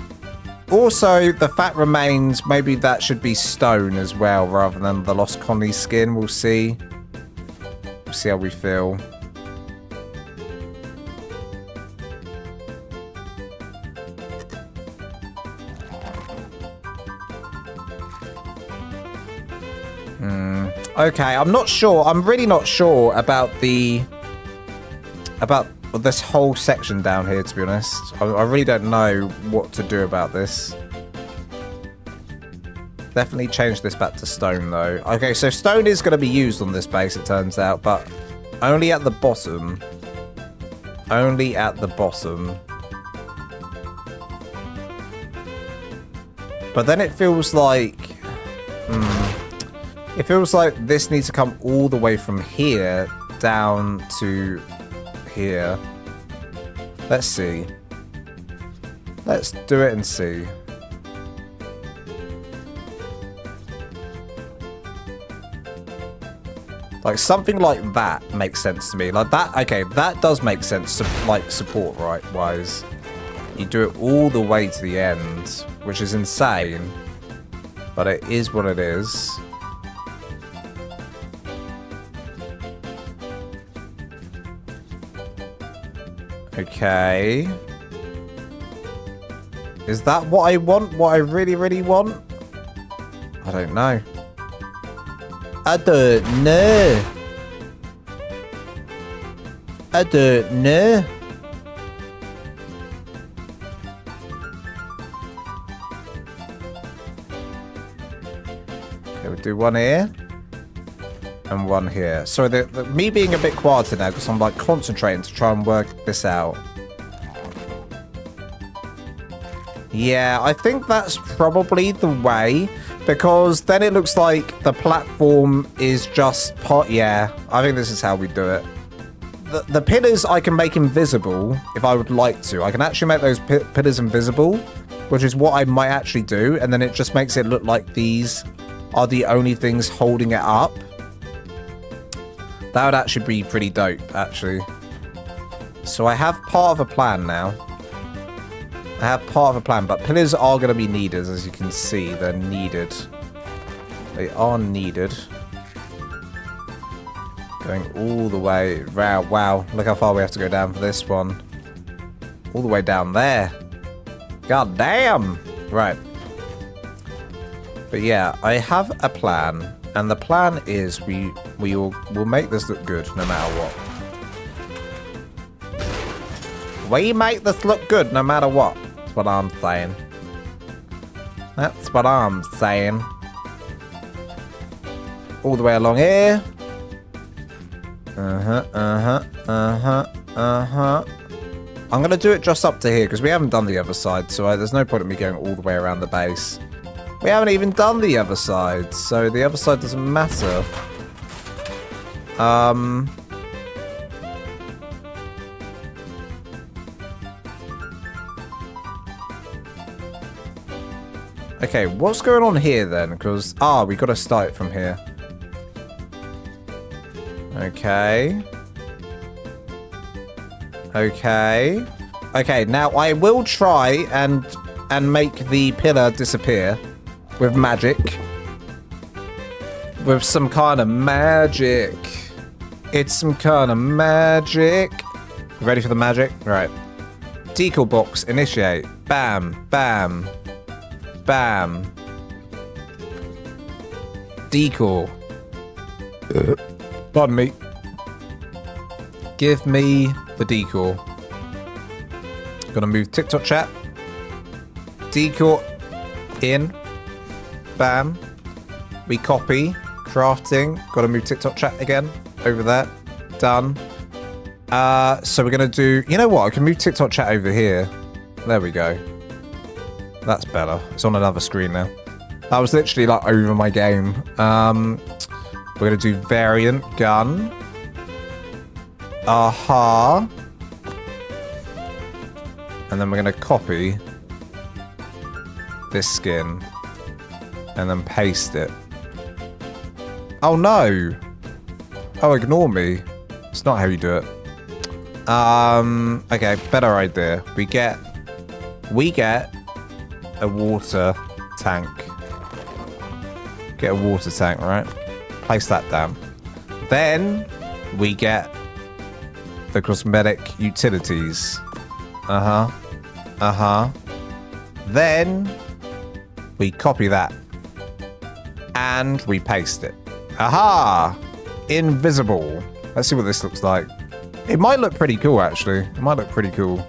Also, the fact remains, maybe that should be stone as well, rather than the Lost Colony skin. We'll see. We'll see how we feel. Okay, I'm not sure. I'm really not sure about the... about this whole section down here, to be honest. I really don't know what to do about this. Definitely change this back to stone, though. Okay, so stone is going to be used on this base, it turns out, but only at the bottom. Only at the bottom. But then it feels like... It feels like this needs to come all the way from here down to here. Let's see. Let's do it and see. Like, something like that makes sense to me. Like, that, okay, that does make sense, like, support, right, wise. You do it all the way to the end, which is insane. But it is what it is. Okay. Is that what I want? What I really, really want? I don't know. I don't know. I don't know. Okay, we'll do one here. And one here. So me being a bit quieter now because I'm like concentrating to try and work this out. Yeah, I think that's probably the way, because then it looks like the platform is just part. Yeah, I think this is how we do it. The pillars I can make invisible if I would like to. I can actually make those pillars invisible, which is what I might actually do, and then it just makes it look like these are the only things holding it up. That would actually be pretty dope, actually. So I have part of a plan now. I have part of a plan, but pillars are going to be needed, as you can see. They're needed. They are needed. Going all the way. Wow, wow. Look how far we have to go down for this one. All the way down there. God damn. Right. But yeah, I have a plan. And the plan is we'll make this look good no matter what. We make this look good no matter what. That's what I'm saying. That's what I'm saying. All the way along here. I'm going to do it just up to here because we haven't done the other side. So there's no point in me going all the way around the base. We haven't even done the other side. So the other side doesn't matter. Okay, what's going on here then? Because, we got to start it from here. Okay. Okay. Okay, now I will try and make the pillar disappear with magic. With some kind of magic. It's some kind of magic. Ready for the magic? Right. Decal box, initiate. Bam, bam. Bam. Decal. Pardon me. Give me the decal. Gonna move TikTok chat. Decal in. Bam. We copy. Crafting. Gotta move TikTok chat again. Over there. Done. So we're gonna do... You know what? I can move TikTok chat over here. There we go. That's better. It's on another screen now. That was literally like over my game. We're gonna do variant gun. Aha. And then we're gonna copy this skin and then paste it. Oh no. Oh, ignore me. It's not how you do it. Okay, better idea. We get a water tank. Get a water tank, right? Place that down. Then we get the cosmetic utilities. Then we copy that and we paste it. Aha! Invisible. Let's see what this looks like. It might look pretty cool, actually. It might look pretty cool.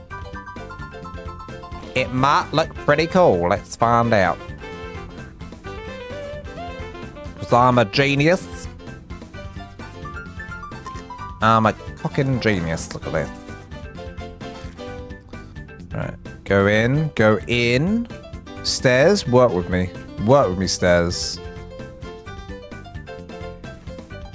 It might look pretty cool. Let's find out. Because I'm a genius. I'm a fucking genius. Look at this. Alright. Go in. Go in. Stairs. Work with me. Work with me, stairs.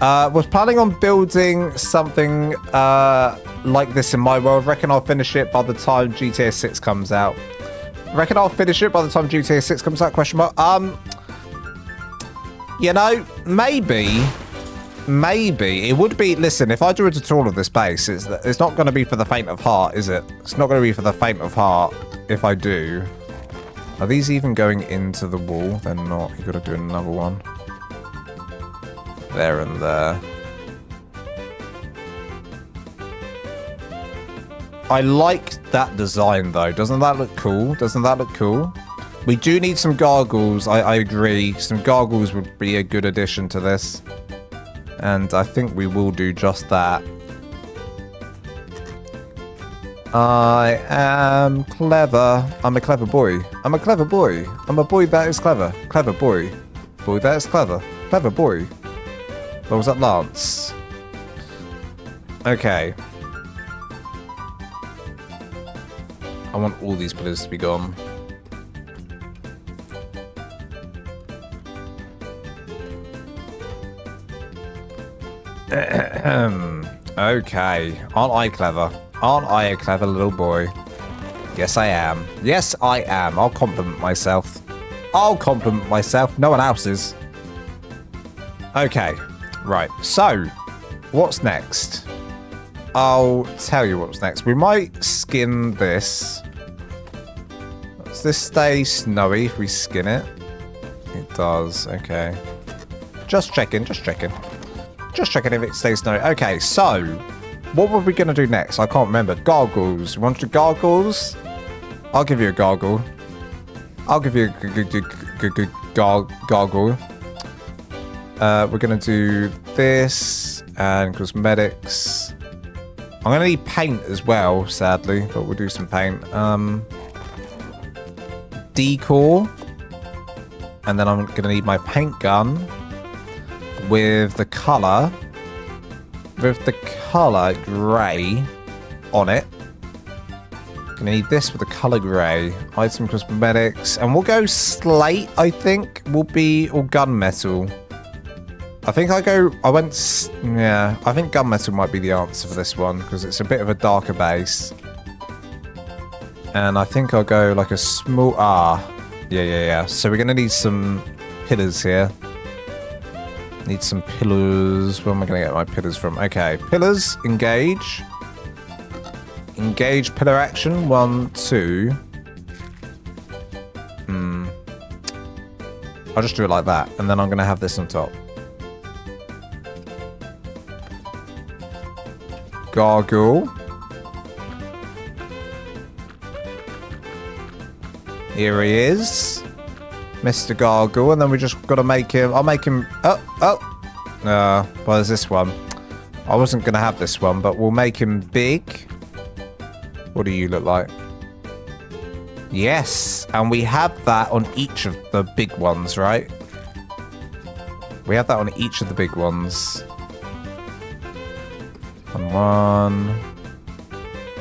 Was planning on building something like this in my world. Reckon I'll finish it by the time GTA 6 comes out. Reckon I'll finish it by the time GTA 6 comes out? Question mark. You know, maybe. maybe it would be. Listen, if I do a tutorial of this base, it's not going to be for the faint of heart, is it? It's not going to be for the faint of heart if I do. Are these even going into the wall? They're not. You got to do another one. There and there. I like that design though. Doesn't that look cool? Doesn't that look cool? We do need some gargoyles. I agree. Some gargoyles would be a good addition to this. And I think we will do just that. I am clever. I'm a clever boy. I'm a clever boy. I'm a boy that is clever. Clever boy. Boy that is clever. Clever boy. What was that, Lance? Okay. I want all these pillars to be gone. Okay. Aren't I clever? Aren't I a clever little boy? Yes, I am. Yes, I am. I'll compliment myself. I'll compliment myself. No one else is. Okay. Right. So, what's next? I'll tell you what's next. We might skin this. Does this stay snowy if we skin it? It does. Okay. Just checking. Just checking. Just checking if it stays snowy. Okay, so what were we going to do next? I can't remember. Gargoyles. You want to do gargoyles? I'll give you a gargoyle. I'll give you a good gargoyle. We're going to do this and cosmetics. I'm going to need paint as well, sadly, but we'll do some paint. Decor. And then I'm going to need my paint gun with the colour grey on it. Gonna need this with the colour grey. Item cosmetics, and we'll go slate. I think will be, or gunmetal. I think I think gunmetal might be the answer for this one because it's a bit of a darker base. And I think I'll go like a small yeah. So we're gonna need some pillars here. Need some pillars. Where am I going to get my pillars from? Okay, pillars, engage. Engage pillar action. 1, 2. I'll just do it like that. And then I'm going to have this on top. Gargoyle. Here he is. Mr. Gargoyle, and then we just got to make him. I'll make him. Well, there's this one. I wasn't going to have this one, but we'll make him big. What do you look like? Yes, and we have that on each of the big ones, right? We have that on each of the big ones. And one.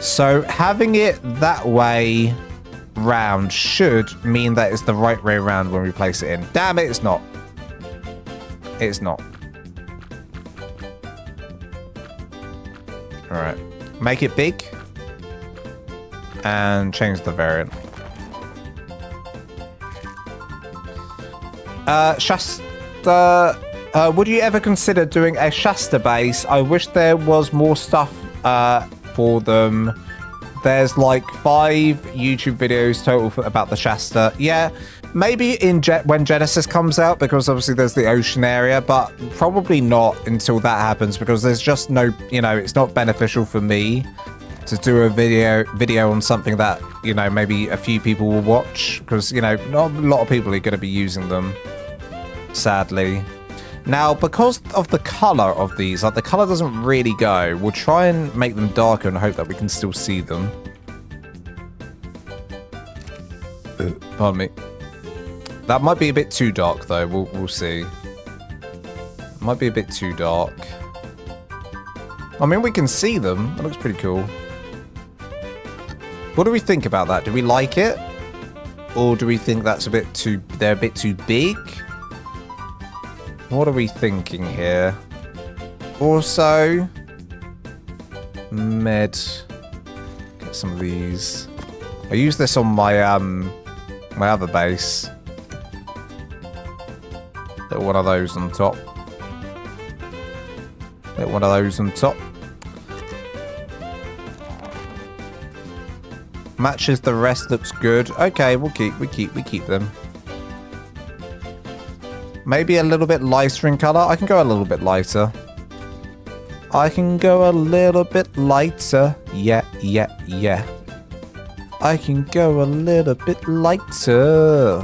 So having it that way round should mean that it's the right way around when we place it in. Damn it, it's not. It's not. Alright. Make it big. And change the variant. Shasta. Would you ever consider doing a Shasta base? I wish there was more stuff for them. There's like 5 YouTube videos total about the Shasta. Yeah, maybe when Genesis comes out, because obviously there's the ocean area, but probably not until that happens, because there's just no, it's not beneficial for me to do a video on something that, maybe a few people will watch, because, not a lot of people are going to be using them, sadly. Now, because of the color of these, like the color doesn't really go, we'll try and make them darker and hope that we can still see them. Pardon me. That might be a bit too dark, though. We'll see. Might be a bit too dark. I mean, we can see them. That looks pretty cool. What do we think about that? Do we like it? Or do we think that's they're a bit too big? What are we thinking here? Also, get some of these. I use this on my my other base. Put one of those on top. one of those on top. Matches the rest, looks good. Okay, we keep them. Maybe a little bit lighter in color. I can go a little bit lighter. I can go a little bit lighter. Yeah. I can go a little bit lighter.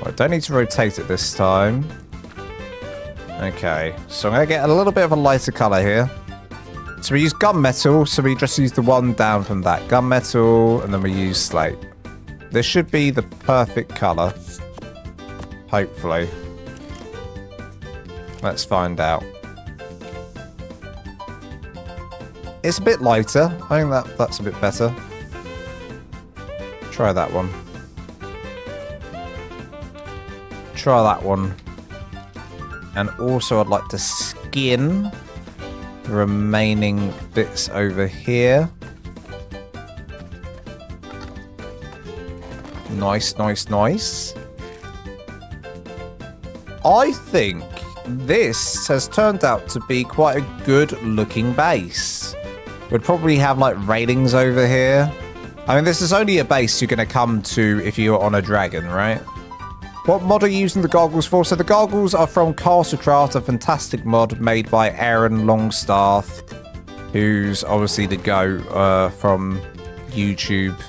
I don't need to rotate it this time. Okay, so I'm going to get a little bit of a lighter color here. So we use gunmetal, so we just use the one down from that. Gunmetal, and then we use slate. This should be the perfect color. Hopefully. Let's find out. It's a bit lighter. I think that's a bit better. Try that one. Try that one. And also I'd like to skin the remaining bits over here. Nice. I think this has turned out to be quite a good looking base. We'd probably have like railings over here. I mean, this is only a base you're going to come to if you're on a dragon, right? What mod are you using the goggles for? So the goggles are from Castlecraft, a fantastic mod made by Aaron Longstaff, who's obviously the GOAT from YouTube.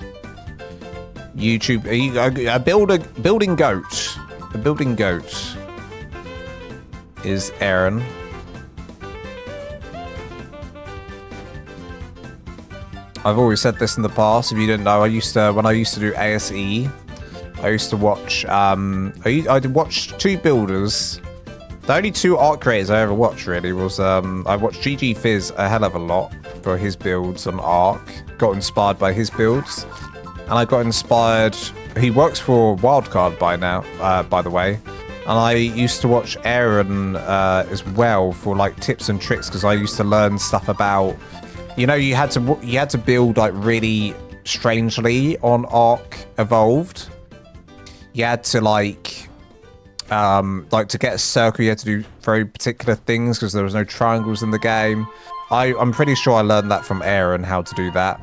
A building goat. A building goat is Aaron. I've always said this in the past. If you didn't know, when I used to do ASE, I used to watch. I did watch two builders. The only two ARK creators I ever watched really was I watched GG Fizz a hell of a lot for his builds on ARK. Got inspired by his builds, and I got inspired. He works for Wildcard by now, by the way. And I used to watch Aaron as well for like tips and tricks because I used to learn stuff about. You know, you had to build like really strangely on ARK Evolved. You had to like to get a circle, you had to do very particular things because there was no triangles in the game. I'm pretty sure I learned that from Aaron, how to do that.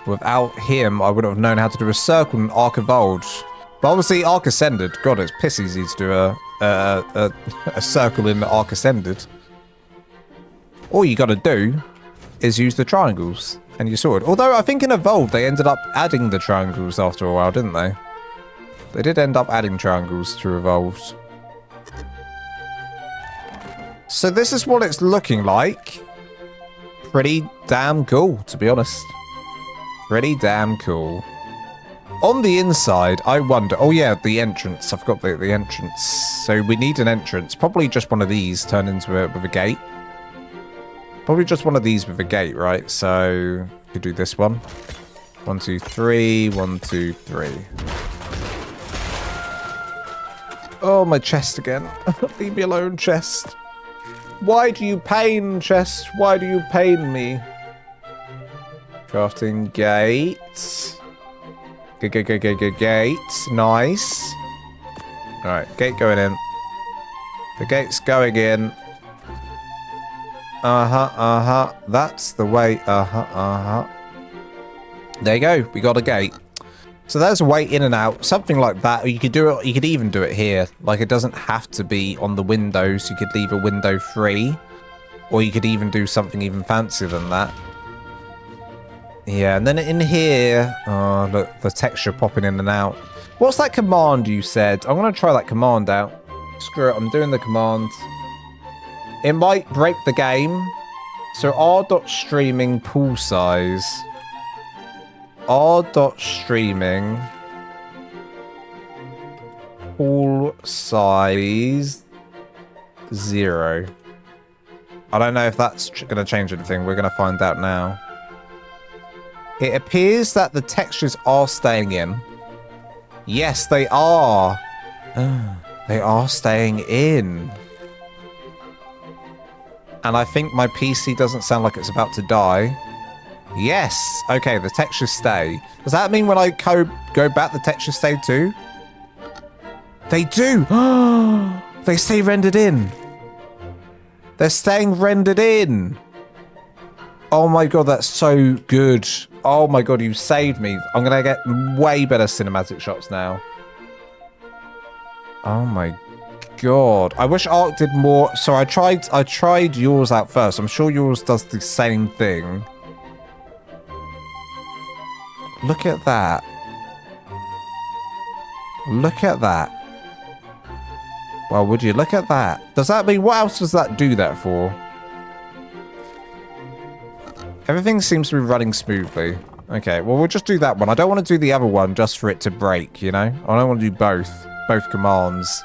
Without him, I wouldn't have known how to do a circle in ARK Evolved. But obviously, ARK Ascended. God, it's piss easy to do a circle in ARK Ascended. All you got to do is use the triangles, and you saw it. Although I think in Evolved they ended up adding the triangles after a while, didn't they? They did end up adding triangles to Evolved. So this is what it's looking like. Pretty damn cool, to be honest. Pretty damn cool. On the inside, I wonder... Oh yeah, the entrance. I forgot the entrance. So we need an entrance. Probably just one of these turned into with a gate. Probably just one of these with a gate, right? So we could do this one. 1, 2, 3. 1, 2, 3. Oh, my chest again. Leave me alone, chest. Why do you pain, chest? Why do you pain me? Crafting gate. Gate. Nice. Alright, gate going in. The gate's going in. That's the way. There you go. We got a gate. So there's a way in and out. Something like that. Or you could do it. You could even do it here. Like, it doesn't have to be on the windows. You could leave a window free. Or you could even do something even fancier than that. Yeah, and then in here... Oh, look. The texture popping in and out. What's that command you said? I'm going to try that command out. Screw it. I'm doing the command. It might break the game. So r.streaming pool size. r.streaming pool size 0. I don't know if that's going to change anything. We're going to find out now. It appears that the textures are staying in. Yes, they are. They are staying in. And I think my PC doesn't sound like it's about to die. Yes. Okay, the textures stay. Does that mean when I go back, the textures stay too? They do. They stay rendered in. They're staying rendered in. Oh my god, that's so good. Oh my god, you saved me. I'm gonna get way better cinematic shots now. Oh my god. I wish ARK did more. So I tried yours out first. I'm sure yours does the same thing. Look at that. Look at that. Well, would you look at that? Does that mean, what else does that do that for? Everything seems to be running smoothly. Okay, well, we'll just do that one. I don't want to do the other one just for it to break, you know? I don't want to do both commands.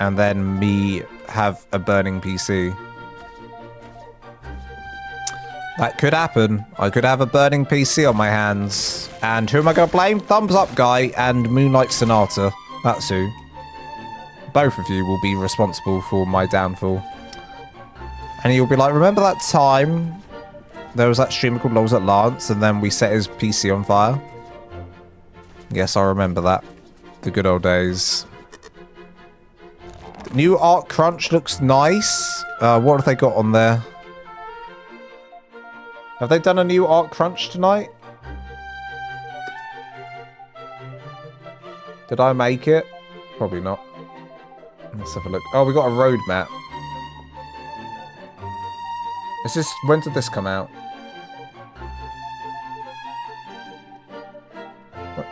And then me have a burning PC. That could happen. I could have a burning PC on my hands. And who am I going to blame? Thumbs Up Guy and Moonlight Sonata. That's who. Both of you will be responsible for my downfall. And you'll be like, remember that time there was that streamer called Lols at Lance and then we set his PC on fire? Yes, I remember that. The good old days. The new ARK Crunch looks nice. What have they got on there? Have they done a new ARK Crunch tonight? Did I make it? Probably not. Let's have a look. Oh, we got a roadmap. Is this, when did this come out?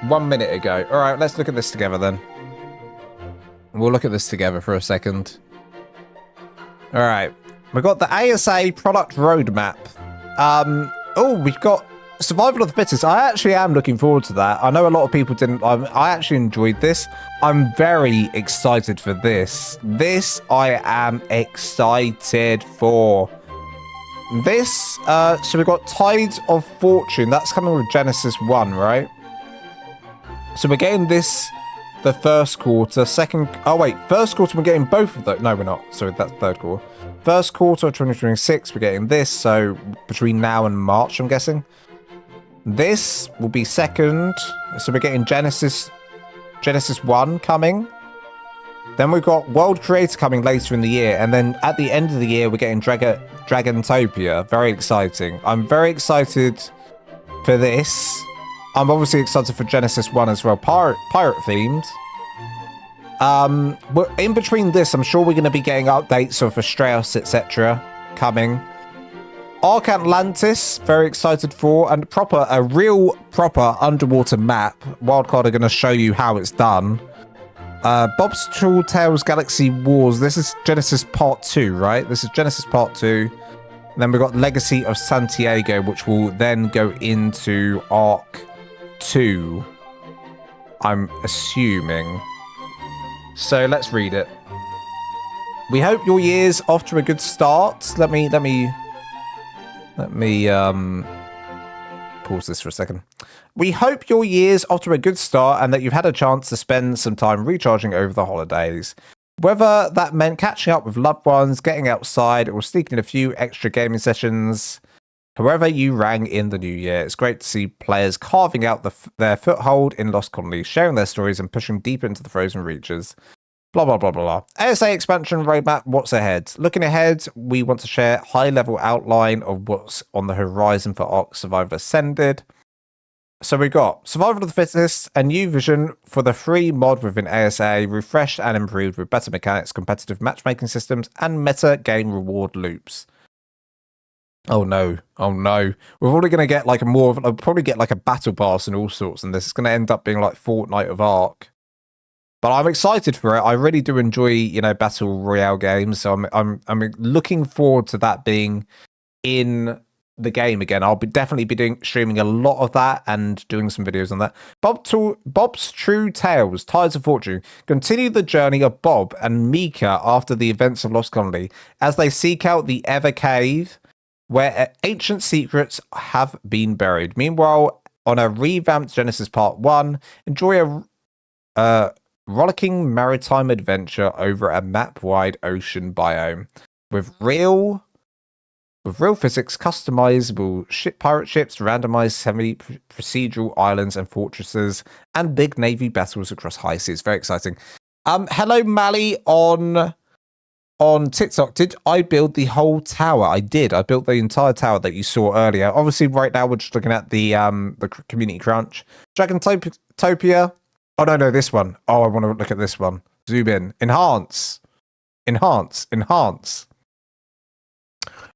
1 minute ago. All right, let's look at this together then. We'll look at this together for a second. All right, we've got the ASA product roadmap. Oh, we've got Survival of the Fittest. I actually am looking forward to that. I know a lot of people didn't. I actually enjoyed this. I'm very excited for this. This I am excited for. This, so we've got Tides of Fortune. That's coming with Genesis 1, right? So we're getting this the first quarter, second... Oh, wait. First quarter, we're getting both of those. No, we're not. Sorry, that's third quarter. First quarter of 2026, we're getting this. So between now and March, I'm guessing. This will be second. So we're getting Genesis 1 coming. Then we've got World Creator coming later in the year. And then at the end of the year, we're getting Dragantopia. Very exciting. I'm very excited for this. I'm obviously excited for Genesis 1 as well. Pirate themed. In between this, I'm sure we're going to be getting updates of Astraeus, etc. coming. ARK Atlantis, very excited for. And a real proper underwater map. Wildcard are going to show you how it's done. Bob's Tall Tales Galaxy Wars. This is Genesis Part 2, right? This is Genesis Part 2. And then we've got Legacy of Santiago, which will then go into ARK 2. I'm assuming. So let's read it. We hope your year's off to a good start. Let me pause this for a second. We hope your year's off to a good start and that you've had a chance to spend some time recharging over the holidays. Whether that meant catching up with loved ones, getting outside, or sneaking in a few extra gaming sessions, however you rang in the new year, it's great to see players carving out their foothold in Lost Colony, sharing their stories and pushing deep into the frozen reaches. Blah, blah, blah, blah, blah. ASA expansion roadmap, what's ahead? Looking ahead, we want to share high-level outline of what's on the horizon for ARK Survivor Ascended. So we got Survival of the Fittest, a new vision for the free mod within ASA, refreshed and improved with better mechanics, competitive matchmaking systems, and meta game reward loops. Oh no, oh no. We're probably going to get like probably get like a battle pass and all sorts, and this is going to end up being like Fortnite of ARK. But I'm excited for it. I really do enjoy, you know, battle royale games, so I'm looking forward to that being in the game again. I'll definitely be streaming a lot of that and doing some videos on that. Bob's True Tales, Tides of Fortune. Continue the journey of Bob and Mika after the events of Lost Colony as they seek out the Ever Cave, where ancient secrets have been buried. Meanwhile, on a revamped Genesis Part 1, enjoy a rollicking maritime adventure over a map-wide ocean biome with real physics, customizable pirate ships, randomized semi-procedural islands and fortresses, and big navy battles across high seas. Very exciting. Hello, Mally on on TikTok, did I build the whole tower? I did. I built the entire tower that you saw earlier. Obviously, right now we're just looking at the community crunch. Dragantopia. Oh no, this one. Oh, I want to look at this one. Zoom in. Enhance.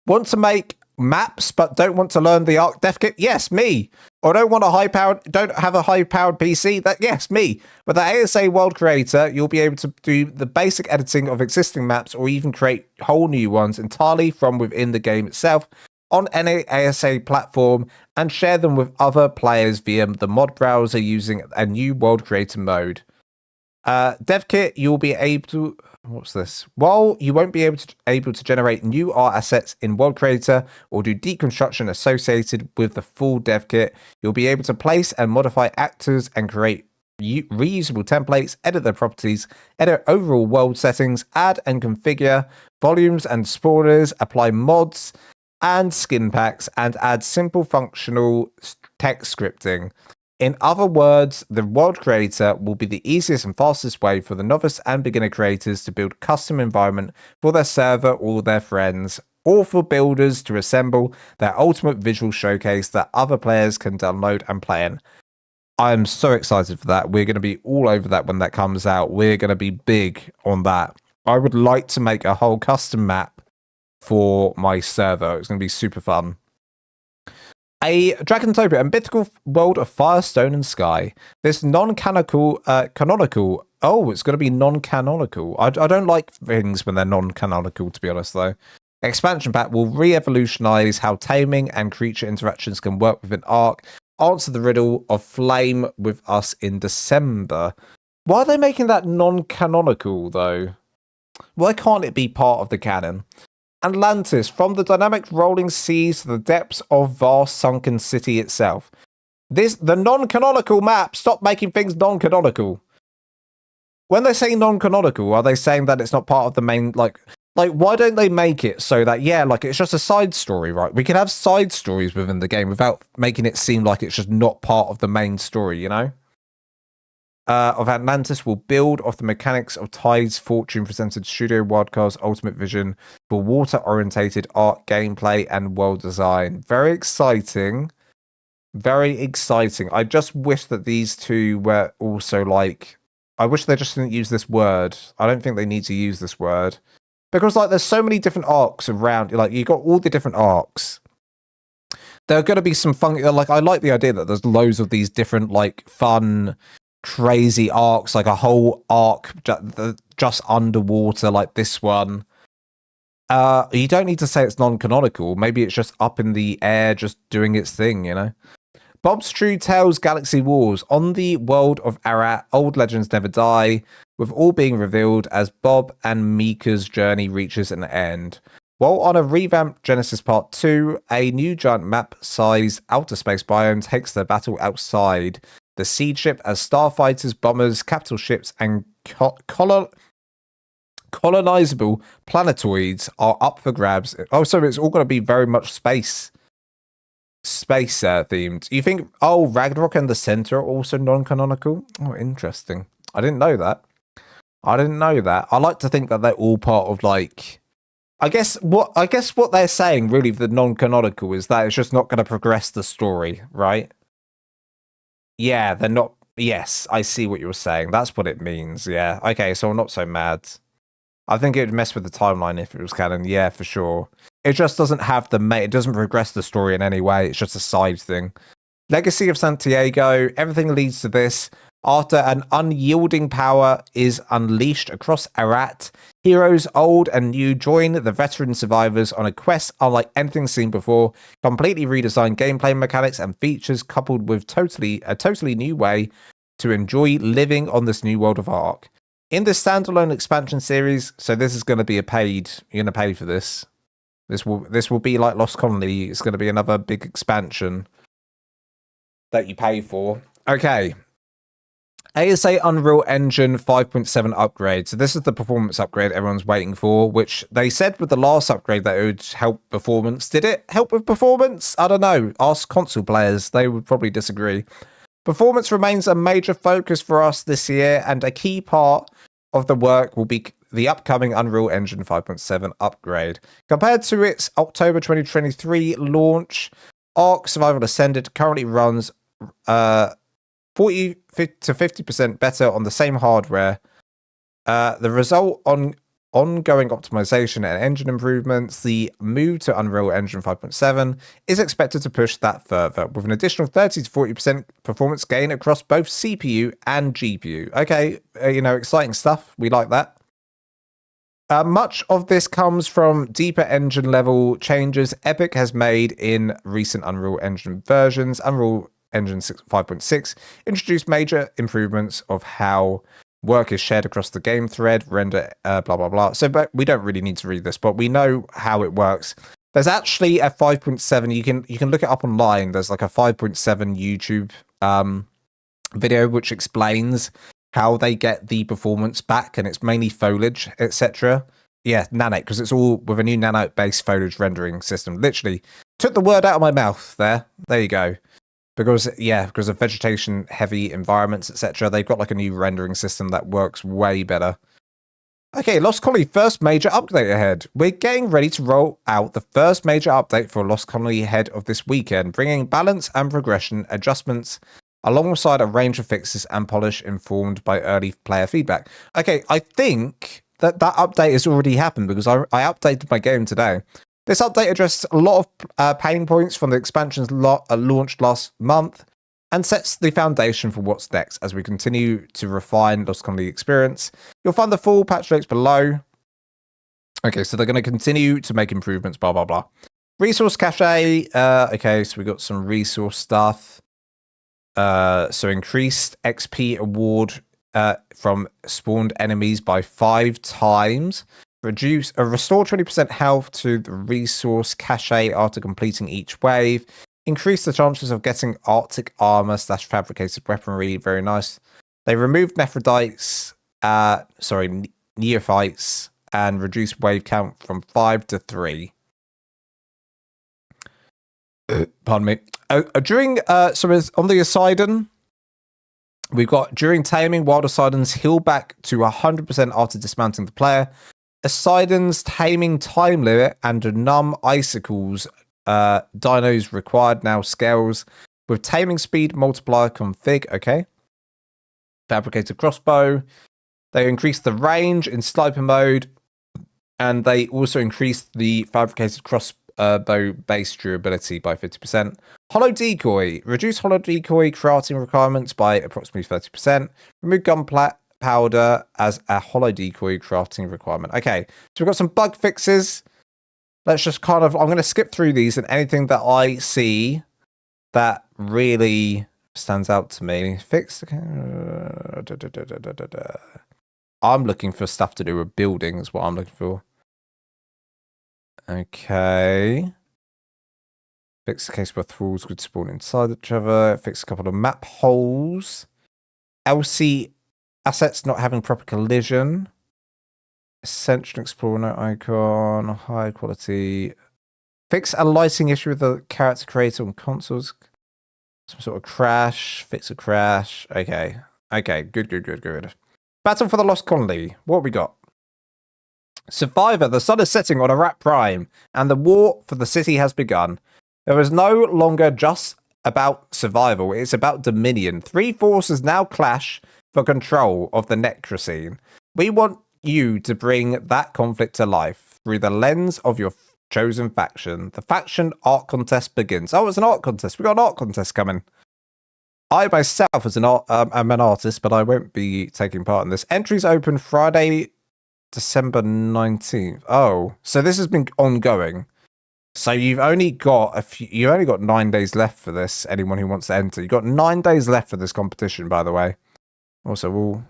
Want to make maps but don't want to learn the ARK dev kit? Yes, me. Or don't have a high-powered PC? Yes, me. With the ASA World Creator, you'll be able to do the basic editing of existing maps or even create whole new ones entirely from within the game itself on any ASA platform and share them with other players via the mod browser using a new World Creator mode. Dev kit, you'll be able to... What's this? While you won't be able to generate new art assets in World Creator or do deconstruction associated with the full dev kit, you'll be able to place and modify actors and create reusable templates, edit their properties, edit overall world settings, add and configure volumes and spawners, apply mods and skin packs, and add simple functional text scripting. In other words, the World Creator will be the easiest and fastest way for the novice and beginner creators to build a custom environment for their server or their friends, or for builders to assemble their ultimate visual showcase that other players can download and play in. I am so excited for that. We're going to be all over that when that comes out. We're going to be big on that. I would like to make a whole custom map for my server. It's going to be super fun. A Dragantopia, a mythical world of fire, stone, and sky. This canonical. Oh, it's going to be non-canonical. I don't like things when they're non-canonical, to be honest, though. Expansion pack will re-evolutionize how taming and creature interactions can work within ARK. Answer the riddle of flame with us in December. Why are they making that non-canonical, though? Why can't it be part of the canon? Atlantis, from the dynamic rolling seas to the depths of vast sunken city itself. The non-canonical map, stop making things non-canonical. When they say non-canonical, are they saying that it's not part of the main, like why don't they make it so that, yeah, like it's just a side story, right? We can have side stories within the game without making it seem like it's just not part of the main story, you know? Of Atlantis will build off the mechanics of Tide's Fortune presented Studio Wildcard's Ultimate Vision for water-orientated art, gameplay, and world design. Very exciting. Very exciting. I just wish that these two were also like... I wish they just didn't use this word. I don't think they need to use this word. Because like there's so many different arcs around. Like you got all the different arcs. There are going to be some fun... Like I like the idea that there's loads of these different like fun... crazy arcs, like a whole arc just underwater like this one. You don't need to say it's non-canonical. Maybe it's just up in the air just doing its thing, you know. Bob's True Tales Galaxy Wars. On the world of Arat, old legends never die, with all being revealed as Bob and Mika's journey reaches an end. While on a revamped Genesis Part 2, a new giant map-sized outer space biome takes the battle outside the siege ship as starfighters, bombers, capital ships, and colonizable planetoids are up for grabs. Oh, so it's all going to be very much space themed. You think, Ragnarok and the Center are also non-canonical? Oh, interesting. I didn't know that. I like to think that they're all part of like... I guess what they're saying really for the non-canonical is that it's just not going to progress the story, right? Yeah, they're not... Yes, I see what you were saying. That's what it means, yeah. Okay, so I'm not so mad. I think it would mess with the timeline if it was canon. Yeah, for sure. It just doesn't have it doesn't progress the story in any way. It's just a side thing. Legacy of Santiago. Everything leads to this. After an unyielding power is unleashed across Arat, heroes old and new join the veteran survivors on a quest unlike anything seen before. Completely redesigned gameplay mechanics and features coupled with a totally new way to enjoy living on this new world of ARK. In this standalone expansion series, so this is going to be you're going to pay for this. This will be like Lost Colony. It's going to be another big expansion that you pay for. Okay. ASA Unreal Engine 5.7 upgrade. So this is the performance upgrade everyone's waiting for, which they said with the last upgrade that it would help performance. Did it help with performance? I don't know. Ask console players. They would probably disagree. Performance remains a major focus for us this year, and a key part of the work will be the upcoming Unreal Engine 5.7 upgrade. Compared to its October 2023 launch, ARK Survival Ascended currently runs 40 to 50% better on the same hardware. The result on ongoing optimization and engine improvements, the move to Unreal Engine 5.7 is expected to push that further, with an additional 30 to 40% performance gain across both CPU and GPU. Okay, exciting stuff. We like that. Much of this comes from deeper engine level changes Epic has made in recent Unreal Engine versions. Unreal Engine 5.6 introduced major improvements of how work is shared across the game thread, render, blah, blah, blah. So, but we don't really need to read this, but we know how it works. There's actually a 5.7. You can look it up online. There's like a 5.7 YouTube video which explains how they get the performance back, and it's mainly foliage, etc. Yeah, Nanite, because it's all with a new Nanite-based foliage rendering system. Literally took the word out of my mouth there. There you go. Because of vegetation-heavy environments, etc., they've got like a new rendering system that works way better. Okay, Lost Colony, first major update ahead. We're getting ready to roll out the first major update for Lost Colony ahead of this weekend, bringing balance and progression adjustments alongside a range of fixes and polish informed by early player feedback. Okay, I think that update has already happened because I updated my game today. This update addresses a lot of pain points from the expansions launched last month and sets the foundation for what's next as we continue to refine Lost Colony experience. You'll find the full patch notes below. Okay, so they're going to continue to make improvements, blah, blah, blah. Resource cache. Okay, so we got some resource stuff. So increased XP award from spawned enemies by 5 times. Restore 20% health to the resource cache after completing each wave. Increase the chances of getting Arctic armor / fabricated weaponry. Very nice. They removed neophytes, and reduced wave count from 5 to 3. Pardon me. During on the Poseidon, we've got during taming, wild Poseidons heal back to 100% after dismounting the player. Poseidon's taming time limit and numb icicles dinos required now scales with taming speed multiplier config. Okay. Fabricated crossbow. They increased the range in sniper mode, and they also increased the fabricated crossbow base durability by 50%. Hollow decoy. Reduce hollow decoy crafting requirements by approximately 30%. Remove gunpowder as a hollow decoy crafting requirement. Okay, so we've got some bug fixes. Let's just I'm going to skip through these, and anything that I see that really stands out to me. Fix. I'm looking for stuff to do with buildings, what I'm looking for. Okay. Fix the case where thralls could spawn inside each other. Fix a couple of map holes. LC assets not having proper collision. Ascension Explorer no icon. High quality. Fix a lighting issue with the character creator on consoles. Some sort of crash. Fix a crash. Okay. Okay. Good. Battle for the Lost Colony. What have we got? Survivor. The sun is setting on Iraq Prime, and the war for the city has begun. There is no longer just about survival. It's about dominion. 3 forces now clash for control of the Necrocene. We want you to bring that conflict to life through the lens of your chosen faction. The faction art contest begins. Oh, it's an art contest. We got an art contest coming. I myself am an artist, but I won't be taking part in this. Entries open Friday, December 19th. Oh, so this has been ongoing. So you've only got 9 days left for this. Anyone who wants to enter, you've got 9 days left for this competition, by the way. Also,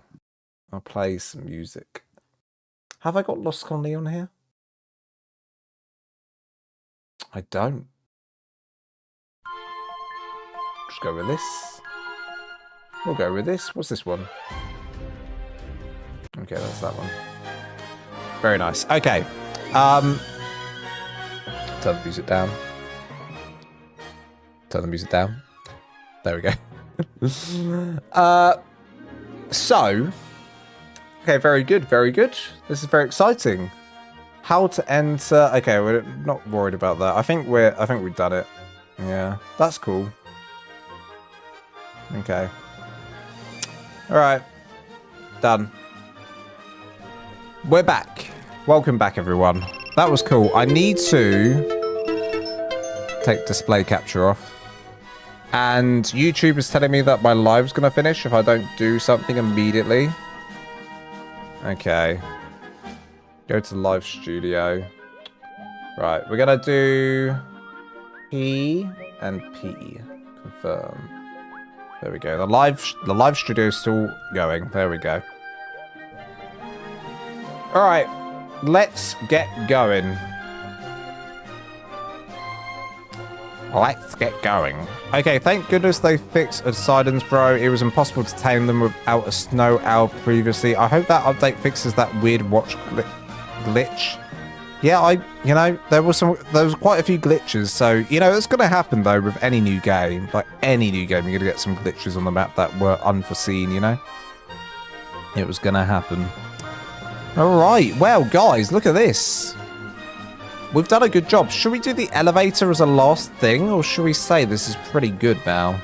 I'll play some music. Have I got Lost Colony on here? I don't. Just go with this. We'll go with this. What's this one? Okay, that's that one. Very nice. Okay. Turn the music down. Turn the music down. There we go. So, Okay, very good, very good. This is very exciting. How to enter? Okay, we're not worried about that. I think we've done it. Yeah, that's cool. Okay. All right. Done. We're back. Welcome back, everyone. That was cool. I need to take display capture off. And YouTube is telling me that my live's going to finish if I don't do something immediately. Okay. Go to live studio. Right, we're going to do P and P. Confirm. There we go. The live studio is still going. There we go. All right, let's get going. Let's get going. Okay, thank goodness they fixed Sidon's, bro. It was impossible to tame them without a snow owl previously. I hope that update fixes that weird watch glitch. Yeah, there was quite a few glitches. So, it's going to happen, though, with any new game. Like, any new game, you're going to get some glitches on the map that were unforeseen, It was going to happen. All right. Well, guys, look at this. We've done a good job. Should we do the elevator as a last thing, or should we say this is pretty good now?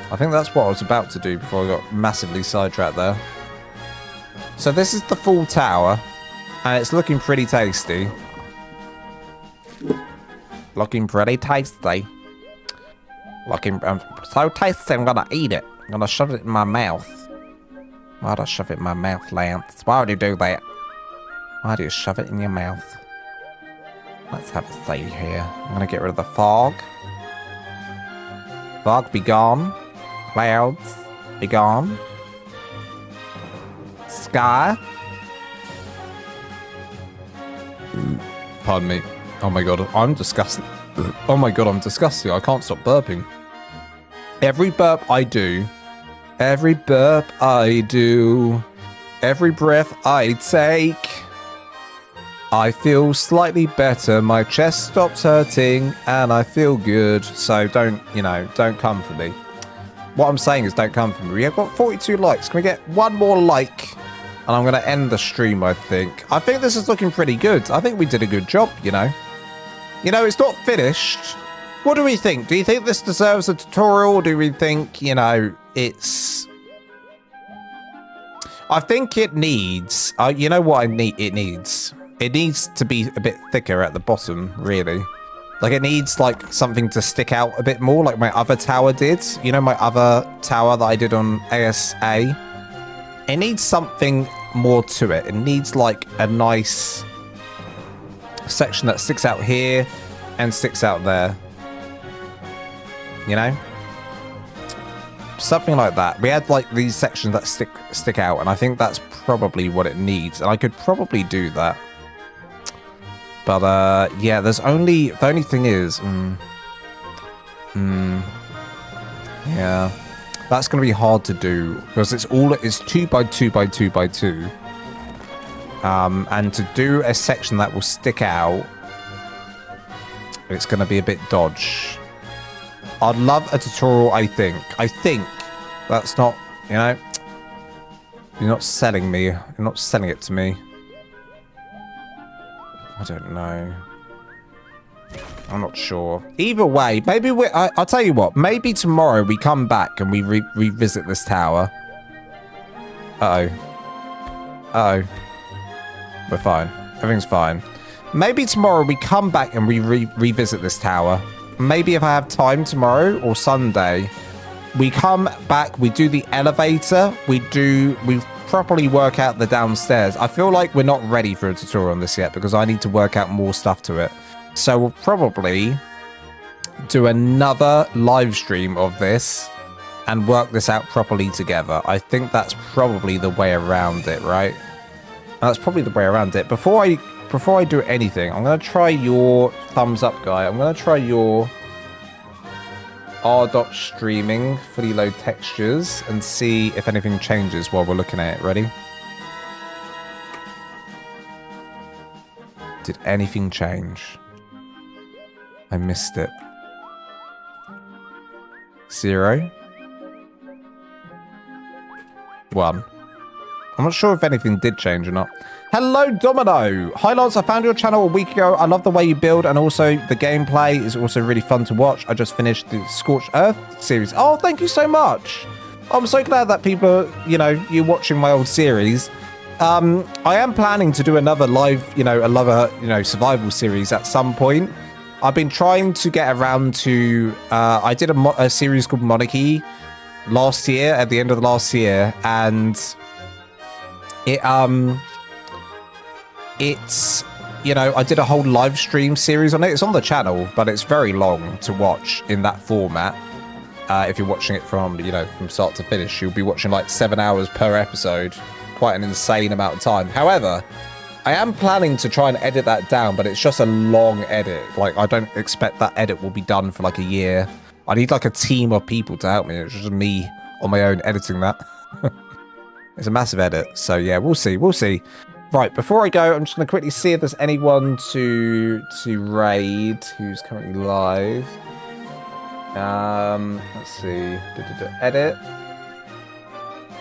I think that's what I was about to do before I got massively sidetracked there. So this is the full tower, and it's looking pretty tasty. Looking pretty tasty. Looking so tasty, I'm gonna eat it. I'm gonna shove it in my mouth. Why'd I shove it in my mouth, Lance? Why would you do that? Why do you shove it in your mouth? Let's have a see here. I'm gonna get rid of the fog. Fog be gone. Clouds be gone. Sky. Pardon me. Oh my god, I'm disgusting. Oh my god, I'm disgusting. I can't stop burping. Every burp I do, every burp I do, every breath I take, I feel slightly better, my chest stops hurting, and I feel good. So don't come for me. What I'm saying is don't come for me. We have got 42 likes. Can we get one more like? And I'm going to end the stream, I think. I think this is looking pretty good. I think we did a good job, it's not finished. What do we think? Do you think this deserves a tutorial? Or do we think, it's... I think it needs... you know what it needs? It needs to be a bit thicker at the bottom, really. Like, it needs, like, something to stick out a bit more, like my other tower did. My other tower that I did on ASA. It needs something more to it. It needs, like, a nice section that sticks out here and sticks out there. Something like that. We had, like, these sections that stick out, and I think that's probably what it needs. And I could probably do that. But, yeah, the only thing is... yeah. That's going to be hard to do, because it's 2 by 2 by 2 by 2. And to do a section that will stick out, it's going to be a bit dodge. I'd love a tutorial, I think. I think that's not, you're not selling me. You're not selling it to me. I don't know. I'm not sure. Either way, maybe I'll tell you what. Maybe tomorrow we come back and we revisit this tower. Uh-oh. Uh-oh. We're fine. Everything's fine. Maybe tomorrow we come back and we revisit this tower. Maybe if I have time tomorrow or Sunday, we come back, we do the elevator, we properly work out the downstairs. I feel like we're not ready for a tutorial on this yet because I need to work out more stuff to it. So we'll probably do another live stream of this and work this out properly together. I think that's probably the way around it, right? That's probably the way around it. Before I do anything, I'm going to try your thumbs up guy. I'm going to try your r.streaming, fully load textures, and see if anything changes while we're looking at it. Ready? Did anything change? I missed it. 0. 1. I'm not sure if anything did change or not. Hello, Domino. Hi, Lance. I found your channel a week ago. I love the way you build, and also the gameplay is also really fun to watch. I just finished the Scorched Earth series. Oh, thank you so much. I'm so glad that people, you know, you're watching my old series. I am planning to do another live, survival series at some point. I've been trying to get around to, I did a series called Monarchy last year, at the end of the last year, and it's, you know, I did a whole live stream series on it. It's on the channel, but it's very long to watch in that format. If you're watching it from, you know, from start to finish, you'll be watching like 7 hours per episode. Quite an insane amount of time. However, I am planning to try and edit that down, but it's just a long edit. Like, I don't expect that edit will be done for like a year. I need like a team of people to help me. It's just me on my own editing that. It's a massive edit. So yeah, we'll see. We'll see. Right, before I go, I'm just going to quickly see if there's anyone to raid who's currently live. Let's see. Edit.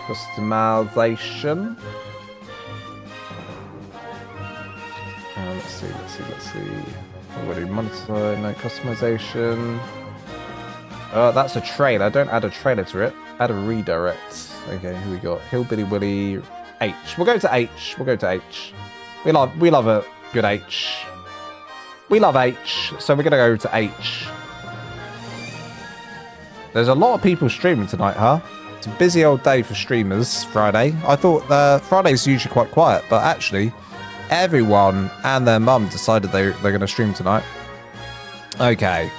Customization. Let's see. What do we monitor? No customization. Oh, that's a trailer. Don't add a trailer to it. Add a redirect. Okay, who we got? Hillbilly Willy H. We'll go to H. We'll go to H. We love a good H. We love H, so we're gonna go to H. There's a lot of people streaming tonight, huh? It's a busy old day for streamers, Friday. I thought Friday's usually quite quiet, but actually, everyone and their mum decided they're going to stream tonight. Okay.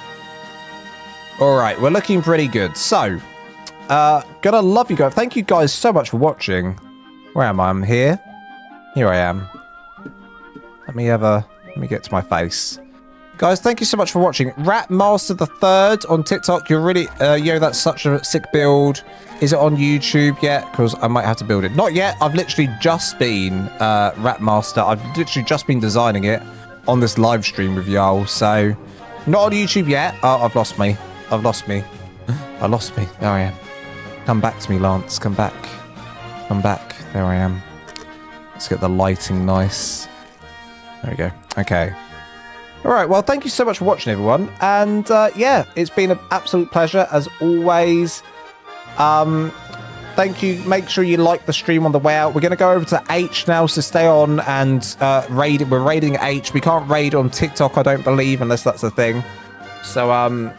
All right, we're looking pretty good. So, gonna love you guys. Thank you guys so much for watching. Where am I? I'm here. Here I am. Let me get to my face. Guys, thank you so much for watching. Ratmaster the Third on TikTok. You're really, that's such a sick build. Is it on YouTube yet? Because I might have to build it. Not yet. I've literally just been Ratmaster. I've literally just been designing it on this live stream with y'all. So, not on YouTube yet. Oh, I've lost me. I've lost me. I lost me. There I am. Come back to me, Lance. Come back. Come back. There I am. Let's get the lighting nice. There we go. Okay. All right, well, thank you so much for watching, everyone. And, yeah, it's been an absolute pleasure, as always. Thank you. Make sure you like the stream on the way out. We're going to go over to H now, so stay on and raid. We're raiding H. We can't raid on TikTok, I don't believe, unless that's a thing. So,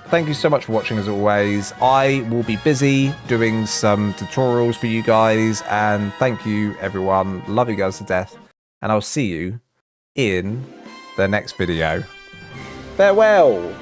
thank you so much for watching, as always. I will be busy doing some tutorials for you guys. And thank you, everyone. Love you guys to death. And I'll see you in the next video. Farewell.